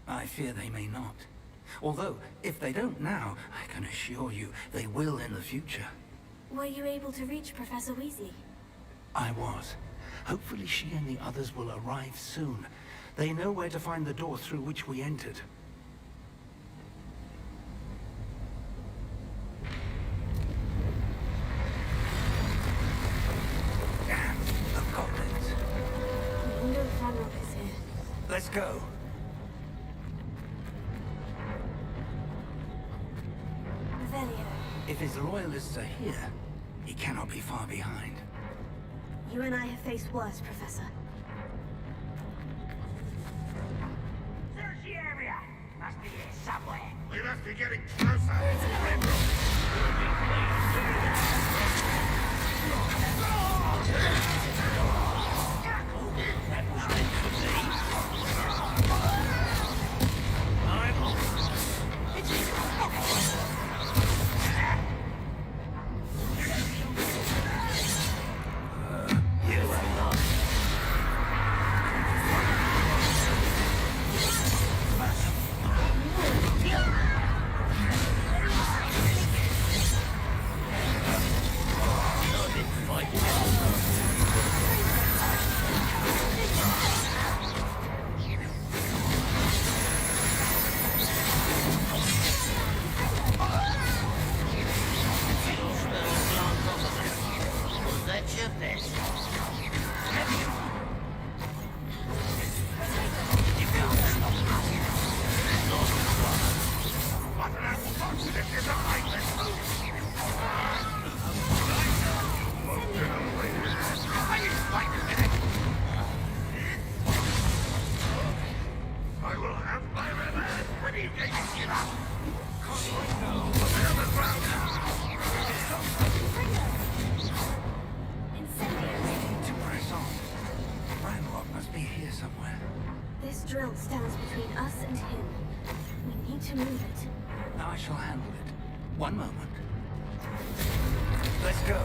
I fear they may not. Although, if they don't now, I can assure you they will in the future. Were you able to reach Professor Weasley? I was. Hopefully she and the others will arrive soon. They know where to find the door through which we entered. Damn, the goblins. I wonder if Ranrock is here. Let's go. Revelio, If his loyalists are here, he cannot be far behind. you and I have faced worse, Professor. Search the area. Must be here somewhere. We must be getting closer. That was meant for me. You are not. I've been fighting. Was that your best? What an apple this is a I will have my revenge when you give up. To press on. Ranrock must be here somewhere. This drill stands between us and him. We need to move it. I shall handle it. One moment. Let's go.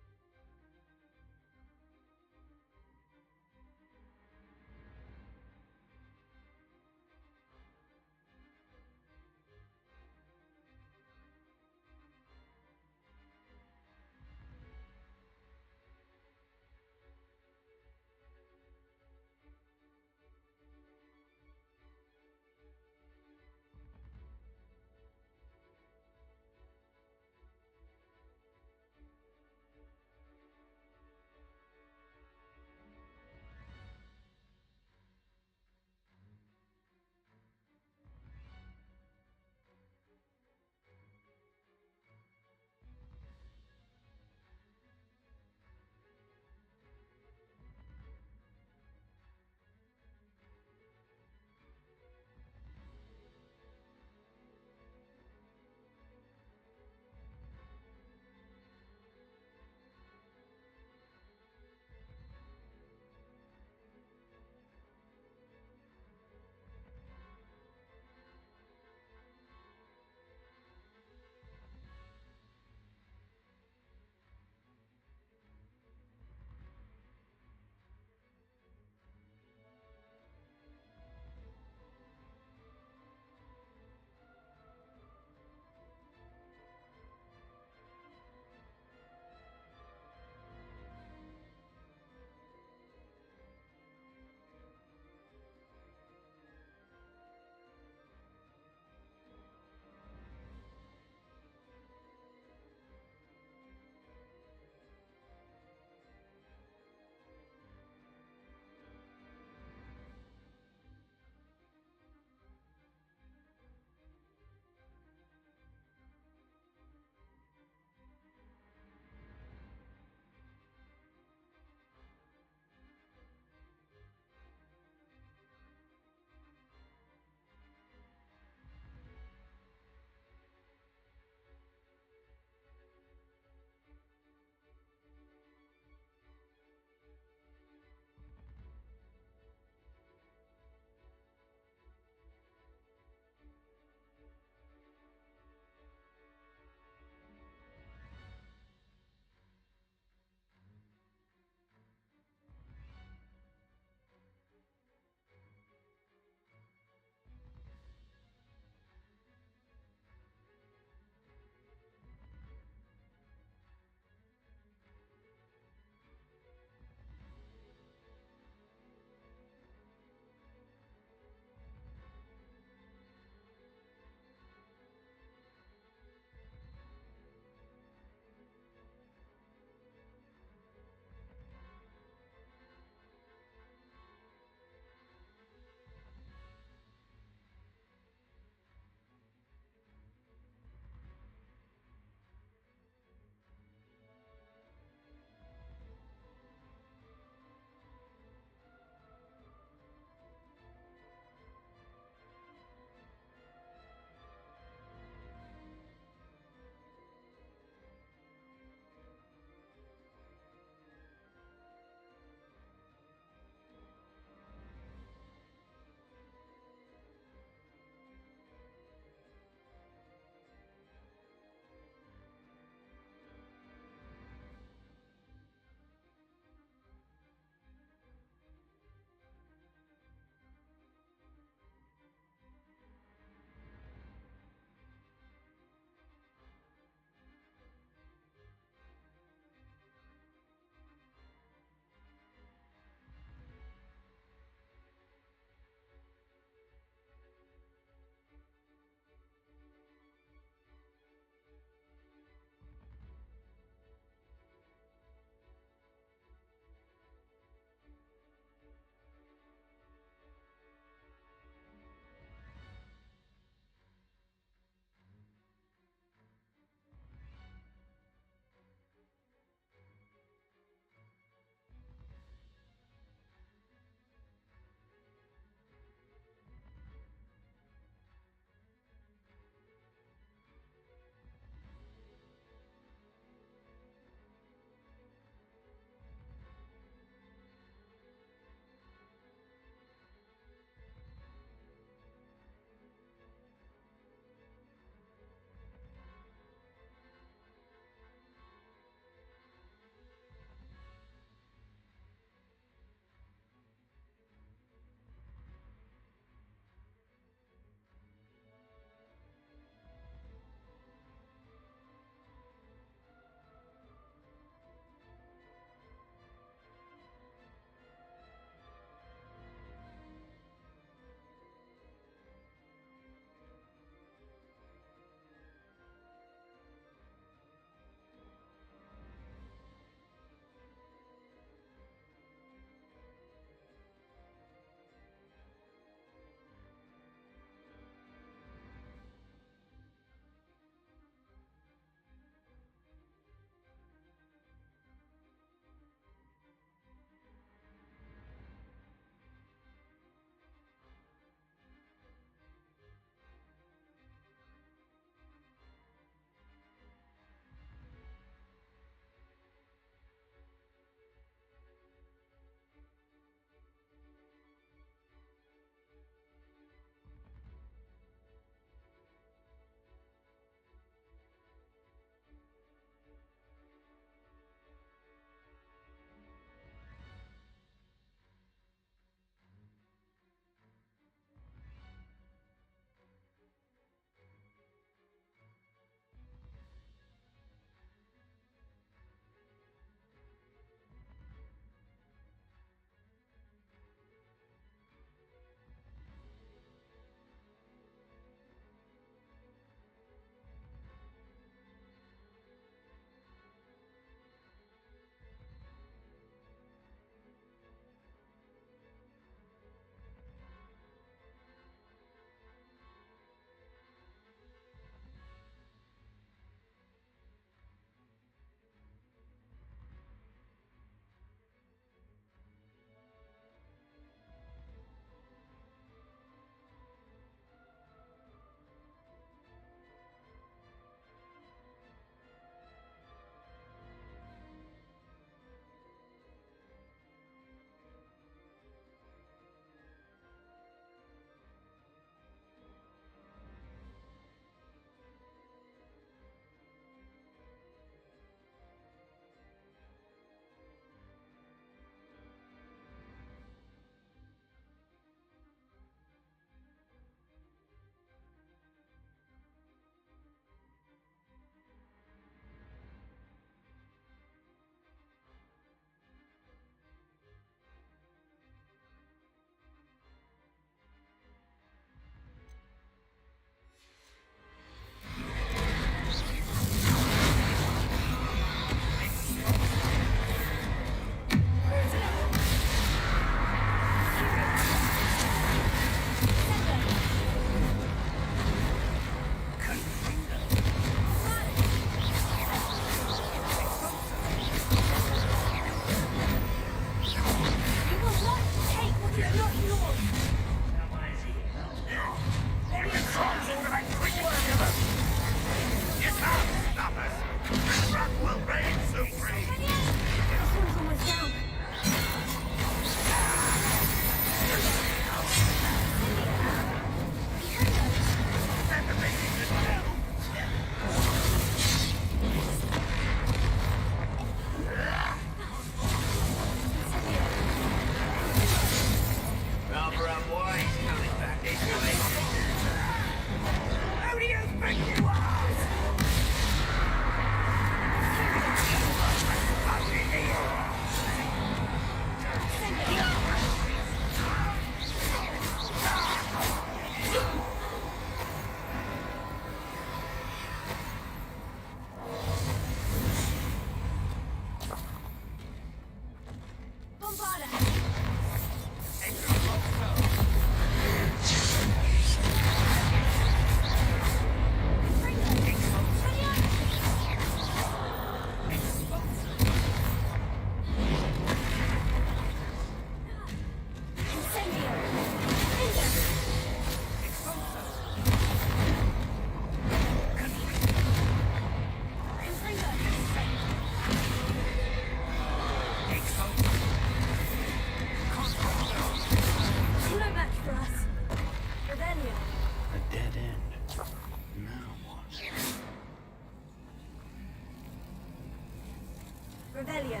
Revelio.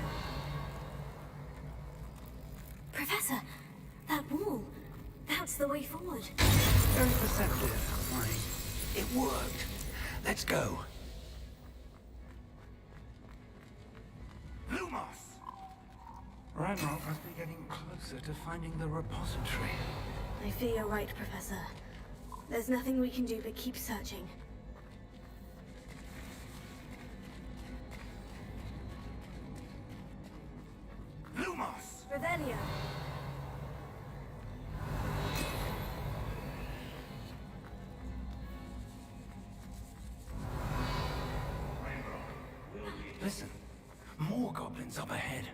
Professor, that wall. That's the way forward. Very perceptive, Mike. It worked. Let's go. Lumos! Ranrock must be getting closer to finding the repository. I fear you're right, Professor. There's nothing we can do but keep searching. Lumos! Revelio. Listen, more goblins up ahead.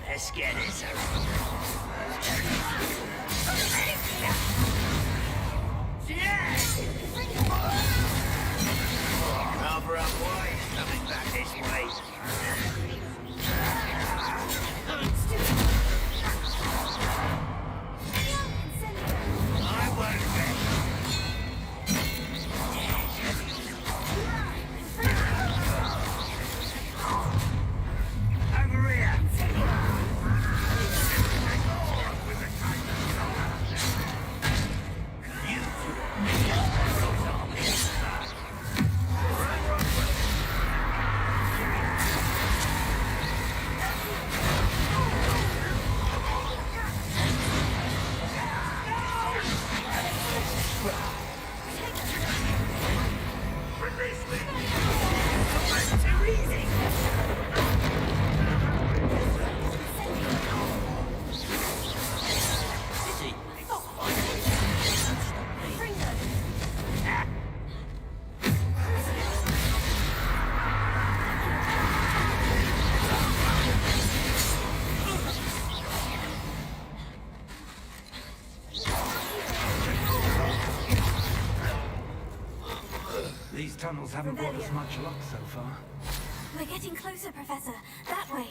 Let's get this Cover up, boys. Coming back this way. I won't over here. These tunnels haven't brought us much luck so far. We're getting closer, Professor. That way.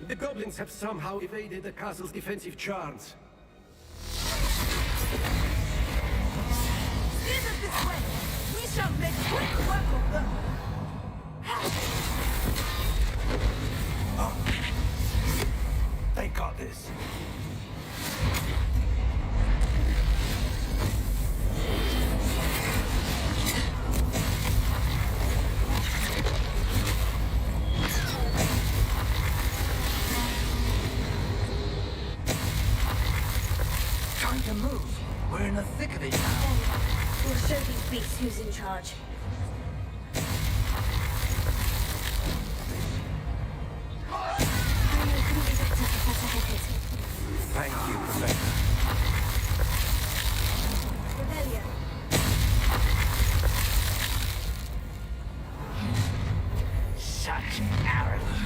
The goblins have somehow evaded the castle's defensive charms. Steer them this way! We shall make quick work of them! They got this. Time to move. We're in the thick of it now. We'll show these beasts who's in charge. Professor Heckett. Thank you, Professor. Rebellion. Such arrogance.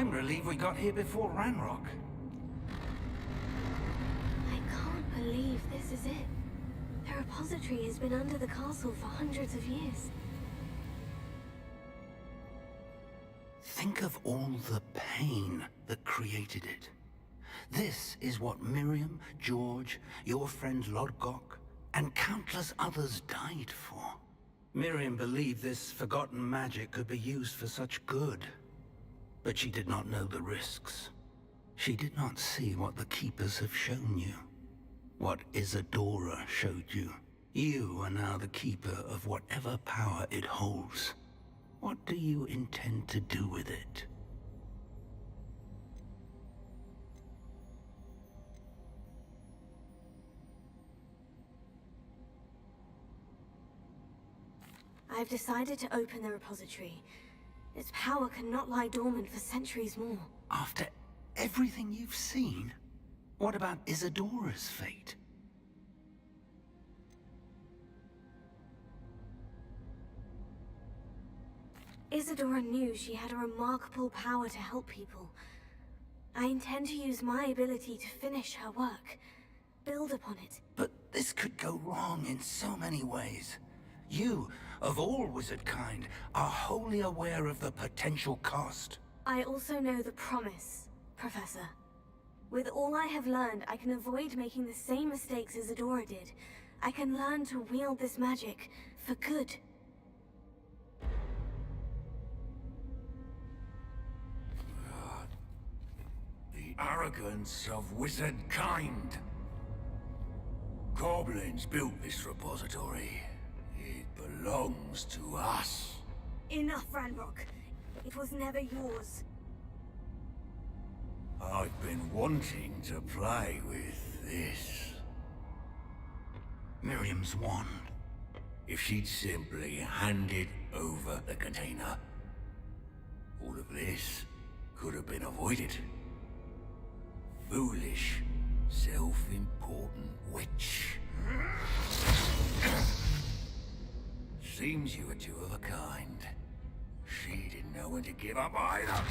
I'm relieved we got here before Ranrock. I can't believe this is it. The repository has been under the castle for hundreds of years. Think of all the pain that created it. This is what Miriam, George, your friend Lodgok, and countless others died for. Miriam believed this forgotten magic could be used for such good. But she did not know the risks. She did not see what the Keepers have shown you. What Isadora showed you. You are now the Keeper of whatever power it holds. What do you intend to do with it? I've decided to open the repository. Its power cannot lie dormant for centuries more. After everything you've seen, what about Isadora's fate? Isadora knew she had a remarkable power to help people. I intend to use my ability to finish her work, build upon it. But this could go wrong in so many ways. You, of all wizard kind, are wholly aware of the potential cost. I also know the promise, Professor. With all I have learned, I can avoid making the same mistakes Isadora did. I can learn to wield this magic for good. The arrogance of wizard kind. Goblins built this repository. It belongs to us. Enough, Ranrock. It was never yours. I've been wanting to play with this. Miriam's wand. If she'd simply handed over the container, all of this could have been avoided. Foolish, self-important witch. Seems you were two of a kind. She didn't know when to give up either.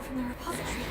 From the repository.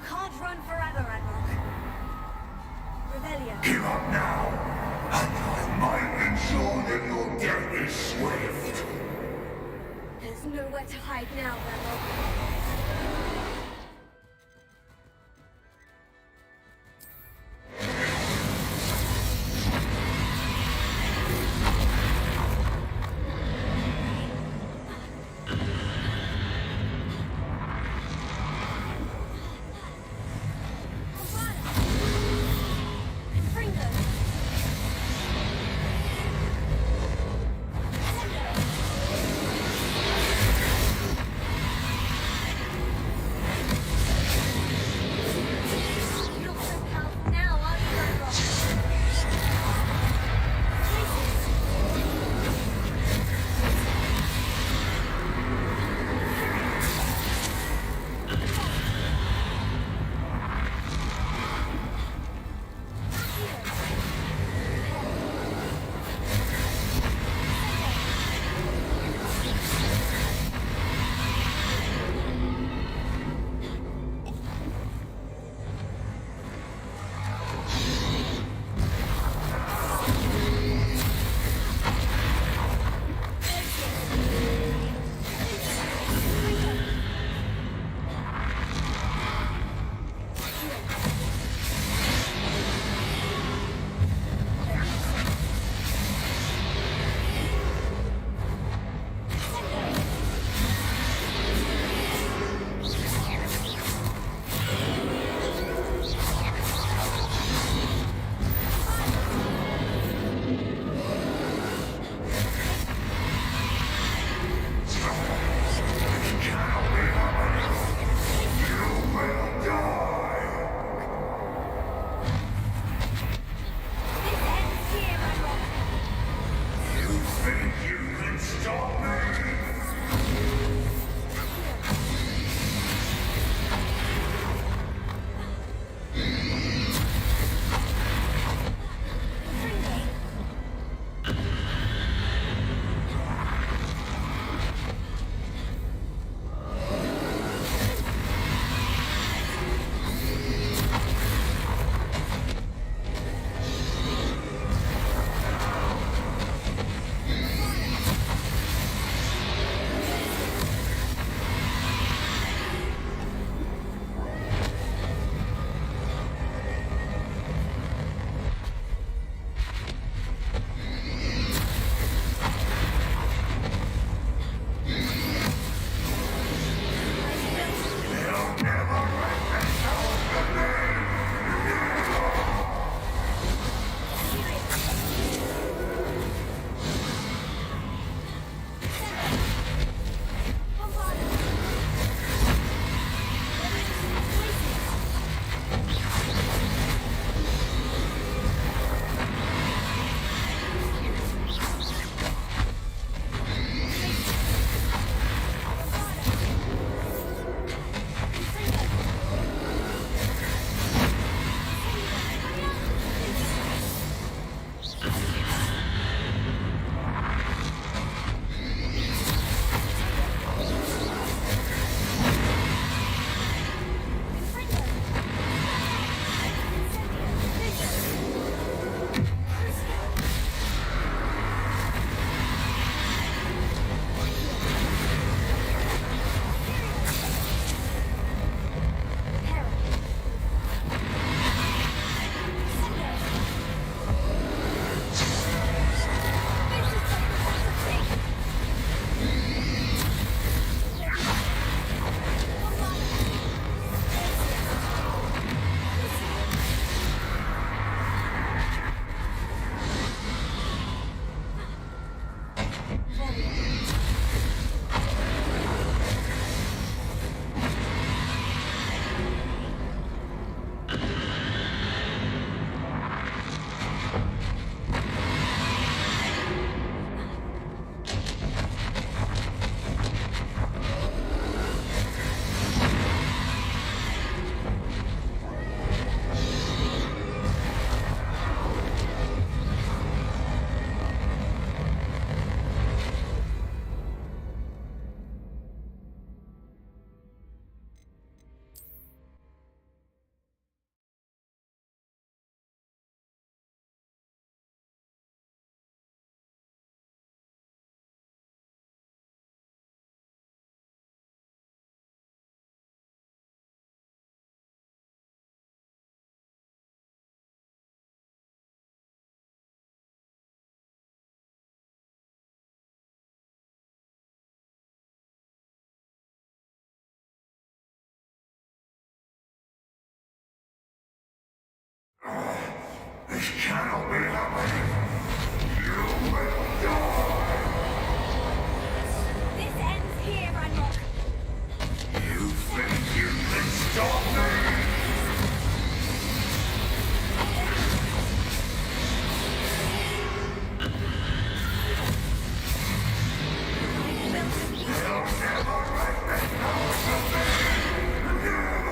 can't run forever, Ranrock. Revelio. Give up now, and I might ensure that your death is swift. There's nowhere to hide now, Ranrock. This cannot be happening. You will die. This ends here, Ranrock. You think you can stop me? You'll never make this house of me! Never!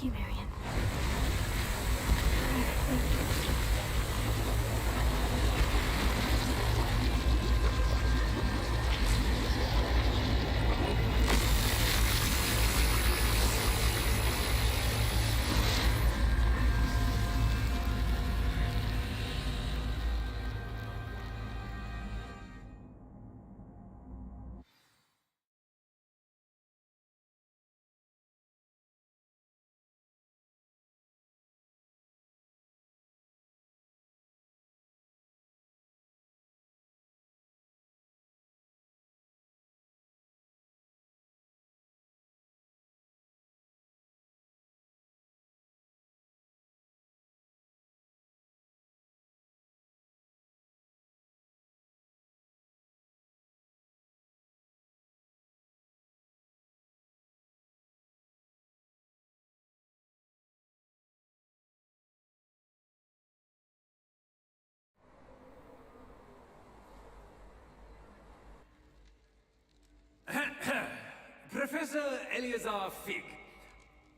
you, Miriam. Professor Eleazar Fig.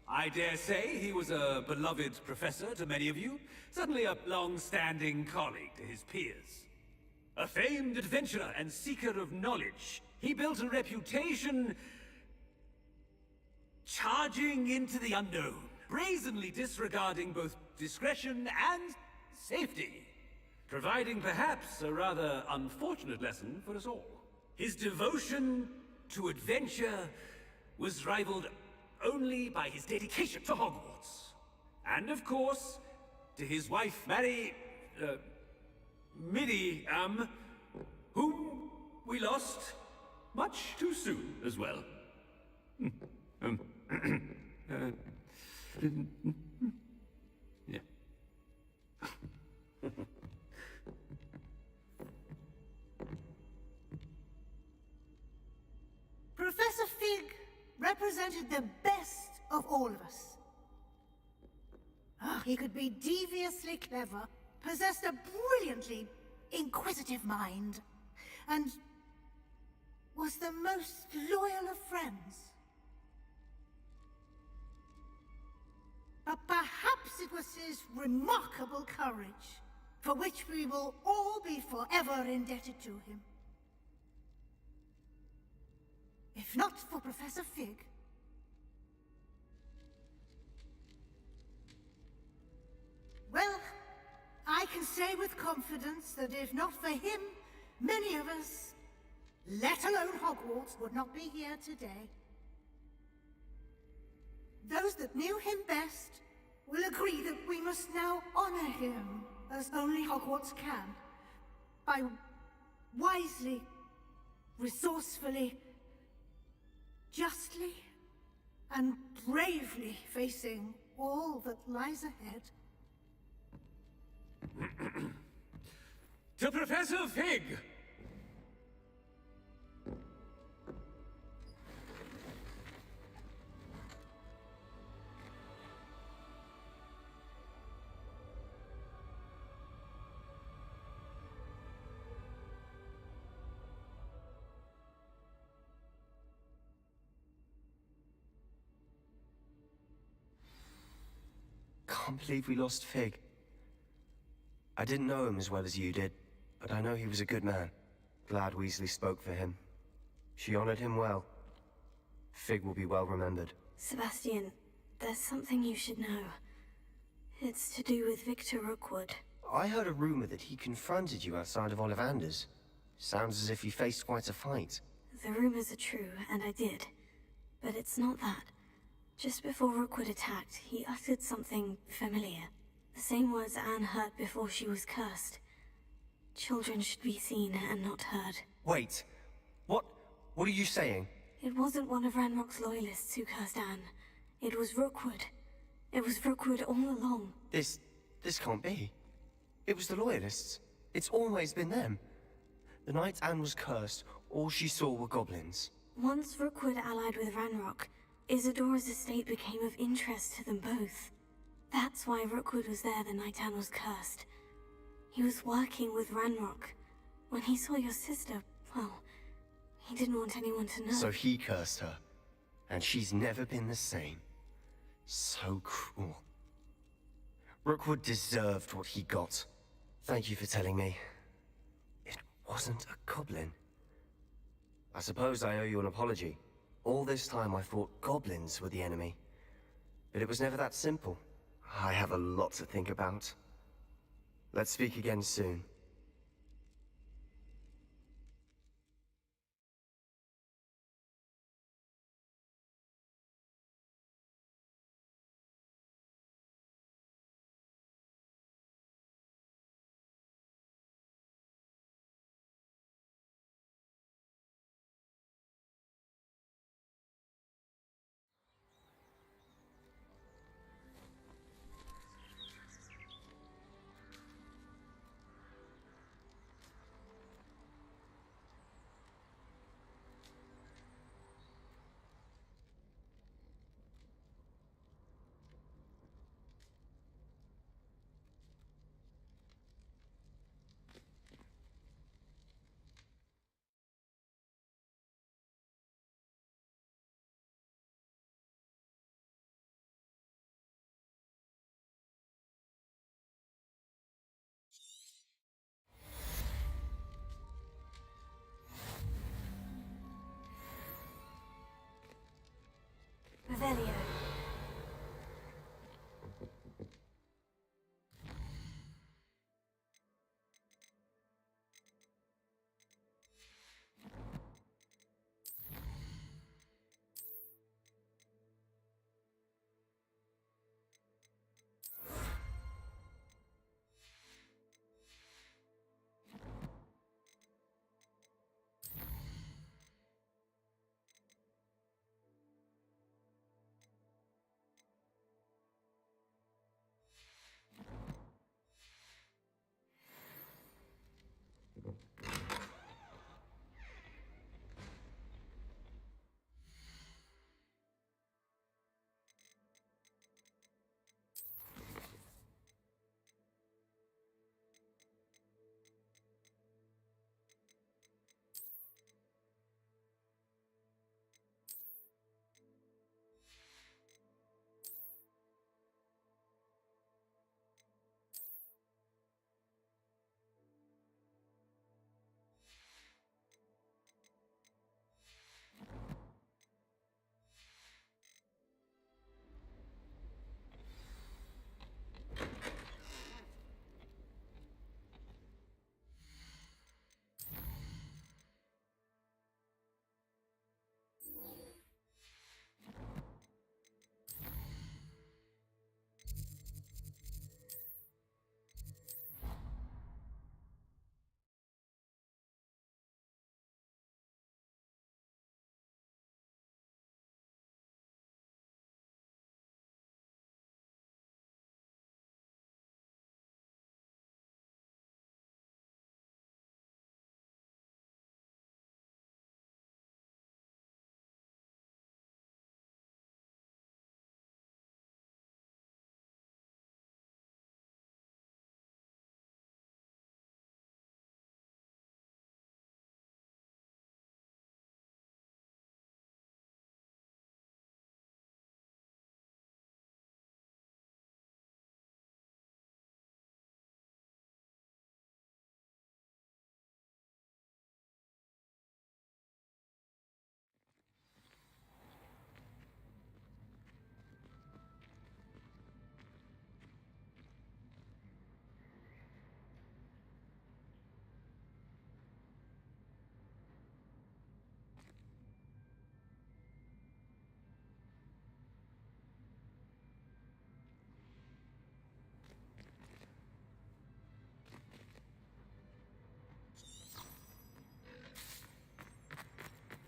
I dare say he was a beloved professor to many of you, certainly a long-standing colleague to his peers. A famed adventurer and seeker of knowledge, he built a reputation charging into the unknown, brazenly disregarding both discretion and safety, providing perhaps a rather unfortunate lesson for us all. His devotion to adventure was rivaled only by his dedication to Hogwarts. And of course, to his wife, Minnie, whom we lost much too soon as well. Yeah. Professor Fig represented the best of all of us. He could be deviously clever, possessed a brilliantly inquisitive mind, and was the most loyal of friends. But perhaps it was his remarkable courage, for which we will all be forever indebted to him. If not for Professor Fig, well, I can say with confidence that if not for him, many of us, let alone Hogwarts, would not be here today. Those that knew him best will agree that we must now honor him as only Hogwarts can, by wisely, resourcefully, justly, and bravely facing all that lies ahead. To Professor Fig! Can't believe we lost Fig. I didn't know him as well as you did, but I know he was a good man. Glad Weasley spoke for him. She honored him well. Fig will be well remembered. Sebastian, there's something you should know. It's to do with Victor Rookwood. I heard a rumor that he confronted you outside of Ollivander's. Sounds as if you faced quite a fight. The rumors are true, and I did. But it's not that. Just before Rookwood attacked, he uttered something familiar. The same words Anne heard before she was cursed. Children should be seen and not heard. Wait, what are you saying? It wasn't one of Ranrock's loyalists who cursed Anne. It was Rookwood. It was Rookwood all along. This can't be. It was the Loyalists. It's always been them. The night Anne was cursed, all she saw were goblins. Once Rookwood allied with Ranrock, Isadora's estate became of interest to them both. That's why Rookwood was there the night Anne was cursed. He was working with Ranrock. When he saw your sister, well, he didn't want anyone to know. So he cursed her. And she's never been the same. So cruel. Rookwood deserved what he got. Thank you for telling me. It wasn't a goblin. I suppose I owe you an apology. All this time I thought goblins were the enemy. But it was never that simple. I have a lot to think about. Let's speak again soon. Revelio.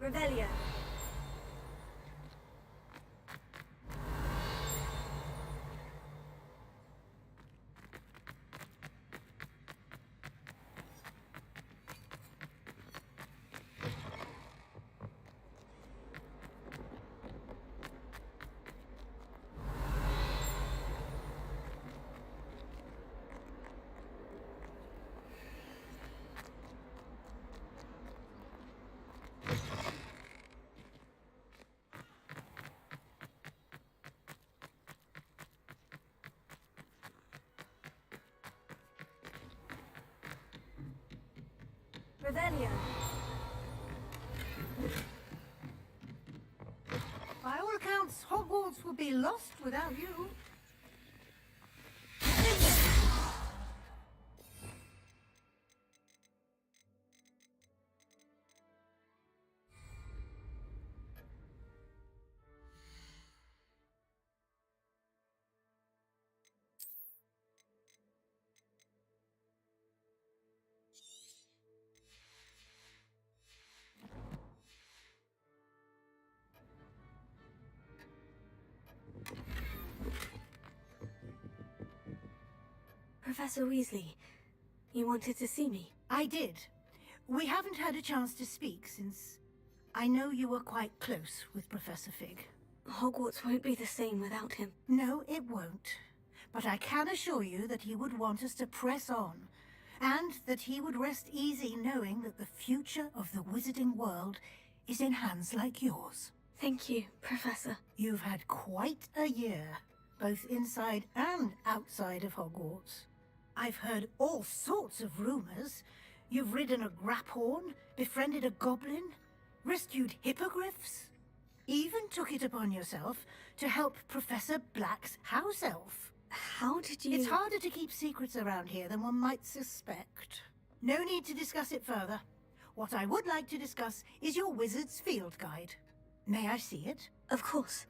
Revelio. Revelio. By all accounts, Hogwarts would be lost without you. Professor Weasley, you wanted to see me? I did. We haven't had a chance to speak since I know you were quite close with Professor Fig. Hogwarts won't be the same without him. No, it won't. But I can assure you that he would want us to press on, and that he would rest easy knowing that the future of the wizarding world is in hands like yours. Thank you, Professor. You've had quite a year, both inside and outside of Hogwarts. I've heard all sorts of rumors. You've ridden a graphorn, befriended a goblin, rescued hippogriffs, even took it upon yourself to help Professor Black's house elf. How did you... It's harder to keep secrets around here than one might suspect. No need to discuss it further. What I would like to discuss is your wizard's field guide. May I see it? Of course.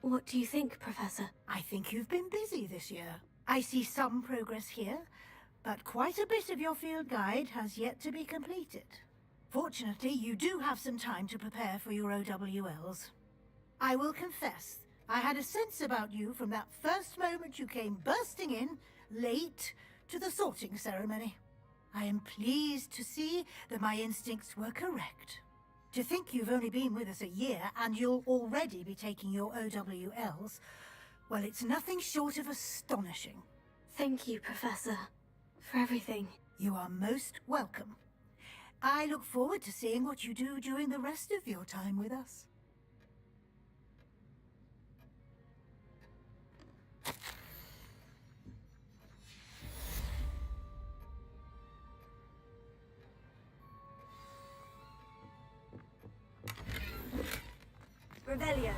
What do you think, Professor? I think you've been busy this year. I see some progress here, but quite a bit of your field guide has yet to be completed. Fortunately, you do have some time to prepare for your OWLs. I will confess, I had a sense about you from that first moment you came bursting in, late, to the sorting ceremony. I am pleased to see that my instincts were correct. To think you've only been with us a year and you'll already be taking your OWLs, well, it's nothing short of astonishing. Thank you, Professor, for everything. You are most welcome. I look forward to seeing what you do during the rest of your time with us. Revelio.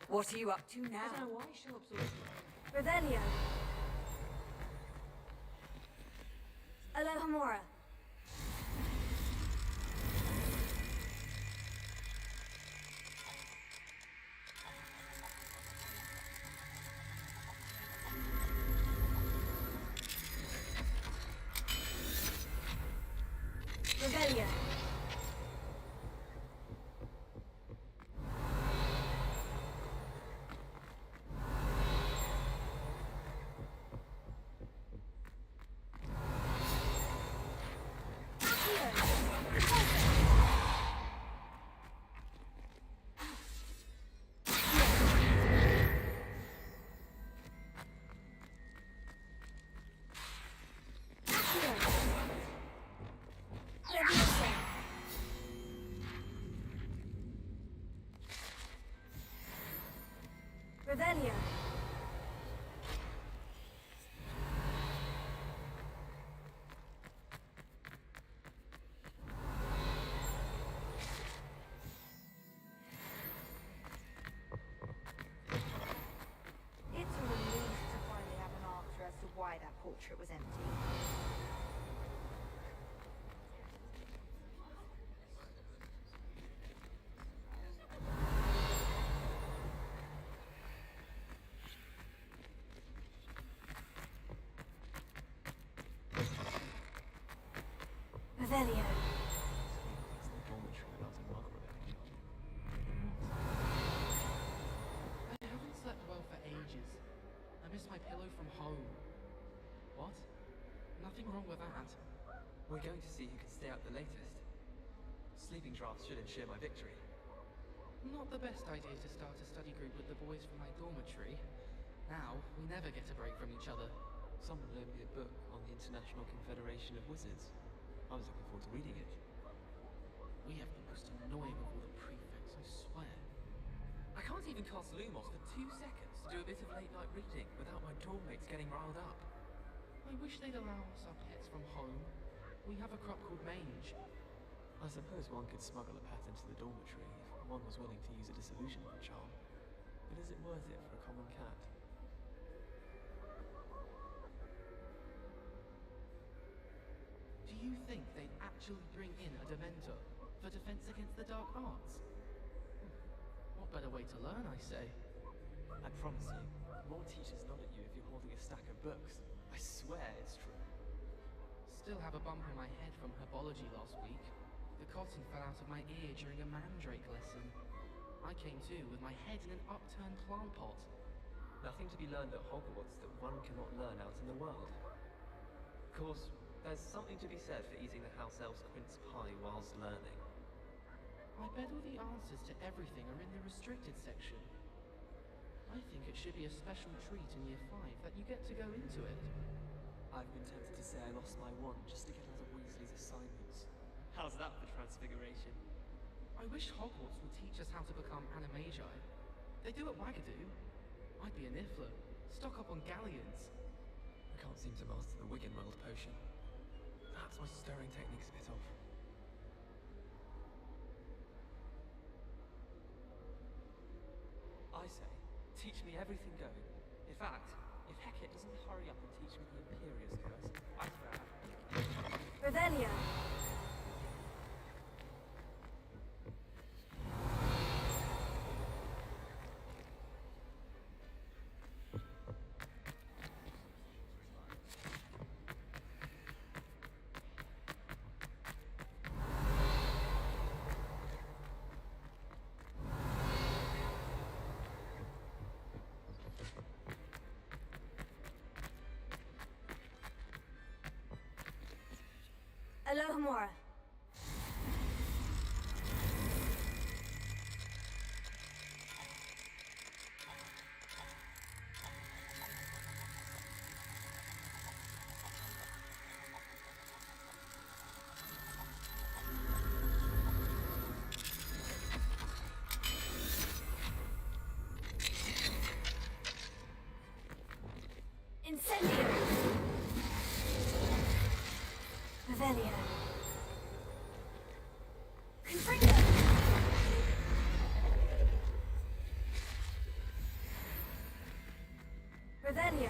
What are you up to now? I don't know why she looks so... Revelio. Alohomora. Revelio. Revelio. It's a relief to finally have an answer as to why that portrait was empty. Revelio. I haven't slept well for ages. I miss my pillow from home. What? Nothing wrong with that. We're going to see who can stay up the latest. Sleeping drafts should ensure my victory. Not the best idea to start a study group with the boys from my dormitory. Now, we never get a break from each other. Someone loaned me a book on the International Confederation of Wizards. I was looking forward to reading it. We have the most annoying of all the prefects, I swear. I can't even cast Lumos for 2 seconds to do a bit of late-night reading without my dorm mates getting riled up. I wish they'd allow us our pets from home. We have a crop called Mange. I suppose one could smuggle a pet into the dormitory if one was willing to use a disillusionment charm. But is it worth it for a common cat? Do you think they'd actually bring in a Dementor for defense against the dark arts? What better way to learn, I say? I promise you, more teachers nod at you if you're holding a stack of books. I swear it's true. Still have a bump on my head from herbology last week. The cotton fell out of my ear during a mandrake lesson. I came to with my head in an upturned plant pot. Nothing to be learned at Hogwarts that one cannot learn out in the world. Of course, there's something to be said for eating the house elf's quince pie whilst learning. I bet all the answers to everything are in the restricted section. I think it should be a special treat in Year 5 that you get to go into it. I've been tempted to say I lost my wand just to get out of Weasley's assignments. How's that for transfiguration? I wish Hogwarts would teach us how to become animagi. They do at Wagadoo. I'd be a Niffler. Stock up on galleons. I can't seem to master the Wiggenweld potion. Perhaps my stirring technique's a bit off. I say, teach me everything going. In fact, if Hecate doesn't hurry up and teach me the Imperious Curse, I swear. Revelio. Alohomora. Incendio. Revelio. Confringo. Revelio.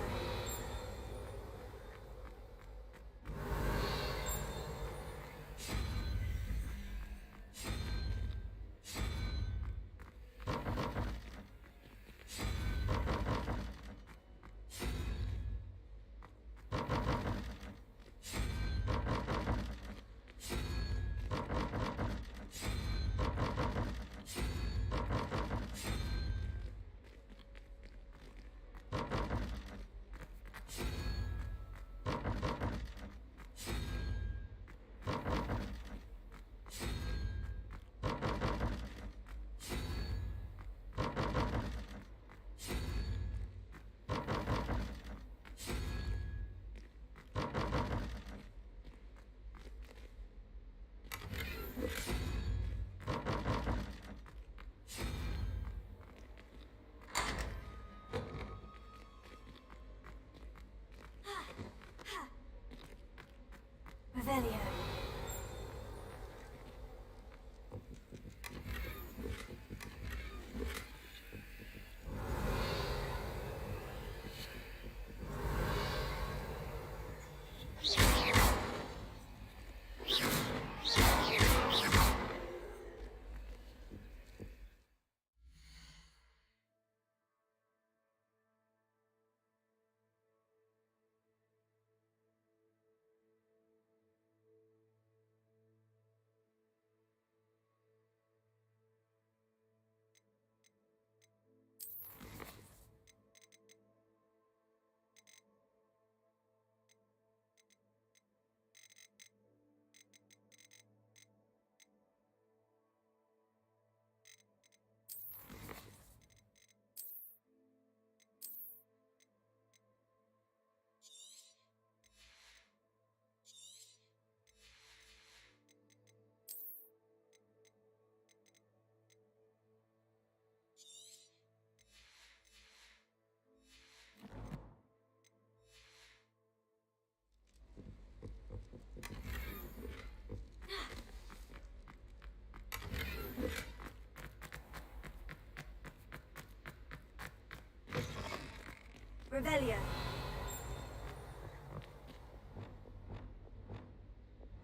Revelio.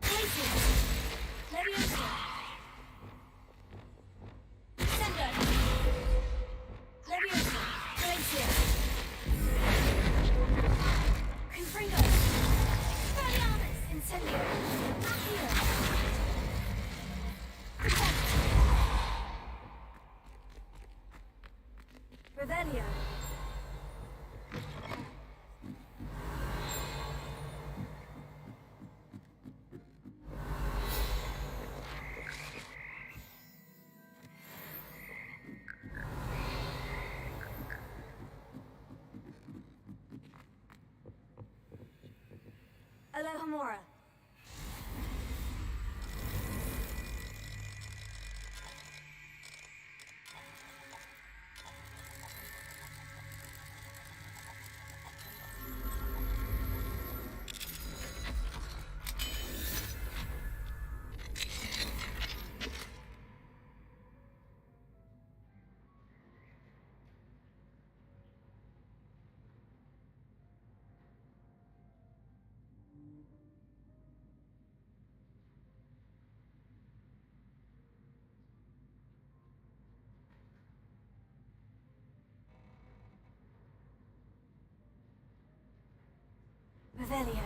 Glacier. Leviosa. Sender. Leviosa. Glacier. Confringo. Expelliarmus. Incendio. Accio. Revelio. Alohomora. Revelio.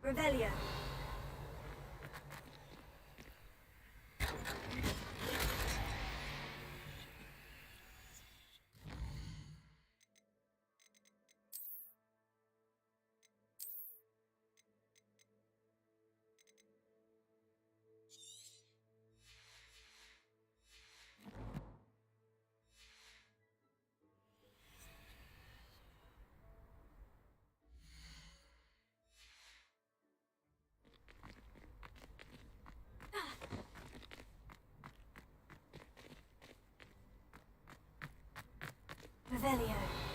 Revelio. Revelio.